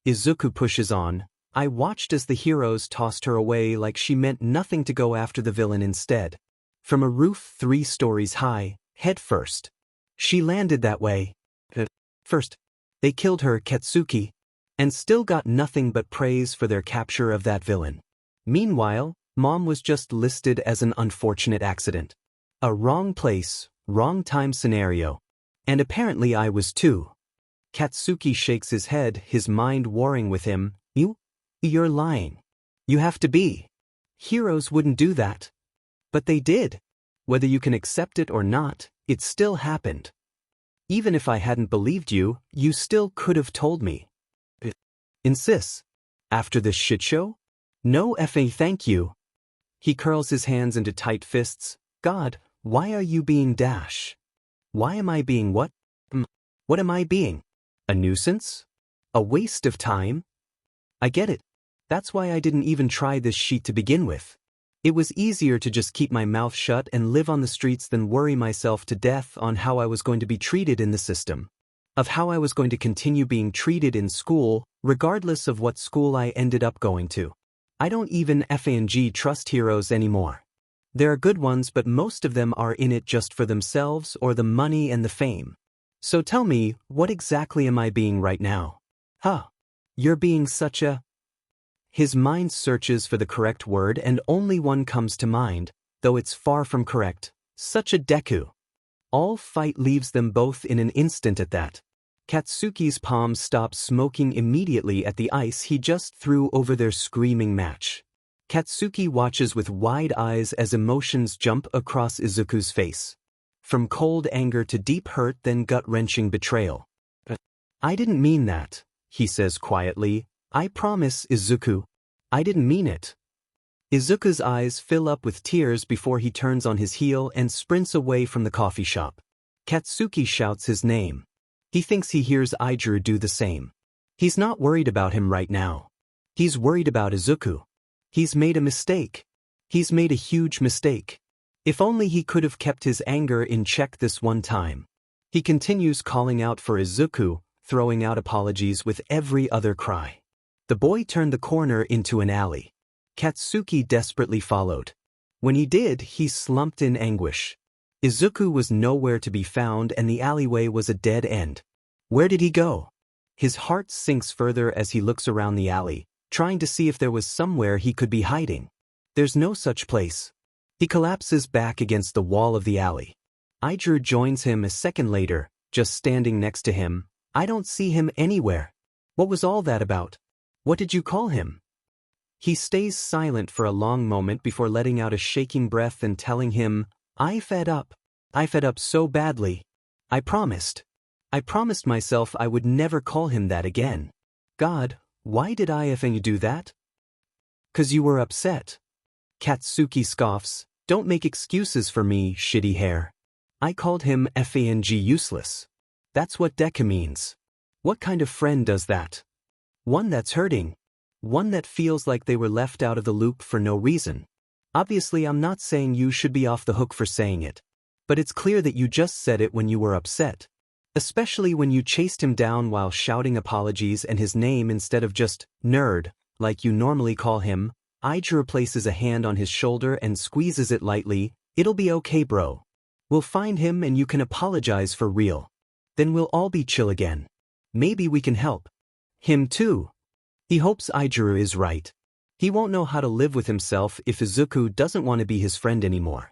Izuku pushes on. "I watched as the heroes tossed her away like she meant nothing to go after the villain instead. From a roof 3 stories high, head first. She landed that way. First, they killed her, Katsuki, and still got nothing but praise for their capture of that villain. Meanwhile, Mom was just listed as an unfortunate accident. A wrong place, wrong time scenario. And apparently I was too." Katsuki shakes his head, his mind warring with him. You're lying. You have to be. Heroes wouldn't do that. But they did. Whether you can accept it or not, it still happened." Even if I hadn't believed you, you still could have told me. Insists. After this shit show? No FA thank you. He curls his hands into tight fists. God, why are you being dash? Why am I being what? What am I being? A nuisance? A waste of time? I get it. That's why I didn't even try this sheet to begin with. It was easier to just keep my mouth shut and live on the streets than worry myself to death on how I was going to be treated in the system. Of how I was going to continue being treated in school, regardless of what school I ended up going to. I don't even FANG trust heroes anymore. There are good ones, but most of them are in it just for themselves or the money and the fame. So tell me, what exactly am I being right now? You're being such a... His mind searches for the correct word and only one comes to mind, though it's far from correct. Such a Deku. All fight leaves them both in an instant at that. Katsuki's palms stop smoking immediately at the ice he just threw over their screaming match. Katsuki watches with wide eyes as emotions jump across Izuku's face. From cold anger to deep hurt, then gut-wrenching betrayal. I didn't mean that, he says quietly. I promise, Izuku. I didn't mean it. Izuku's eyes fill up with tears before he turns on his heel and sprints away from the coffee shop. Katsuki shouts his name. He thinks he hears Ijuru do the same. He's not worried about him right now. He's worried about Izuku. He's made a mistake. He's made a huge mistake. If only he could have kept his anger in check this one time. He continues calling out for Izuku, throwing out apologies with every other cry. The boy turned the corner into an alley. Katsuki desperately followed. When he did, he slumped in anguish. Izuku was nowhere to be found and the alleyway was a dead end. Where did he go? His heart sinks further as he looks around the alley, trying to see if there was somewhere he could be hiding. There's no such place. He collapses back against the wall of the alley. Ijuru joins him a second later, just standing next to him. I don't see him anywhere. What was all that about? What did you call him? He stays silent for a long moment before letting out a shaking breath and telling him, I fed up. I fed up so badly. I promised myself I would never call him that again. God, why did I effing do that? 'Cause you were upset. Katsuki scoffs, don't make excuses for me, shitty hair. I called him FANG useless. That's what Deku means. What kind of friend does that? One that's hurting. One that feels like they were left out of the loop for no reason. Obviously, I'm not saying you should be off the hook for saying it. But it's clear that you just said it when you were upset. Especially when you chased him down while shouting apologies and his name instead of just nerd, like you normally call him. Ijuru places a hand on his shoulder and squeezes it lightly. It'll be okay, bro. We'll find him and you can apologize for real. Then we'll all be chill again. Maybe we can help him too. He hopes Ijuru is right. He won't know how to live with himself if Izuku doesn't want to be his friend anymore.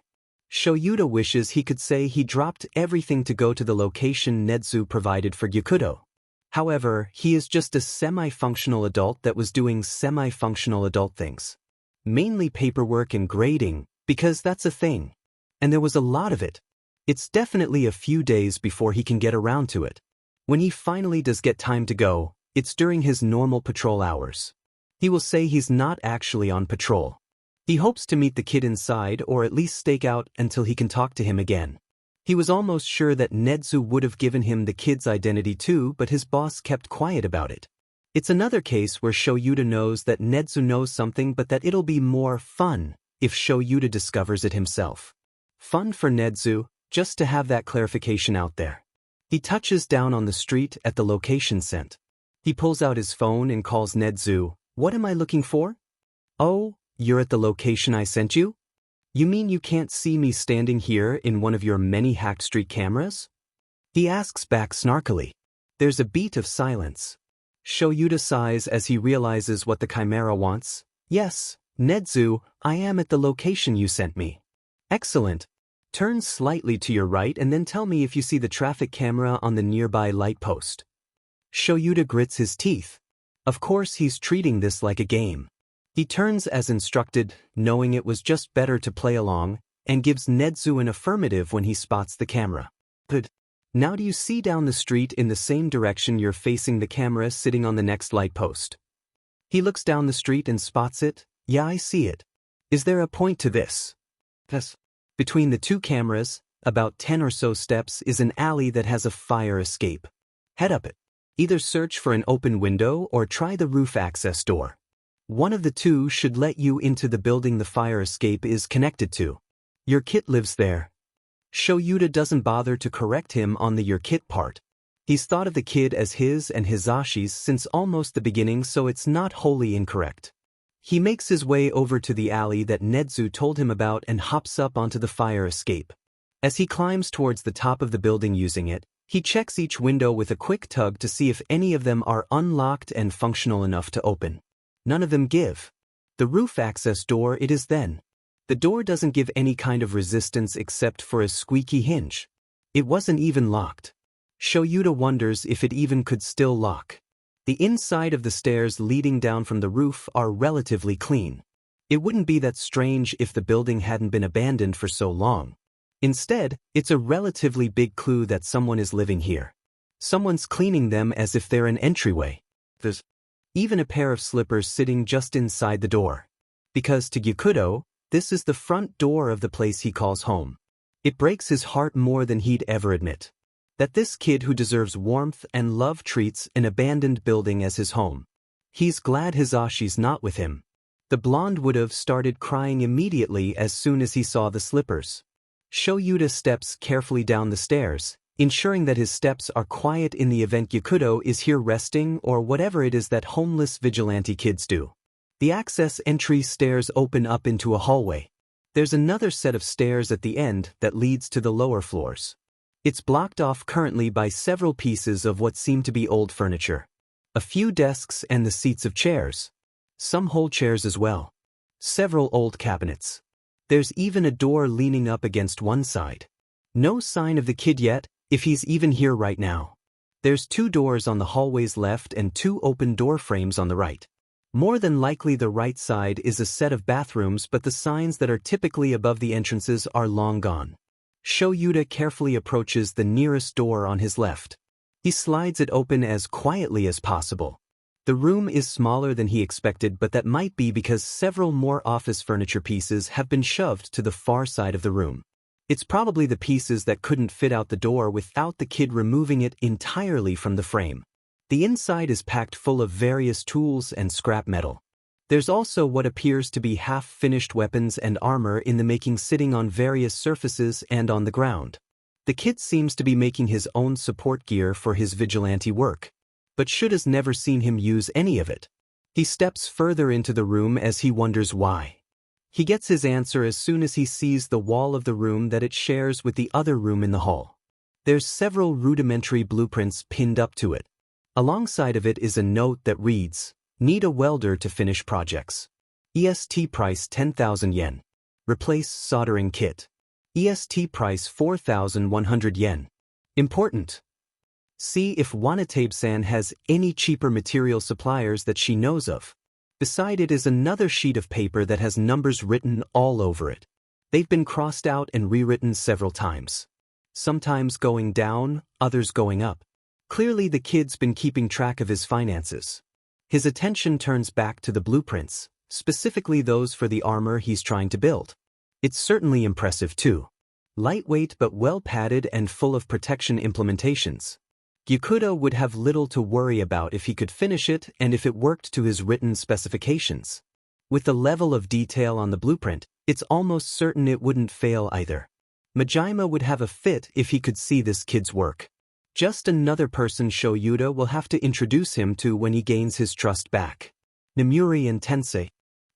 Shoyuta wishes he could say he dropped everything to go to the location Nedu provided for Gyakudo. However, he is just a semi-functional adult that was doing semi-functional adult things. Mainly paperwork and grading, because that's a thing. And there was a lot of it. It's definitely a few days before he can get around to it. When he finally does get time to go, it's during his normal patrol hours. He will say he's not actually on patrol. He hopes to meet the kid inside or at least stake out until he can talk to him again. He was almost sure that Nedu would have given him the kid's identity too, but his boss kept quiet about it. It's another case where Shoyuta knows that Nedu knows something but that it'll be more fun if Shoyuta discovers it himself. Fun for Nedu, just to have that clarification out there. He touches down on the street at the location sent. He pulls out his phone and calls Nedu. What am I looking for? Oh, you're at the location I sent you? You mean you can't see me standing here in one of your many hacked street cameras? He asks back snarkily. There's a beat of silence. Shoyuta sighs as he realizes what the Chimera wants. Yes, Nedu, I am at the location you sent me. Excellent. Turn slightly to your right and then tell me if you see the traffic camera on the nearby light post. Shoyuta grits his teeth. Of course he's treating this like a game. He turns as instructed, knowing it was just better to play along, and gives Nedu an affirmative when he spots the camera. But Now do you see down the street in the same direction you're facing the camera sitting on the next light post? He looks down the street and spots it. Yeah, I see it. Is there a point to this? Yes. Between the two cameras, about 10 or so steps, is an alley that has a fire escape. Head up it. Either search for an open window or try the roof access door. One of the two should let you into the building the fire escape is connected to. Your kit lives there. Shoyuta doesn't bother to correct him on the your kit part. He's thought of the kid as his and Hizashi's since almost the beginning, so it's not wholly incorrect. He makes his way over to the alley that Nedu told him about and hops up onto the fire escape. As he climbs towards the top of the building using it, he checks each window with a quick tug to see if any of them are unlocked and functional enough to open. None of them give. The roof access door it is then. The door doesn't give any kind of resistance except for a squeaky hinge. It wasn't even locked. Shoyuta wonders if it even could still lock. The inside of the stairs leading down from the roof are relatively clean. It wouldn't be that strange if the building hadn't been abandoned for so long. Instead, it's a relatively big clue that someone is living here. Someone's cleaning them as if they're an entryway. There's even a pair of slippers sitting just inside the door. Because to Gyukudo, this is the front door of the place he calls home. It breaks his heart more than he'd ever admit. That this kid who deserves warmth and love treats an abandoned building as his home. He's glad Hizashi's not with him. The blonde would have started crying immediately as soon as he saw the slippers. Shoyuta steps carefully down the stairs, ensuring that his steps are quiet in the event Gyukudo is here resting or whatever it is that homeless vigilante kids do. The access entry stairs open up into a hallway. There's another set of stairs at the end that leads to the lower floors. It's blocked off currently by several pieces of what seem to be old furniture. A few desks and the seats of chairs. Some whole chairs as well. Several old cabinets. There's even a door leaning up against one side. No sign of the kid yet, if he's even here right now. There's 2 doors on the hallway's left and 2 open door frames on the right. More than likely the right side is a set of bathrooms, but the signs that are typically above the entrances are long gone. Shoyuta carefully approaches the nearest door on his left. He slides it open as quietly as possible. The room is smaller than he expected, but that might be because several more office furniture pieces have been shoved to the far side of the room. It's probably the pieces that couldn't fit out the door without the kid removing it entirely from the frame. The inside is packed full of various tools and scrap metal. There's also what appears to be half-finished weapons and armor in the making sitting on various surfaces and on the ground. The kid seems to be making his own support gear for his vigilante work. But Shuta's never seen him use any of it. He steps further into the room as he wonders why. He gets his answer as soon as he sees the wall of the room that it shares with the other room in the hall. There's several rudimentary blueprints pinned up to it. Alongside of it is a note that reads, "Need a welder to finish projects. EST price 10,000 yen. Replace soldering kit. EST price 4,100 yen. Important. See if Wanatabe-san has any cheaper material suppliers that she knows of." Beside it is another sheet of paper that has numbers written all over it. They've been crossed out and rewritten several times. Sometimes going down, others going up. Clearly the kid's been keeping track of his finances. His attention turns back to the blueprints, specifically those for the armor he's trying to build. It's certainly impressive too. Lightweight but well padded and full of protection implementations. Gyukudo would have little to worry about if he could finish it and if it worked to his written specifications. With the level of detail on the blueprint, it's almost certain it wouldn't fail either. Majima would have a fit if he could see this kid's work. Just another person Shoyuta will have to introduce him to when he gains his trust back. Nemuri and Tensei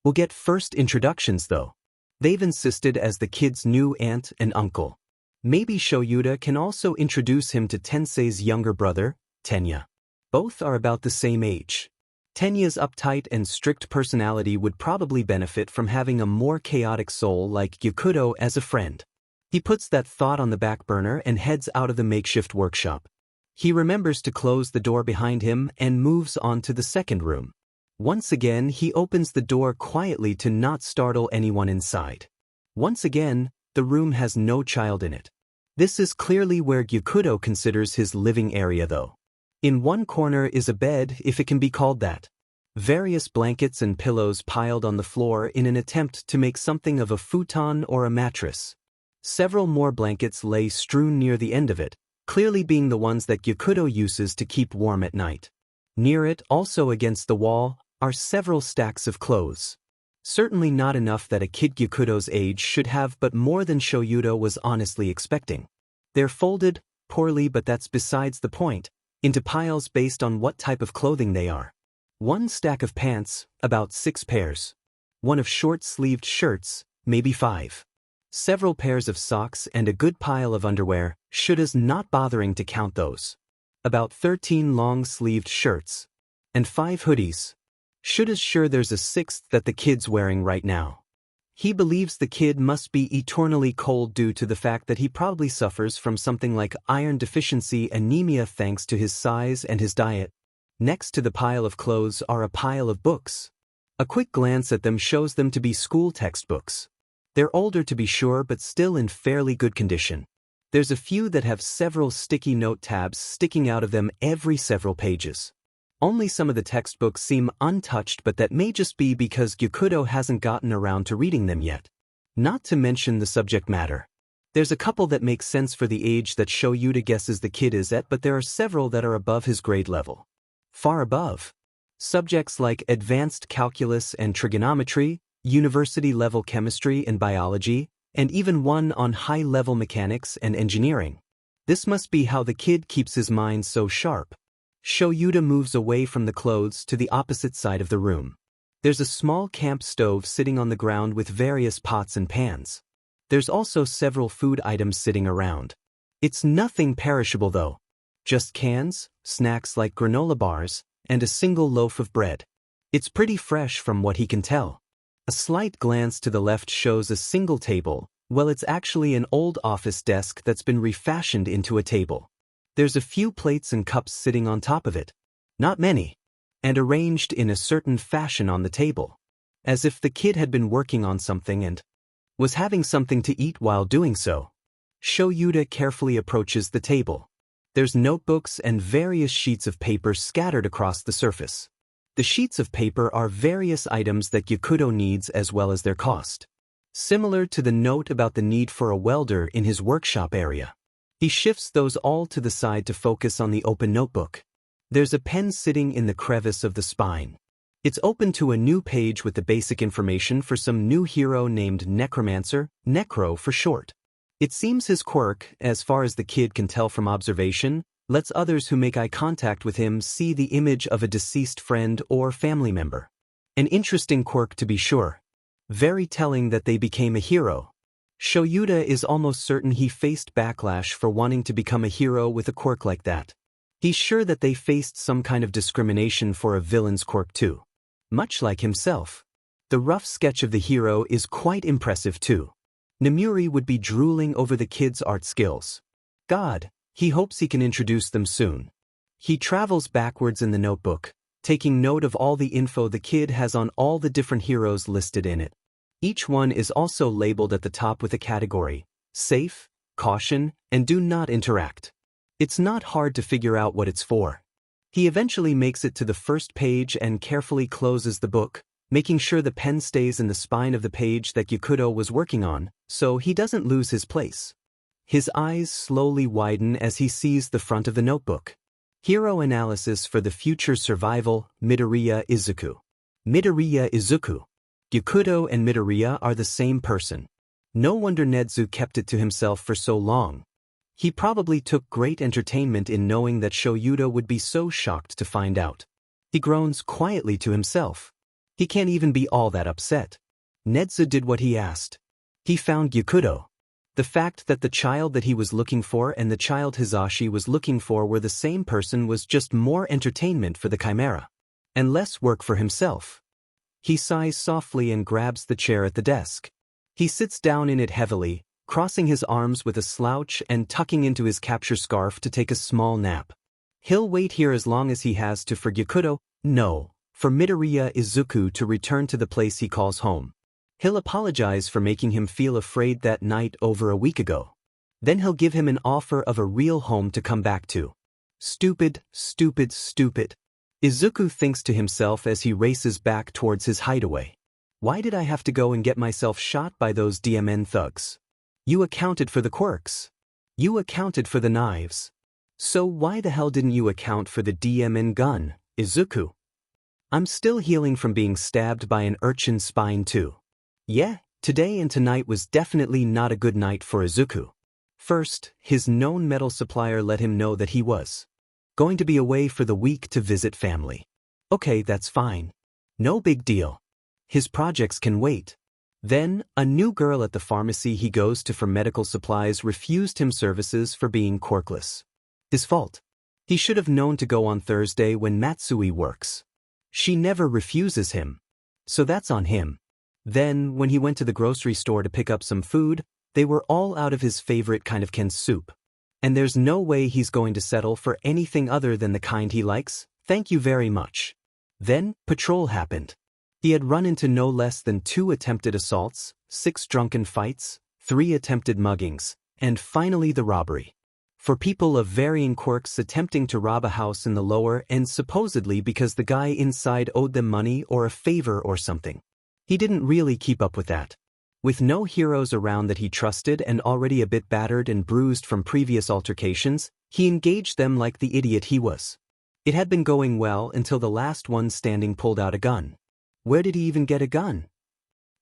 will get first introductions though. They've insisted as the kid's new aunt and uncle. Maybe Shoyuta can also introduce him to Tensei's younger brother, Tenya. Both are about the same age. Tenya's uptight and strict personality would probably benefit from having a more chaotic soul like Gyukudo as a friend. He puts that thought on the back burner and heads out of the makeshift workshop. He remembers to close the door behind him and moves on to the second room. Once again, he opens the door quietly to not startle anyone inside. Once again, the room has no child in it. This is clearly where Gyukudo considers his living area though. In one corner is a bed, if it can be called that. Various blankets and pillows piled on the floor in an attempt to make something of a futon or a mattress. Several more blankets lay strewn near the end of it, clearly being the ones that Gyukudo uses to keep warm at night. Near it, also against the wall, are several stacks of clothes. Certainly not enough that a kid Gyukudo's age should have, but more than Shoyuda was honestly expecting. They're folded, poorly, but that's besides the point, into piles based on what type of clothing they are. One stack of pants, about 6 pairs. One of short-sleeved shirts, maybe 5. Several pairs of socks and a good pile of underwear, Shuda's not bothering to count those. About 13 long-sleeved shirts. And 5 hoodies. Shuda's sure there's a 6th that the kid's wearing right now. He believes the kid must be eternally cold due to the fact that he probably suffers from something like iron deficiency anemia thanks to his size and his diet. Next to the pile of clothes are a pile of books. A quick glance at them shows them to be school textbooks. They're older to be sure, but still in fairly good condition. There's a few that have several sticky note tabs sticking out of them every several pages. Only some of the textbooks seem untouched, but that may just be because Gyukudo hasn't gotten around to reading them yet. Not to mention the subject matter. There's a couple that make sense for the age that Shoyuda guesses the kid is at, but there are several that are above his grade level. Far above. Subjects like advanced calculus and trigonometry, university-level chemistry and biology, and even one on high-level mechanics and engineering. This must be how the kid keeps his mind so sharp. Shoyuda moves away from the clothes to the opposite side of the room. There's a small camp stove sitting on the ground with various pots and pans. There's also several food items sitting around. It's nothing perishable though. Just cans, snacks like granola bars, and a single loaf of bread. It's pretty fresh from what he can tell. A slight glance to the left shows a single table. Well, it's actually an old office desk that's been refashioned into a table. There's a few plates and cups sitting on top of it. Not many. And arranged in a certain fashion on the table. As if the kid had been working on something and was having something to eat while doing so. Shoyuda carefully approaches the table. There's notebooks and various sheets of paper scattered across the surface. The sheets of paper are various items that Gyukudo needs as well as their cost. Similar to the note about the need for a welder in his workshop area. He shifts those all to the side to focus on the open notebook. There's a pen sitting in the crevice of the spine. It's open to a new page with the basic information for some new hero named Necromancer, Necro for short. It seems his quirk, as far as the kid can tell from observation, lets others who make eye contact with him see the image of a deceased friend or family member. An interesting quirk to be sure. Very telling that they became a hero. Shoyuda is almost certain he faced backlash for wanting to become a hero with a quirk like that. He's sure that they faced some kind of discrimination for a villain's quirk too. Much like himself. The rough sketch of the hero is quite impressive too. Nemuri would be drooling over the kid's art skills. God, he hopes he can introduce them soon. He travels backwards in the notebook, taking note of all the info the kid has on all the different heroes listed in it. Each one is also labeled at the top with a category: safe, caution, and do not interact. It's not hard to figure out what it's for. He eventually makes it to the first page and carefully closes the book, making sure the pen stays in the spine of the page that Gyukudo was working on, so he doesn't lose his place. His eyes slowly widen as he sees the front of the notebook. Hero analysis for the future survival, Midoriya Izuku. Midoriya Izuku. Gyukudo and Midoriya are the same person. No wonder Nedu kept it to himself for so long. He probably took great entertainment in knowing that Shoyuda would be so shocked to find out. He groans quietly to himself. He can't even be all that upset. Nedu did what he asked. He found Gyukudo. The fact that the child that he was looking for and the child Hizashi was looking for were the same person was just more entertainment for the Chimera. And less work for himself. He sighs softly and grabs the chair at the desk. He sits down in it heavily, crossing his arms with a slouch and tucking into his capture scarf to take a small nap. He'll wait here as long as he has to for Gyukudo, no, for Midoriya Izuku to return to the place he calls home. He'll apologize for making him feel afraid that night over a week ago. Then he'll give him an offer of a real home to come back to. Stupid, stupid, stupid. Izuku thinks to himself as he races back towards his hideaway. Why did I have to go and get myself shot by those DMN thugs? You accounted for the quirks. You accounted for the knives. So why the hell didn't you account for the DMN gun, Izuku? I'm still healing from being stabbed by an urchin's spine too. Yeah, today and tonight was definitely not a good night for Izuku. First, his known metal supplier let him know that he was going to be away for the week to visit family. Okay, that's fine. No big deal. His projects can wait. Then, a new girl at the pharmacy he goes to for medical supplies refused him services for being quirkless. His fault. He should have known to go on Thursday when Matsui works. She never refuses him. So that's on him. Then, when he went to the grocery store to pick up some food, they were all out of his favorite kind of canned soup. And there's no way he's going to settle for anything other than the kind he likes. Thank you very much. Then, patrol happened. He had run into no less than 2 attempted assaults, 6 drunken fights, 3 attempted muggings, and finally the robbery. For people of varying quirks attempting to rob a house in the lower end supposedly because the guy inside owed them money or a favor or something. He didn't really keep up with that. With no heroes around that he trusted and already a bit battered and bruised from previous altercations, he engaged them like the idiot he was. It had been going well until the last one standing pulled out a gun. Where did he even get a gun?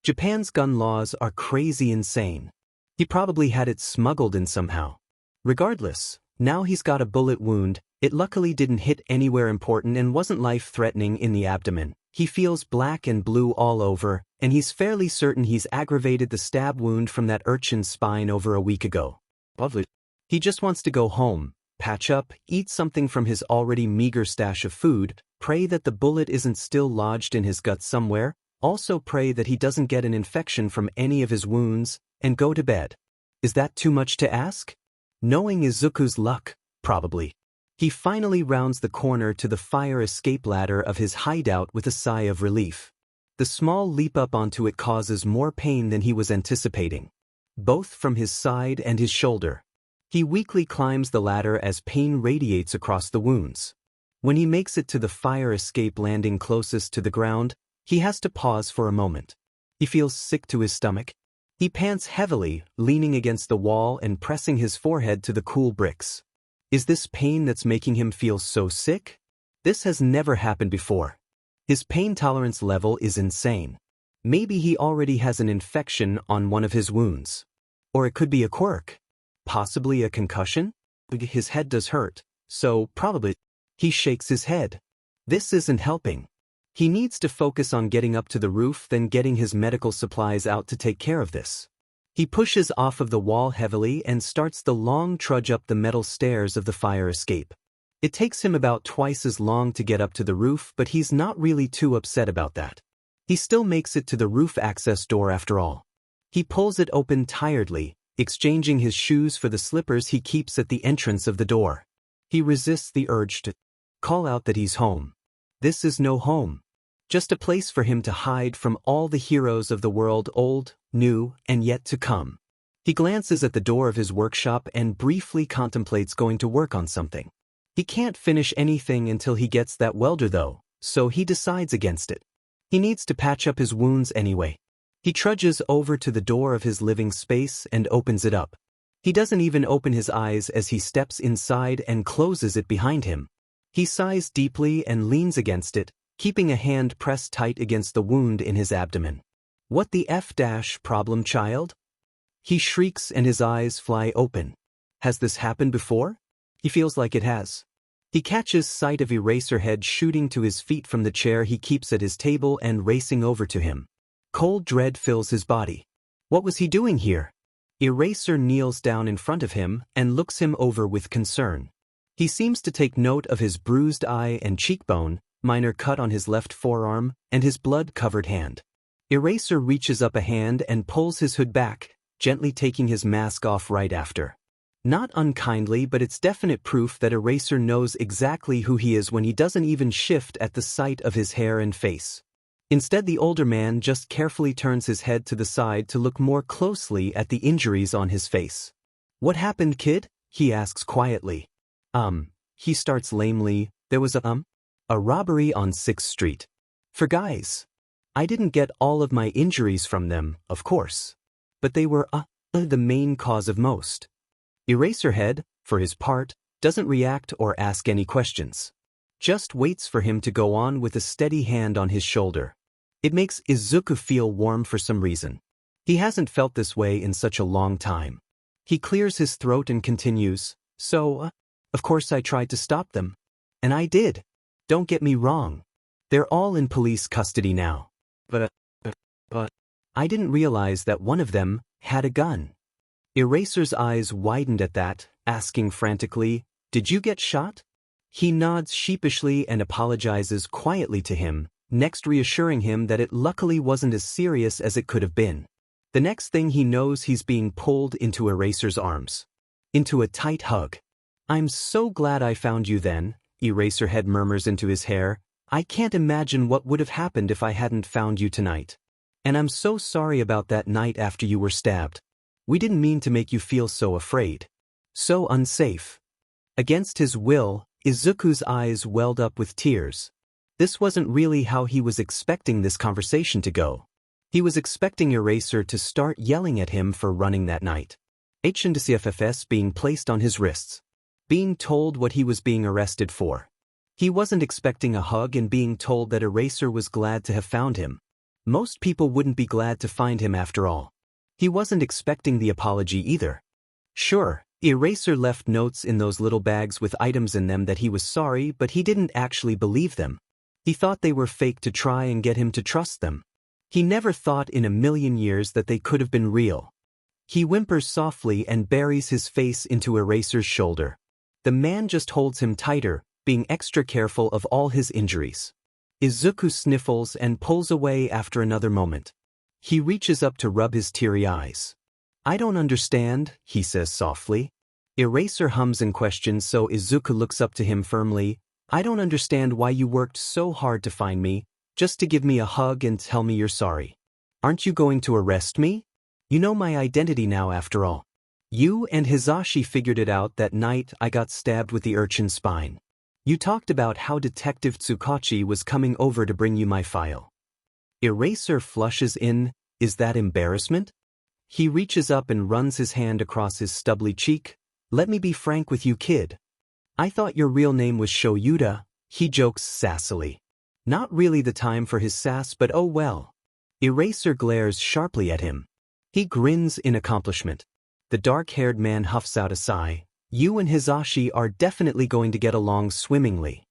Japan's gun laws are crazy insane. He probably had it smuggled in somehow. Regardless, now he's got a bullet wound. It luckily didn't hit anywhere important and wasn't life-threatening in the abdomen. He feels black and blue all over, and he's fairly certain he's aggravated the stab wound from that urchin's spine over a week ago. Lovely. He just wants to go home, patch up, eat something from his already meager stash of food, pray that the bullet isn't still lodged in his gut somewhere, also pray that he doesn't get an infection from any of his wounds, and go to bed. Is that too much to ask? Knowing Izuku's luck, probably. He finally rounds the corner to the fire escape ladder of his hideout with a sigh of relief. The small leap up onto it causes more pain than he was anticipating, both from his side and his shoulder. He weakly climbs the ladder as pain radiates across the wounds. When he makes it to the fire escape landing closest to the ground, he has to pause for a moment. He feels sick to his stomach. He pants heavily, leaning against the wall and pressing his forehead to the cool bricks. Is this pain that's making him feel so sick? This has never happened before. His pain tolerance level is insane. Maybe he already has an infection on one of his wounds. Or it could be a quirk. Possibly a concussion? His head does hurt, so probably. He shakes his head. This isn't helping. He needs to focus on getting up to the roof, then getting his medical supplies out to take care of this. He pushes off of the wall heavily and starts the long trudge up the metal stairs of the fire escape. It takes him about twice as long to get up to the roof, but he's not really too upset about that. He still makes it to the roof access door after all. He pulls it open tiredly, exchanging his shoes for the slippers he keeps at the entrance of the door. He resists the urge to call out that he's home. This is no home. Just a place for him to hide from all the heroes of the world, old, new, and yet to come. He glances at the door of his workshop and briefly contemplates going to work on something. He can't finish anything until he gets that welder though, so he decides against it. He needs to patch up his wounds anyway. He trudges over to the door of his living space and opens it up. He doesn't even open his eyes as he steps inside and closes it behind him. He sighs deeply and leans against it, keeping a hand pressed tight against the wound in his abdomen. What the problem, child? He shrieks and his eyes fly open. Has this happened before? He feels like it has. He catches sight of Eraserhead shooting to his feet from the chair he keeps at his table and racing over to him. Cold dread fills his body. What was he doing here? Eraser kneels down in front of him and looks him over with concern. He seems to take note of his bruised eye and cheekbone, minor cut on his left forearm, and his blood-covered hand. Eraser reaches up a hand and pulls his hood back, gently taking his mask off right after. Not unkindly, but it's definite proof that Eraser knows exactly who he is when he doesn't even shift at the sight of his hair and face. Instead, the older man just carefully turns his head to the side to look more closely at the injuries on his face. What happened, kid? He asks quietly. He starts lamely, there was a robbery on 6th Street. For guys. I didn't get all of my injuries from them, of course. But they were, the main cause of most. Eraserhead, for his part, doesn't react or ask any questions. Just waits for him to go on with a steady hand on his shoulder. It makes Izuku feel warm for some reason. He hasn't felt this way in such a long time. He clears his throat and continues, so, of course I tried to stop them. And I did. Don't get me wrong. They're all in police custody now. But I didn't realize that one of them had a gun. Eraser's eyes widened at that, asking frantically, did you get shot? He nods sheepishly and apologizes quietly to him, next reassuring him that it luckily wasn't as serious as it could have been. The next thing he knows, he's being pulled into Eraser's arms. Into a tight hug. I'm so glad I found you then, Eraserhead murmurs into his hair. I can't imagine what would have happened if I hadn't found you tonight. And I'm so sorry about that night after you were stabbed. We didn't mean to make you feel so afraid. So unsafe. Against his will, Izuku's eyes welled up with tears. This wasn't really how he was expecting this conversation to go. He was expecting Eraser to start yelling at him for running that night. HIATUS being placed on his wrists. Being told what he was being arrested for. He wasn't expecting a hug and being told that Eraser was glad to have found him. Most people wouldn't be glad to find him after all. He wasn't expecting the apology either. Sure, Eraser left notes in those little bags with items in them that he was sorry, but he didn't actually believe them. He thought they were fake to try and get him to trust them. He never thought in a million years that they could have been real. He whimpers softly and buries his face into Eraser's shoulder. The man just holds him tighter, being extra careful of all his injuries. Izuku sniffles and pulls away after another moment. He reaches up to rub his teary eyes. I don't understand, he says softly. Eraser hums and questions, so Izuku looks up to him firmly. I don't understand why you worked so hard to find me, just to give me a hug and tell me you're sorry. Aren't you going to arrest me? You know my identity now after all. You and Hizashi figured it out that night I got stabbed with the urchin spine. You talked about how Detective Tsukachi was coming over to bring you my file. Eraser flushes in, is that embarrassment? He reaches up and runs his hand across his stubbly cheek. Let me be frank with you, kid. I thought your real name was Shoyuta, he jokes sassily. Not really the time for his sass, but oh well. Eraser glares sharply at him. He grins in accomplishment. The dark-haired man huffs out a sigh. You and Hizashi are definitely going to get along swimmingly.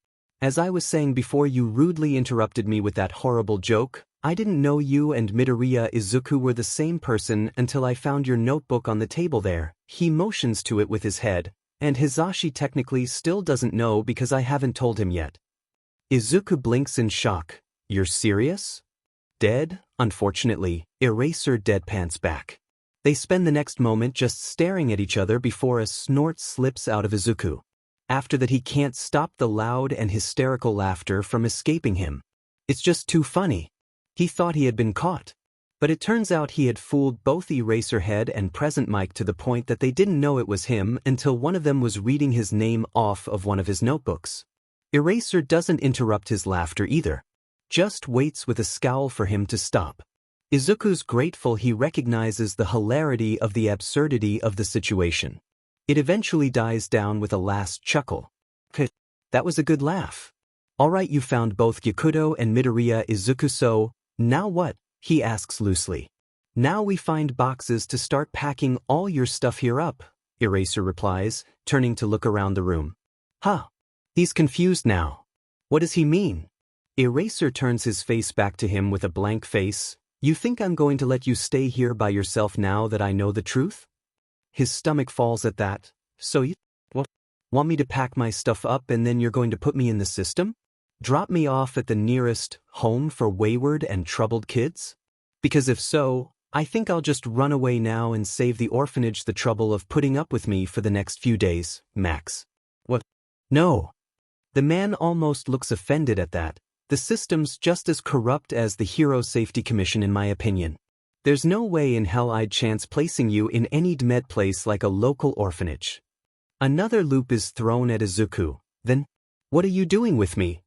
As I was saying before you rudely interrupted me with that horrible joke, I didn't know you and Midoriya Izuku were the same person until I found your notebook on the table there. He motions to it with his head, and Hizashi technically still doesn't know because I haven't told him yet. Izuku blinks in shock. You're serious? Dead? Unfortunately, Eraser deadpans back. They spend the next moment just staring at each other before a snort slips out of Izuku. After that, he can't stop the loud and hysterical laughter from escaping him. It's just too funny. He thought he had been caught. But it turns out he had fooled both Eraserhead and Present Mike to the point that they didn't know it was him until one of them was reading his name off of one of his notebooks. Eraser doesn't interrupt his laughter either. Just waits with a scowl for him to stop. Izuku's grateful he recognizes the hilarity of the absurdity of the situation. It eventually dies down with a last chuckle. That was a good laugh. Alright, you found both Gyakuto and Midoriya Izuku, so, now what? He asks loosely. Now we find boxes to start packing all your stuff here up, Eraser replies, turning to look around the room. Huh. He's confused now. What does he mean? Eraser turns his face back to him with a blank face. You think I'm going to let you stay here by yourself now that I know the truth? His stomach falls at that. So you want me to pack my stuff up and then you're going to put me in the system? Drop me off at the nearest home for wayward and troubled kids? Because if so, I think I'll just run away now and save the orphanage the trouble of putting up with me for the next few days, max. What? No. The man almost looks offended at that. The system's just as corrupt as the Hero Safety Commission in my opinion. There's no way in hell I'd chance placing you in any med place like a local orphanage. Another loop is thrown at Izuku. Then, what are you doing with me?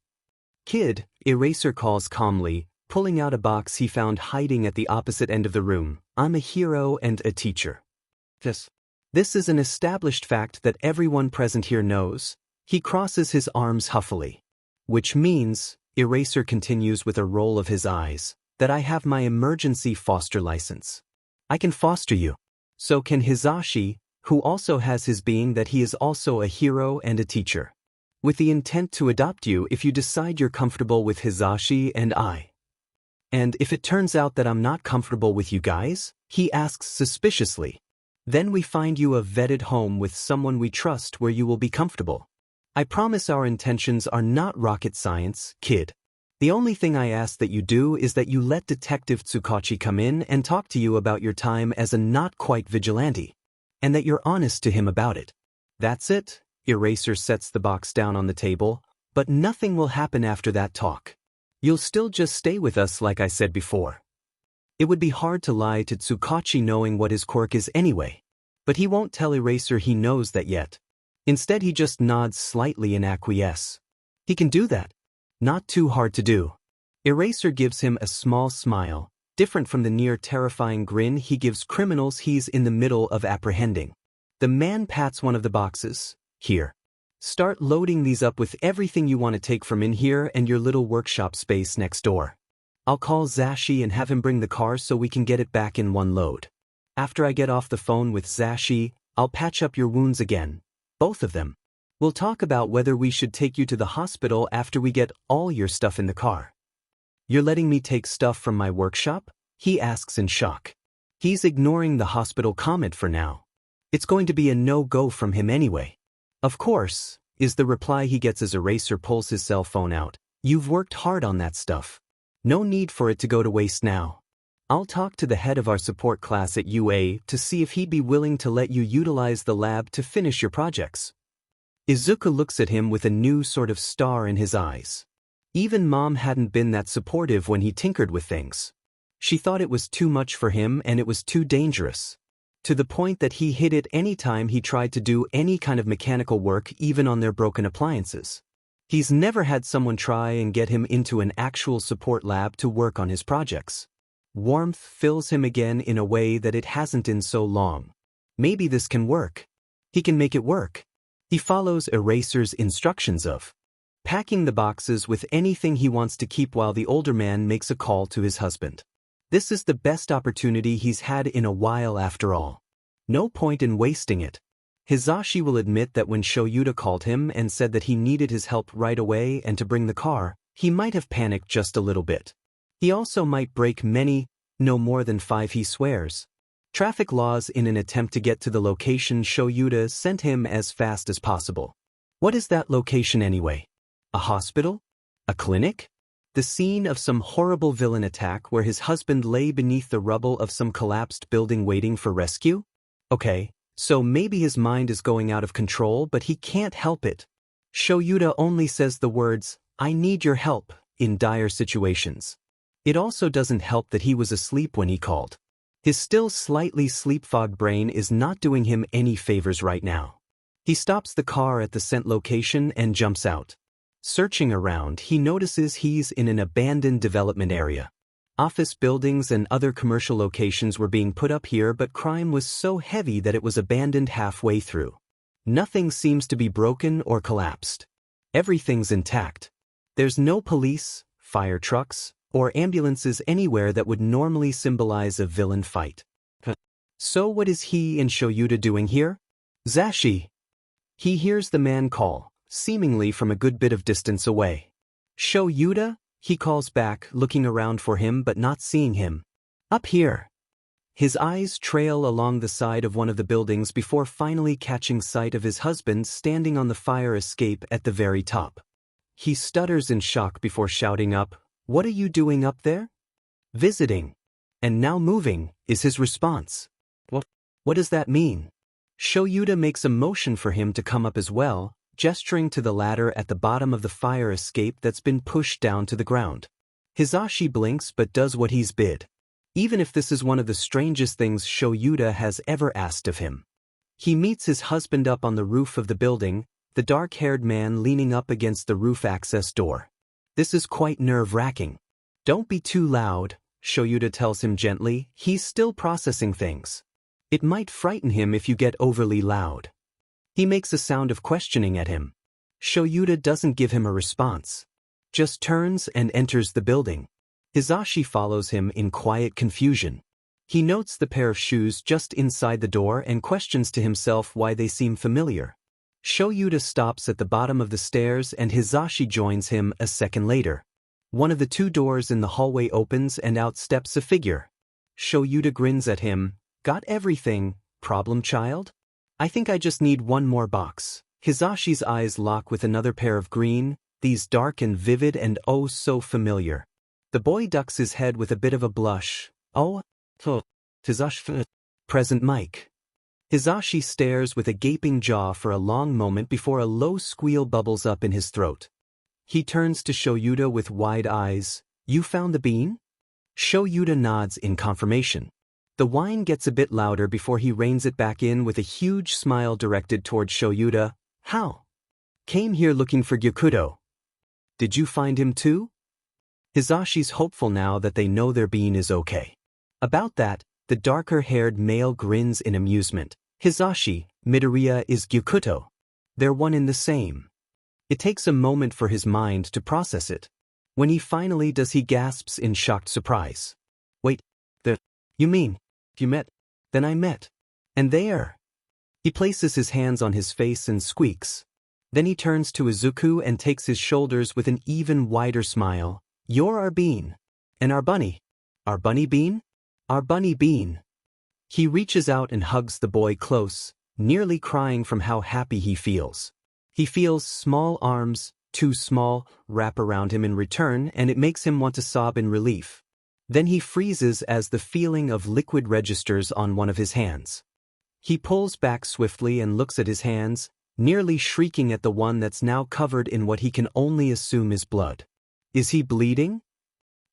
Kid, Eraser calls calmly, pulling out a box he found hiding at the opposite end of the room. I'm a hero and a teacher. This is an established fact that everyone present here knows. He crosses his arms huffily. Which means, Eraser continues with a roll of his eyes, that I have my emergency foster license. I can foster you. So can Hizashi, who also has his being that he is also a hero and a teacher. With the intent to adopt you if you decide you're comfortable with Hizashi and I. And if it turns out that I'm not comfortable with you guys, he asks suspiciously. Then we find you a vetted home with someone we trust where you will be comfortable. I promise our intentions are not rocket science, kid. The only thing I ask that you do is that you let Detective Tsukachi come in and talk to you about your time as a not-quite vigilante. And that you're honest to him about it. That's it. Eraser sets the box down on the table, but nothing will happen after that talk. You'll still just stay with us like I said before. It would be hard to lie to Tsukachi knowing what his quirk is anyway. But he won't tell Eraser he knows that yet. Instead he just nods slightly and acquiesce. He can do that. Not too hard to do. Eraser gives him a small smile, different from the near terrifying grin he gives criminals he's in the middle of apprehending. The man pats one of the boxes. Here. Start loading these up with everything you want to take from in here and your little workshop space next door. I'll call Zashi and have him bring the car so we can get it back in one load. After I get off the phone with Zashi, I'll patch up your wounds again. Both of them. We'll talk about whether we should take you to the hospital after we get all your stuff in the car. You're letting me take stuff from my workshop? He asks in shock. He's ignoring the hospital comment for now. It's going to be a no-go from him anyway. Of course, is the reply he gets as Eraser pulls his cell phone out. You've worked hard on that stuff. No need for it to go to waste now. I'll talk to the head of our support class at UA to see if he'd be willing to let you utilize the lab to finish your projects. Izuku looks at him with a new sort of star in his eyes. Even Mom hadn't been that supportive when he tinkered with things. She thought it was too much for him and it was too dangerous. To the point that he hid it any time he tried to do any kind of mechanical work even on their broken appliances. He's never had someone try and get him into an actual support lab to work on his projects. Warmth fills him again in a way that it hasn't in so long. Maybe this can work. He can make it work. He follows Eraser's instructions of packing the boxes with anything he wants to keep while the older man makes a call to his husband. This is the best opportunity he's had in a while after all. No point in wasting it. Hizashi will admit that when Shoyuta called him and said that he needed his help right away and to bring the car, he might have panicked just a little bit. He also might break no more than 5 he swears, traffic laws in an attempt to get to the location Shoyuta sent him as fast as possible. What is that location anyway? A hospital? A clinic? The scene of some horrible villain attack where his husband lay beneath the rubble of some collapsed building waiting for rescue? Okay, so maybe his mind is going out of control but he can't help it. Shoyuta only says the words, "I need your help," in dire situations. It also doesn't help that he was asleep when he called. His still slightly sleep-fogged brain is not doing him any favors right now. He stops the car at the sent location and jumps out. Searching around, he notices he's in an abandoned development area. Office buildings and other commercial locations were being put up here, but crime was so heavy that it was abandoned halfway through. Nothing seems to be broken or collapsed. Everything's intact. There's no police, fire trucks, or ambulances anywhere that would normally symbolize a villain fight. So what is he and Shoyuta doing here? Zashi. He hears the man call, seemingly from a good bit of distance away. Shoyuta? He calls back, looking around for him but not seeing him. Up here. His eyes trail along the side of one of the buildings before finally catching sight of his husband standing on the fire escape at the very top. He stutters in shock before shouting up, "What are you doing up there?" "Visiting. And now moving," is his response. What does that mean? Shoyuta makes a motion for him to come up as well, gesturing to the ladder at the bottom of the fire escape that's been pushed down to the ground. Hizashi blinks but does what he's bid. even if this is one of the strangest things Shoyuta has ever asked of him. He meets his husband up on the roof of the building, the dark-haired man leaning up against the roof access door. This is quite nerve-wracking. Don't be too loud, Shoyuta tells him gently. He's still processing things. It might frighten him if you get overly loud. He makes a sound of questioning at him. Shoyuta doesn't give him a response. Just turns and enters the building. Hizashi follows him in quiet confusion. He notes the pair of shoes just inside the door and questions to himself why they seem familiar. Shoyuta stops at the bottom of the stairs and Hizashi joins him a second later. One of the two doors in the hallway opens and out steps a figure. Shoyuta grins at him. Got everything, problem child? I think I just need one more box. Hizashi's eyes lock with another pair of green, these dark and vivid and oh so familiar. The boy ducks his head with a bit of a blush. Oh, Hizashi. Present Mike. Hizashi stares with a gaping jaw for a long moment before a low squeal bubbles up in his throat. He turns to Shoyuta with wide eyes. You found the bean? Shoyuta nods in confirmation. The whine gets a bit louder before he reins it back in with a huge smile directed toward Shoyuta. How? Came here looking for Gyakuto. Did you find him too? Hizashi's hopeful now that they know their bean is okay. About that, the darker-haired male grins in amusement. Hizashi, Midoriya is Gyakuto. They're one and the same. It takes a moment for his mind to process it. When he finally does, he gasps in shocked surprise. Wait, you mean, you met? Then I met. And there. He places his hands on his face and squeaks. Then he turns to Izuku and takes his shoulders with an even wider smile. You're our bean. And our bunny. Our bunny bean? Our bunny bean. He reaches out and hugs the boy close, nearly crying from how happy he feels. He feels small arms, too small, wrap around him in return, and it makes him want to sob in relief. Then he freezes as the feeling of liquid registers on one of his hands. He pulls back swiftly and looks at his hands, nearly shrieking at the one that's now covered in what he can only assume is blood. Is he bleeding?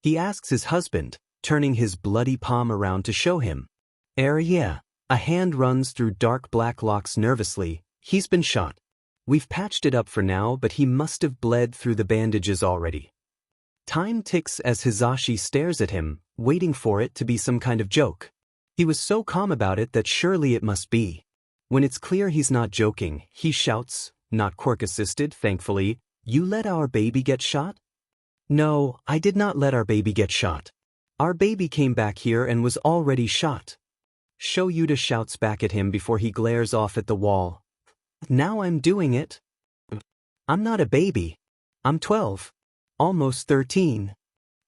He asks his husband, turning his bloody palm around to show him. Yeah. A hand runs through dark black locks nervously. He's been shot. We've patched it up for now, but he must have bled through the bandages already. Time ticks as Hizashi stares at him, waiting for it to be some kind of joke. He was so calm about it that surely it must be. When it's clear he's not joking, he shouts, not quirk-assisted, thankfully, You let our baby get shot? No, I did not let our baby get shot. Our baby came back here and was already shot. Shoyuta shouts back at him before he glares off at the wall. Now I'm doing it. I'm not a baby. I'm 12. Almost 13.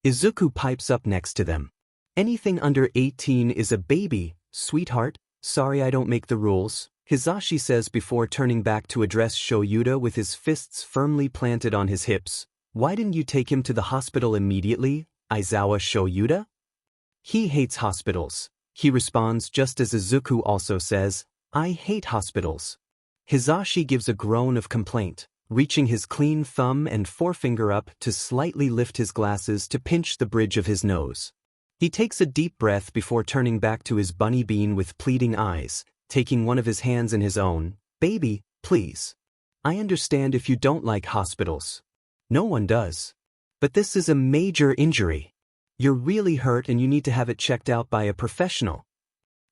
Izuku pipes up next to them. Anything under 18 is a baby, sweetheart. Sorry I don't make the rules, Hizashi says before turning back to address Shoyuta with his fists firmly planted on his hips. Why didn't you take him to the hospital immediately, Aizawa Shoyuta? He hates hospitals. He responds just as Izuku also says, I hate hospitals. Hizashi gives a groan of complaint, reaching his clean thumb and forefinger up to slightly lift his glasses to pinch the bridge of his nose. He takes a deep breath before turning back to his bunny bean with pleading eyes, taking one of his hands in his own. Baby, please. I understand if you don't like hospitals. No one does. But this is a major injury. You're really hurt and you need to have it checked out by a professional.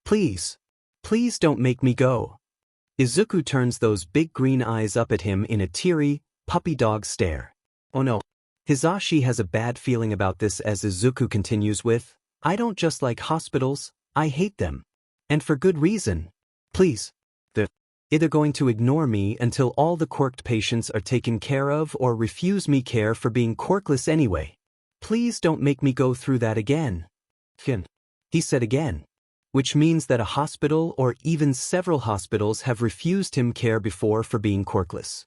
Please. Please don't make me go. Izuku turns those big green eyes up at him in a teary, puppy dog stare. Oh no. Hizashi has a bad feeling about this as Izuku continues with, I don't just like hospitals, I hate them. And for good reason. Please. They're either going to ignore me until all the quirked patients are taken care of or refuse me care for being quirkless anyway. Please don't make me go through that again. He said again. Which means that a hospital or even several hospitals have refused him care before for being quirkless.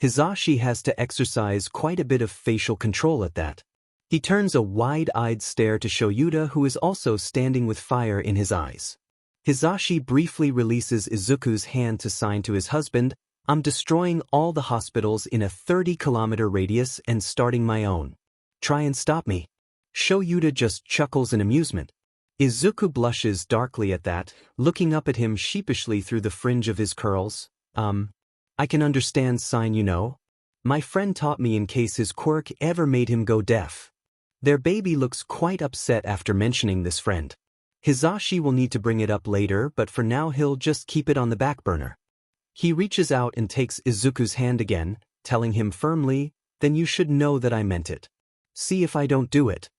Hizashi has to exercise quite a bit of facial control at that. He turns a wide-eyed stare to Shoyuta, who is also standing with fire in his eyes. Hizashi briefly releases Izuku's hand to sign to his husband, I'm destroying all the hospitals in a 30-kilometer radius and starting my own. Try and stop me. Shoyuta just chuckles in amusement. Izuku blushes darkly at that, looking up at him sheepishly through the fringe of his curls. I can understand sign, you know. My friend taught me in case his quirk ever made him go deaf. Their baby looks quite upset after mentioning this friend. Hizashi will need to bring it up later, but for now he'll just keep it on the back burner. He reaches out and takes Izuku's hand again, telling him firmly, then you should know that I meant it. See if I don't do it.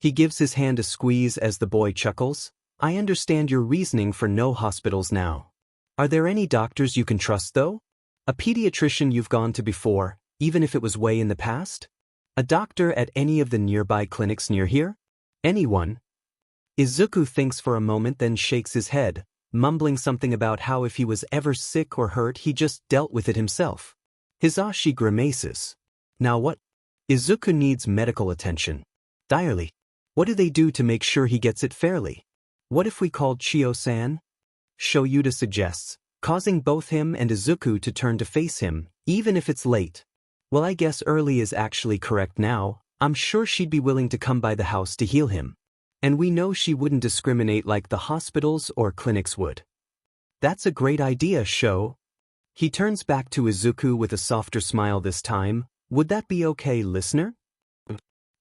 He gives his hand a squeeze as the boy chuckles. I understand your reasoning for no hospitals now. Are there any doctors you can trust though? A pediatrician you've gone to before, even if it was way in the past? A doctor at any of the nearby clinics near here? Anyone? Izuku thinks for a moment, then shakes his head, mumbling something about how if he was ever sick or hurt he just dealt with it himself. Hizashi grimaces. Now what? Izuku needs medical attention. Direly. What do they do to make sure he gets it fairly? What if we called Chio-san? Shoyuta suggests, causing both him and Izuku to turn to face him, even if it's late. Well, I guess early is actually correct now. I'm sure she'd be willing to come by the house to heal him. And we know she wouldn't discriminate like the hospitals or clinics would. That's a great idea, Sho. He turns back to Izuku with a softer smile this time. Would that be okay, listener?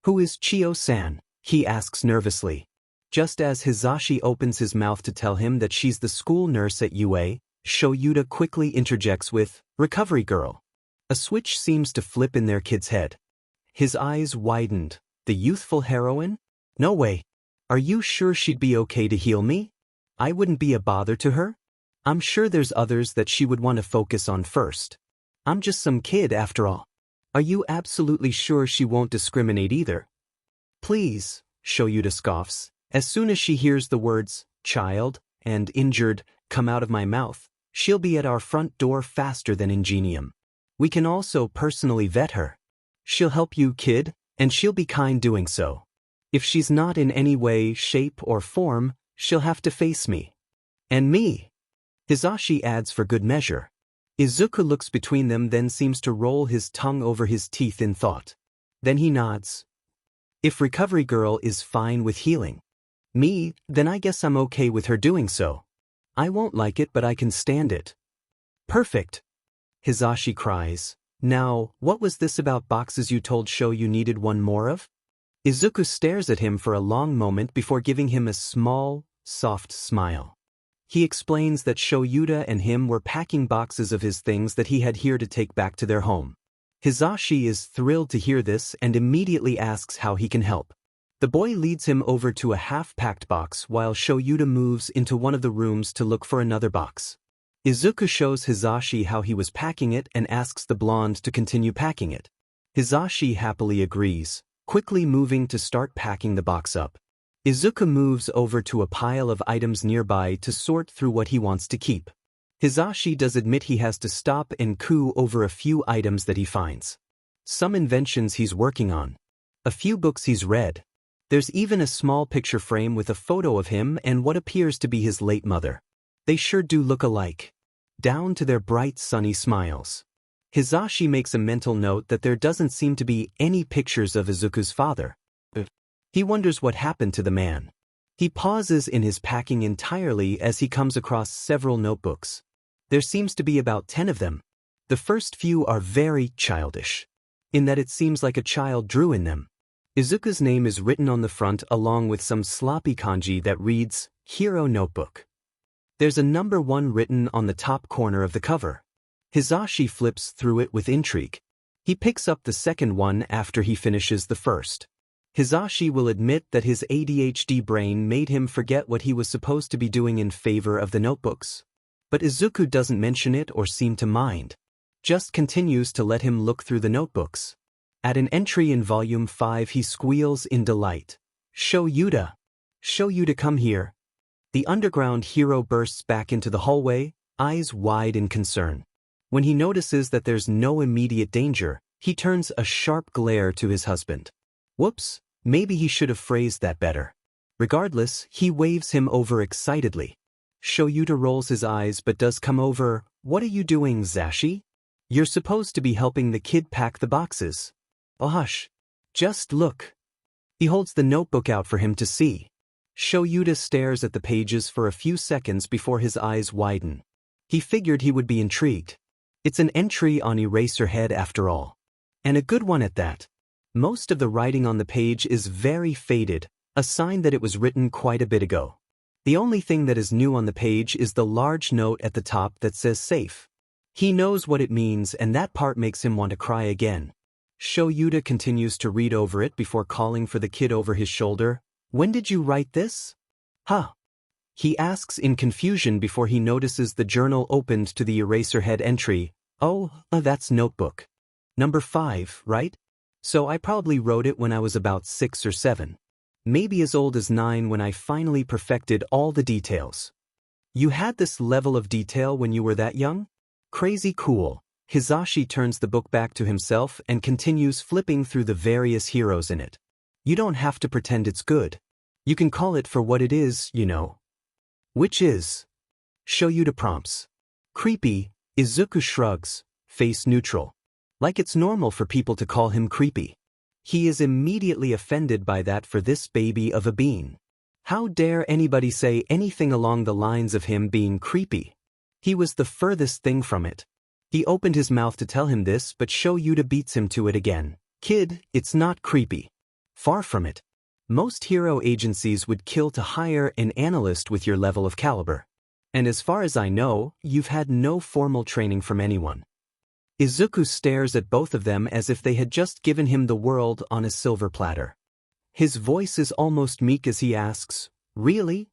Who is Chio-san? He asks nervously. Just as Hizashi opens his mouth to tell him that she's the school nurse at UA, Shoyuta quickly interjects with, recovery girl. A switch seems to flip in their kid's head. His eyes widened. The youthful heroine? No way. Are you sure she'd be okay to heal me? I wouldn't be a bother to her? I'm sure there's others that she would want to focus on first. I'm just some kid after all. Are you absolutely sure she won't discriminate either? Please, Shoyuta scoffs. As soon as she hears the words, child, and injured, come out of my mouth, she'll be at our front door faster than Ingenium. We can also personally vet her. She'll help you, kid, and she'll be kind doing so. If she's not in any way, shape, or form, she'll have to face me. And me. Hizashi adds for good measure. Izuku looks between them, then seems to roll his tongue over his teeth in thought. Then he nods. If Recovery Girl is fine with healing me, then I guess I'm okay with her doing so. I won't like it, but I can stand it. Perfect. Hizashi cries. Now, what was this about boxes you told Sho you needed one more of? Izuku stares at him for a long moment before giving him a small, soft smile. He explains that Shoyuta and him were packing boxes of his things that he had here to take back to their home. Hizashi is thrilled to hear this and immediately asks how he can help. The boy leads him over to a half-packed box while Shoyuta moves into one of the rooms to look for another box. Izuku shows Hizashi how he was packing it and asks the blonde to continue packing it. Hizashi happily agrees, quickly moving to start packing the box up. Izuku moves over to a pile of items nearby to sort through what he wants to keep. Hizashi does admit he has to stop and coo over a few items that he finds. Some inventions he's working on. A few books he's read. There's even a small picture frame with a photo of him and what appears to be his late mother. They sure do look alike. Down to their bright sunny smiles. Hizashi makes a mental note that there doesn't seem to be any pictures of Izuku's father. He wonders what happened to the man. He pauses in his packing entirely as he comes across several notebooks. There seems to be about 10 of them. The first few are very childish, in that it seems like a child drew in them. Izuku's name is written on the front along with some sloppy kanji that reads, Hero Notebook. There's a number 1 written on the top corner of the cover. Hizashi flips through it with intrigue. He picks up the second one after he finishes the first. Hizashi will admit that his ADHD brain made him forget what he was supposed to be doing in favor of the notebooks. But Izuku doesn't mention it or seem to mind. Just continues to let him look through the notebooks. At an entry in volume 5 he squeals in delight. Shoyuta! Shoyuta, come here. The underground hero bursts back into the hallway, eyes wide in concern. When he notices that there's no immediate danger, he turns a sharp glare to his husband. Whoops, maybe he should have phrased that better. Regardless, he waves him over excitedly. Shoyuta rolls his eyes but does come over. What are you doing, Zashi? You're supposed to be helping the kid pack the boxes. Oh hush. Just look. He holds the notebook out for him to see. Shoyuta stares at the pages for a few seconds before his eyes widen. He figured he would be intrigued. It's an entry on Eraserhead after all. And a good one at that. Most of the writing on the page is very faded, a sign that it was written quite a bit ago. The only thing that is new on the page is the large note at the top that says safe. He knows what it means, and that part makes him want to cry again. Shoyuta continues to read over it before calling for the kid over his shoulder. When did you write this? Huh? He asks in confusion before he notices the journal opened to the Eraserhead entry. Oh, that's notebook. Number 5, right? So I probably wrote it when I was about 6 or 7. Maybe as old as 9 when I finally perfected all the details. You had this level of detail when you were that young? Crazy cool. Hizashi turns the book back to himself and continues flipping through the various heroes in it. You don't have to pretend it's good. You can call it for what it is, you know. Which is? Shoyuta prompts. Creepy. Izuku shrugs, face neutral. Like it's normal for people to call him creepy. He is immediately offended by that for this baby of a bean. How dare anybody say anything along the lines of him being creepy? He was the furthest thing from it. He opened his mouth to tell him this, but Shoyuta beats him to it again. Kid, it's not creepy. Far from it. Most hero agencies would kill to hire an analyst with your level of caliber. And as far as I know, you've had no formal training from anyone. Izuku stares at both of them as if they had just given him the world on a silver platter. His voice is almost meek as he asks, really?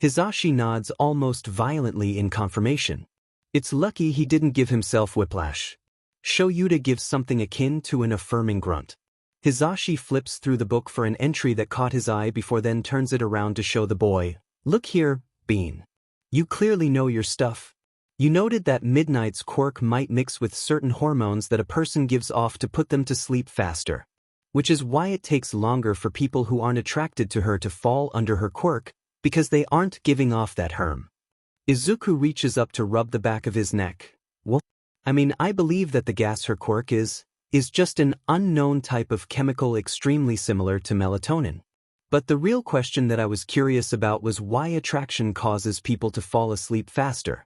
Hizashi nods almost violently in confirmation. It's lucky he didn't give himself whiplash. Shoyuta gives something akin to an affirming grunt. Hizashi flips through the book for an entry that caught his eye before then turns it around to show the boy. Look here, Bean. You clearly know your stuff. You noted that Midnight's quirk might mix with certain hormones that a person gives off to put them to sleep faster. Which is why it takes longer for people who aren't attracted to her to fall under her quirk, because they aren't giving off that herm. Izuku reaches up to rub the back of his neck. Well, I believe that the gas her quirk is just an unknown type of chemical extremely similar to melatonin. But the real question that I was curious about was why attraction causes people to fall asleep faster.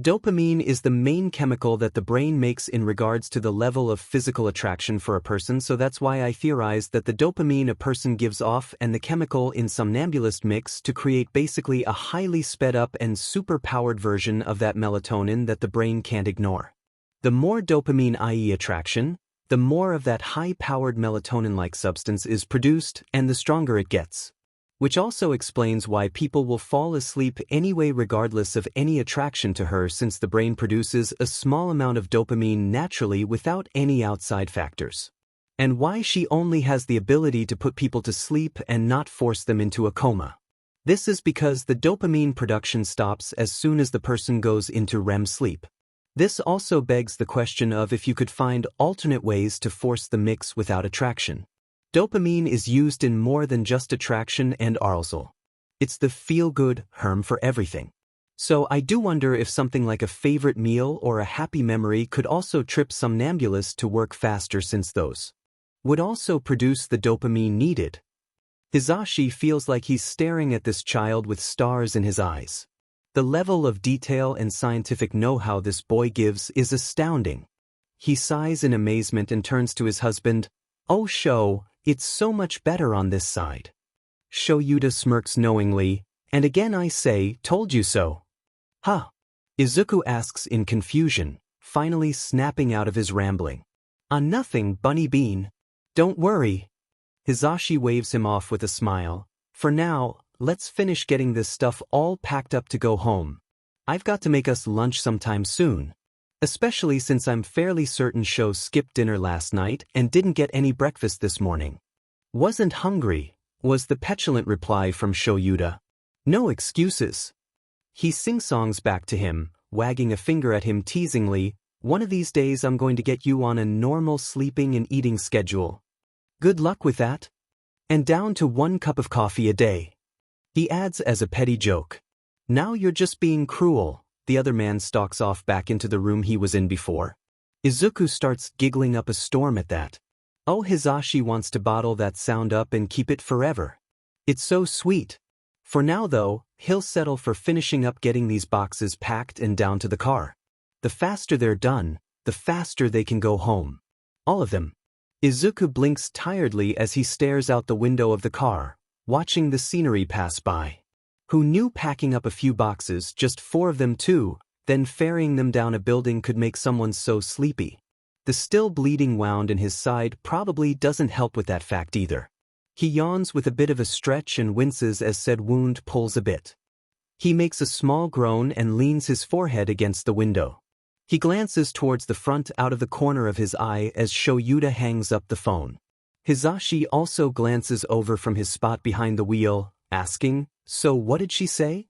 Dopamine is the main chemical that the brain makes in regards to the level of physical attraction for a person, so that's why I theorized that the dopamine a person gives off and the chemical in somnambulist mix to create basically a highly sped up and super-powered version of that melatonin that the brain can't ignore. The more dopamine, i.e. attraction, the more of that high-powered melatonin-like substance is produced and the stronger it gets. Which also explains why people will fall asleep anyway regardless of any attraction to her, since the brain produces a small amount of dopamine naturally without any outside factors. And why she only has the ability to put people to sleep and not force them into a coma. This is because the dopamine production stops as soon as the person goes into REM sleep. This also begs the question of if you could find alternate ways to force the mix without attraction. Dopamine is used in more than just attraction and arousal. It's the feel-good herm for everything. So I do wonder if something like a favorite meal or a happy memory could also trip somnambulists to work faster, since those would also produce the dopamine needed. Hizashi feels like he's staring at this child with stars in his eyes. The level of detail and scientific know-how this boy gives is astounding. He sighs in amazement and turns to his husband. Oh, it's so much better on this side. Shoyuta smirks knowingly, and again I say, told you so. Huh? Izuku asks in confusion, finally snapping out of his rambling. Nothing, Bunny Bean. Don't worry. Hizashi waves him off with a smile. For now, let's finish getting this stuff all packed up to go home. I've got to make us lunch sometime soon. Especially since I'm fairly certain Sho skipped dinner last night and didn't get any breakfast this morning. Wasn't hungry, was the petulant reply from Shoyuta. No excuses. He sing-songs back to him, wagging a finger at him teasingly. One of these days I'm going to get you on a normal sleeping and eating schedule. Good luck with that. And down to 1 cup of coffee a day. He adds as a petty joke. Now you're just being cruel. The other man stalks off back into the room he was in before. Izuku starts giggling up a storm at that. Oh, Hizashi wants to bottle that sound up and keep it forever. It's so sweet. For now though, he'll settle for finishing up getting these boxes packed and down to the car. The faster they're done, the faster they can go home. All of them. Izuku blinks tiredly as he stares out the window of the car, watching the scenery pass by. Who knew packing up a few boxes, just 4 of them too, then ferrying them down a building could make someone so sleepy? The still bleeding wound in his side probably doesn't help with that fact either. He yawns with a bit of a stretch and winces as said wound pulls a bit. He makes a small groan and leans his forehead against the window. He glances towards the front out of the corner of his eye as Shoyuta hangs up the phone. Hizashi also glances over from his spot behind the wheel, asking, "So what did she say?"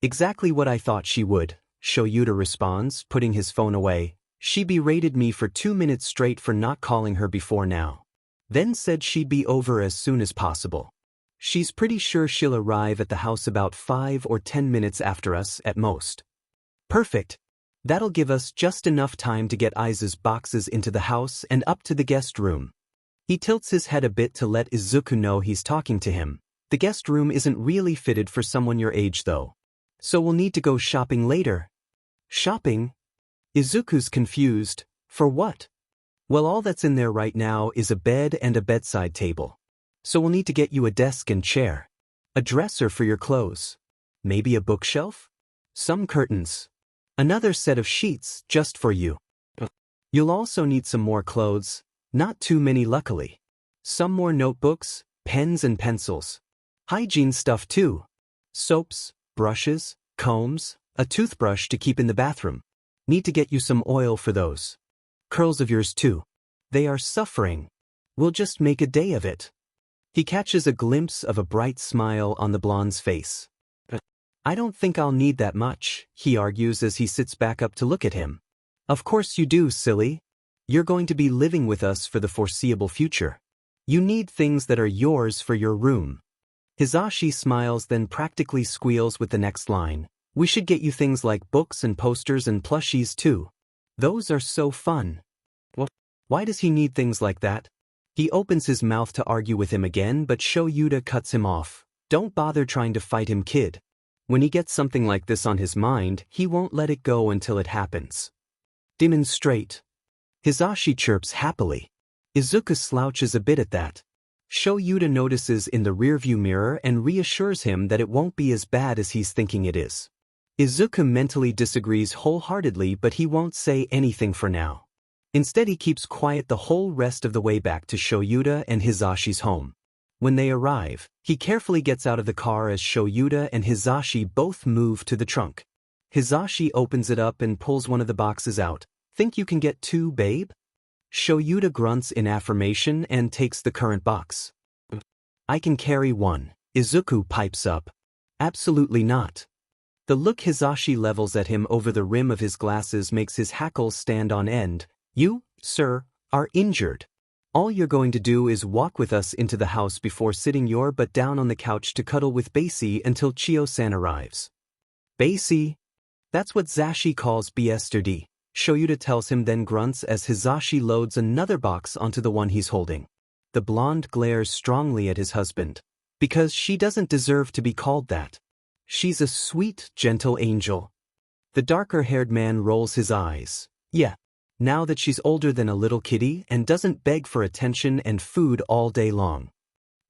"Exactly what I thought she would," Shoyuta responds, putting his phone away. "She berated me for 2 minutes straight for not calling her before now. Then said she'd be over as soon as possible. She's pretty sure she'll arrive at the house about 5 or 10 minutes after us at most." "Perfect. That'll give us just enough time to get Izu's boxes into the house and up to the guest room." He tilts his head a bit to let Izuku know he's talking to him. "The guest room isn't really fitted for someone your age though. So we'll need to go shopping later." "Shopping?" Izuku's confused. "For what?" "Well, all that's in there right now is a bed and a bedside table. So we'll need to get you a desk and chair. A dresser for your clothes. Maybe a bookshelf? Some curtains. Another set of sheets just for you. You'll also need some more clothes, not too many luckily. Some more notebooks, pens and pencils. Hygiene stuff too. Soaps, brushes, combs, a toothbrush to keep in the bathroom. Need to get you some oil for those. Curls of yours too. They are suffering. We'll just make a day of it." He catches a glimpse of a bright smile on the blonde's face. "I don't think I'll need that much," he argues as he sits back up to look at him. "Of course you do, silly. You're going to be living with us for the foreseeable future. You need things that are yours for your room." Hizashi smiles then practically squeals with the next line. "We should get you things like books and posters and plushies too. Those are so fun." "What? Why does he need things like that?" He opens his mouth to argue with him again, but Shoyuta cuts him off. "Don't bother trying to fight him, kid. When he gets something like this on his mind, he won't let it go until it happens. Demonstrate." Hizashi chirps happily. Izuku slouches a bit at that. Shoyuta notices in the rearview mirror and reassures him that it won't be as bad as he's thinking it is. Izuku mentally disagrees wholeheartedly, but he won't say anything for now. Instead he keeps quiet the whole rest of the way back to Shoyuta and Hizashi's home. When they arrive, he carefully gets out of the car as Shoyuta and Hizashi both move to the trunk. Hizashi opens it up and pulls one of the boxes out. "Think you can get 2, babe?" Shoyuta grunts in affirmation and takes the current box. "I can carry 1. Izuku pipes up. "Absolutely not." The look Hizashi levels at him over the rim of his glasses makes his hackles stand on end. "You, sir, are injured. All you're going to do is walk with us into the house before sitting your butt down on the couch to cuddle with Basie until Chio-san arrives." "Basie? That's what Zashi calls yesterday," Shoyuta tells him, then grunts as Hizashi loads another box onto the one he's holding. The blonde glares strongly at his husband. Because she doesn't deserve to be called that. She's a sweet, gentle angel. The darker-haired man rolls his eyes. Yeah. Now that she's older than a little kitty and doesn't beg for attention and food all day long.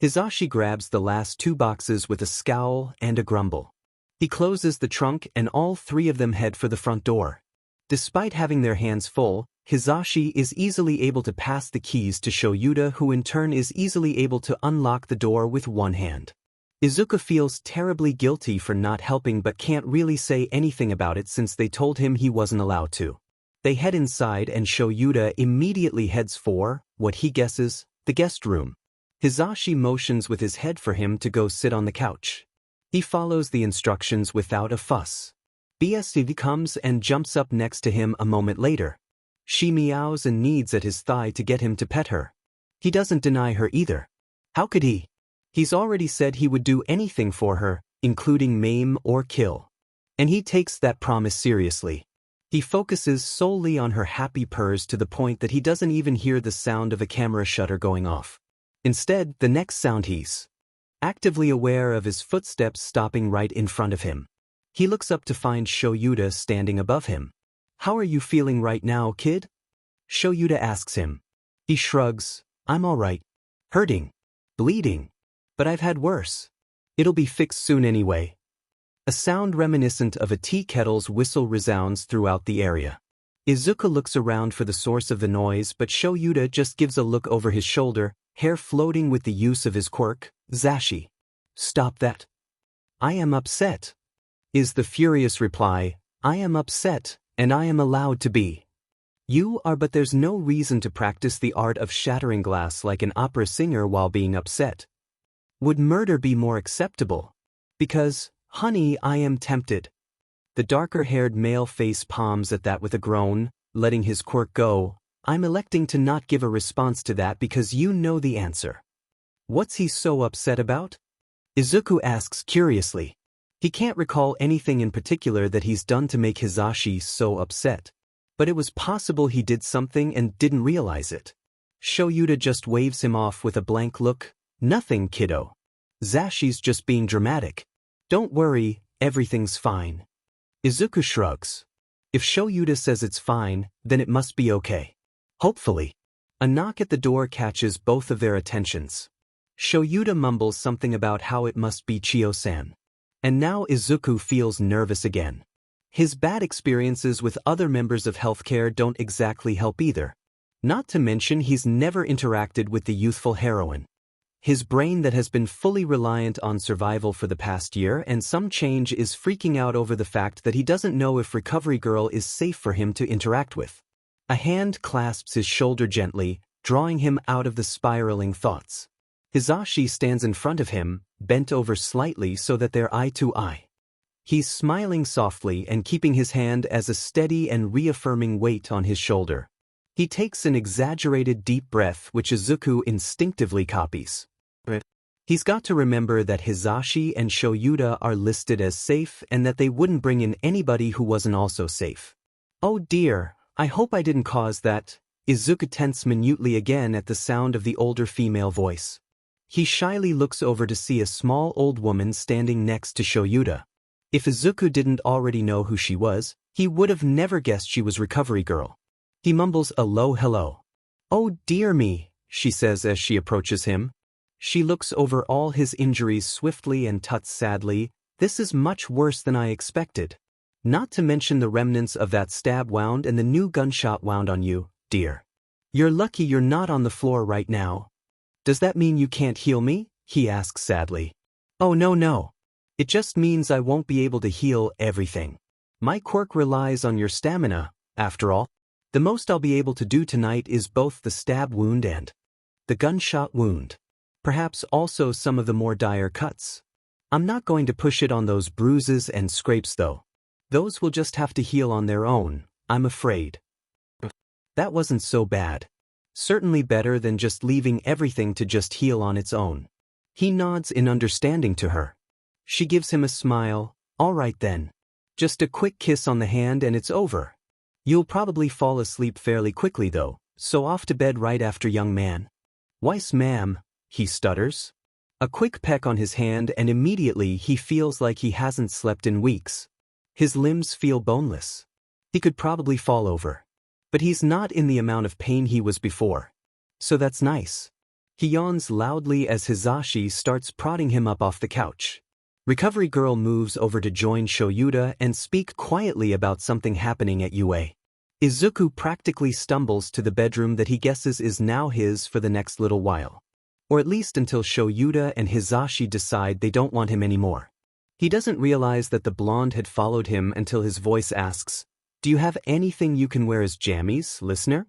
Hizashi grabs the last 2 boxes with a scowl and a grumble. He closes the trunk and all 3 of them head for the front door. Despite having their hands full, Hizashi is easily able to pass the keys to Shoyuta, who in turn is easily able to unlock the door with one hand. Izuku feels terribly guilty for not helping but can't really say anything about it since they told him he wasn't allowed to. They head inside and Shoyuta immediately heads for, what he guesses, the guest room. Hizashi motions with his head for him to go sit on the couch. He follows the instructions without a fuss. BSTV comes and jumps up next to him a moment later. She meows and kneads at his thigh to get him to pet her. He doesn't deny her either. How could he? He's already said he would do anything for her, including maim or kill. And he takes that promise seriously. He focuses solely on her happy purrs to the point that he doesn't even hear the sound of a camera shutter going off. Instead, the next sound he's actively aware of his footsteps stopping right in front of him. He looks up to find Shoyuta standing above him. "How are you feeling right now, kid?" Shoyuta asks him. He shrugs. "I'm alright. Hurting. Bleeding. But I've had worse. It'll be fixed soon anyway." A sound reminiscent of a tea kettle's whistle resounds throughout the area. Izuku looks around for the source of the noise, but Shoyuta just gives a look over his shoulder, hair floating with the use of his quirk, Hizashi. "Stop that. I am upset," is the furious reply. "I am upset, and I am allowed to be." "You are, but there's no reason to practice the art of shattering glass like an opera singer while being upset. Would murder be more acceptable? Because, honey, I am tempted." The darker-haired male face palms at that with a groan, letting his quirk go. "I'm electing to not give a response to that because you know the answer." "What's he so upset about?" Izuku asks curiously. He can't recall anything in particular that he's done to make Hizashi so upset. But it was possible he did something and didn't realize it. Shoyuta just waves him off with a blank look. "Nothing, kiddo. Zashi's just being dramatic. Don't worry, everything's fine." Izuku shrugs. If Shoyuta says it's fine, then it must be okay. Hopefully. A knock at the door catches both of their attentions. Shoyuta mumbles something about how it must be Chiyo-san. And now Izuku feels nervous again. His bad experiences with other members of healthcare don't exactly help either. Not to mention he's never interacted with the youthful heroine. His brain that has been fully reliant on survival for the past year and some change is freaking out over the fact that he doesn't know if Recovery Girl is safe for him to interact with. A hand clasps his shoulder gently, drawing him out of the spiraling thoughts. Hizashi stands in front of him, bent over slightly so that they're eye to eye. He's smiling softly and keeping his hand as a steady and reaffirming weight on his shoulder. He takes an exaggerated deep breath which Izuku instinctively copies. He's got to remember that Hizashi and Shoyuta are listed as safe and that they wouldn't bring in anybody who wasn't also safe. "Oh dear, I hope I didn't cause that." Izuku tenses minutely again at the sound of the older female voice. He shyly looks over to see a small old woman standing next to Shoyuta. If Izuku didn't already know who she was, he would have never guessed she was Recovery Girl. He mumbles a low hello. "Oh dear me," she says as she approaches him. She looks over all his injuries swiftly and tuts sadly. "This is much worse than I expected. Not to mention the remnants of that stab wound and the new gunshot wound on you, dear. You're lucky you're not on the floor right now." "Does that mean you can't heal me?" he asks sadly. "Oh no. It just means I won't be able to heal everything. My quirk relies on your stamina, after all. The most I'll be able to do tonight is both the stab wound and the gunshot wound. Perhaps also some of the more dire cuts. I'm not going to push it on those bruises and scrapes though. Those will just have to heal on their own, I'm afraid." That wasn't so bad. Certainly better than just leaving everything to just heal on its own. He nods in understanding to her. She gives him a smile. "All right then. Just a quick kiss on the hand and it's over. You'll probably fall asleep fairly quickly though, so off to bed right after, young man." "Weiss, ma'am," he stutters. A quick peck on his hand and immediately he feels like he hasn't slept in weeks. His limbs feel boneless. He could probably fall over. But he's not in the amount of pain he was before. So that's nice. He yawns loudly as Hizashi starts prodding him up off the couch. Recovery Girl moves over to join Shoyuta and speak quietly about something happening at UA. Izuku practically stumbles to the bedroom that he guesses is now his for the next little while. Or at least until Shoyuta and Hizashi decide they don't want him anymore. He doesn't realize that the blonde had followed him until his voice asks, "Do you have anything you can wear as jammies, listener?"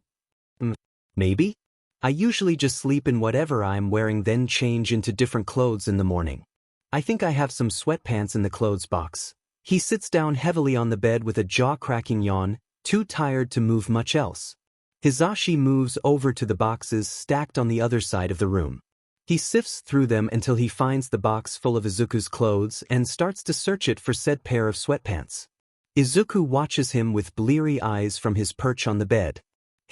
Maybe? I usually just sleep in whatever I'm wearing then change into different clothes in the morning. I think I have some sweatpants in the clothes box." He sits down heavily on the bed with a jaw-cracking yawn, too tired to move much else. Hizashi moves over to the boxes stacked on the other side of the room. He sifts through them until he finds the box full of Izuku's clothes and starts to search it for said pair of sweatpants. Izuku watches him with bleary eyes from his perch on the bed.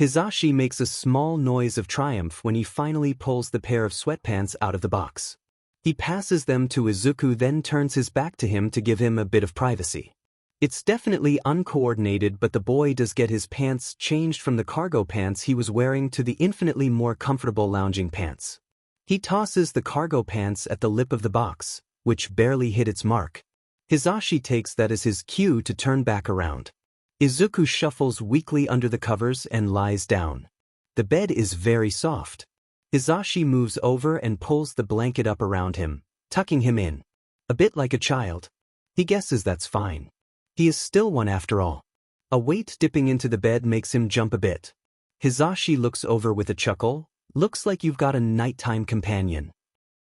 Hizashi makes a small noise of triumph when he finally pulls the pair of sweatpants out of the box. He passes them to Izuku, then turns his back to him to give him a bit of privacy. It's definitely uncoordinated, but the boy does get his pants changed from the cargo pants he was wearing to the infinitely more comfortable lounging pants. He tosses the cargo pants at the lip of the box, which barely hit its mark. Hizashi takes that as his cue to turn back around. Izuku shuffles weakly under the covers and lies down. The bed is very soft. Hizashi moves over and pulls the blanket up around him, tucking him in. A bit like a child. He guesses that's fine. He is still one after all. A weight dipping into the bed makes him jump a bit. Hizashi looks over with a chuckle. Looks like you've got a nighttime companion.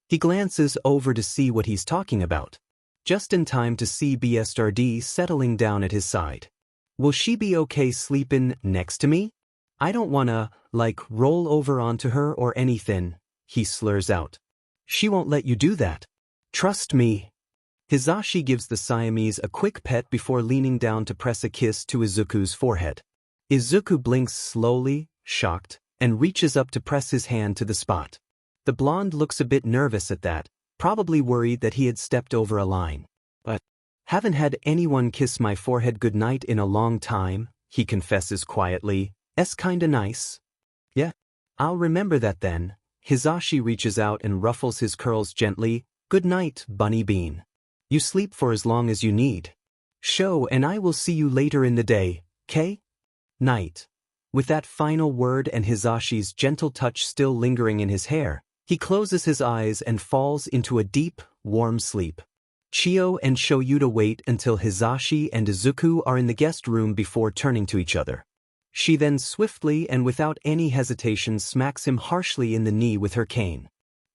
He glances over to see what he's talking about. Just in time to see BSRD settling down at his side. Will she be okay sleeping next to me? I don't wanna, roll over onto her or anything, he slurs out. She won't let you do that. Trust me. Hizashi gives the Siamese a quick pet before leaning down to press a kiss to Izuku's forehead. Izuku blinks slowly, shocked, and reaches up to press his hand to the spot. The blonde looks a bit nervous at that, probably worried that he had stepped over a line. But, haven't had anyone kiss my forehead goodnight in a long time, he confesses quietly. "Es kinda nice." Yeah. I'll remember that then. Hizashi reaches out and ruffles his curls gently. Good night, Bunny Bean. You sleep for as long as you need. And I will see you later in the day, 'kay? Night. With that final word and Hizashi's gentle touch still lingering in his hair, he closes his eyes and falls into a deep, warm sleep. Chiyo and Shoyuta wait until Hizashi and Izuku are in the guest room before turning to each other. She then swiftly and without any hesitation smacks him harshly in the knee with her cane.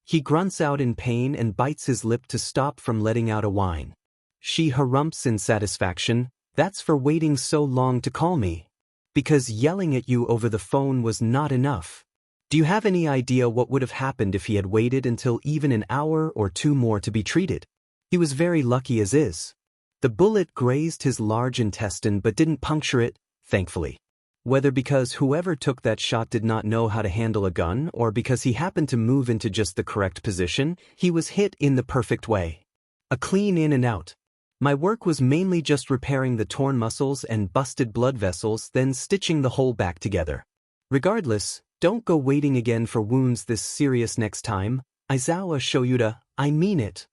He grunts out in pain and bites his lip to stop from letting out a whine. She harumphs in satisfaction. That's for waiting so long to call me. Because yelling at you over the phone was not enough. Do you have any idea what would have happened if he had waited until even an hour or two more to be treated? He was very lucky as is. The bullet grazed his large intestine but didn't puncture it, thankfully. Whether because whoever took that shot did not know how to handle a gun or because he happened to move into just the correct position, he was hit in the perfect way. A clean in and out. My work was mainly just repairing the torn muscles and busted blood vessels, then stitching the whole back together. Regardless, don't go waiting again for wounds this serious next time. Aizawa Shoyuta, I mean it.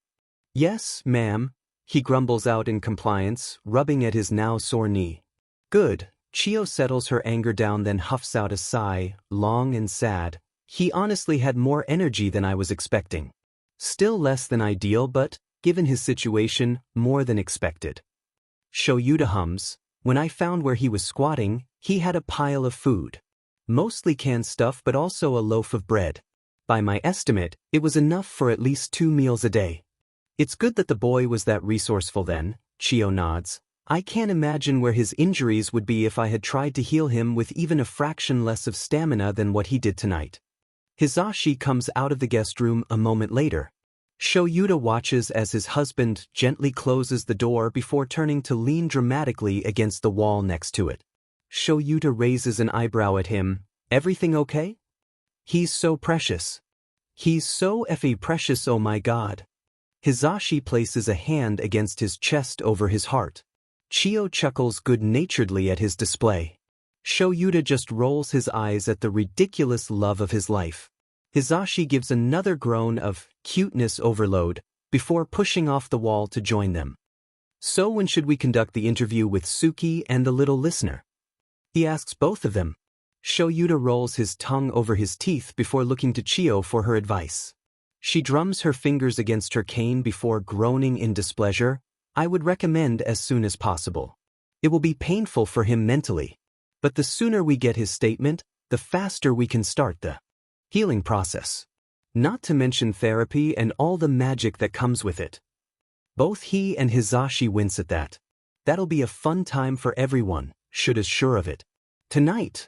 Yes, ma'am, he grumbles out in compliance, rubbing at his now sore knee. Good. Chiyo settles her anger down, then huffs out a sigh, long and sad. He honestly had more energy than I was expecting. Still less than ideal, but, given his situation, more than expected. Shoyuta hums. When I found where he was squatting, he had a pile of food. Mostly canned stuff but also a loaf of bread. By my estimate, it was enough for at least 2 meals a day. It's good that the boy was that resourceful then, Chiyo nods. I can't imagine where his injuries would be if I had tried to heal him with even a fraction less of stamina than what he did tonight. Hizashi comes out of the guest room a moment later. Shoyuta watches as his husband gently closes the door before turning to lean dramatically against the wall next to it. Shoyuta raises an eyebrow at him. Everything okay? He's so precious. He's so effing precious, oh my god. Hizashi places a hand against his chest over his heart. Chiyo chuckles good-naturedly at his display. Shoyuta just rolls his eyes at the ridiculous love of his life. Hizashi gives another groan of cuteness overload before pushing off the wall to join them. So when should we conduct the interview with Suki and the little listener? He asks both of them. Shoyuta rolls his tongue over his teeth before looking to Chiyo for her advice. She drums her fingers against her cane before groaning in displeasure. I would recommend as soon as possible. It will be painful for him mentally. But the sooner we get his statement, the faster we can start the healing process. Not to mention therapy and all the magic that comes with it. Both he and Hizashi wince at that. That'll be a fun time for everyone, should is sure of it. Tonight?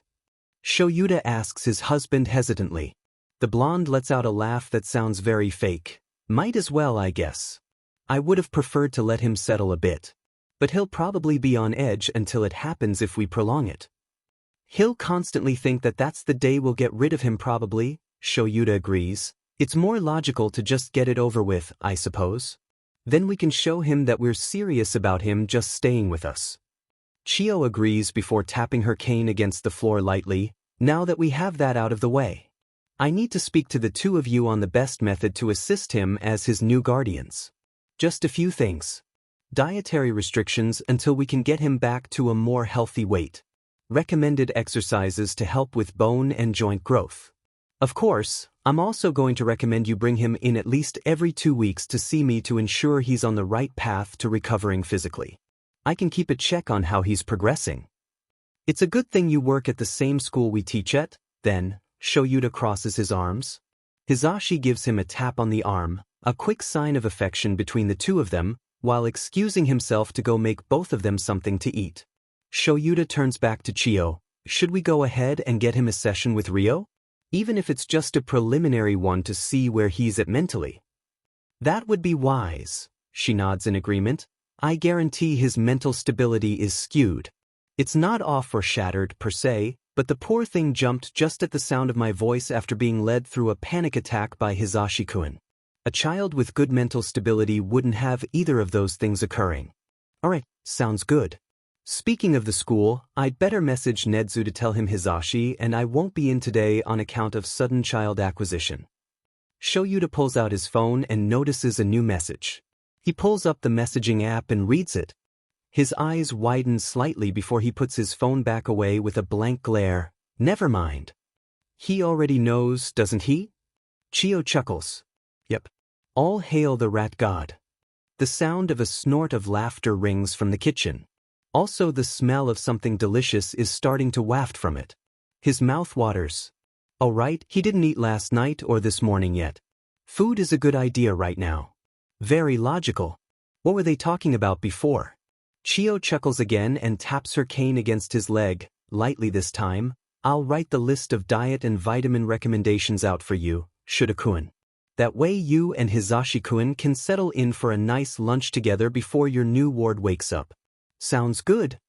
Shoyuta asks his husband hesitantly. The blonde lets out a laugh that sounds very fake. Might as well, I guess. I would have preferred to let him settle a bit. But he'll probably be on edge until it happens if we prolong it. He'll constantly think that that's the day we'll get rid of him probably, Shoyuta agrees. It's more logical to just get it over with, I suppose. Then we can show him that we're serious about him just staying with us. Chio agrees before tapping her cane against the floor lightly. Now that we have that out of the way, I need to speak to the two of you on the best method to assist him as his new guardians. Just a few things. Dietary restrictions until we can get him back to a more healthy weight. Recommended exercises to help with bone and joint growth. Of course, I'm also going to recommend you bring him in at least every 2 weeks to see me to ensure he's on the right path to recovering physically. I can keep a check on how he's progressing. It's a good thing you work at the same school we teach at. Then, Shoyuta crosses his arms. Hizashi gives him a tap on the arm, a quick sign of affection between the two of them, while excusing himself to go make both of them something to eat. Shoyuta turns back to Chio. Should we go ahead and get him a session with Ryo? Even if it's just a preliminary one to see where he's at mentally. That would be wise, she nods in agreement. I guarantee his mental stability is skewed. It's not off or shattered per se, but the poor thing jumped just at the sound of my voice after being led through a panic attack by Hizashi-kun. A child with good mental stability wouldn't have either of those things occurring. Alright, sounds good. Speaking of the school, I'd better message Nedu to tell him Hizashi and I won't be in today on account of sudden child acquisition. Shoyuta pulls out his phone and notices a new message. He pulls up the messaging app and reads it. His eyes widen slightly before he puts his phone back away with a blank glare. Never mind. He already knows, doesn't he? Chio chuckles. Yep. All hail the rat god. The sound of a snort of laughter rings from the kitchen. Also the smell of something delicious is starting to waft from it. His mouth waters. Oh right, he didn't eat last night or this morning yet. Food is a good idea right now. Very logical. What were they talking about before? Chio chuckles again and taps her cane against his leg, lightly this time. I'll write the list of diet and vitamin recommendations out for you, Shuda-kun. That way you and Hizashi-kun can settle in for a nice lunch together before your new ward wakes up. Sounds good.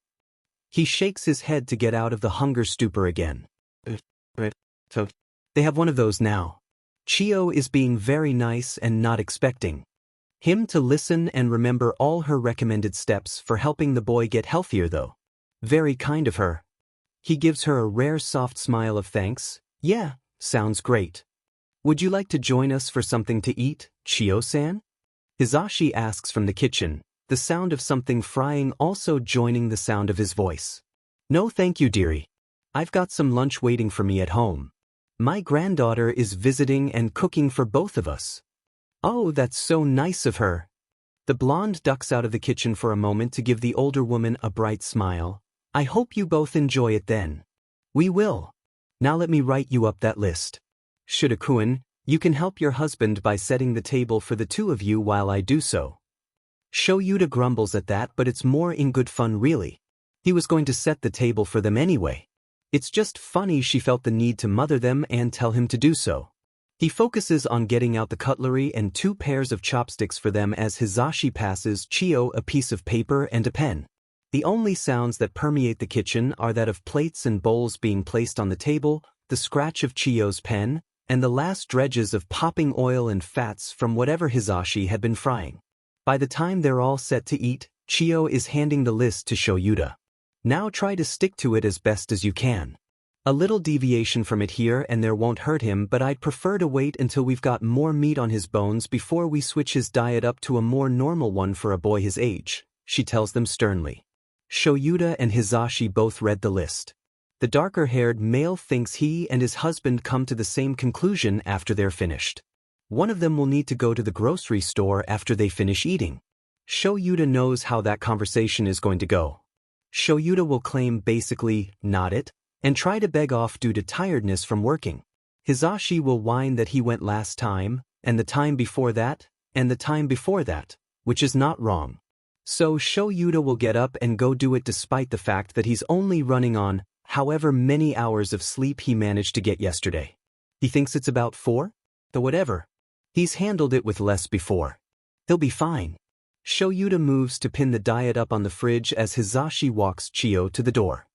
He shakes his head to get out of the hunger stupor again. So they have one of those now. Chio is being very nice and not expecting him to listen and remember all her recommended steps for helping the boy get healthier though. Very kind of her. He gives her a rare soft smile of thanks. Yeah, sounds great. Would you like to join us for something to eat, Chio-san? Hizashi asks from the kitchen, the sound of something frying also joining the sound of his voice. No thank you, dearie. I've got some lunch waiting for me at home. My granddaughter is visiting and cooking for both of us. Oh, that's so nice of her. The blonde ducks out of the kitchen for a moment to give the older woman a bright smile. I hope you both enjoy it then. We will. Now let me write you up that list. Shuda-kun, you can help your husband by setting the table for the two of you while I do so. Shoyuta grumbles at that, but it's more in good fun really. He was going to set the table for them anyway. It's just funny she felt the need to mother them and tell him to do so. He focuses on getting out the cutlery and 2 pairs of chopsticks for them as Hizashi passes Chio a piece of paper and a pen. The only sounds that permeate the kitchen are that of plates and bowls being placed on the table, the scratch of Chio's pen, and the last dredges of popping oil and fats from whatever Hizashi had been frying. By the time they're all set to eat, Chio is handing the list to Shoyuta. Now try to stick to it as best as you can. A little deviation from it here and there won't hurt him, but I'd prefer to wait until we've got more meat on his bones before we switch his diet up to a more normal one for a boy his age, she tells them sternly. Shoyuta and Hizashi both read the list. The darker-haired male thinks he and his husband come to the same conclusion after they're finished. One of them will need to go to the grocery store after they finish eating. Shoyuta knows how that conversation is going to go. Shoyuta will claim basically, not it, and try to beg off due to tiredness from working. Hizashi will whine that he went last time, and the time before that, and the time before that, which is not wrong. So Shoyuta will get up and go do it despite the fact that he's only running on however many hours of sleep he managed to get yesterday. He thinks it's about 4? Though whatever. He's handled it with less before. He'll be fine. Shoyuta moves to pin the diet up on the fridge as Hizashi walks Chio to the door.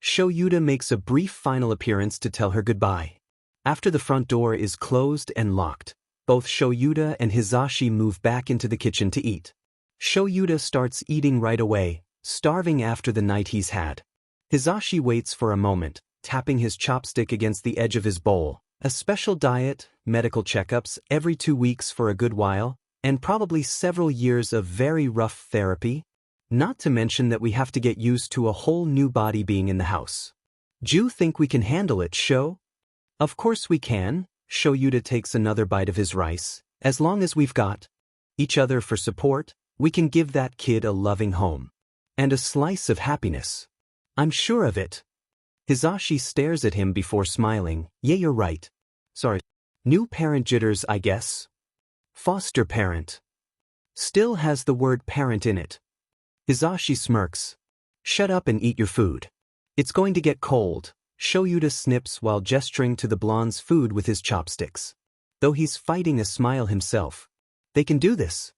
Shoyuta makes a brief final appearance to tell her goodbye. After the front door is closed and locked, Both Shoyuta and Hizashi move back into the kitchen to eat. Shoyuta starts eating right away, starving after the night he's had. Hizashi waits for a moment, tapping his chopstick against the edge of his bowl. A special diet, medical checkups every 2 weeks for a good while, and probably several years of very rough therapy. Not to mention that we have to get used to a whole new body being in the house. Do you think we can handle it, Sho? Of course we can. Shoyuta takes another bite of his rice. As long as we've got each other for support, we can give that kid a loving home. And a slice of happiness. I'm sure of it. Hizashi stares at him before smiling. Yeah, you're right. Sorry. New parent jitters, I guess. Foster parent. Still has the word parent in it. Hizashi smirks. Shut up and eat your food. It's going to get cold. Shoyuta snips while gesturing to the blonde's food with his chopsticks. Though he's fighting a smile himself. They can do this.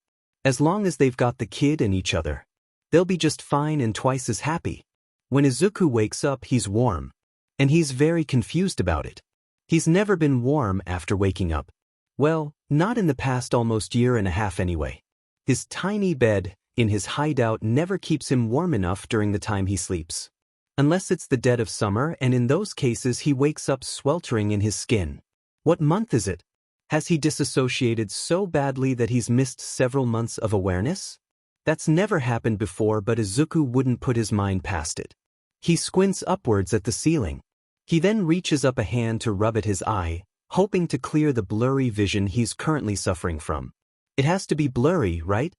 As long as they've got the kid and each other. They'll be just fine and twice as happy. When Izuku wakes up, he's warm. And he's very confused about it. He's never been warm after waking up. Well, not in the past almost year and a half anyway. His tiny bed in his hideout never keeps him warm enough during the time he sleeps. Unless it's the dead of summer, and in those cases he wakes up sweltering in his skin. What month is it? Has he disassociated so badly that he's missed several months of awareness? That's never happened before, but Izuku wouldn't put his mind past it. He squints upwards at the ceiling. He then reaches up a hand to rub at his eye, hoping to clear the blurry vision he's currently suffering from. It has to be blurry, right?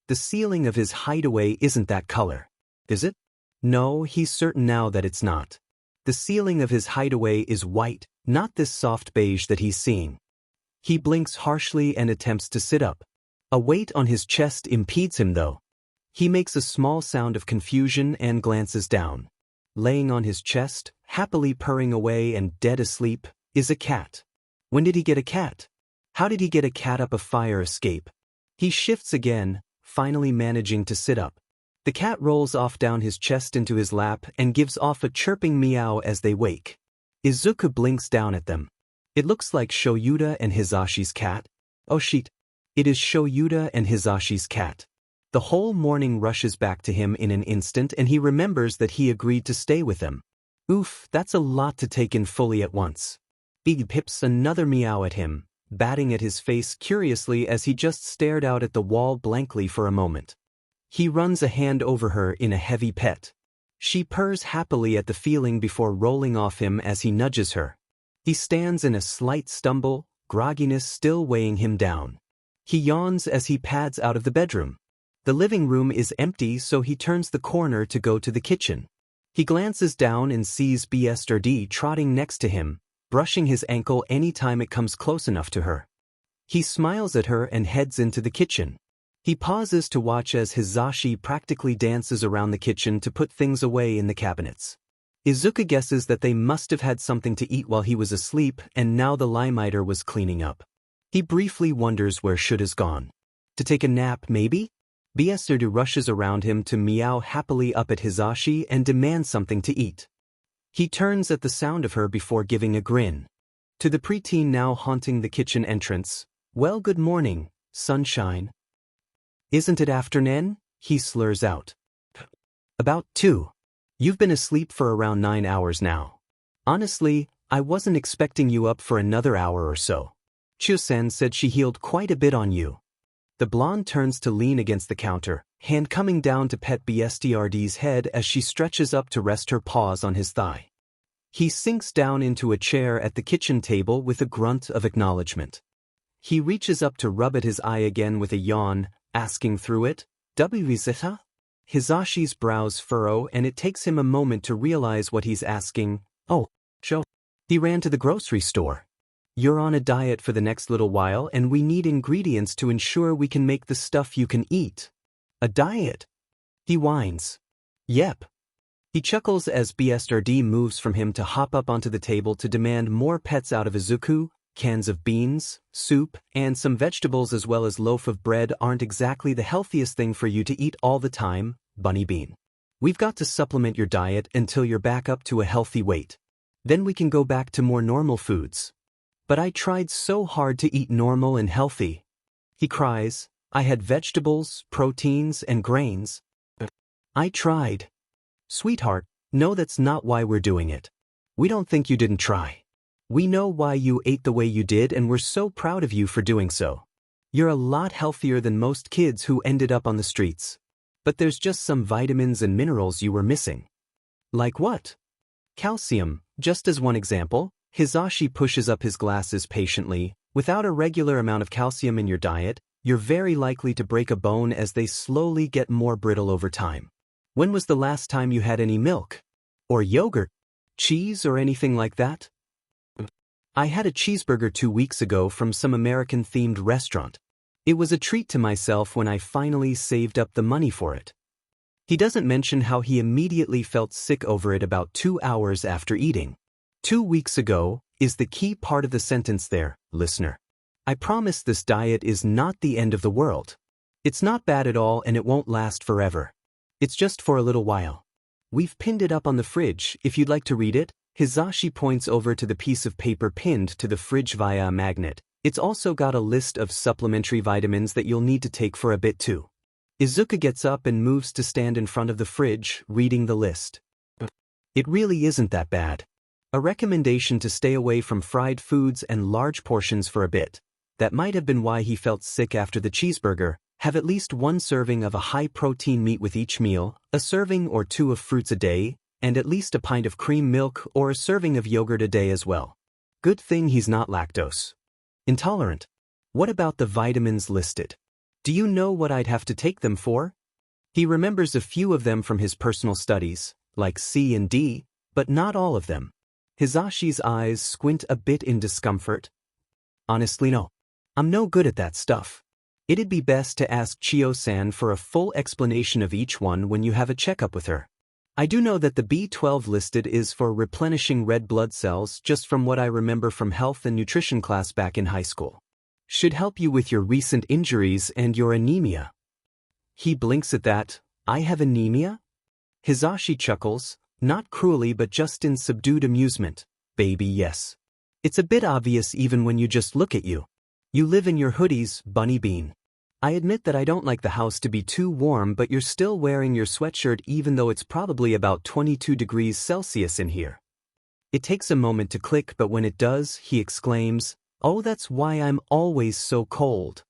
The ceiling of his hideaway isn't that color. Is it? No, he's certain now that it's not. The ceiling of his hideaway is white, not this soft beige that he's seeing. He blinks harshly and attempts to sit up. A weight on his chest impedes him though. He makes a small sound of confusion and glances down. Laying on his chest, happily purring away and dead asleep, is a cat. When did he get a cat? How did he get a cat up a fire escape? He shifts again, finally managing to sit up. The cat rolls off down his chest into his lap and gives off a chirping meow as they wake. Izuku blinks down at them. It looks like Shoyuta and Hizashi's cat. Oh shit. It is Shoyuta and Hizashi's cat. The whole morning rushes back to him in an instant and he remembers that he agreed to stay with them. Oof, that's a lot to take in fully at once. Big pips another meow at him, batting at his face curiously as he just stared out at the wall blankly for a moment. He runs a hand over her in a heavy pet. She purrs happily at the feeling before rolling off him as he nudges her. He stands in a slight stumble, grogginess still weighing him down. He yawns as he pads out of the bedroom. The living room is empty, so he turns the corner to go to the kitchen. He glances down and sees BSRD trotting next to him, brushing his ankle any time it comes close enough to her. He smiles at her and heads into the kitchen. He pauses to watch as Hizashi practically dances around the kitchen to put things away in the cabinets. Izuku guesses that they must have had something to eat while he was asleep and now the limiter was cleaning up. He briefly wonders where Should has gone. To take a nap, maybe? BSRD rushes around him to meow happily up at Hizashi and demands something to eat. He turns at the sound of her before giving a grin. To the preteen now haunting the kitchen entrance, "Well, good morning, sunshine." "Isn't it afternoon?" he slurs out. "About 2. You've been asleep for around 9 hours now. Honestly, I wasn't expecting you up for another hour or so. Chusen said she healed quite a bit on you." The blonde turns to lean against the counter, hand coming down to pet BSDRD's head as she stretches up to rest her paws on his thigh. He sinks down into a chair at the kitchen table with a grunt of acknowledgement. He reaches up to rub at his eye again with a yawn, asking through it, "Wzita?" Hizashi's brows furrow and it takes him a moment to realize what he's asking. "Oh, Joe." He ran to the grocery store. "You're on a diet for the next little while and we need ingredients to ensure we can make the stuff you can eat." "A diet?" He whines. "Yep." He chuckles as BSRD moves from him to hop up onto the table to demand more pets out of Izuku. Cans of beans, soup, and some vegetables as well as loaf of bread aren't exactly the healthiest thing for you to eat all the time, Bunny Bean. We've got to supplement your diet until you're back up to a healthy weight. Then we can go back to more normal foods. But I tried so hard to eat normal and healthy. He cries, I had vegetables, proteins, and grains. I tried. Sweetheart, no, that's not why we're doing it. We don't think you didn't try. We know why you ate the way you did and we're so proud of you for doing so. You're a lot healthier than most kids who ended up on the streets. But there's just some vitamins and minerals you were missing. Like what? Calcium, just as one example. Hizashi pushes up his glasses patiently. Without a regular amount of calcium in your diet, you're very likely to break a bone as they slowly get more brittle over time. When was the last time you had any milk? Or yogurt? Cheese or anything like that? I had a cheeseburger 2 weeks ago from some American-themed restaurant. It was a treat to myself when I finally saved up the money for it. He doesn't mention how he immediately felt sick over it about 2 hours after eating. 2 weeks ago is the key part of the sentence there, listener. I promise this diet is not the end of the world. It's not bad at all and it won't last forever. It's just for a little while. We've pinned it up on the fridge if you'd like to read it. Hizashi points over to the piece of paper pinned to the fridge via a magnet. It's also got a list of supplementary vitamins that you'll need to take for a bit too. Izuku gets up and moves to stand in front of the fridge, reading the list. It really isn't that bad. A recommendation to stay away from fried foods and large portions for a bit. That might have been why he felt sick after the cheeseburger. Have at least 1 serving of a high-protein meat with each meal, a serving or 2 of fruits a day, and at least a pint of cream milk or a serving of yogurt a day as well. Good thing he's not lactose intolerant. What about the vitamins listed? Do you know what I'd have to take them for? He remembers a few of them from his personal studies, like C and D, but not all of them. Hizashi's eyes squint a bit in discomfort. Honestly, no. I'm no good at that stuff. It'd be best to ask Chiyo-san for a full explanation of each one when you have a checkup with her. I do know that the B12 listed is for replenishing red blood cells just from what I remember from health and nutrition class back in high school. Should help you with your recent injuries and your anemia. He blinks at that. I have anemia? Hizashi chuckles, not cruelly but just in subdued amusement. Baby, yes. It's a bit obvious even when you just look at you. You live in your hoodies, Bunny Bean. I admit that I don't like the house to be too warm, but you're still wearing your sweatshirt even though it's probably about 22 degrees Celsius in here. It takes a moment to click, but when it does, he exclaims, oh, that's why I'm always so cold.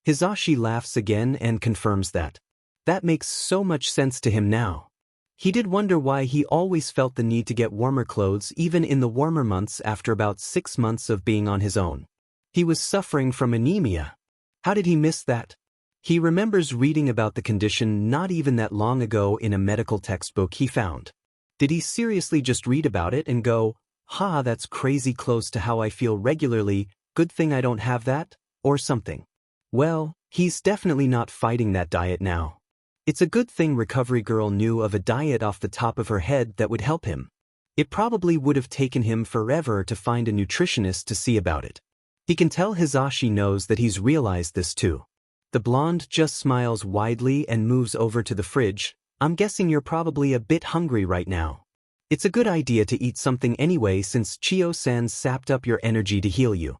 Hizashi laughs again and confirms that. That makes so much sense to him now. He did wonder why he always felt the need to get warmer clothes even in the warmer months after about 6 months of being on his own. He was suffering from anemia. How did he miss that? He remembers reading about the condition not even that long ago in a medical textbook he found. Did he seriously just read about it and go, ha, that's crazy close to how I feel regularly, good thing I don't have that, or something? Well, he's definitely not fighting that diet now. It's a good thing Recovery Girl knew of a diet off the top of her head that would help him. It probably would have taken him forever to find a nutritionist to see about it. He can tell Hizashi knows that he's realized this too. The blonde just smiles widely and moves over to the fridge. I'm guessing you're probably a bit hungry right now. It's a good idea to eat something anyway since Chiyo-san sapped up your energy to heal you.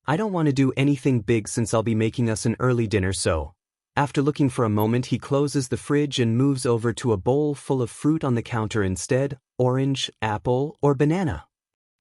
I don't want to do anything big since I'll be making us an early dinner, so. After looking for a moment, he closes the fridge and moves over to a bowl full of fruit on the counter instead, orange, apple, or banana.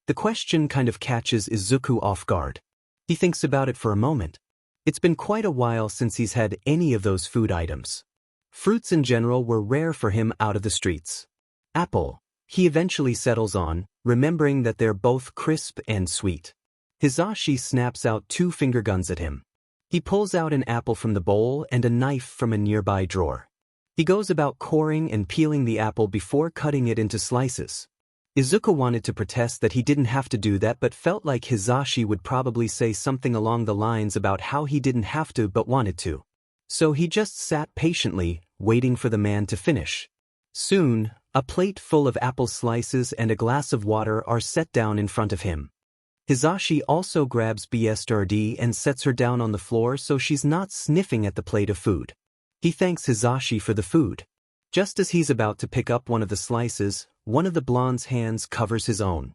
The question kind of catches Izuku off guard. He thinks about it for a moment. It's been quite a while since he's had any of those food items. Fruits in general were rare for him out of the streets. Apple, he eventually settles on, remembering that they're both crisp and sweet. Hizashi snaps out 2 finger guns at him. He pulls out an apple from the bowl and a knife from a nearby drawer. He goes about coring and peeling the apple before cutting it into slices. Izuku wanted to protest that he didn't have to do that but felt like Hizashi would probably say something along the lines about how he didn't have to but wanted to. So he just sat patiently, waiting for the man to finish. Soon, a plate full of apple slices and a glass of water are set down in front of him. Hizashi also grabs BSRD and sets her down on the floor so she's not sniffing at the plate of food. He thanks Hizashi for the food. Just as he's about to pick up one of the slices, one of the blonde's hands covers his own.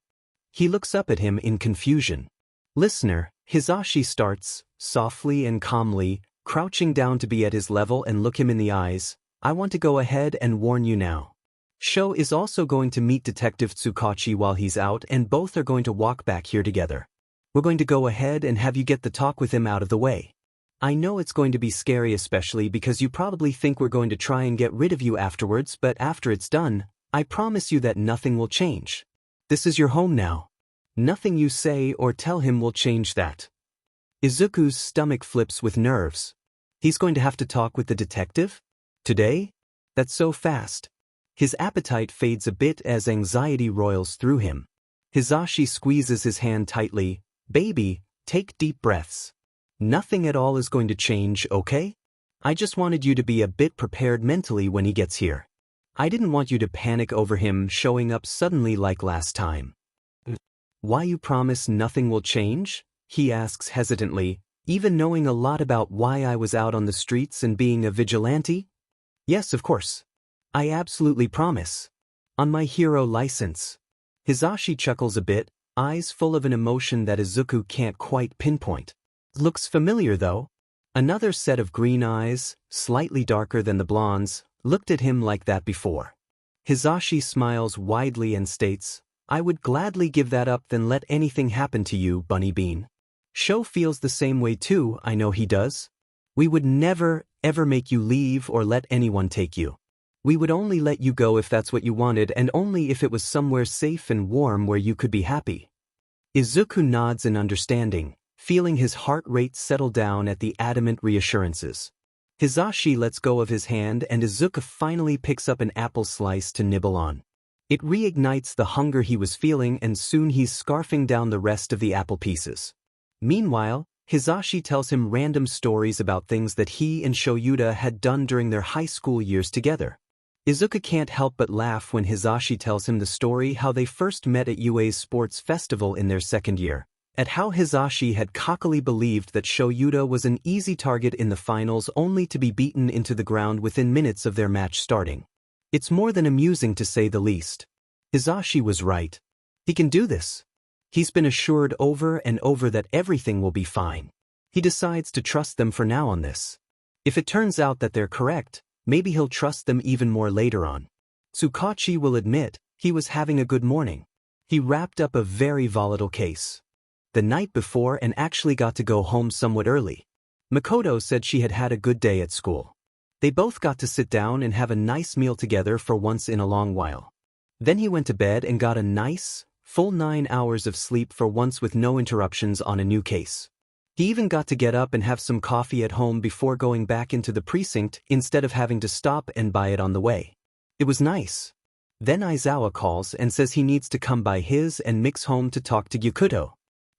He looks up at him in confusion. Listener, Hizashi starts, softly and calmly, crouching down to be at his level and look him in the eyes. I want to go ahead and warn you now. Sho is also going to meet Detective Tsukachi while he's out, and both are going to walk back here together. We're going to go ahead and have you get the talk with him out of the way. I know it's going to be scary, especially because you probably think we're going to try and get rid of you afterwards, but after it's done, I promise you that nothing will change. This is your home now. Nothing you say or tell him will change that. Izuku's stomach flips with nerves. He's going to have to talk with the detective? Today? That's so fast. His appetite fades a bit as anxiety roils through him. Hizashi squeezes his hand tightly. Baby, take deep breaths. Nothing at all is going to change, okay? I just wanted you to be a bit prepared mentally when he gets here. I didn't want you to panic over him showing up suddenly like last time. Why you promise nothing will change? He asks hesitantly, even knowing a lot about why I was out on the streets and being a vigilante? Yes, of course. I absolutely promise. On my hero license. Hizashi chuckles a bit, eyes full of an emotion that Izuku can't quite pinpoint. Looks familiar though. Another set of green eyes, slightly darker than the blonde's, looked at him like that before. Hizashi smiles widely and states, I would gladly give that up than let anything happen to you, Bunny Bean. Sho feels the same way too, I know he does. We would never, ever make you leave or let anyone take you. We would only let you go if that's what you wanted, and only if it was somewhere safe and warm where you could be happy. Izuku nods in understanding, feeling his heart rate settle down at the adamant reassurances. Hizashi lets go of his hand and Izuku finally picks up an apple slice to nibble on. It reignites the hunger he was feeling, and soon he's scarfing down the rest of the apple pieces. Meanwhile, Hizashi tells him random stories about things that he and Shoyuta had done during their high school years together. Izuku can't help but laugh when Hizashi tells him the story how they first met at UA's sports festival in their second year, at how Hizashi had cockily believed that Shoyuta was an easy target in the finals only to be beaten into the ground within minutes of their match starting. It's more than amusing to say the least. Hizashi was right. He can do this. He's been assured over and over that everything will be fine. He decides to trust them for now on this. If it turns out that they're correct, maybe he'll trust them even more later on. Tsukachi will admit he was having a good morning. He wrapped up a very volatile case the night before and actually got to go home somewhat early. Makoto said she had had a good day at school. They both got to sit down and have a nice meal together for once in a long while. Then he went to bed and got a nice, full 9 hours of sleep for once with no interruptions on a new case. He even got to get up and have some coffee at home before going back into the precinct instead of having to stop and buy it on the way. It was nice. Then Aizawa calls and says he needs to come by his and Mick's home to talk to Gyakuto.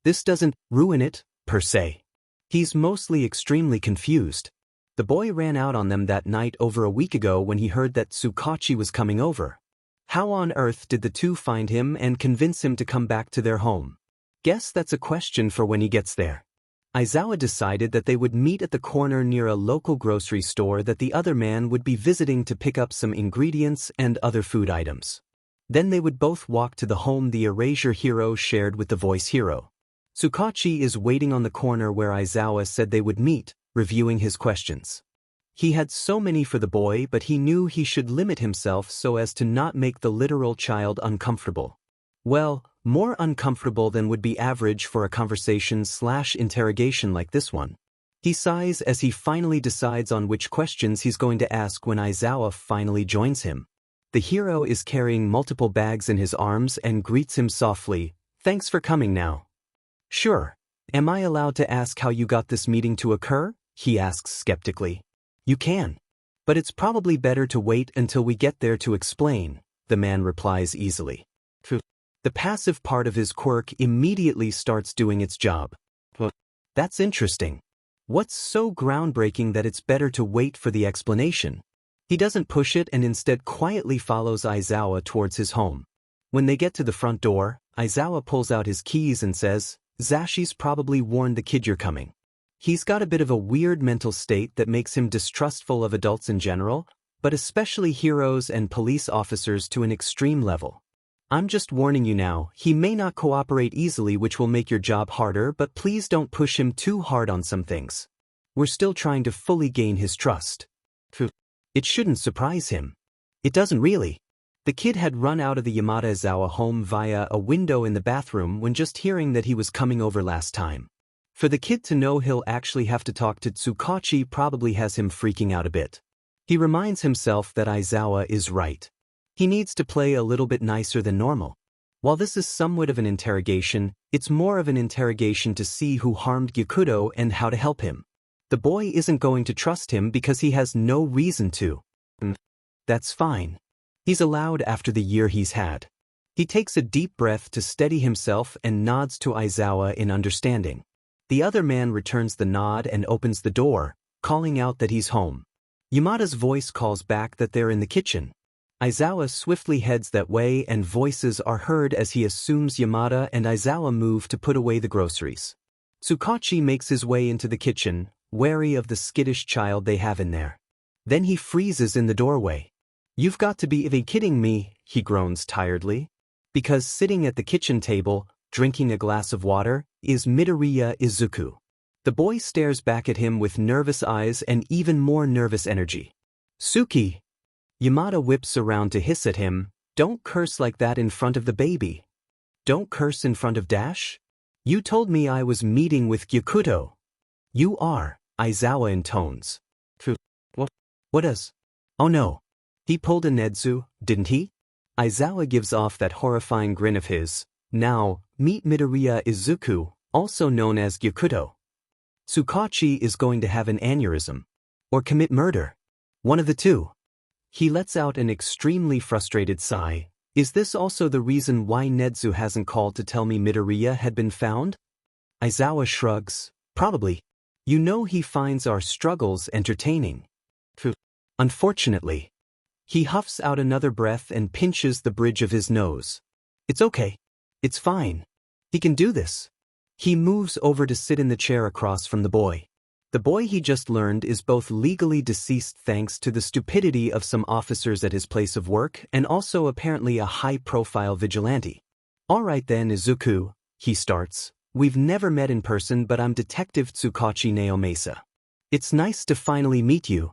This doesn't ruin it, per se. He's mostly extremely confused. The boy ran out on them that night over a week ago when he heard that Tsukachi was coming over. How on earth did the two find him and convince him to come back to their home? Guess that's a question for when he gets there. Aizawa decided that they would meet at the corner near a local grocery store that the other man would be visiting to pick up some ingredients and other food items. Then they would both walk to the home the Erasure hero shared with the voice hero. Tsukachi is waiting on the corner where Aizawa said they would meet, reviewing his questions. He had so many for the boy, but he knew he should limit himself so as to not make the literal child uncomfortable. Well, more uncomfortable than would be average for a conversation/interrogation like this one. He sighs as he finally decides on which questions he's going to ask when Aizawa finally joins him. The hero is carrying multiple bags in his arms and greets him softly, "Thanks for coming now." "Sure. Am I allowed to ask how you got this meeting to occur?" he asks skeptically. "You can. But it's probably better to wait until we get there to explain," the man replies easily. The passive part of his quirk immediately starts doing its job. That's interesting. What's so groundbreaking that it's better to wait for the explanation? He doesn't push it and instead quietly follows Aizawa towards his home. When they get to the front door, Aizawa pulls out his keys and says, "Zashi's probably warned the kid you're coming." He's got a bit of a weird mental state that makes him distrustful of adults in general, but especially heroes and police officers to an extreme level. I'm just warning you now, he may not cooperate easily, which will make your job harder, but please don't push him too hard on some things. We're still trying to fully gain his trust. It shouldn't surprise him. It doesn't really. The kid had run out of the Yamada Izawa home via a window in the bathroom when just hearing that he was coming over last time. For the kid to know he'll actually have to talk to Tsukachi probably has him freaking out a bit. He reminds himself that Izawa is right. He needs to play a little bit nicer than normal. While this is somewhat of an interrogation, it's more of an interrogation to see who harmed Gyakudo and how to help him. The boy isn't going to trust him because he has no reason to. That's fine. He's allowed after the year he's had. He takes a deep breath to steady himself and nods to Izawa in understanding. The other man returns the nod and opens the door, calling out that he's home. Yamada's voice calls back that they're in the kitchen. Izawa swiftly heads that way and voices are heard as he assumes Yamada and Izawa move to put away the groceries. Tsukachi makes his way into the kitchen, wary of the skittish child they have in there. Then he freezes in the doorway. "You've got to be kidding me," he groans tiredly. Because sitting at the kitchen table, drinking a glass of water, is Midoriya Izuku. The boy stares back at him with nervous eyes and even more nervous energy. "Suki!" Yamada whips around to hiss at him, "Don't curse like that in front of the baby." "Don't curse in front of Dash? You told me I was meeting with Gyakudo." "You are," Izawa intones. What does? Oh no. He pulled a Nedu, didn't he? Izawa gives off that horrifying grin of his. "Now, meet Midoriya Izuku, also known as Gyakudo. Tsukachi is going to have an aneurysm. Or commit murder. One of the two." He lets out an extremely frustrated sigh. "Is this also the reason why Nedu hasn't called to tell me Midoriya had been found?" Izawa shrugs. "Probably. You know he finds our struggles entertaining." "Unfortunately." He huffs out another breath and pinches the bridge of his nose. "It's okay. It's fine. He can do this." He moves over to sit in the chair across from the boy. The boy he just learned is both legally deceased thanks to the stupidity of some officers at his place of work and also apparently a high-profile vigilante. "All right then, Izuku," he starts. "We've never met in person, but I'm Detective Tsukachi Naomasa. It's nice to finally meet you."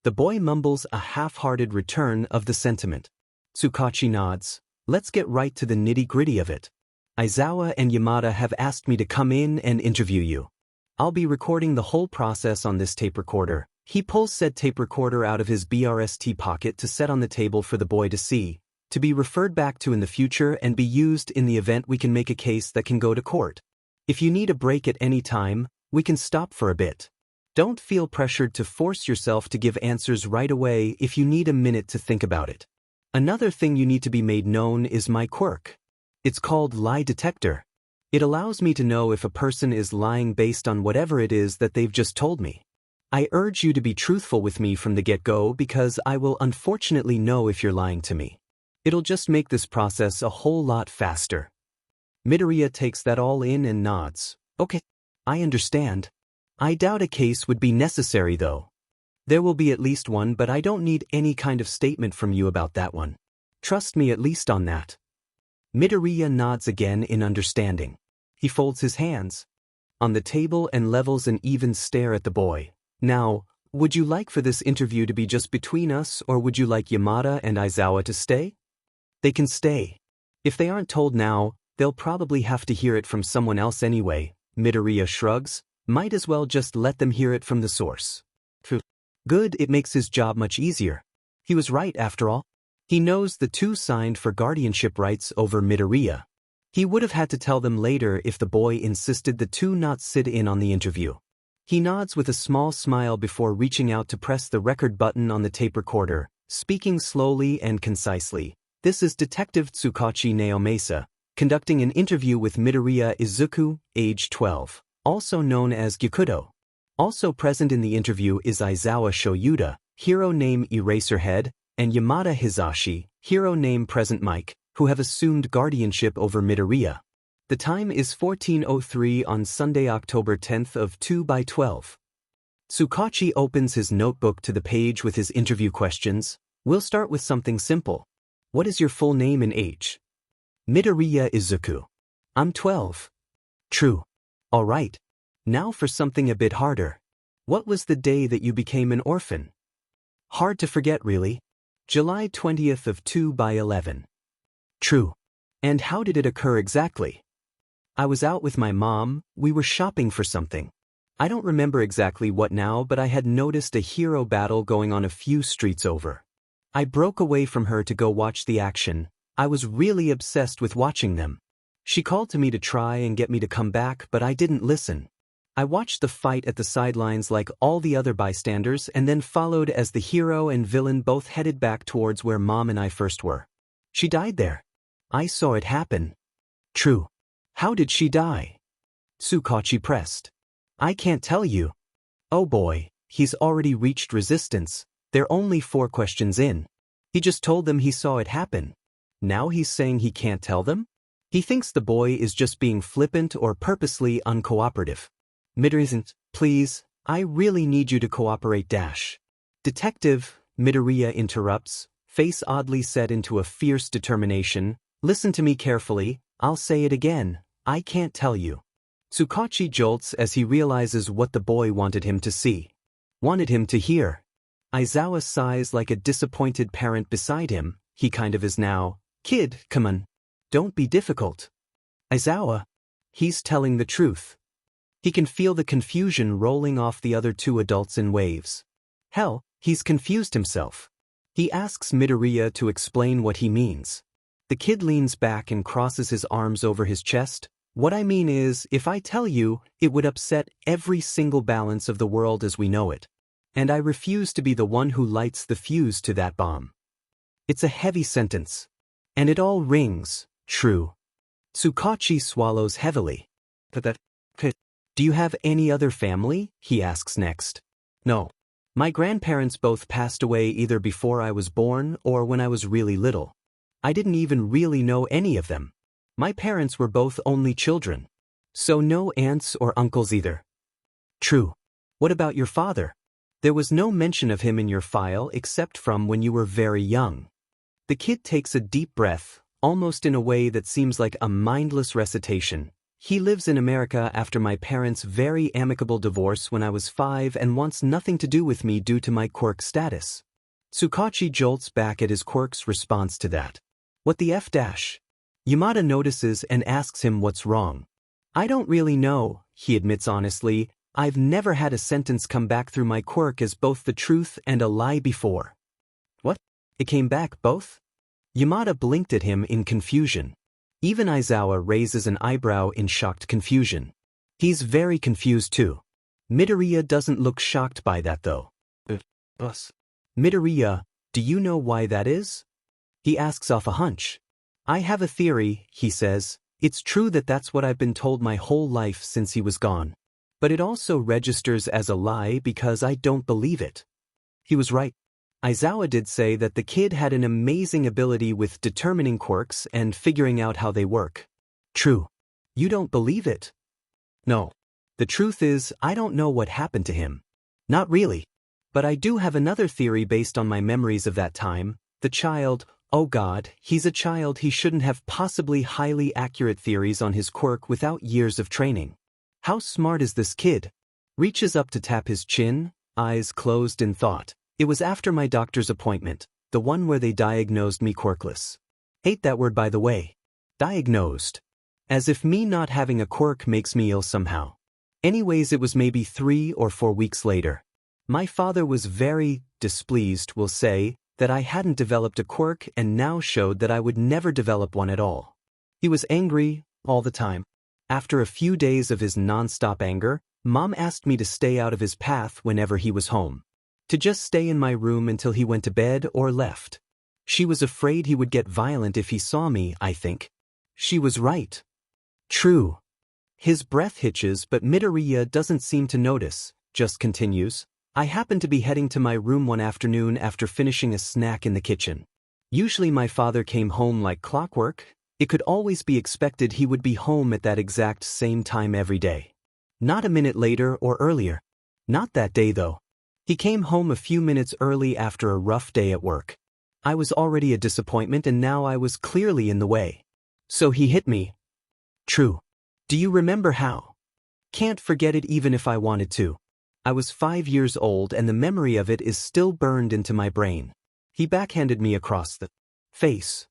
The boy mumbles a half-hearted return of the sentiment. Tsukachi nods. "Let's get right to the nitty-gritty of it. Izawa and Yamada have asked me to come in and interview you. I'll be recording the whole process on this tape recorder." He pulls said tape recorder out of his BRST pocket to set on the table for the boy to see, to be referred back to in the future and be used in the event we can make a case that can go to court. If you need a break at any time, we can stop for a bit. Don't feel pressured to force yourself to give answers right away if you need a minute to think about it. Another thing you need to be made known is my quirk. It's called Lie Detector. It allows me to know if a person is lying based on whatever it is that they've just told me. I urge you to be truthful with me from the get-go because I will unfortunately know if you're lying to me. It'll just make this process a whole lot faster. Midoriya takes that all in and nods. "Okay, I understand. I doubt a case would be necessary though. There will be at least one, but I don't need any kind of statement from you about that one. Trust me at least on that." Midoriya nods again in understanding. He folds his hands on the table and levels an even stare at the boy. "Now, would you like for this interview to be just between us, or would you like Yamada and Izawa to stay?" "They can stay. If they aren't told now, they'll probably have to hear it from someone else anyway." Midoriya shrugs. "Might as well just let them hear it from the source." Good, it makes his job much easier. He was right after all. He knows the two signed for guardianship rights over Midoriya. He would have had to tell them later if the boy insisted the two not sit in on the interview. He nods with a small smile before reaching out to press the record button on the tape recorder, speaking slowly and concisely. "This is Detective Tsukachi Naomasa, conducting an interview with Midoriya Izuku, age 12. Also known as Gyakudo. Also present in the interview is Izawa Shoyuda, hero name Eraserhead, and Yamada Hizashi, hero name Present Mike, who have assumed guardianship over Midoriya. The time is 14:03 on Sunday, October 10th of 2/12. Tsukachi opens his notebook to the page with his interview questions. "We'll start with something simple. What is your full name and age?" Midoriya Izuku. I'm 12. True. Alright. Now for something a bit harder. What was the day that you became an orphan? Hard to forget really. July 20th of 2/11. True. And how did it occur exactly? I was out with my mom, we were shopping for something. I don't remember exactly what now, but I had noticed a hero battle going on a few streets over. I broke away from her to go watch the action. I was really obsessed with watching them. She called to me to try and get me to come back, but I didn't listen. I watched the fight at the sidelines like all the other bystanders and then followed as the hero and villain both headed back towards where Mom and I first were. She died there. I saw it happen. True. How did she die? Tsukachi pressed. I can't tell you. Oh boy, he's already reached resistance. They're only 4 questions in. He just told them he saw it happen. Now he's saying he can't tell them? He thinks the boy is just being flippant or purposely uncooperative. Midoriya, please, I really need you to cooperate. Detective, Midoriya interrupts, face oddly set into a fierce determination. Listen to me carefully, I'll say it again, I can't tell you. Tsukachi jolts as he realizes what the boy wanted him to see. Wanted him to hear. Aizawa sighs like a disappointed parent beside him, he kind of is now. Kid, come on. Don't be difficult. Aizawa. He's telling the truth. He can feel the confusion rolling off the other 2 adults in waves. Hell, he's confused himself. He asks Midoriya to explain what he means. The kid leans back and crosses his arms over his chest. What I mean is, if I tell you, it would upset every single balance of the world as we know it. And I refuse to be the one who lights the fuse to that bomb. It's a heavy sentence. And it all rings true. Tsukachi swallows heavily. Do you have any other family? He asks next. No. My grandparents both passed away either before I was born or when I was really little. I didn't even really know any of them. My parents were both only children. So no aunts or uncles either. True. What about your father? There was no mention of him in your file except from when you were very young. The kid takes a deep breath, almost in a way that seems like a mindless recitation. He lives in America after my parents' very amicable divorce when I was 5 and wants nothing to do with me due to my quirk status. Tsukachi jolts back at his quirk's response to that. What the F dash? Yamada notices and asks him what's wrong. I don't really know, he admits honestly. I've never had a sentence come back through my quirk as both the truth and a lie before. What? It came back both? Yamada blinked at him in confusion. Even Aizawa raises an eyebrow in shocked confusion. He's very confused too. Midoriya doesn't look shocked by that though. Midoriya, do you know why that is? He asks off a hunch. I have a theory, he says. It's true that that's what I've been told my whole life since he was gone. But it also registers as a lie because I don't believe it. He was right. Aizawa did say that the kid had an amazing ability with determining quirks and figuring out how they work. True. You don't believe it? No. The truth is, I don't know what happened to him. Not really. But I do have another theory based on my memories of that time. The child, oh God, he's a child, he shouldn't have possibly highly accurate theories on his quirk without years of training. How smart is this kid? Reaches up to tap his chin, eyes closed in thought. It was after my doctor's appointment, the one where they diagnosed me quirkless. Hate that word by the way. Diagnosed. As if me not having a quirk makes me ill somehow. Anyways, it was maybe 3 or 4 weeks later. My father was very displeased, we'll say, that I hadn't developed a quirk and now showed that I would never develop one at all. He was angry all the time. After a few days of his non-stop anger, Mom asked me to stay out of his path whenever he was home. To just stay in my room until he went to bed or left. She was afraid he would get violent if he saw me, I think. She was right. True. His breath hitches, but Midoriya doesn't seem to notice, just continues. I happened to be heading to my room one afternoon after finishing a snack in the kitchen. Usually my father came home like clockwork. It could always be expected he would be home at that exact same time every day. Not a minute later or earlier. Not that day though. He came home a few minutes early after a rough day at work. I was already a disappointment and now I was clearly in the way. So he hit me. True. Do you remember how? Can't forget it even if I wanted to. I was 5 years old and the memory of it is still burned into my brain. He backhanded me across the face.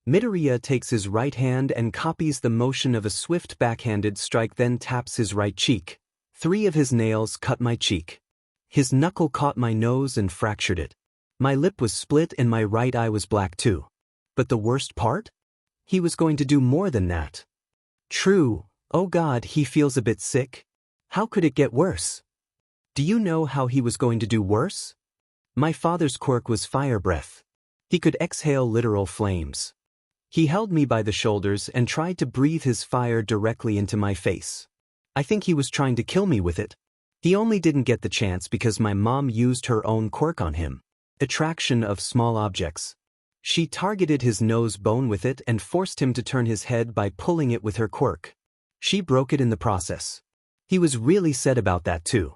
Midoriya takes his right hand and copies the motion of a swift backhanded strike, then taps his right cheek. 3 of his nails cut my cheek. His knuckle caught my nose and fractured it. My lip was split and my right eye was black too. But the worst part? He was going to do more than that. True. Oh God, he feels a bit sick. How could it get worse? Do you know how he was going to do worse? My father's quirk was fire breath. He could exhale literal flames. He held me by the shoulders and tried to breathe his fire directly into my face. I think he was trying to kill me with it. He only didn't get the chance because my mom used her own quirk on him. Attraction of small objects. She targeted his nose bone with it and forced him to turn his head by pulling it with her quirk. She broke it in the process. He was really sad about that too.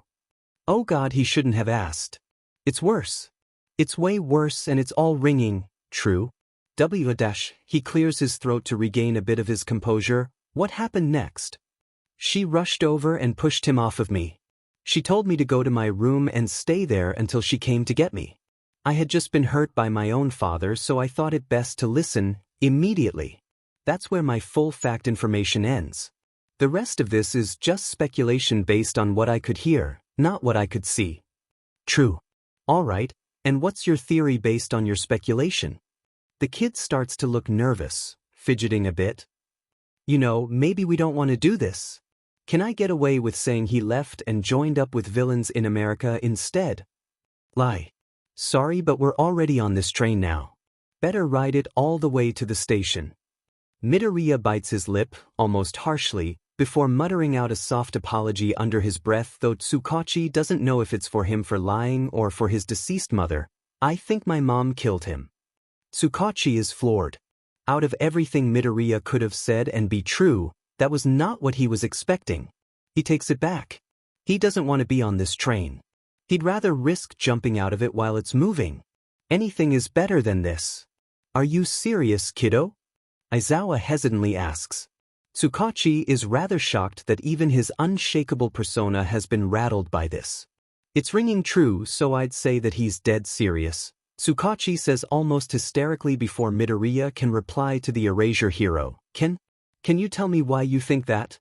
Oh God, he shouldn't have asked. It's worse. It's way worse and it's all ringing. True. He clears his throat to regain a bit of his composure. What happened next? She rushed over and pushed him off of me. She told me to go to my room and stay there until she came to get me. I had just been hurt by my own father, so I thought it best to listen immediately. That's where my full fact information ends. The rest of this is just speculation based on what I could hear, not what I could see. True. All right, and what's your theory based on your speculation? The kid starts to look nervous, fidgeting a bit. You know, maybe we don't want to do this. Can I get away with saying he left and joined up with villains in America instead? Lie. Sorry, but we're already on this train now. Better ride it all the way to the station. Midoriya bites his lip, almost harshly, before muttering out a soft apology under his breath, though Tsukachi doesn't know if it's for him for lying or for his deceased mother. I think my mom killed him. Tsukachi is floored. Out of everything Midoriya could have said and be true, that was not what he was expecting. He takes it back. He doesn't want to be on this train. He'd rather risk jumping out of it while it's moving. Anything is better than this. Are you serious, kiddo? Aizawa hesitantly asks. Tsukachi is rather shocked that even his unshakable persona has been rattled by this. It's ringing true, so I'd say that he's dead serious. Tsukachi says almost hysterically before Midoriya can reply to the erasure hero. Can you tell me why you think that?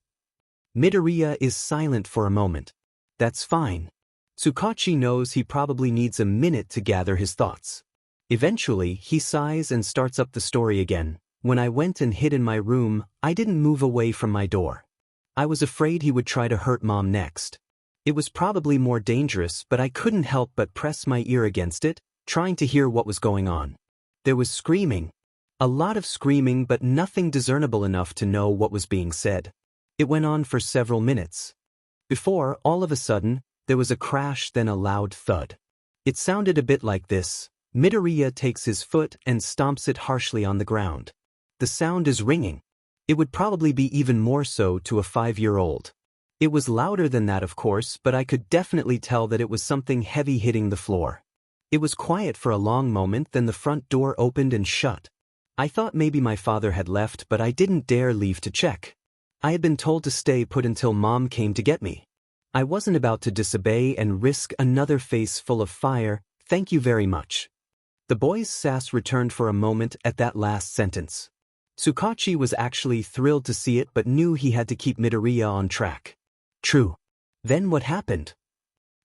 Midoriya is silent for a moment. That's fine. Tsukachi knows he probably needs a minute to gather his thoughts. Eventually, he sighs and starts up the story again. When I went and hid in my room, I didn't move away from my door. I was afraid he would try to hurt Mom next. It was probably more dangerous, but I couldn't help but press my ear against it, trying to hear what was going on. There was screaming. A lot of screaming, but nothing discernible enough to know what was being said. It went on for several minutes. Before, all of a sudden, there was a crash, then a loud thud. It sounded a bit like this. Midoriya takes his foot and stomps it harshly on the ground. The sound is ringing. It would probably be even more so to a 5-year-old. It was louder than that, of course, but I could definitely tell that it was something heavy hitting the floor. It was quiet for a long moment, then the front door opened and shut. I thought maybe my father had left, but I didn't dare leave to check. I had been told to stay put until Mom came to get me. I wasn't about to disobey and risk another face full of fire. Thank you very much. The boy's sass returned for a moment at that last sentence. Tsukachi was actually thrilled to see it but knew he had to keep Midoriya on track. True. Then what happened?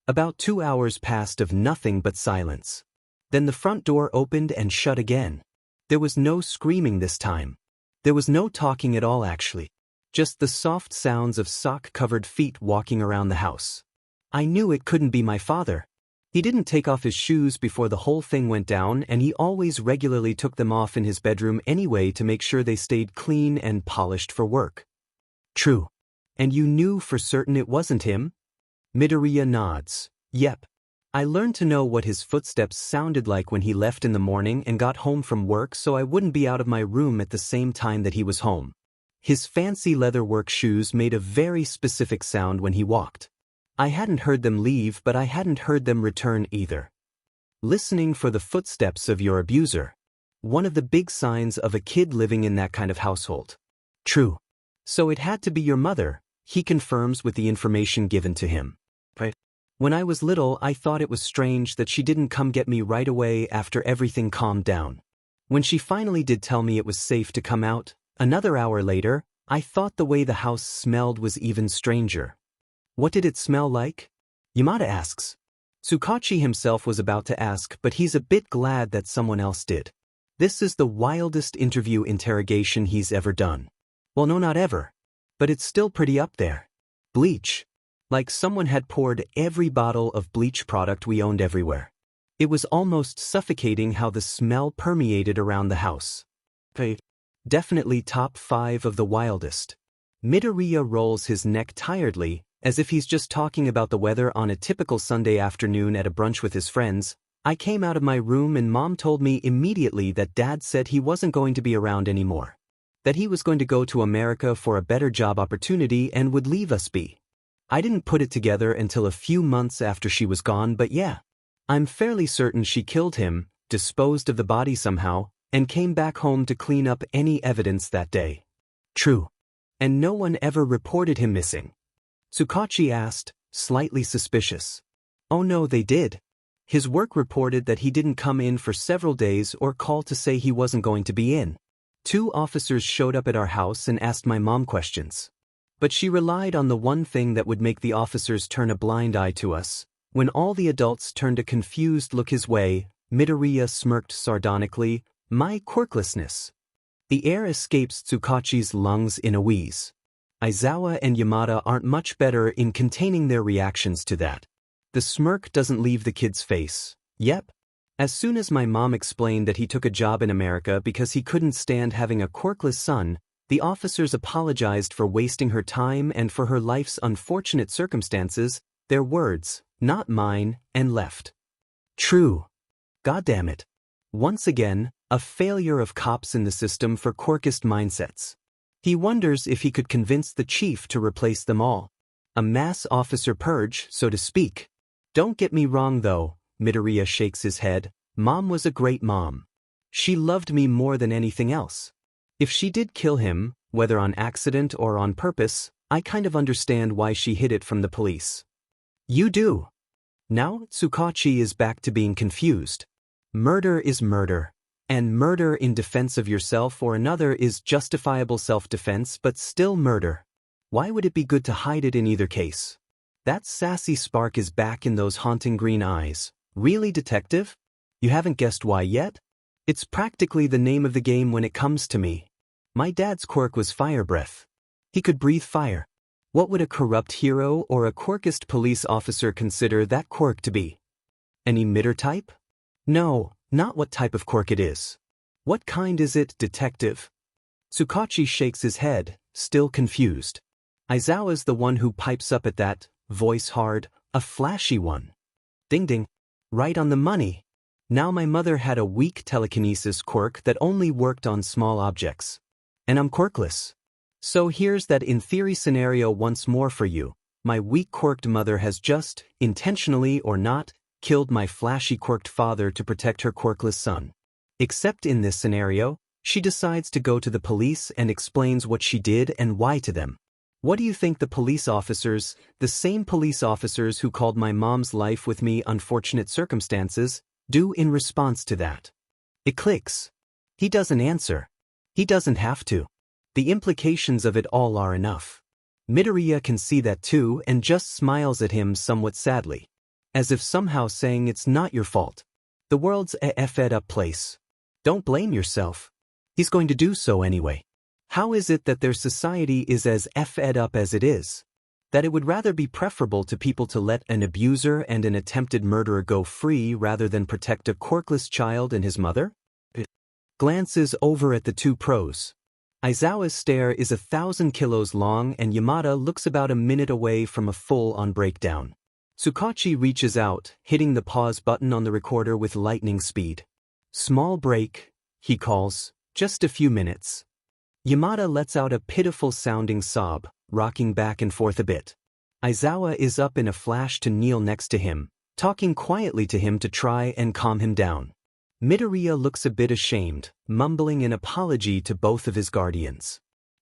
About 2 hours passed of nothing but silence. Then the front door opened and shut again. There was no screaming this time. There was no talking at all actually. Just the soft sounds of sock-covered feet walking around the house. I knew it couldn't be my father. He didn't take off his shoes before the whole thing went down, and he always regularly took them off in his bedroom anyway to make sure they stayed clean and polished for work. True. And you knew for certain it wasn't him? Midoriya nods. Yep. I learned to know what his footsteps sounded like when he left in the morning and got home from work, so I wouldn't be out of my room at the same time that he was home. His fancy leather work shoes made a very specific sound when he walked. I hadn't heard them leave, but I hadn't heard them return either. Listening for the footsteps of your abuser. One of the big signs of a kid living in that kind of household. True. So it had to be your mother, he confirms with the information given to him. Right. When I was little, I thought it was strange that she didn't come get me right away after everything calmed down. When she finally did tell me it was safe to come out, another hour later, I thought the way the house smelled was even stranger. What did it smell like? Yamada asks. Tsukachi himself was about to ask, but he's a bit glad that someone else did. This is the wildest interview interrogation he's ever done. Well, no, not ever. But it's still pretty up there. Bleach. Like someone had poured every bottle of bleach product we owned everywhere. It was almost suffocating how the smell permeated around the house. Definitely top 5 of the wildest. Midoriya rolls his neck tiredly, as if he's just talking about the weather on a typical Sunday afternoon at a brunch with his friends. I came out of my room and Mom told me immediately that Dad said he wasn't going to be around anymore. That he was going to go to America for a better job opportunity and would leave us be. I didn't put it together until a few months after she was gone, but yeah. I'm fairly certain she killed him, disposed of the body somehow, and came back home to clean up any evidence that day. True. And no one ever reported him missing. Tsukachi asked, slightly suspicious. Oh no, they did. His work reported that he didn't come in for several days or call to say he wasn't going to be in. 2 officers showed up at our house and asked my mom questions. But she relied on the one thing that would make the officers turn a blind eye to us. When all the adults turned a confused look his way, Midoriya smirked sardonically, my quirklessness. The air escapes Tsukachi's lungs in a wheeze. Aizawa and Yamada aren't much better in containing their reactions to that. The smirk doesn't leave the kid's face. Yep. As soon as my mom explained that he took a job in America because he couldn't stand having a quirkless son, the officers apologized for wasting her time and for her life's unfortunate circumstances, their words, not mine, and left. True. Goddamn it. Once again, a failure of cops in the system for quirkist mindsets. He wonders if he could convince the chief to replace them all. A mass officer purge, so to speak. Don't get me wrong though, Midoriya shakes his head, Mom was a great mom. She loved me more than anything else. If she did kill him, whether on accident or on purpose, I kind of understand why she hid it from the police. You do. Now Tsukachi is back to being confused. Murder is murder. And murder in defense of yourself or another is justifiable self-defense but still murder. Why would it be good to hide it in either case? That sassy spark is back in those haunting green eyes. Really, detective? You haven't guessed why yet? It's practically the name of the game when it comes to me. My dad's quirk was fire breath. He could breathe fire. What would a corrupt hero or a quirkist police officer consider that quirk to be? An emitter type? No, not what type of quirk it is. What kind is it, detective? Tsukachi shakes his head, still confused. Aizawa's the one who pipes up at that, voice hard, a flashy one. Ding ding. Right on the money. Now my mother had a weak telekinesis quirk that only worked on small objects. And I'm quirkless. So here's that in theory scenario once more for you. My weak quirked mother has just, intentionally or not, killed my flashy quirked father to protect her quirkless son. Except in this scenario, she decides to go to the police and explains what she did and why to them. What do you think the police officers, the same police officers who called my mom's life with me unfortunate circumstances, do in response to that? It clicks. He doesn't answer. He doesn't have to. The implications of it all are enough. Midoriya can see that too and just smiles at him somewhat sadly. As if somehow saying it's not your fault. The world's a effed up place. Don't blame yourself. He's going to do so anyway. How is it that their society is as effed up as it is? That it would rather be preferable to people to let an abuser and an attempted murderer go free rather than protect a quirkless child and his mother? Glances over at the 2 pros. Aizawa's stare is 1,000 kilos long and Yamada looks about a minute away from a full-on breakdown. Tsukachi reaches out, hitting the pause button on the recorder with lightning speed. Small break, he calls, just a few minutes. Yamada lets out a pitiful-sounding sob, rocking back and forth a bit. Aizawa is up in a flash to kneel next to him, talking quietly to him to try and calm him down. Midoriya looks a bit ashamed, mumbling an apology to both of his guardians.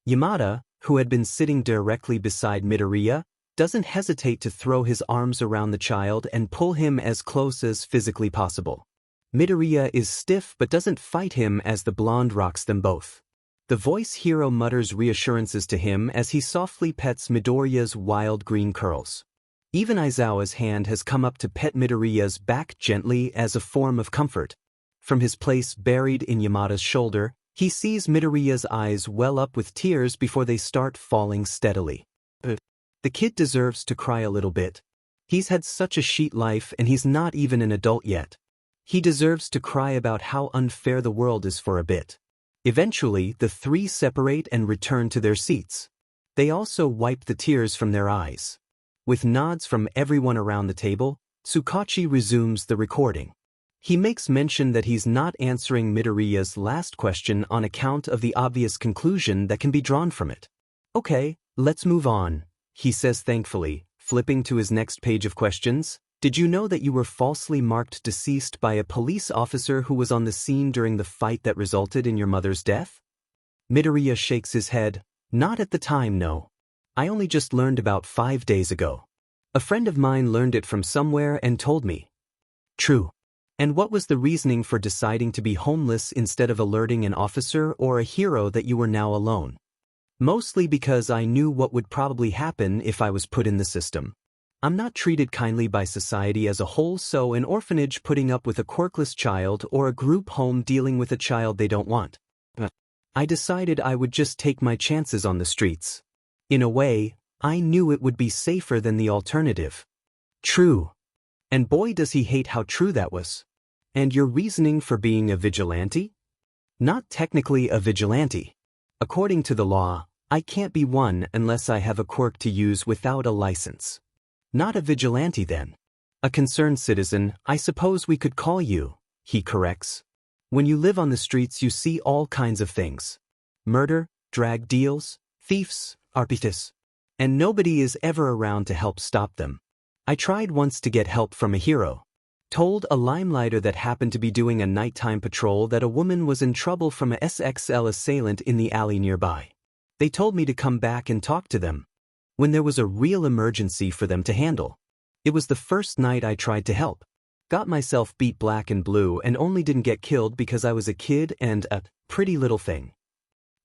Yamada, who had been sitting directly beside Midoriya, doesn't hesitate to throw his arms around the child and pull him as close as physically possible. Midoriya is stiff but doesn't fight him as the blonde rocks them both. The voice hero mutters reassurances to him as he softly pets Midoriya's wild green curls. Even Aizawa's hand has come up to pet Midoriya's back gently as a form of comfort. From his place buried in Yamada's shoulder, he sees Midoriya's eyes well up with tears before they start falling steadily. The kid deserves to cry a little bit. He's had such a shit life and he's not even an adult yet. He deserves to cry about how unfair the world is for a bit. Eventually, the three separate and return to their seats. They also wipe the tears from their eyes. With nods from everyone around the table, Tsukachi resumes the recording. He makes mention that he's not answering Midoriya's last question on account of the obvious conclusion that can be drawn from it. Okay, let's move on, he says thankfully, flipping to his next page of questions. Did you know that you were falsely marked deceased by a police officer who was on the scene during the fight that resulted in your mother's death? Midoriya shakes his head. Not at the time, no. I only just learned about 5 days ago. A friend of mine learned it from somewhere and told me. True. And what was the reasoning for deciding to be homeless instead of alerting an officer or a hero that you were now alone? Mostly because I knew what would probably happen if I was put in the system. I'm not treated kindly by society as a whole, so an orphanage putting up with a quirkless child or a group home dealing with a child they don't want. I decided I would just take my chances on the streets. In a way, I knew it would be safer than the alternative. True. And boy does he hate how true that was. And your reasoning for being a vigilante? Not technically a vigilante. According to the law, I can't be one unless I have a quirk to use without a license. Not a vigilante then. A concerned citizen, I suppose we could call you, he corrects. When you live on the streets you see all kinds of things. Murder, drug deals, thieves, arpitas. And nobody is ever around to help stop them. I tried once to get help from a hero. Told a limelighter that happened to be doing a nighttime patrol that a woman was in trouble from a SXL assailant in the alley nearby. They told me to come back and talk to them. When there was a real emergency for them to handle. It was the first night I tried to help. Got myself beat black and blue and only didn't get killed because I was a kid and a pretty little thing.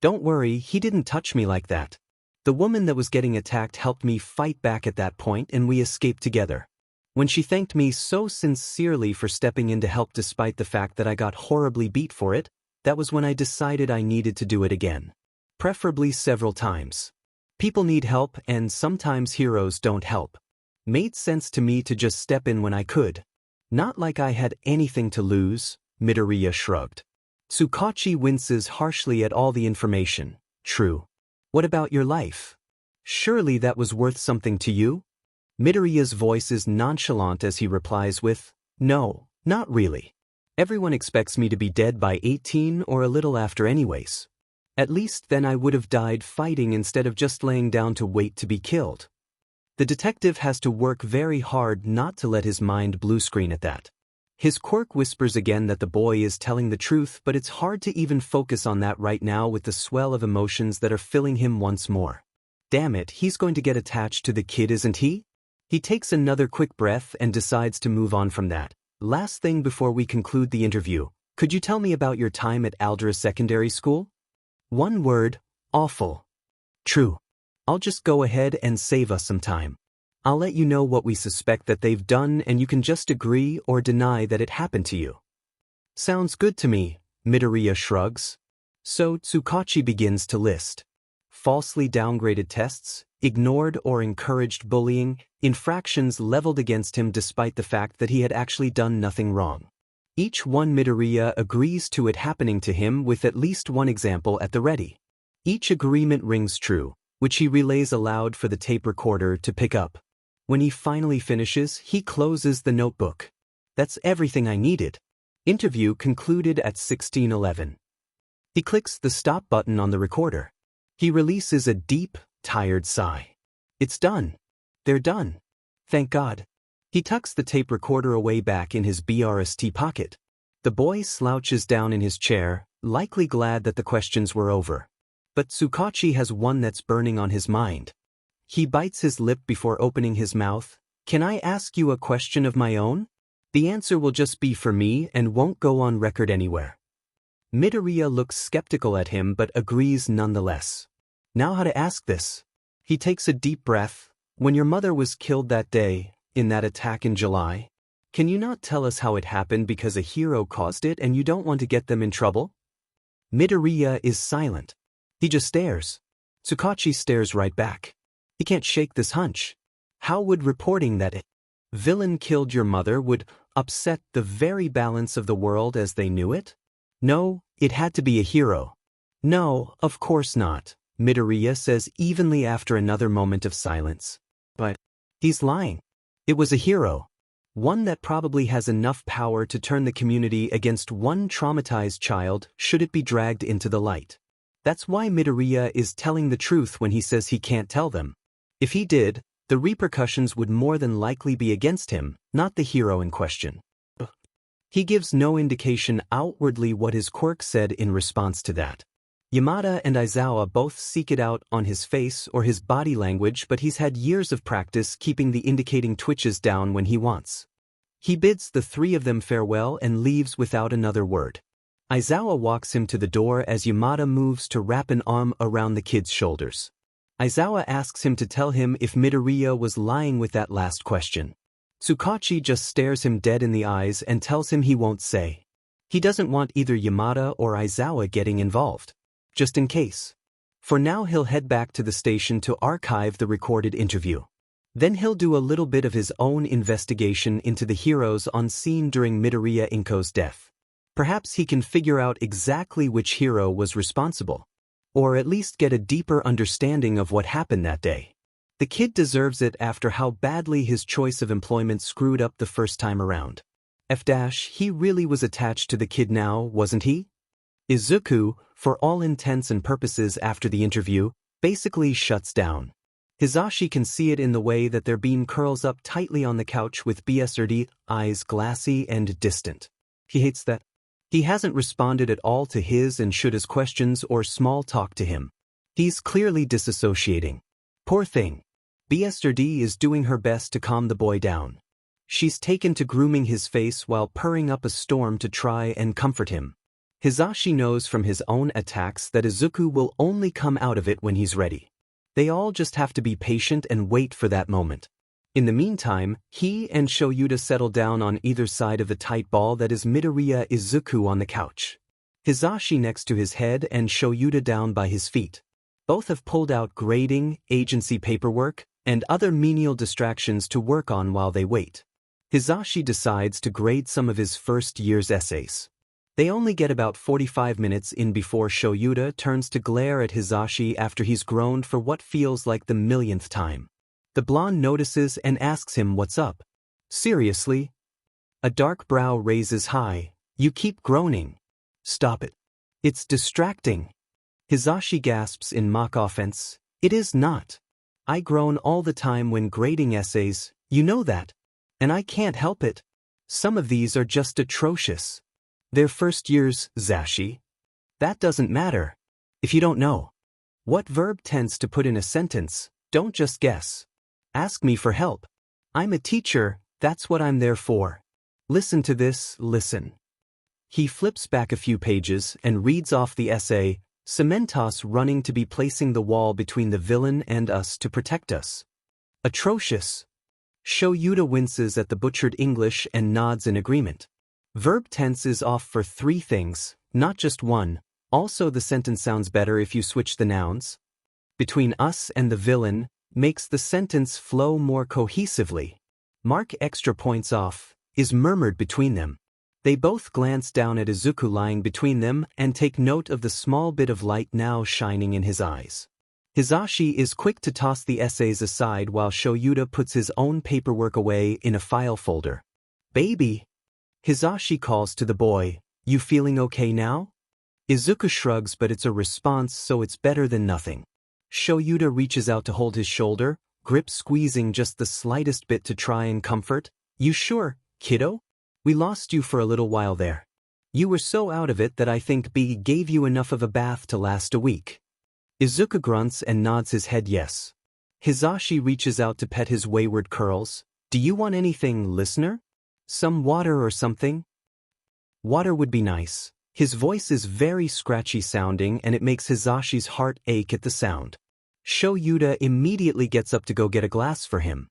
Don't worry, he didn't touch me like that. The woman that was getting attacked helped me fight back at that point and we escaped together. When she thanked me so sincerely for stepping in to help despite the fact that I got horribly beat for it, that was when I decided I needed to do it again. Preferably several times. People need help and sometimes heroes don't help. Made sense to me to just step in when I could. Not like I had anything to lose, Midoriya shrugged. Tsukachi winces harshly at all the information. True. What about your life? Surely that was worth something to you? Midoriya's voice is nonchalant as he replies with, no, not really. Everyone expects me to be dead by 18 or a little after anyways. At least then I would have died fighting instead of just laying down to wait to be killed. The detective has to work very hard not to let his mind blue screen at that. His quirk whispers again that the boy is telling the truth, but it's hard to even focus on that right now with the swell of emotions that are filling him once more. Damn it, he's going to get attached to the kid, isn't he? He takes another quick breath and decides to move on from that. Last thing before we conclude the interview, could you tell me about your time at Aldra Secondary School? One word, awful. True. I'll just go ahead and save us some time. I'll let you know what we suspect that they've done and you can just agree or deny that it happened to you. Sounds good to me, Midoriya shrugs. So Tsukachi begins to list. Falsely downgraded tests, ignored or encouraged bullying, infractions leveled against him despite the fact that he had actually done nothing wrong. Each one Midoriya agrees to it happening to him with at least one example at the ready. Each agreement rings true, which he relays aloud for the tape recorder to pick up. When he finally finishes, he closes the notebook. That's everything I needed. Interview concluded at 16:11. He clicks the stop button on the recorder. He releases a deep, tired sigh. It's done. They're done. Thank God. He tucks the tape recorder away back in his BRST pocket. The boy slouches down in his chair, likely glad that the questions were over. But Tsukachi has one that's burning on his mind. He bites his lip before opening his mouth. Can I ask you a question of my own? The answer will just be for me and won't go on record anywhere. Midoriya looks skeptical at him but agrees nonetheless. Now how to ask this? He takes a deep breath. When your mother was killed that day, in that attack in July, can you not tell us how it happened because a hero caused it and you don't want to get them in trouble? Midoriya is silent. He just stares. Tsukachi stares right back. He can't shake this hunch. How would reporting that a villain killed your mother would upset the very balance of the world as they knew it? No, it had to be a hero. No, of course not, Midoriya says evenly after another moment of silence. But he's lying. It was a hero. One that probably has enough power to turn the community against one traumatized child should it be dragged into the light. That's why Midoriya is telling the truth when he says he can't tell them. If he did, the repercussions would more than likely be against him, not the hero in question. He gives no indication outwardly what his quirk said in response to that. Yamada and Aizawa both seek it out on his face or his body language, but he's had years of practice keeping the indicating twitches down when he wants. He bids the three of them farewell and leaves without another word. Aizawa walks him to the door as Yamada moves to wrap an arm around the kid's shoulders. Aizawa asks him to tell him if Midoriya was lying with that last question. Tsukachi just stares him dead in the eyes and tells him he won't say. He doesn't want either Yamada or Aizawa getting involved. Just in case. For now he'll head back to the station to archive the recorded interview. Then he'll do a little bit of his own investigation into the heroes on scene during Midoriya Inko's death. Perhaps he can figure out exactly which hero was responsible. Or at least get a deeper understanding of what happened that day. The kid deserves it after how badly his choice of employment screwed up the first time around. He really was attached to the kid now, wasn't he? Izuku, for all intents and purposes after the interview, basically shuts down. Hizashi can see it in the way that their bean curls up tightly on the couch with BSRD, eyes glassy and distant. He hates that. He hasn't responded at all to his and Shuta's questions or small talk to him. He's clearly disassociating. Poor thing. BSRD is doing her best to calm the boy down. She's taken to grooming his face while purring up a storm to try and comfort him. Hizashi knows from his own attacks that Izuku will only come out of it when he's ready. They all just have to be patient and wait for that moment. In the meantime, he and Shoyuta settle down on either side of the tight ball that is Midoriya Izuku on the couch. Hizashi next to his head and Shoyuta down by his feet. Both have pulled out grading, agency paperwork, and other menial distractions to work on while they wait. Hizashi decides to grade some of his first year's essays. They only get about 45 minutes in before Shoyuta turns to glare at Hizashi after he's groaned for what feels like the millionth time. The blonde notices and asks him what's up. Seriously? A dark brow raises high. You keep groaning. Stop it. It's distracting. Hizashi gasps in mock offense. It is not. I groan all the time when grading essays, you know that. And I can't help it. Some of these are just atrocious. They're first years, Zashi. That doesn't matter. If you don't know what verb tense to put in a sentence, don't just guess. Ask me for help. I'm a teacher, that's what I'm there for. Listen to this, listen. He flips back a few pages and reads off the essay, Cementos running to be placing the wall between the villain and us to protect us. Atrocious. Shoyuta winces at the butchered English and nods in agreement. Verb tense is off for three things, not just one. Also the sentence sounds better if you switch the nouns. Between us and the villain makes the sentence flow more cohesively. Mark extra points off, is murmured between them. They both glance down at Izuku lying between them and take note of the small bit of light now shining in his eyes. Hizashi is quick to toss the essays aside while Shoyuta puts his own paperwork away in a file folder. Baby! Hizashi calls to the boy, you feeling okay now? Izuku shrugs, but it's a response, so it's better than nothing. Shoyuta reaches out to hold his shoulder, grip squeezing just the slightest bit to try and comfort. You sure, kiddo? We lost you for a little while there. You were so out of it that I think B gave you enough of a bath to last a week. Izuku grunts and nods his head yes. Hizashi reaches out to pet his wayward curls. Do you want anything, listener? Some water or something? Water would be nice. His voice is very scratchy sounding and it makes Hizashi's heart ache at the sound. Shoyuta immediately gets up to go get a glass for him.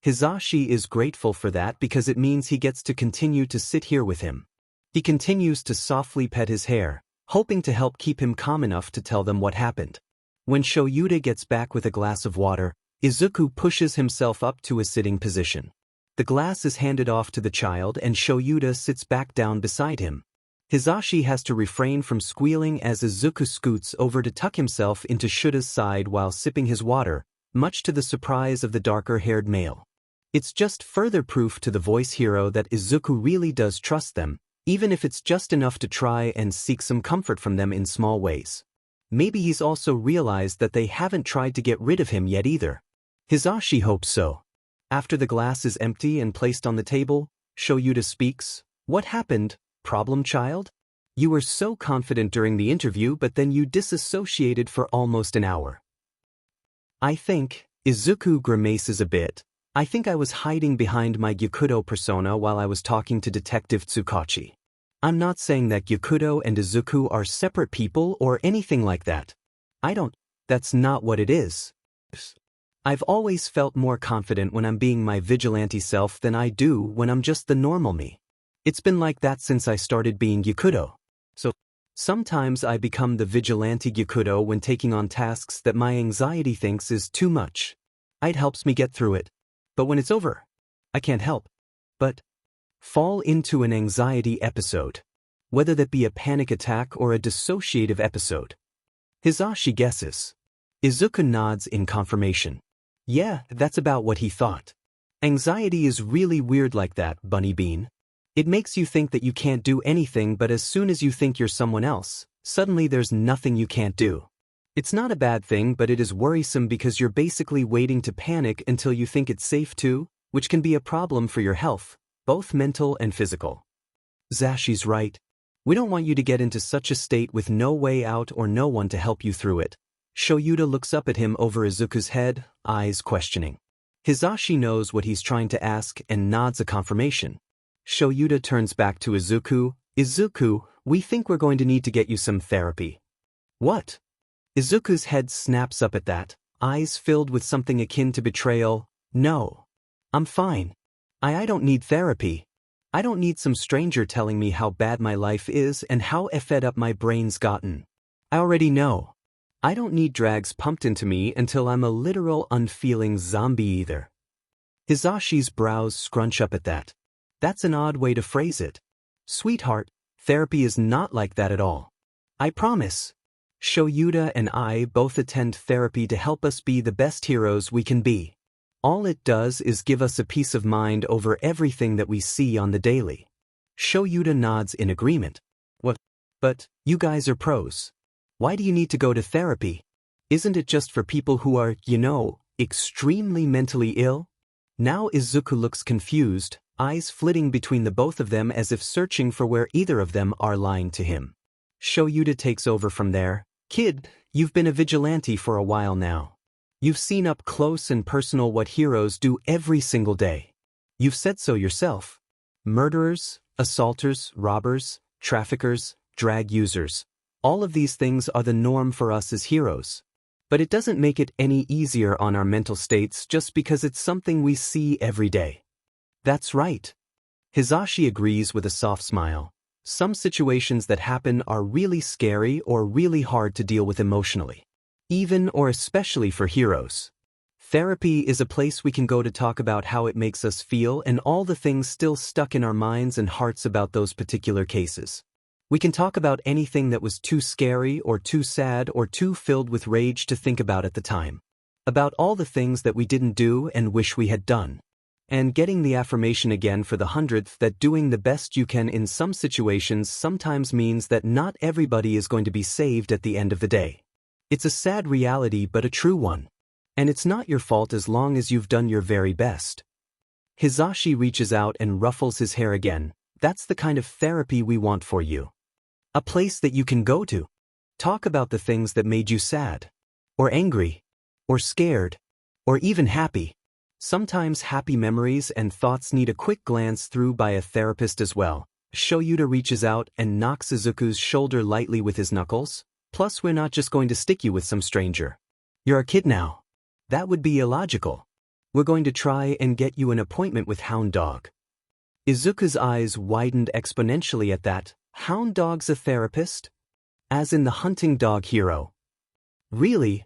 Hizashi is grateful for that because it means he gets to continue to sit here with him. He continues to softly pet his hair, hoping to help keep him calm enough to tell them what happened. When Shoyuta gets back with a glass of water, Izuku pushes himself up to a sitting position. The glass is handed off to the child and Shoyuta sits back down beside him. Hizashi has to refrain from squealing as Izuku scoots over to tuck himself into Shuta's side while sipping his water, much to the surprise of the darker-haired male. It's just further proof to the voice hero that Izuku really does trust them, even if it's just enough to try and seek some comfort from them in small ways. Maybe he's also realized that they haven't tried to get rid of him yet either. Hizashi hopes so. After the glass is empty and placed on the table, Shoyuta speaks. What happened, problem child? You were so confident during the interview but then you disassociated for almost an hour. I think, Izuku grimaces a bit. I think I was hiding behind my Gyakudo persona while I was talking to Detective Tsukachi. I'm not saying that Gyakudo and Izuku are separate people or anything like that. That's not what it is. I've always felt more confident when I'm being my vigilante self than I do when I'm just the normal me. It's been like that since I started being Gyakudo. So, sometimes I become the vigilante Gyakudo when taking on tasks that my anxiety thinks is too much. It helps me get through it. But when it's over, I can't help but fall into an anxiety episode, whether that be a panic attack or a dissociative episode. Hizashi guesses. Izuku nods in confirmation. Yeah, that's about what he thought. Anxiety is really weird like that, Bunny Bean. It makes you think that you can't do anything, but as soon as you think you're someone else, suddenly there's nothing you can't do. It's not a bad thing, but it is worrisome because you're basically waiting to panic until you think it's safe to, which can be a problem for your health, both mental and physical. Zashi's right. We don't want you to get into such a state with no way out or no one to help you through it. Shoyuta looks up at him over Izuku's head, eyes questioning. Hizashi knows what he's trying to ask and nods a confirmation. Shoyuta turns back to Izuku. Izuku, we think we're going to need to get you some therapy. What? Izuku's head snaps up at that, eyes filled with something akin to betrayal. No. I'm fine. I don't need therapy. I don't need some stranger telling me how bad my life is and how fed up my brain's gotten. I already know. I don't need drags pumped into me until I'm a literal unfeeling zombie either. Hizashi's brows scrunch up at that. That's an odd way to phrase it. Sweetheart, therapy is not like that at all. I promise. Shoyuta and I both attend therapy to help us be the best heroes we can be. All it does is give us a peace of mind over everything that we see on the daily. Shoyuta nods in agreement. What? But, you guys are pros. Why do you need to go to therapy? Isn't it just for people who are, extremely mentally ill? Now Izuku looks confused, eyes flitting between the both of them as if searching for where either of them are lying to him. Shoyuta takes over from there. Kid, you've been a vigilante for a while now. You've seen up close and personal what heroes do every single day. You've said so yourself. Murderers, assaulters, robbers, traffickers, drag users. All of these things are the norm for us as heroes. But it doesn't make it any easier on our mental states just because it's something we see every day. That's right. Hizashi agrees with a soft smile. Some situations that happen are really scary or really hard to deal with emotionally. Even or especially for heroes. Therapy is a place we can go to talk about how it makes us feel and all the things still stuck in our minds and hearts about those particular cases. We can talk about anything that was too scary or too sad or too filled with rage to think about at the time. About all the things that we didn't do and wish we had done. And getting the affirmation again for the 100th that doing the best you can in some situations sometimes means that not everybody is going to be saved at the end of the day. It's a sad reality but a true one. And it's not your fault as long as you've done your very best. Hizashi reaches out and ruffles his hair again. That's the kind of therapy we want for you. A place that you can go to. Talk about the things that made you sad. Or angry. Or scared. Or even happy. Sometimes happy memories and thoughts need a quick glance through by a therapist as well. Shoyuta reaches out and knocks Izuku's shoulder lightly with his knuckles. Plus, we're not just going to stick you with some stranger. You're a kid now. That would be illogical. We're going to try and get you an appointment with Hound Dog. Izuku's eyes widened exponentially at that. Hound Dog's a therapist? As in the hunting dog hero. Really?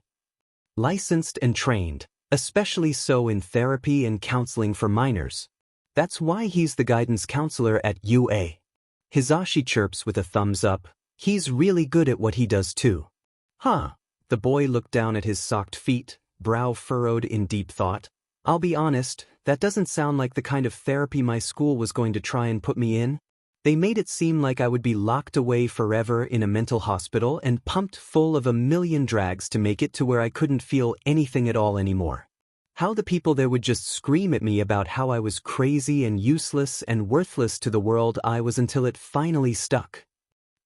Licensed and trained, especially so in therapy and counseling for minors. That's why he's the guidance counselor at UA. Hizashi chirps with a thumbs up. He's really good at what he does too. Huh. The boy looked down at his socked feet, brow furrowed in deep thought. I'll be honest, that doesn't sound like the kind of therapy my school was going to try and put me in. They made it seem like I would be locked away forever in a mental hospital and pumped full of a million drags to make it to where I couldn't feel anything at all anymore. How the people there would just scream at me about how I was crazy and useless and worthless to the world I was until it finally stuck.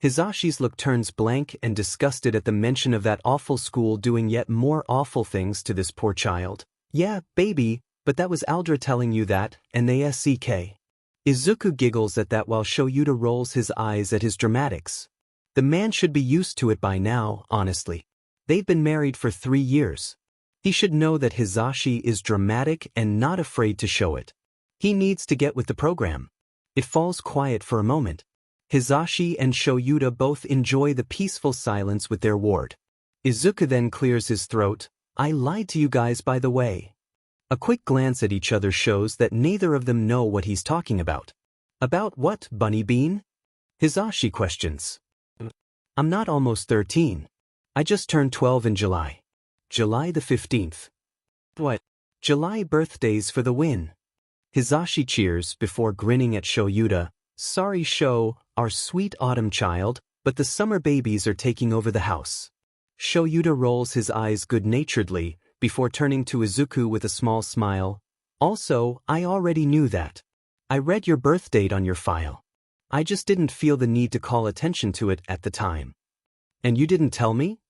Hizashi's look turns blank and disgusted at the mention of that awful school doing yet more awful things to this poor child. Yeah, baby, but that was Aldra telling you that, and they SCK. Izuku giggles at that while Shoyuta rolls his eyes at his dramatics. The man should be used to it by now, honestly. They've been married for 3 years. He should know that Hizashi is dramatic and not afraid to show it. He needs to get with the program. It falls quiet for a moment. Hizashi and Shoyuta both enjoy the peaceful silence with their ward. Izuku then clears his throat. I lied to you guys, by the way. A quick glance at each other shows that neither of them know what he's talking about. About what, Bunny Bean? Hizashi questions. I'm not almost 13. I just turned 12 in July. July the 15th. What? July birthdays for the win. Hizashi cheers before grinning at Shoyuta. Sorry, Sho, our sweet autumn child, but the summer babies are taking over the house. Shoyuta rolls his eyes good-naturedly before turning to Izuku with a small smile. Also, I already knew that. I read your birth date on your file. I just didn't feel the need to call attention to it at the time. And you didn't tell me?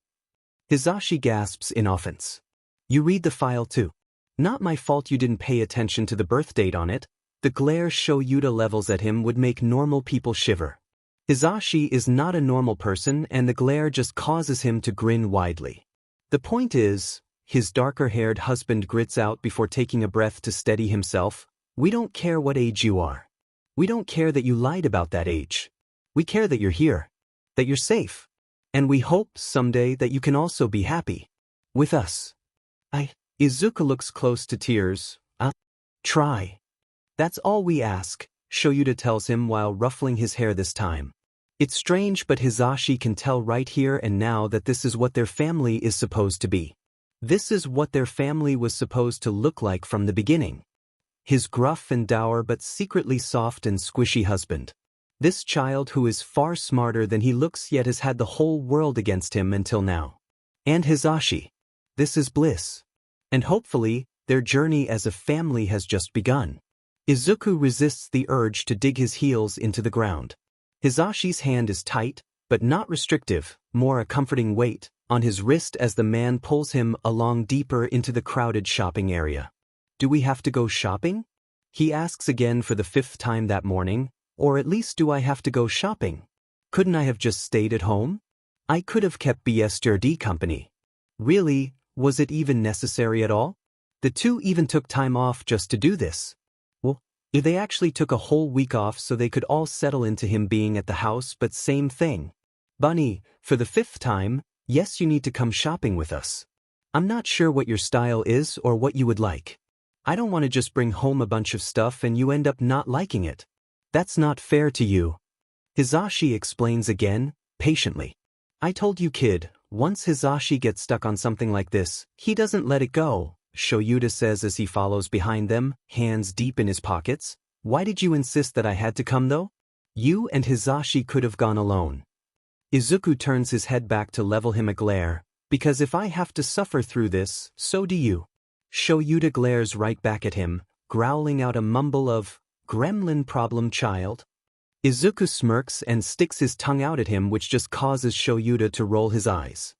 Hizashi gasps in offense. You read the file too. Not my fault you didn't pay attention to the birth date on it. The glare Shoyuta levels at him would make normal people shiver. Hizashi is not a normal person and the glare just causes him to grin widely. The point is, his darker-haired husband grits out before taking a breath to steady himself, we don't care what age you are. We don't care that you lied about that age. We care that you're here. That you're safe. And we hope someday that you can also be happy. With us. Izuku looks close to tears. Try. That's all we ask, Shoyuta tells him while ruffling his hair this time. It's strange, but Hizashi can tell right here and now that this is what their family is supposed to be. This is what their family was supposed to look like from the beginning. His gruff and dour but secretly soft and squishy husband. This child who is far smarter than he looks yet has had the whole world against him until now. And Hizashi. This is bliss. And hopefully, their journey as a family has just begun. Izuku resists the urge to dig his heels into the ground. Hizashi's hand is tight, but not restrictive, more a comforting weight, on his wrist as the man pulls him along deeper into the crowded shopping area. Do we have to go shopping? He asks again for the 5th time that morning, or at least do I have to go shopping? Couldn't I have just stayed at home? I could have kept BSJRD company. Really, was it even necessary at all? The two even took time off just to do this. Well, if they actually took a whole week off so they could all settle into him being at the house, but same thing. Bunny, for the 5th time, yes, you need to come shopping with us. I'm not sure what your style is or what you would like. I don't want to just bring home a bunch of stuff and you end up not liking it. That's not fair to you. Hizashi explains again, patiently. I told you, kid, once Hizashi gets stuck on something like this, he doesn't let it go, Shoyuta says as he follows behind them, hands deep in his pockets. Why did you insist that I had to come though? You and Hizashi could have gone alone. Izuku turns his head back to level him a glare, because if I have to suffer through this, so do you. Shoyuta glares right back at him, growling out a mumble of, gremlin problem child. Izuku smirks and sticks his tongue out at him, which just causes Shoyuta to roll his eyes.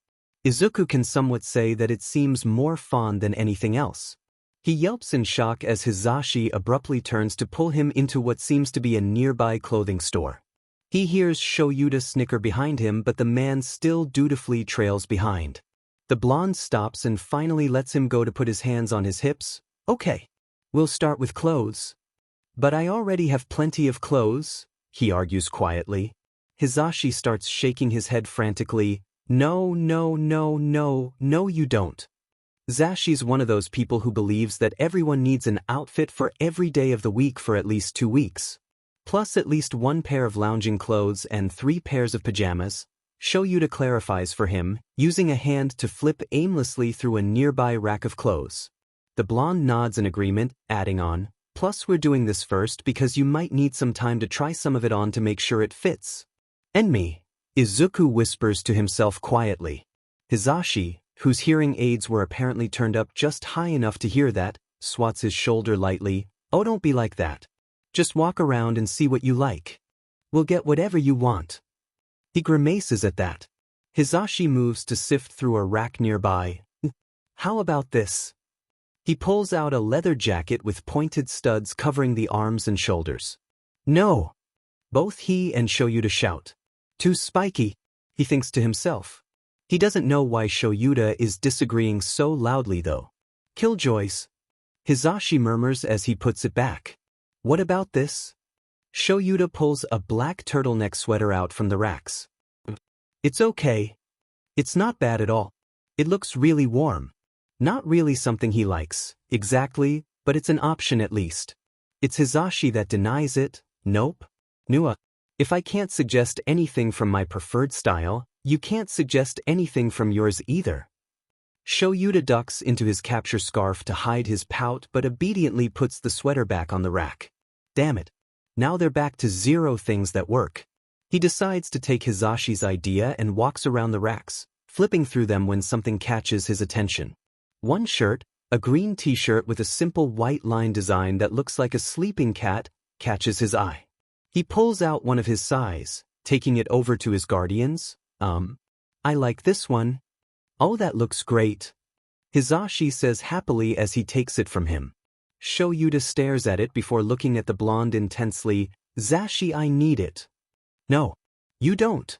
Izuku can somewhat say that it seems more fond than anything else. He yelps in shock as Hizashi abruptly turns to pull him into what seems to be a nearby clothing store. He hears Shoyuta snicker behind him, but the man still dutifully trails behind. The blonde stops and finally lets him go to put his hands on his hips. Okay, we'll start with clothes. But I already have plenty of clothes, he argues quietly. Hizashi starts shaking his head frantically. No, no, no, no, no you don't. Zashi's one of those people who believes that everyone needs an outfit for every day of the week for at least 2 weeks. Plus at least 1 pair of lounging clothes and 3 pairs of pajamas. Shoyuta clarifies for him, using a hand to flip aimlessly through a nearby rack of clothes. The blonde nods in agreement, adding on, plus we're doing this first because you might need some time to try some of it on to make sure it fits. And me, Izuku whispers to himself quietly. Hizashi, whose hearing aids were apparently turned up just high enough to hear that, swats his shoulder lightly. Oh, don't be like that. Just walk around and see what you like. We'll get whatever you want. He grimaces at that. Hizashi moves to sift through a rack nearby. How about this? He pulls out a leather jacket with pointed studs covering the arms and shoulders. No! Both he and Shoyuta shout. Too spiky, he thinks to himself. He doesn't know why Shoyuta is disagreeing so loudly though. Killjoys. Hizashi murmurs as he puts it back. What about this? Shoyuta pulls a black turtleneck sweater out from the racks. It's okay. It's not bad at all. It looks really warm. Not really something he likes, exactly, but it's an option at least. It's Hizashi that denies it. Nope. Nua. If I can't suggest anything from my preferred style, you can't suggest anything from yours either. Shoyuta ducks into his capture scarf to hide his pout but obediently puts the sweater back on the rack. Damn it. Now they're back to 0 things that work. He decides to take Hizashi's idea and walks around the racks, flipping through them when something catches his attention. One shirt, a green t-shirt with a simple white line design that looks like a sleeping cat, catches his eye. He pulls out one of his size, taking it over to his guardians. I like this one. Oh, that looks great. Hizashi says happily as he takes it from him. Shoyuta stares at it before looking at the blonde intensely. Zashi, I need it. No, you don't.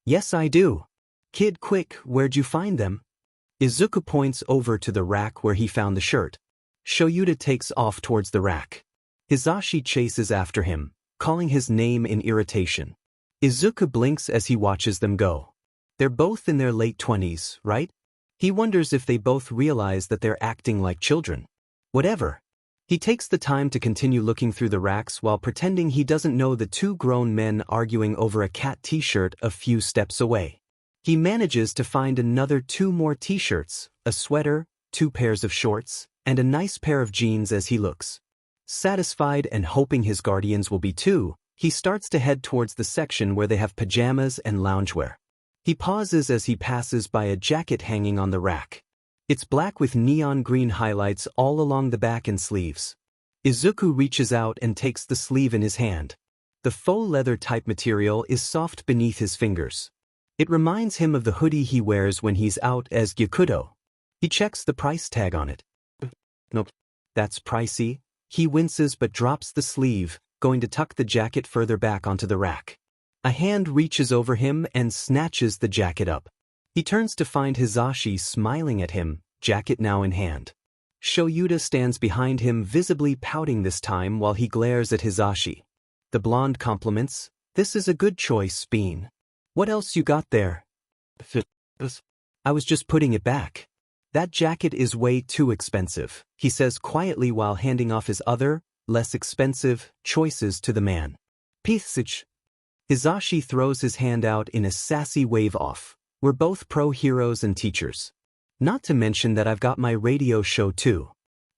Yes, I do. Kid, quick, where'd you find them? Izuku points over to the rack where he found the shirt. Shoyuta takes off towards the rack. Hizashi chases after him, calling his name in irritation. Izuku blinks as he watches them go. They're both in their late 20s, right? He wonders if they both realize that they're acting like children. Whatever. He takes the time to continue looking through the racks while pretending he doesn't know the 2 grown men arguing over a cat t-shirt a few steps away. He manages to find another 2 more t-shirts, a sweater, 2 pairs of shorts, and a nice pair of jeans as he looks. Satisfied and hoping his guardians will be too, he starts to head towards the section where they have pajamas and loungewear. He pauses as he passes by a jacket hanging on the rack. It's black with neon green highlights all along the back and sleeves. Izuku reaches out and takes the sleeve in his hand. The faux leather type material is soft beneath his fingers. It reminds him of the hoodie he wears when he's out as Gyakudo. He checks the price tag on it. Nope, that's pricey. He winces but drops the sleeve, going to tuck the jacket further back onto the rack. A hand reaches over him and snatches the jacket up. He turns to find Hizashi smiling at him, jacket now in hand. Shoyuta stands behind him, visibly pouting this time while he glares at Hizashi. The blonde compliments, "This is a good choice, Bean. What else you got there?" "I was just putting it back. That jacket is way too expensive," he says quietly while handing off his other, less expensive, choices to the man. "Pisich." Hizashi throws his hand out in a sassy wave off. "We're both pro-heroes and teachers. Not to mention that I've got my radio show too.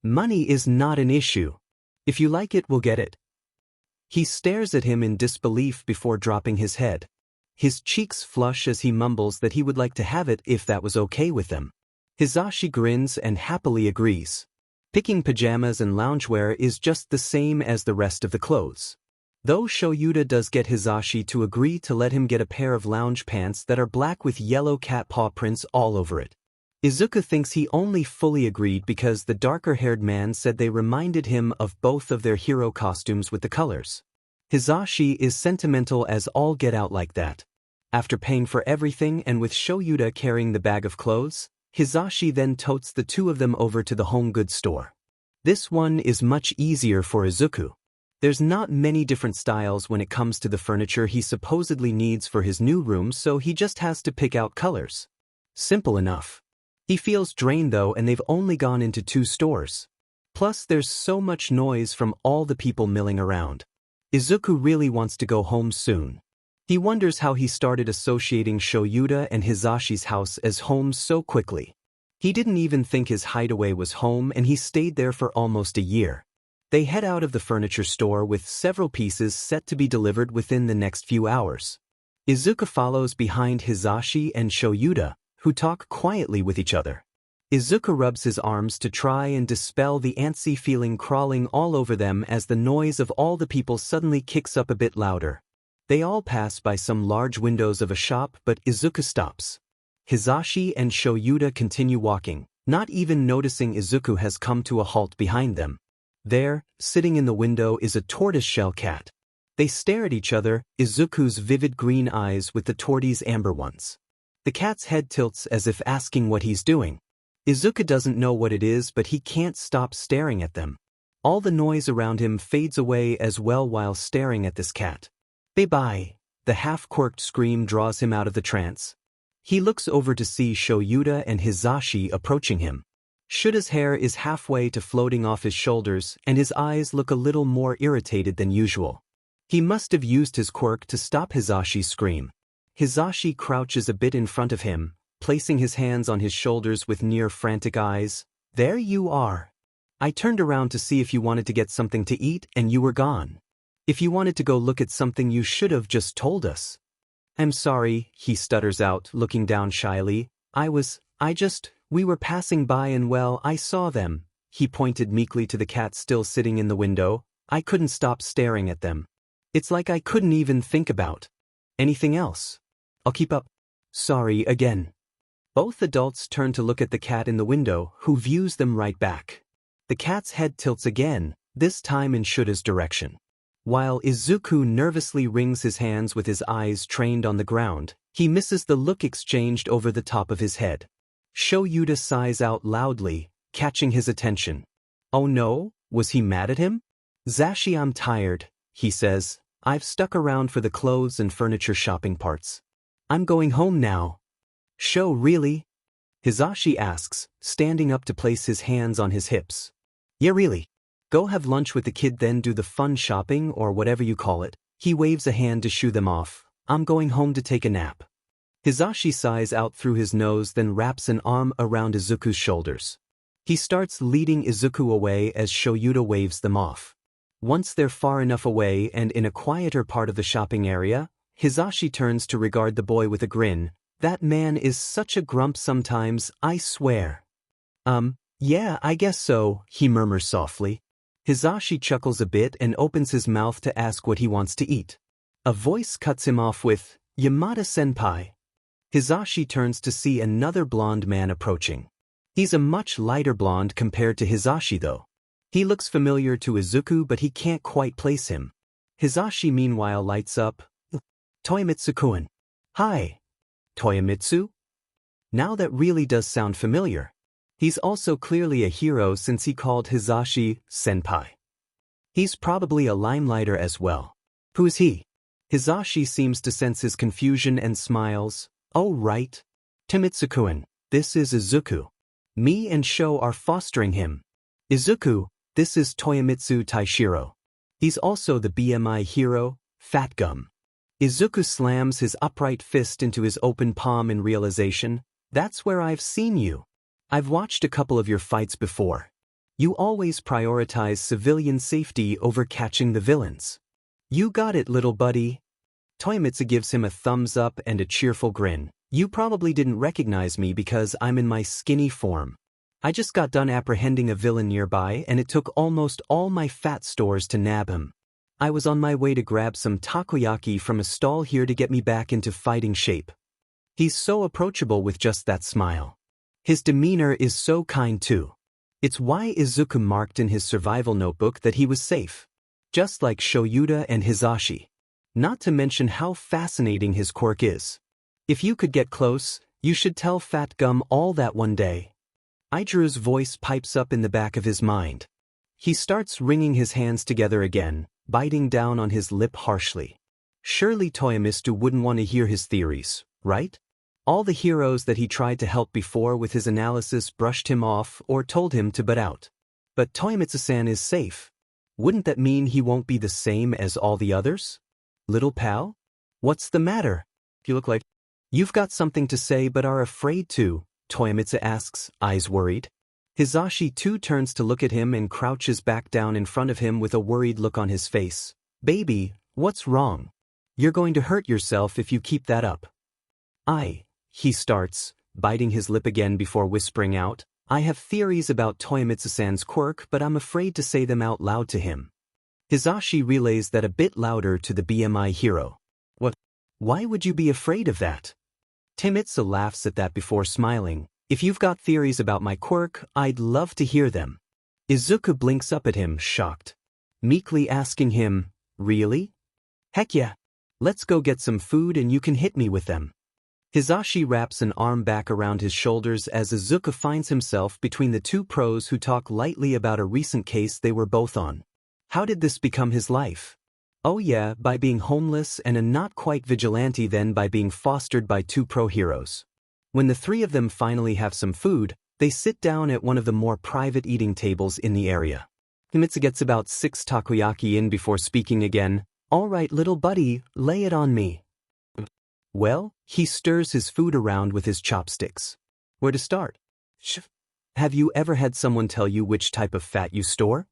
Money is not an issue. If you like it, we'll get it." He stares at him in disbelief before dropping his head. His cheeks flush as he mumbles that he would like to have it if that was okay with them. Hizashi grins and happily agrees. Picking pajamas and loungewear is just the same as the rest of the clothes. Though Shoyuta does get Hizashi to agree to let him get a pair of lounge pants that are black with yellow cat paw prints all over it. Izuku thinks he only fully agreed because the darker-haired man said they reminded him of both of their hero costumes with the colors. Hizashi is sentimental as all get out like that. After paying for everything and with Shoyuta carrying the bag of clothes, Hizashi then totes the two of them over to the home goods store. This one is much easier for Izuku. There's not many different styles when it comes to the furniture he supposedly needs for his new room, so he just has to pick out colors. Simple enough. He feels drained though, and they've only gone into 2 stores. Plus there's so much noise from all the people milling around. Izuku really wants to go home soon. He wonders how he started associating Shoyuta and Hizashi's house as home so quickly. He didn't even think his hideaway was home, and he stayed there for almost a year. They head out of the furniture store with several pieces set to be delivered within the next few hours. Izuku follows behind Hizashi and Shoyuta, who talk quietly with each other. Izuku rubs his arms to try and dispel the antsy feeling crawling all over them as the noise of all the people suddenly kicks up a bit louder. They all pass by some large windows of a shop, but Izuku stops. Hizashi and Shoyuta continue walking, not even noticing Izuku has come to a halt behind them. There, sitting in the window, is a tortoiseshell cat. They stare at each other, Izuku's vivid green eyes with the tortoise's amber ones. The cat's head tilts as if asking what he's doing. Izuku doesn't know what it is, but he can't stop staring at them. All the noise around him fades away as well while staring at this cat. Bye-bye. The half-quirked scream draws him out of the trance. He looks over to see Shoyuta and Hizashi approaching him. Shuta's hair is halfway to floating off his shoulders, and his eyes look a little more irritated than usual. He must have used his quirk to stop Hizashi's scream. Hizashi crouches a bit in front of him, placing his hands on his shoulders with near-frantic eyes. There you are. I turned around to see if you wanted to get something to eat, and you were gone. If you wanted to go look at something, you should have just told us. I'm sorry, he stutters out, looking down shyly. We were passing by and well, I saw them. He pointed meekly to the cat still sitting in the window. I couldn't stop staring at them. It's like I couldn't even think about anything else. I'll keep up. Sorry again. Both adults turn to look at the cat in the window, who views them right back. The cat's head tilts again, this time in Shuta's direction. While Izuku nervously wrings his hands with his eyes trained on the ground, he misses the look exchanged over the top of his head. Shoyuta sighs out loudly, catching his attention. Oh no, was he mad at him? Zashi, I'm tired, he says. I've stuck around for the clothes and furniture shopping parts. I'm going home now. Sho, really? Hizashi asks, standing up to place his hands on his hips. Yeah, really. Go have lunch with the kid, then do the fun shopping or whatever you call it. He waves a hand to shoo them off. I'm going home to take a nap. Hizashi sighs out through his nose, then wraps an arm around Izuku's shoulders. He starts leading Izuku away as Shoyuta waves them off. Once they're far enough away and in a quieter part of the shopping area, Hizashi turns to regard the boy with a grin. That man is such a grump sometimes, I swear. Yeah, I guess so, he murmurs softly. Hizashi chuckles a bit and opens his mouth to ask what he wants to eat. A voice cuts him off with, Yamada-senpai. Hizashi turns to see another blonde man approaching. He's a much lighter blonde compared to Hizashi though. He looks familiar to Izuku, but he can't quite place him. Hizashi meanwhile lights up. Toyomitsu-kun. Hi. Toyomitsu? Now that really does sound familiar. He's also clearly a hero since he called Hizashi senpai. He's probably a limelighter as well. Who's he? Hizashi seems to sense his confusion and smiles. Oh right. Toyomitsu-kun, this is Izuku. Me and Sho are fostering him. Izuku, this is Toyomitsu Taishiro. He's also the BMI hero, Fat Gum. Izuku slams his upright fist into his open palm in realization. That's where I've seen you. I've watched a couple of your fights before. You always prioritize civilian safety over catching the villains. You got it, little buddy. Toyomitsu gives him a thumbs up and a cheerful grin. You probably didn't recognize me because I'm in my skinny form. I just got done apprehending a villain nearby and it took almost all my fat stores to nab him. I was on my way to grab some takoyaki from a stall here to get me back into fighting shape. He's so approachable with just that smile. His demeanor is so kind too. It's why Izuku marked in his survival notebook that he was safe. Just like Shoyuta and Hizashi. Not to mention how fascinating his quirk is. If you could get close, you should tell Fat Gum all that one day. Ijiru's voice pipes up in the back of his mind. He starts wringing his hands together again, biting down on his lip harshly. Surely Toyomistu wouldn't want to hear his theories, right? All the heroes that he tried to help before with his analysis brushed him off or told him to butt out. But Toyomitsu-san is safe. Wouldn't that mean he won't be the same as all the others? Little pal? What's the matter? You look like you've got something to say but are afraid to, Toyomitsu asks, eyes worried. Hizashi too turns to look at him and crouches back down in front of him with a worried look on his face. Baby, what's wrong? You're going to hurt yourself if you keep that up. He starts, biting his lip again before whispering out, I have theories about Toyomitsu-san's quirk but I'm afraid to say them out loud to him. Hizashi relays that a bit louder to the BMI hero. What? Why would you be afraid of that? Toyomitsu laughs at that before smiling. If you've got theories about my quirk, I'd love to hear them. Izuku blinks up at him, shocked. Meekly asking him, really? Heck yeah. Let's go get some food and you can hit me with them. Hizashi wraps an arm back around his shoulders as Izuku finds himself between the two pros who talk lightly about a recent case they were both on. How did this become his life? Oh yeah, by being homeless and a not quite vigilante, then by being fostered by two pro heroes. When the three of them finally have some food, they sit down at one of the more private eating tables in the area. Himitsu gets about 6 takoyaki in before speaking again. All right, little buddy, lay it on me. Well, he stirs his food around with his chopsticks. Where to start? Have you ever had someone tell you which type of fat you store?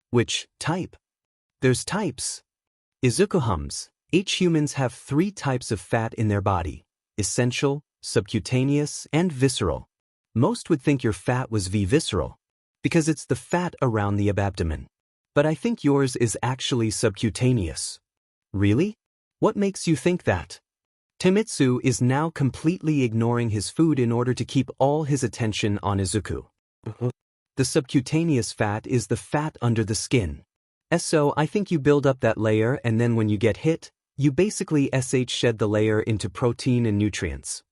Which type? There's types. Izuku hums. Each humans have 3 types of fat in their body. Essential, subcutaneous, and visceral. Most would think your fat was visceral, because it's the fat around the abdomen. But I think yours is actually subcutaneous. Really? What makes you think that? Toyomitsu is now completely ignoring his food in order to keep all his attention on Izuku. The subcutaneous fat is the fat under the skin. So I think you build up that layer and then when you get hit, you basically shed the layer into protein and nutrients.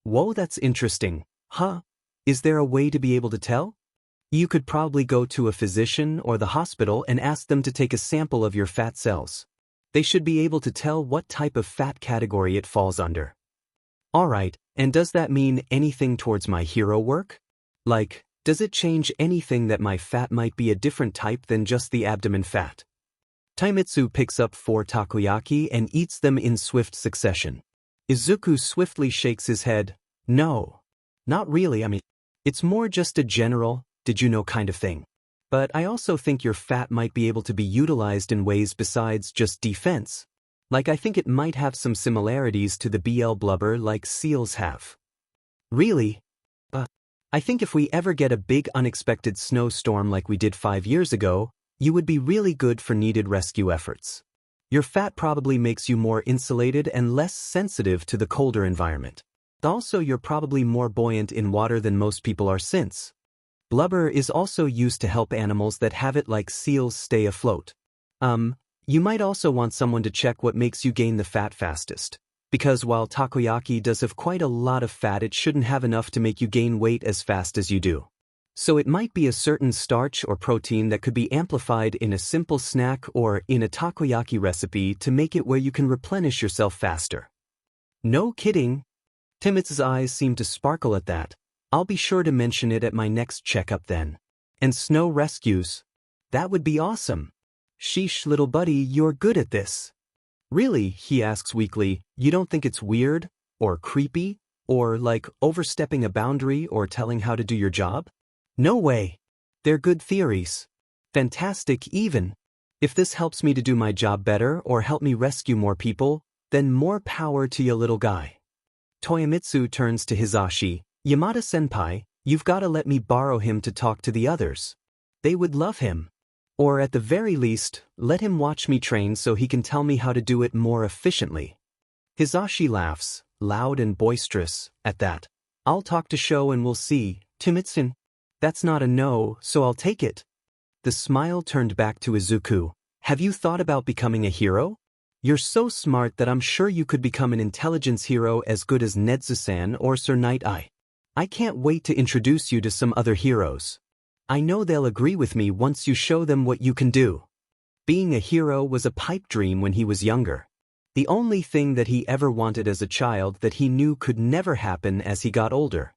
Whoa, that's interesting. Huh? Is there a way to be able to tell? You could probably go to a physician or the hospital and ask them to take a sample of your fat cells. They should be able to tell what type of fat category it falls under. Alright, and does that mean anything towards my hero work? Like, does it change anything that my fat might be a different type than just the abdomen fat? Toyomitsu picks up 4 takoyaki and eats them in swift succession. Izuku swiftly shakes his head. No. Not really, it's more just a general, did you know kind of thing. But I also think your fat might be able to be utilized in ways besides just defense. Like I think it might have some similarities to the BL blubber like seals have. Really? I think if we ever get a big unexpected snowstorm like we did 5 years ago, you would be really good for needed rescue efforts. Your fat probably makes you more insulated and less sensitive to the colder environment. Also, you're probably more buoyant in water than most people are since. Blubber is also used to help animals that have it like seals stay afloat. You might also want someone to check what makes you gain the fat fastest. Because while takoyaki does have quite a lot of fat, it shouldn't have enough to make you gain weight as fast as you do. So it might be a certain starch or protein that could be amplified in a simple snack or in a takoyaki recipe to make it where you can replenish yourself faster. No kidding. Toyomitsu's eyes seem to sparkle at that. I'll be sure to mention it at my next checkup then. And snow rescues. That would be awesome. Sheesh, little buddy, you're good at this. Really, he asks weakly, you don't think it's weird, or creepy, or like overstepping a boundary or telling how to do your job? No way. They're good theories. Fantastic even. If this helps me to do my job better or help me rescue more people, then more power to ya, little guy. Toyomitsu turns to Hizashi. Yamada-senpai, you've gotta let me borrow him to talk to the others. They would love him. Or at the very least, let him watch me train so he can tell me how to do it more efficiently. Hizashi laughs, loud and boisterous, at that. I'll talk to Sho and we'll see, Timitsun. That's not a no, so I'll take it. The smile turned back to Izuku. Have you thought about becoming a hero? You're so smart that I'm sure you could become an intelligence hero as good as Nezu-san or Sir Night-Eye. I can't wait to introduce you to some other heroes. I know they'll agree with me once you show them what you can do. Being a hero was a pipe dream when he was younger. The only thing that he ever wanted as a child that he knew could never happen as he got older.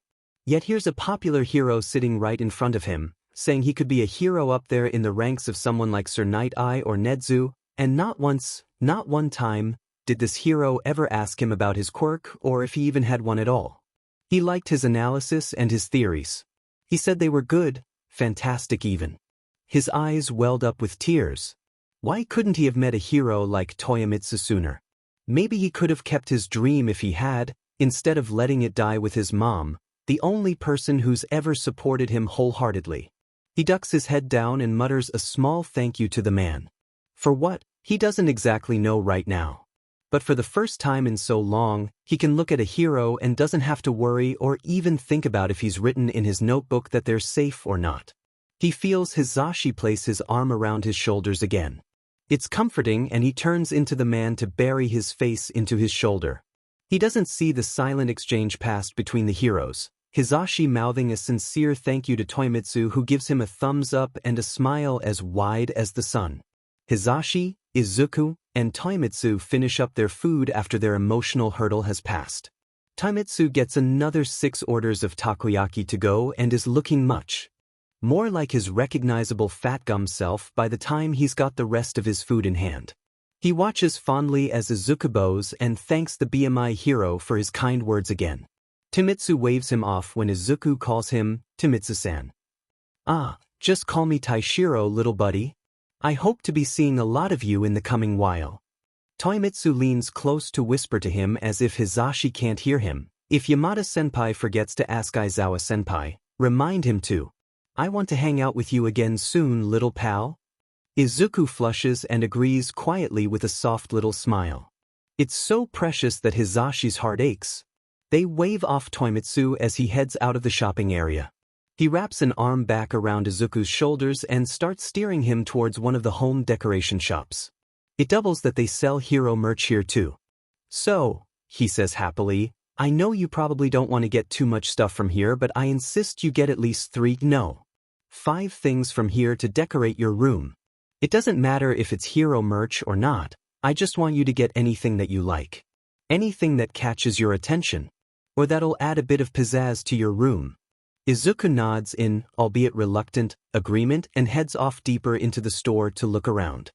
Yet here's a popular hero sitting right in front of him, saying he could be a hero up there in the ranks of someone like Sir Night-Eye or Nezu, and not once, not one time, did this hero ever ask him about his quirk or if he even had one at all. He liked his analysis and his theories. He said they were good, fantastic even. His eyes welled up with tears. Why couldn't he have met a hero like Toyomitsu sooner? Maybe he could have kept his dream if he had, instead of letting it die with his mom, the only person who's ever supported him wholeheartedly. He ducks his head down and mutters a small thank you to the man. For what? He doesn't exactly know right now. But for the first time in so long, he can look at a hero and doesn't have to worry or even think about if he's written in his notebook that they're safe or not. He feels Hizashi place his arm around his shoulders again. It's comforting and he turns into the man to bury his face into his shoulder. He doesn't see the silent exchange passed between the heroes, Hizashi mouthing a sincere thank you to Toyomitsu who gives him a thumbs up and a smile as wide as the sun. Hizashi, Izuku, and Toyomitsu finish up their food after their emotional hurdle has passed. Toyomitsu gets another 6 orders of takoyaki to go and is looking much more like his recognizable fat gum self by the time he's got the rest of his food in hand. He watches fondly as Izuku bows and thanks the BMI hero for his kind words again. Timitsu waves him off when Izuku calls him Timitsu-san. Ah, just call me Taishiro, little buddy. I hope to be seeing a lot of you in the coming while. Toyomitsu leans close to whisper to him as if Hizashi can't hear him. If Yamada-senpai forgets to ask Aizawa-senpai, remind him to. I want to hang out with you again soon, little pal. Izuku flushes and agrees quietly with a soft little smile. It's so precious that Hizashi's heart aches. They wave off Toyomitsu as he heads out of the shopping area. He wraps an arm back around Izuku's shoulders and starts steering him towards one of the home decoration shops. It doubles that they sell hero merch here too. So, he says happily, I know you probably don't want to get too much stuff from here, but I insist you get at least 5 things from here to decorate your room. It doesn't matter if it's hero merch or not, I just want you to get anything that you like. Anything that catches your attention. Or that'll add a bit of pizzazz to your room. Izuku nods in, albeit reluctant, agreement and heads off deeper into the store to look around.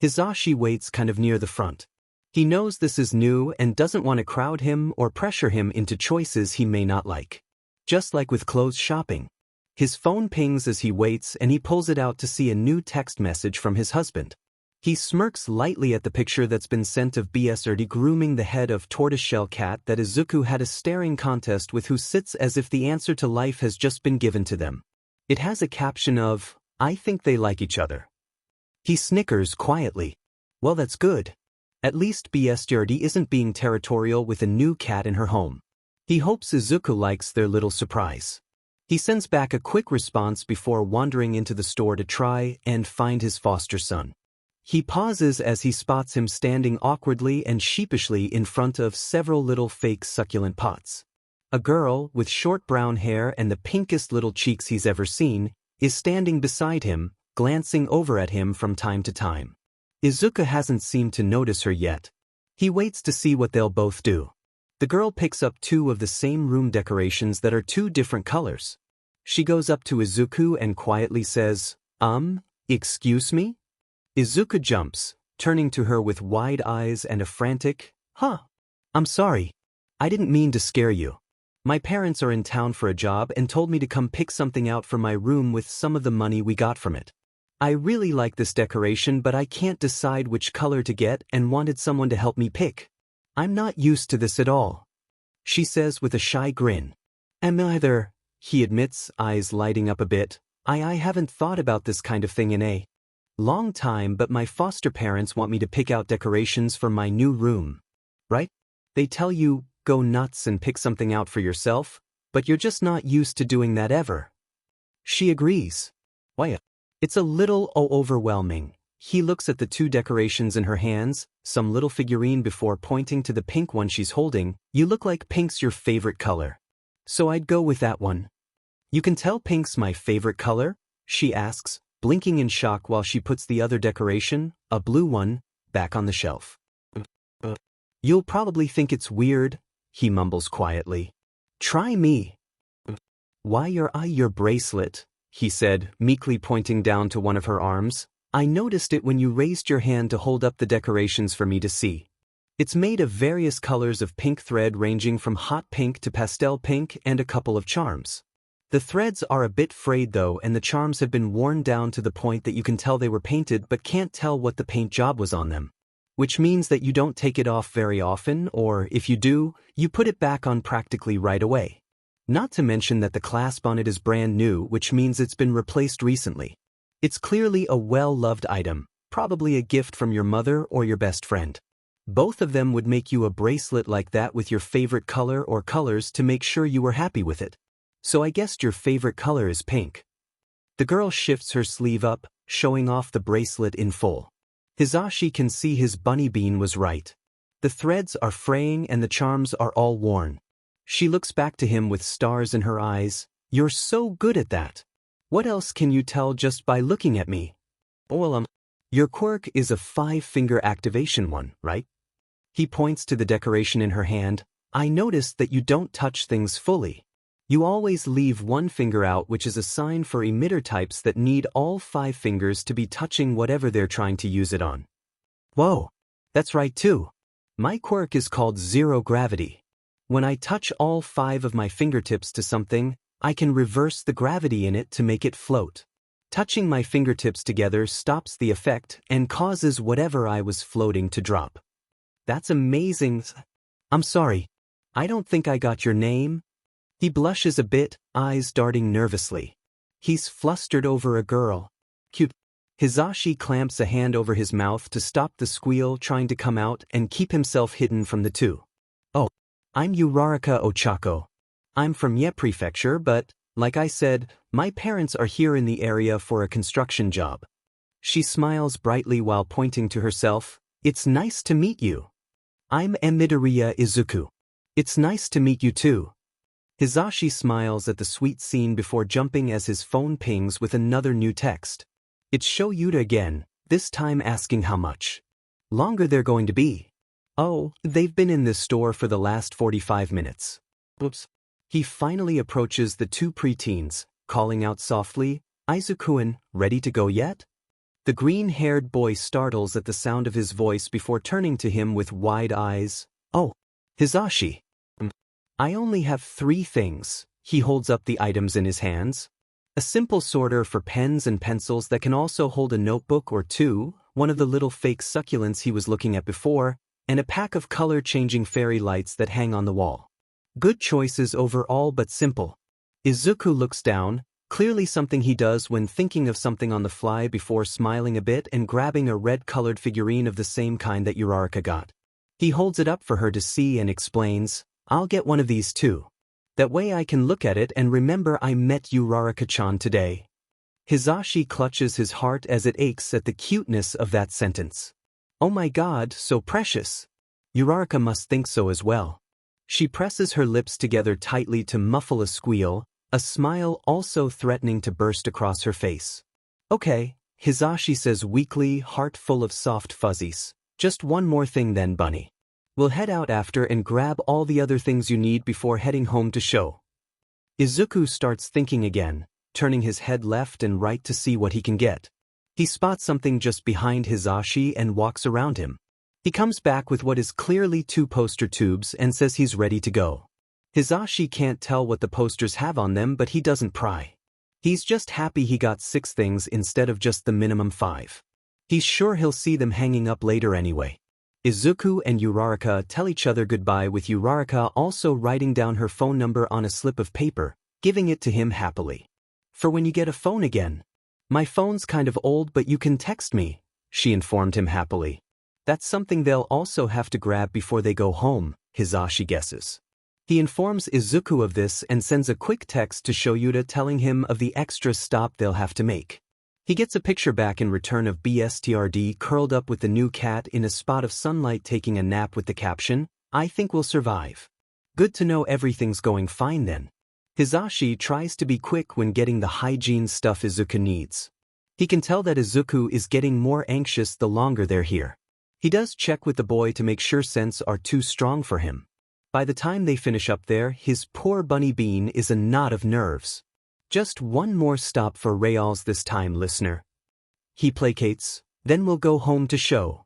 Hizashi waits kind of near the front. He knows this is new and doesn't want to crowd him or pressure him into choices he may not like. Just like with clothes shopping. His phone pings as he waits and he pulls it out to see a new text message from his husband. He smirks lightly at the picture that's been sent of BSRD grooming the head of tortoiseshell cat that Izuku had a staring contest with, who sits as if the answer to life has just been given to them. It has a caption of, I think they like each other. He snickers quietly. Well, that's good. At least BSRD isn't being territorial with a new cat in her home. He hopes Izuku likes their little surprise. He sends back a quick response before wandering into the store to try and find his foster son. He pauses as he spots him standing awkwardly and sheepishly in front of several little fake succulent pots. A girl, with short brown hair and the pinkest little cheeks he's ever seen, is standing beside him, glancing over at him from time to time. Izuku hasn't seemed to notice her yet. He waits to see what they'll both do. The girl picks up 2 of the same room decorations that are 2 different colors. She goes up to Izuku and quietly says, excuse me? Izuku jumps, turning to her with wide eyes and a frantic, I'm sorry. I didn't mean to scare you. My parents are in town for a job and told me to come pick something out for my room with some of the money we got from it. I really like this decoration, but I can't decide which color to get and wanted someone to help me pick. I'm not used to this at all. She says with a shy grin. I'm neither, he admits, eyes lighting up a bit. I haven't thought about this kind of thing in a Long time, but my foster parents want me to pick out decorations for my new room. Right? They tell you, go nuts and pick something out for yourself, but you're just not used to doing that ever. She agrees. Why? It's a little overwhelming. He looks at the 2 decorations in her hands, some little figurine before pointing to the pink one she's holding. You look like pink's your favorite color. So I'd go with that one. You can tell pink's my favorite color? She asks, blinking in shock while she puts the other decoration, a blue one, back on the shelf. You'll probably think it's weird, he mumbles quietly. Try me. Why your bracelet, he said, meekly pointing down to one of her arms. I noticed it when you raised your hand to hold up the decorations for me to see. It's made of various colors of pink thread ranging from hot pink to pastel pink and a couple of charms. The threads are a bit frayed though, and the charms have been worn down to the point that you can tell they were painted but can't tell what the paint job was on them. Which means that you don't take it off very often, or if you do, you put it back on practically right away. Not to mention that the clasp on it is brand new, which means it's been replaced recently. It's clearly a well-loved item, probably a gift from your mother or your best friend. Both of them would make you a bracelet like that with your favorite color or colors to make sure you were happy with it. So I guessed your favorite color is pink. The girl shifts her sleeve up, showing off the bracelet in full. Hizashi can see his bunny bean was right. The threads are fraying and the charms are all worn. She looks back to him with stars in her eyes. You're so good at that. What else can you tell just by looking at me? Well, your quirk is a 5-finger activation one, right? He points to the decoration in her hand. I noticed that you don't touch things fully. You always leave one finger out, which is a sign for emitter types that need all 5 fingers to be touching whatever they're trying to use it on. Whoa, that's right too. My quirk is called zero gravity. When I touch all 5 of my fingertips to something, I can reverse the gravity in it to make it float. Touching my fingertips together stops the effect and causes whatever I was floating to drop. That's amazing. I'm sorry, I don't think I got your name. He blushes a bit, eyes darting nervously. He's flustered over a girl. Cute. Hizashi clamps a hand over his mouth to stop the squeal trying to come out and keep himself hidden from the 2. Oh, I'm Uraraka Ochako. I'm from Ye Prefecture, but, like I said, my parents are here in the area for a construction job. She smiles brightly while pointing to herself. It's nice to meet you. I'm Midoriya Izuku. It's nice to meet you too. Hizashi smiles at the sweet scene before jumping as his phone pings with another new text. It's Shoyuta again, this time asking how much longer they're going to be. Oh, they've been in this store for the last 45 minutes. Oops. He finally approaches the 2 preteens, calling out softly, Izuku-an, ready to go yet? The green-haired boy startles at the sound of his voice before turning to him with wide eyes. Oh, Hizashi. I only have 3 things. He holds up the items in his hands. A simple sorter for pens and pencils that can also hold a notebook or 2, one of the little fake succulents he was looking at before, and a pack of color-changing fairy lights that hang on the wall. Good choices overall, but simple. Izuku looks down, clearly something he does when thinking of something on the fly, before smiling a bit and grabbing a red-colored figurine of the same kind that Uraraka got. He holds it up for her to see and explains, I'll get one of these too. That way I can look at it and remember I met Uraraka-chan today. Hizashi clutches his heart as it aches at the cuteness of that sentence. Oh my god, so precious. Uraraka must think so as well. She presses her lips together tightly to muffle a squeal, a smile also threatening to burst across her face. Okay, Hizashi says weakly, heart full of soft fuzzies. Just one more thing then, bunny. We'll head out after and grab all the other things you need before heading home to show. Izuku starts thinking again, turning his head left and right to see what he can get. He spots something just behind Hizashi and walks around him. He comes back with what is clearly 2 poster tubes and says he's ready to go. Hizashi can't tell what the posters have on them, but he doesn't pry. He's just happy he got 6 things instead of just the minimum 5. He's sure he'll see them hanging up later anyway. Izuku and Uraraka tell each other goodbye, with Uraraka also writing down her phone number on a slip of paper, giving it to him happily. For when you get a phone again. My phone's kind of old but you can text me, she informed him happily. That's something they'll also have to grab before they go home, Hizashi guesses. He informs Izuku of this and sends a quick text to Shoyuta telling him of the extra stop they'll have to make. He gets a picture back in return of BSTRD curled up with the new cat in a spot of sunlight taking a nap with the caption, "I think we'll survive." Good to know everything's going fine then. Hizashi tries to be quick when getting the hygiene stuff Izuku needs. He can tell that Izuku is getting more anxious the longer they're here. He does check with the boy to make sure scents are too strong for him. By the time they finish up there, his poor bunny bean is a knot of nerves. Just one more stop for Reals this time, listener. He placates, then we'll go home to show.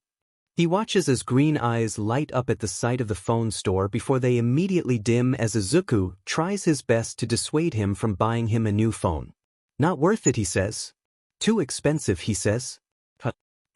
He watches as green eyes light up at the sight of the phone store before they immediately dim as Izuku tries his best to dissuade him from buying him a new phone. Not worth it, he says. Too expensive, he says.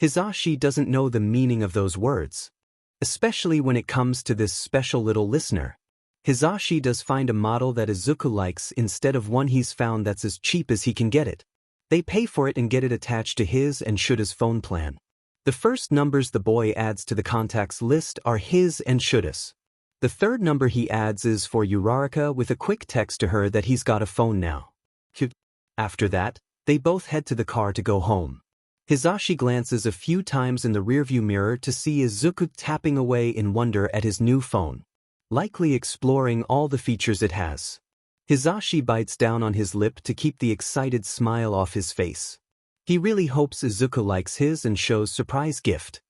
Hizashi doesn't know the meaning of those words, especially when it comes to this special little listener. Hizashi does find a model that Izuku likes instead of one he's found that's as cheap as he can get it. They pay for it and get it attached to his and Shuta's phone plan. The first numbers the boy adds to the contacts list are his and Shuta's. The third number he adds is for Uraraka with a quick text to her that he's got a phone now. After that, they both head to the car to go home. Hizashi glances a few times in the rearview mirror to see Izuku tapping away in wonder at his new phone, likely exploring all the features it has. Hizashi bites down on his lip to keep the excited smile off his face. He really hopes Izuku likes his and Sho's surprise gift.